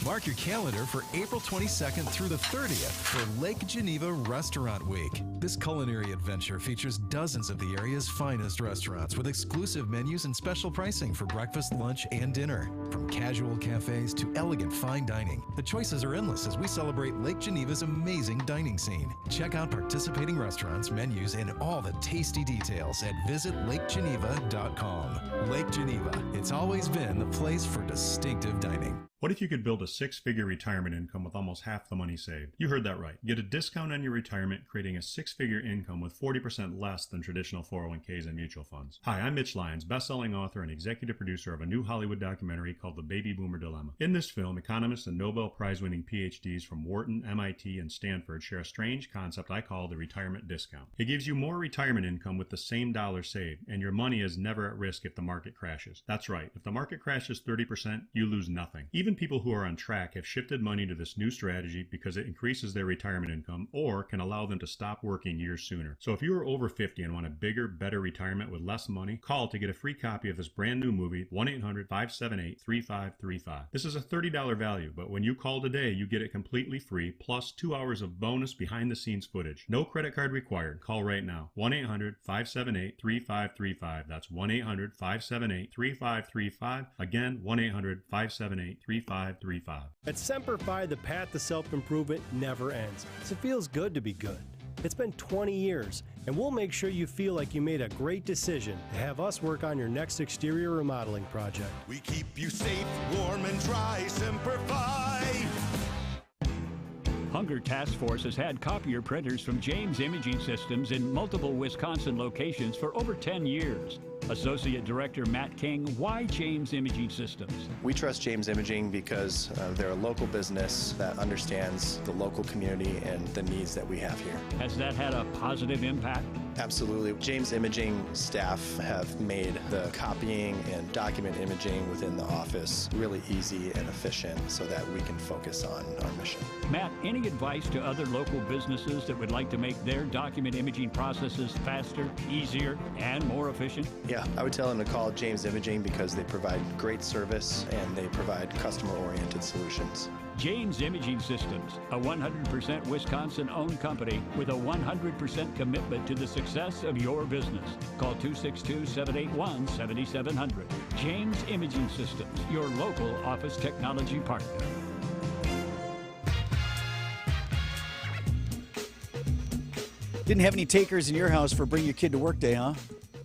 Mark your calendar for April 22nd through the 30th for Lake Geneva Restaurant Week. This culinary adventure features dozens of the area's finest restaurants with exclusive menus and special pricing for breakfast, lunch, and dinner. From casual cafes to elegant fine dining, the choices are endless as we celebrate Lake Geneva's amazing dining scene. Check out participating restaurants, menus, and all the tasty details at visitlakegeneva.com. Lake Geneva, it's always been the place for distinctive dining. What if you could build a six-figure retirement income with almost half the money saved? You heard that right. Get a discount on your retirement, creating a six-figure income with 40% less than traditional 401ks and mutual funds. Hi, I'm Mitch Lyons, best-selling author and executive producer of a new Hollywood documentary called The Baby Boomer Dilemma. In this film, economists and Nobel Prize-winning PhDs from Wharton, MIT, and Stanford share a strange concept I call the retirement discount. It gives you more retirement income with the same dollar saved, and your money is never at risk if the market crashes. That's right. If the market crashes 30%, you lose nothing. Even people who are on track have shifted money to this new strategy because it increases their retirement income or can allow them to stop working years sooner. So if you are over 50 and want a bigger, better retirement with less money, call to get a free copy of this brand new movie, 1-800-578-3535. This is a $30 value, but when you call today, you get it completely free, plus 2 hours of bonus behind-the-scenes footage. No credit card required. Call right now. 1-800-578-3535. That's 1-800-578-3535. Again, 1-800-578-3535. At Semper Fi, the path to self-improvement never ends. So it feels good to be good. It's been 20 years, and we'll make sure you feel like you made a great decision to have us work on your next exterior remodeling project. We keep you safe, warm, and dry. Semper Fi. Hunger Task Force has had copier printers from James Imaging Systems in multiple Wisconsin locations for over 10 years. Associate Director Matt King, why James Imaging Systems? We trust James Imaging because they're a local business that understands the local community and the needs that we have here. Has that had a positive impact? Absolutely. James Imaging staff have made the copying and document imaging within the office really easy and efficient so that we can focus on our mission. Matt, any advice to other local businesses that would like to make their document imaging processes faster, easier, and more efficient? Yeah, I would tell them to call James Imaging because they provide great service and they provide customer-oriented solutions. James Imaging Systems, a 100% Wisconsin-owned company with a 100% commitment to the success of your business. Call 262-781-7700. James Imaging Systems, your local office technology partner. Didn't have any takers in your house for Bring Your Kid to Work Day, huh?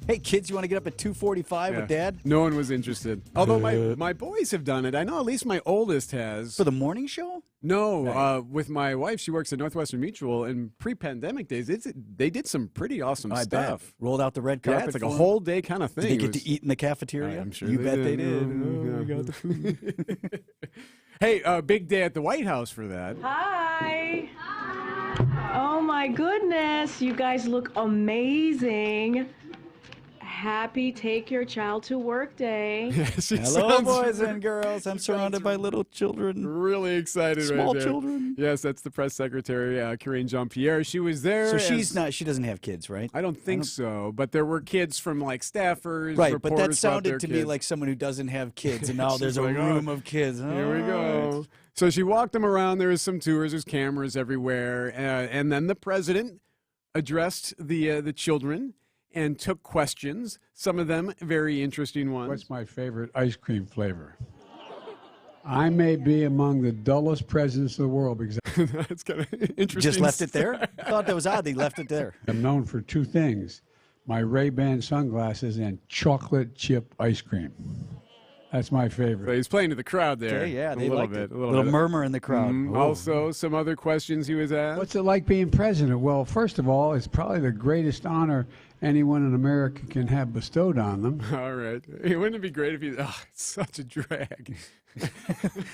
Hey, kids, you want to get up at 2:45 with Dad? No one was interested. Although my boys have done it. I know at least my oldest has. For the morning show? No, with my wife. She works at Northwestern Mutual. In pre-pandemic days, they did some pretty awesome I stuff. bet. Rolled out the red carpet. Yeah, it's like for a them? whole day kind of thing. Did they It get to eat in the cafeteria? I'm sure you they bet did. they did. Oh, We got the food. Hey, big day at the White House for that. Hi. Oh my goodness, you guys look amazing. Happy Take Your Child to Work Day. Hello, boys and girls. I'm surrounded by little children. Really excited Small right there. children. Yes, that's the press secretary, Karine Jean-Pierre. She was there. So as- she doesn't have kids, right? I don't think so, but there were kids from like staffers, Right, but that reporters brought their sounded to me kids. like someone who doesn't have kids, and now there's She's a like, room of kids. Here we All go. right. So she walked them around. There was some tours. There's cameras everywhere, and then the president addressed the children and took questions. Some of them very interesting ones. What's my favorite ice cream flavor? I may be among the dullest presidents of the world because That's kind of interesting. Just left it there? I thought that was odd. They left it there. I'm known for two things: my Ray-Ban sunglasses and chocolate chip ice cream. That's my favorite. So he's playing to the crowd there. Okay, yeah, a they little liked bit. it. A little Little bit. murmur in the crowd. Oh. Also, some other questions he was asked. What's it like being president? Well, first of all, it's probably the greatest honor anyone in America can have bestowed on them. All right. Hey, wouldn't it be great if you? Oh, it's such a drag.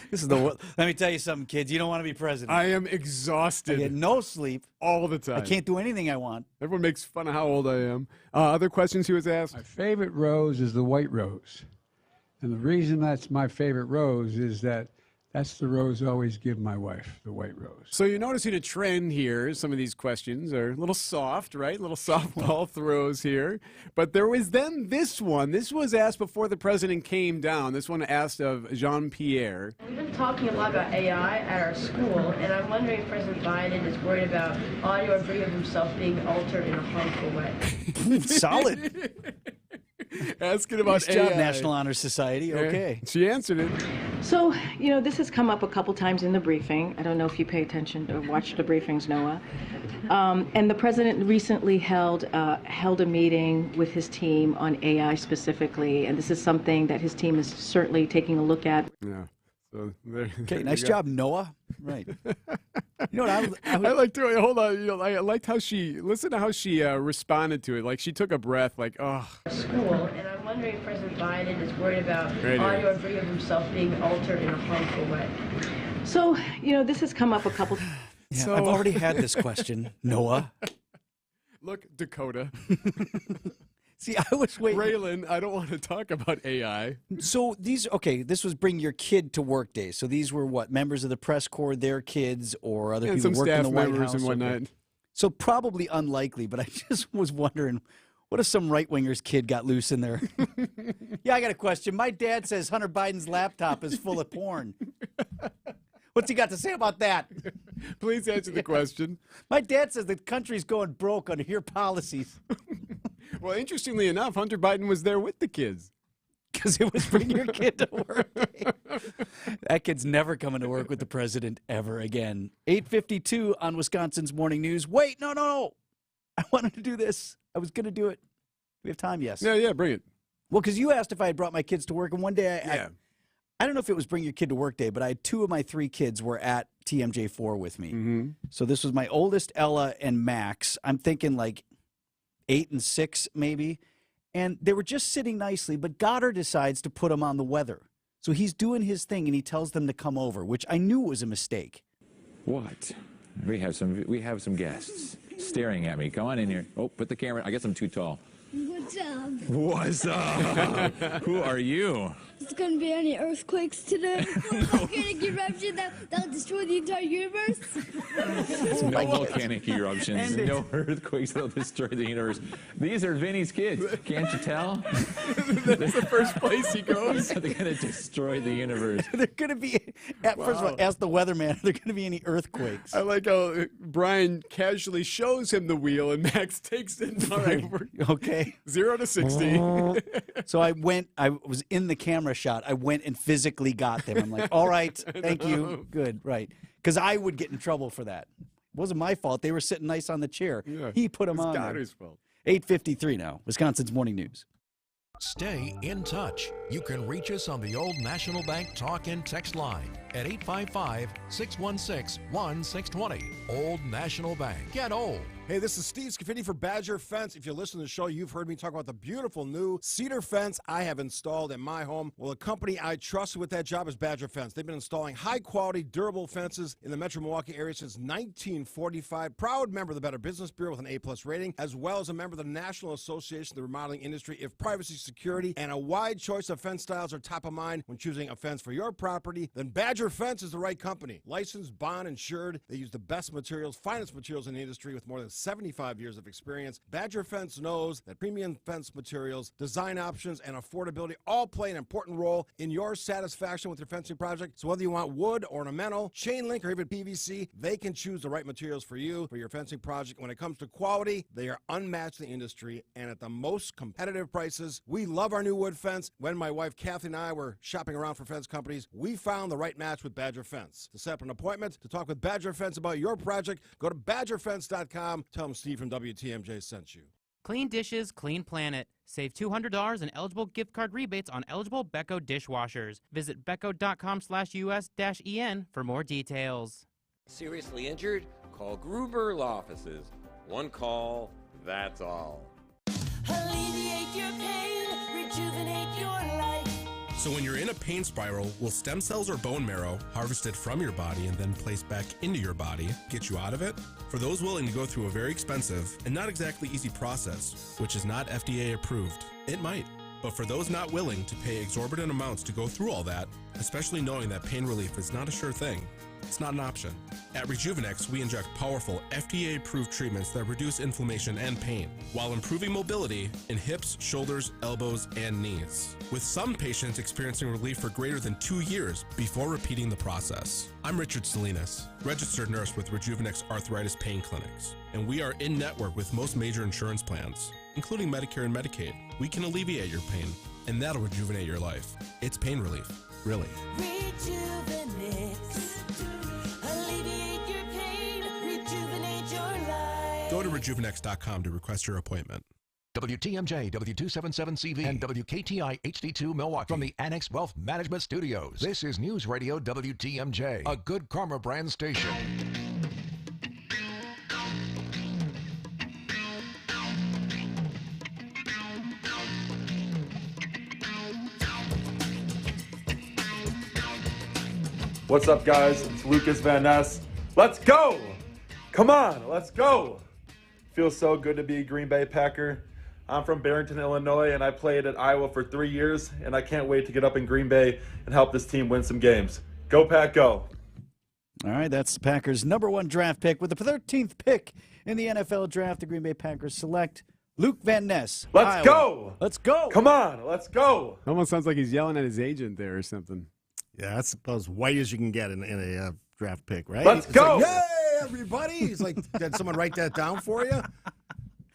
This is the. Let me tell you something, kids. You don't want to be president. I am exhausted. I get no sleep all the time. I can't do anything I want. Everyone makes fun of how old I am. Other questions he was asked? My favorite rose is the white rose. And the reason that's my favorite rose is that's the rose I always give my wife, the white rose. So you're noticing a trend here. Some of these questions are a little soft, right? Little softball throws here. But there was then this one. This was asked before the president came down. This one asked of Jean-Pierre. We've been talking a lot about AI at our school, and I'm wondering if President Biden is worried about audio or video of himself being altered in a harmful way. Solid. Asking about Nice job, AI. National Honor Society. Okay. She answered it. So, this has come up a couple times in the briefing. I don't know if you pay attention or watch the briefings, Noah. And the president recently held a meeting with his team on AI specifically, and this is something that his team is certainly taking a look at. Yeah. So there Okay, you nice go. job, Noah. Right. You know what I like to hold on. I liked how listen to how she responded to it. Like she took a breath. Like, oh. School, and I'm wondering if President Biden is worried about Right audio here. or video of himself being altered in a harmful way. So, this has come up a couple Yeah, So- I've already had this question, Noah. Look, Dakota. See, I was waiting. Raylan, I don't want to talk about AI. So this was Bring Your Kid to Work Day. So these were what, members of the press corps, their kids, or other And people some who worked in staff the White members House. and whatnot. Okay. So probably unlikely, but I just was wondering, what if some right-winger's kid got loose in there? Yeah, I got a question. My dad says Hunter Biden's laptop is full of porn. What's he got to say about that? Please answer the question. My dad says the country's going broke under your policies. Well, interestingly enough, Hunter Biden was there with the kids. Because it was Bring Your Kid to Work Day. That kid's never coming to work with the president ever again. 8:52 on Wisconsin's Morning News. Wait, no. I wanted to do this. I was going to do it. We have time, yes. Yeah, bring it. Well, because you asked if I had brought my kids to work, and one day I don't know if it was Bring Your Kid to Work Day, but I had 2 of my 3 kids were at TMJ4 with me. Mm-hmm. So this was my oldest, Ella, and Max. I'm thinking like 8 and 6 maybe. And they were just sitting nicely, but Goddard decides to put them on the weather. So he's doing his thing, and he tells them to come over, which I knew was a mistake. What? We have some guests. staring at me. Come on in here. Oh, put the camera. I guess I'm too tall. What's up? What's up? Who are you? There's going to be any earthquakes today? Volcanic eruption that'll destroy the entire universe? No volcanic eruptions, no earthquakes that'll destroy the universe. These are Vinny's kids. Can't you tell? That's the first place he goes. They're going to destroy the universe. They're going to be, first of all, ask the weatherman, are there going to be any earthquakes? I like how Brian casually shows him the wheel and Max takes it. All right, Okay. 0 to 60. So I was in the camera shot. I went and physically got them. I'm like, all right, thank you. Good, right. Because I would get in trouble for that. It wasn't my fault. They were sitting nice on the chair. Yeah, he put them it's on. It's there. his fault. 8:53 now. Wisconsin's Morning News. Stay in touch. You can reach us on the Old National Bank talk and text line at 855-616-1620. Old National Bank. Get old. Hey, this is Steve Scafidi for Badger Fence. If you listen to the show, you've heard me talk about the beautiful new cedar fence I have installed in my home. Well, a company I trust with that job is Badger Fence. They've been installing high-quality, durable fences in the Metro Milwaukee area since 1945. Proud member of the Better Business Bureau with an A+ rating, as well as a member of the National Association of the Remodeling Industry. If privacy, security, and a wide choice of fence styles are top of mind when choosing a fence for your property, then Badger Fence is the right company. Licensed, bond, insured. They use the best materials, finest materials in the industry with more than 75 years of experience. Badger Fence knows that premium fence materials, design options, and affordability all play an important role in your satisfaction with your fencing project. So whether you want wood, ornamental, chain link, or even PVC, they can choose the right materials for you for your fencing project. When it comes to quality, they are unmatched in the industry and at the most competitive prices. We love our new wood fence. When my wife Kathy and I were shopping around for fence companies, we found the right match with Badger Fence. To set up an appointment to talk with Badger Fence about your project, go to badgerfence.com. Tell them Steve from WTMJ sent you. Clean dishes, clean planet. Save $200 in eligible gift card rebates on eligible Becco dishwashers. Visit becco.com/US-EN for more details. Seriously injured? Call Gruber Law Offices. One call, that's all. Alleviate your pain, rejuvenate your life. So when you're in a pain spiral, will stem cells or bone marrow harvested from your body and then placed back into your body get you out of it? For those willing to go through a very expensive and not exactly easy process, which is not FDA approved, it might. But for those not willing to pay exorbitant amounts to go through all that, especially knowing that pain relief is not a sure thing, it's not an option. At Rejuvenex, we inject powerful, FDA-approved treatments that reduce inflammation and pain, while improving mobility in hips, shoulders, elbows, and knees. With some patients experiencing relief for greater than 2 years before repeating the process. I'm Richard Salinas, registered nurse with Rejuvenex Arthritis Pain Clinics, and we are in network with most major insurance plans, including Medicare and Medicaid. We can alleviate your pain, and that'll rejuvenate your life. It's pain relief, really. Rejuvenex. Alleviate your pain, rejuvenate your life. Go to rejuvenex.com to request your appointment. WTMJ, W277CV, and WKTI HD2 Milwaukee from the Annex Wealth Management Studios. This is News Radio WTMJ, a Good Karma brand station. What's up, guys? It's Lucas Van Ness. Let's go! Come on, let's go! Feels so good to be a Green Bay Packer. I'm from Barrington, Illinois, and I played at Iowa for 3 years, and I can't wait to get up in Green Bay and help this team win some games. Go, Pack, go! All right, that's the Packers' #1 draft pick. With the 13th pick in the NFL draft, the Green Bay Packers select Luke Van Ness. Let's Iowa. go! Let's go! Come on, let's go! Almost sounds like he's yelling at his agent there or something. Yeah, that's about as white as you can get in a draft pick, right? Let's go! Like, yay, everybody! He's like, did someone write that down for you?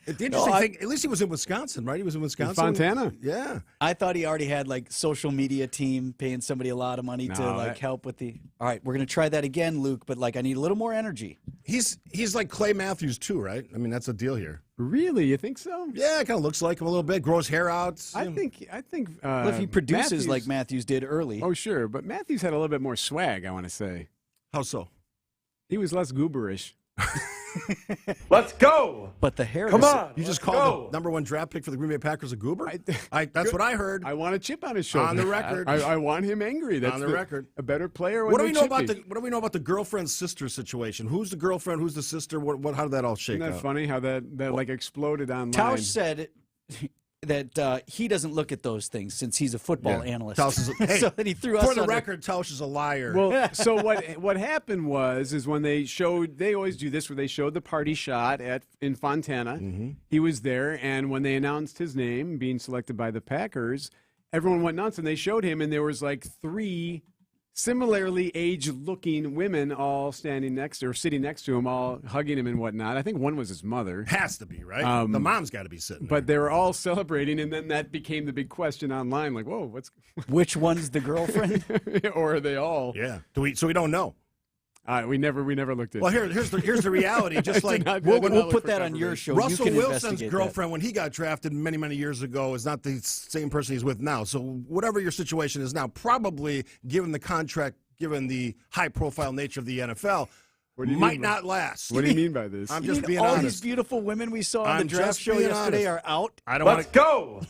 The interesting thing, at least he was in Wisconsin, right? He was in Wisconsin. Fontana. Yeah. I thought he already had like social media team paying somebody a lot of money to help with the. All right, we're gonna try that again, Luke. But like, I need a little more energy. He's like Clay Matthews too, right? I mean, that's the deal here. Really? You think so? Yeah, it kind of looks like him a little bit. Grows hair out. I think. Well, if he produces Matthews, like Matthews did early. Oh, sure, but Matthews had a little bit more swag. I want to say. How so? He was less gooberish. Let's go. But the hair. Come on. You just let's called go. the #1 draft pick for the Green Bay Packers a goober? That's what I heard. I want a chip on his shoulder. On the record. I want him angry. That's on the record. A better player. What do we know about the girlfriend sister situation? Who's the girlfriend? Who's the sister? How did that all shake Isn't that out? funny how that like exploded online? Tausch said that he doesn't look at those things since he's a football analyst. So that he threw us for the under. record, Tausch is a liar. Well, so what happened was when they always do this where they showed the party shot in Fontana. Mm-hmm. He was there, and when they announced his name being selected by the Packers, everyone went nuts, and they showed him, and there was like 3 similarly age-looking women all sitting next to him, all hugging him and whatnot. I think one was his mother. Has to be, right? The mom's got to be sitting there. But they were all celebrating, and then that became the big question online, like, whoa, Which one's the girlfriend? or are they all? Yeah. So we don't know. We never looked at. Well, here's the reality. Just like we'll put that on your show. Russell you can Wilson's girlfriend that. when he got drafted many, many years ago is not the same person he's with now. So whatever your situation is now, probably given the contract, given the high-profile nature of the NFL, might not last. What do you mean by this? I'm just being all honest. These beautiful women we saw on the I'm draft just show being yesterday honest. are out. Let's go.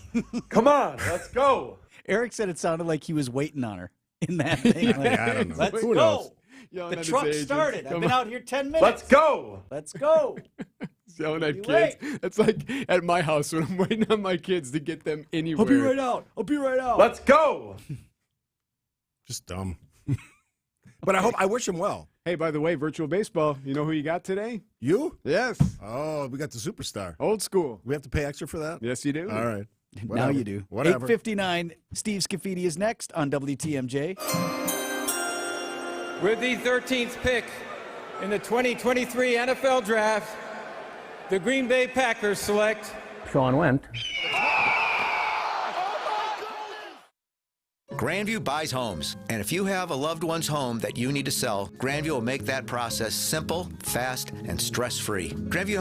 Come on, let's go. Eric said it sounded like he was waiting on her in that thing. Like, I don't know. Let's Who go. knows? The truck started. I've been out here 10 minutes. Let's go. Let's go. Yelling at kids. It's like at my house when I'm waiting on my kids to get them anywhere. I'll be right out. I'll be right out. Let's go. Just dumb. But I wish him well. Hey, by the way, virtual baseball, you know who you got today? You? Yes. Oh, we got the superstar. Old school. We have to pay extra for that? Yes, you do. All right. Now you do. Whatever. 8:59. Steve Scafidi is next on WTMJ. With the 13th pick in the 2023 NFL Draft, the Green Bay Packers select Sean Went. Grandview buys homes, and if you have a loved one's home that you need to sell, Grandview will make that process simple, fast, and stress-free. Grandview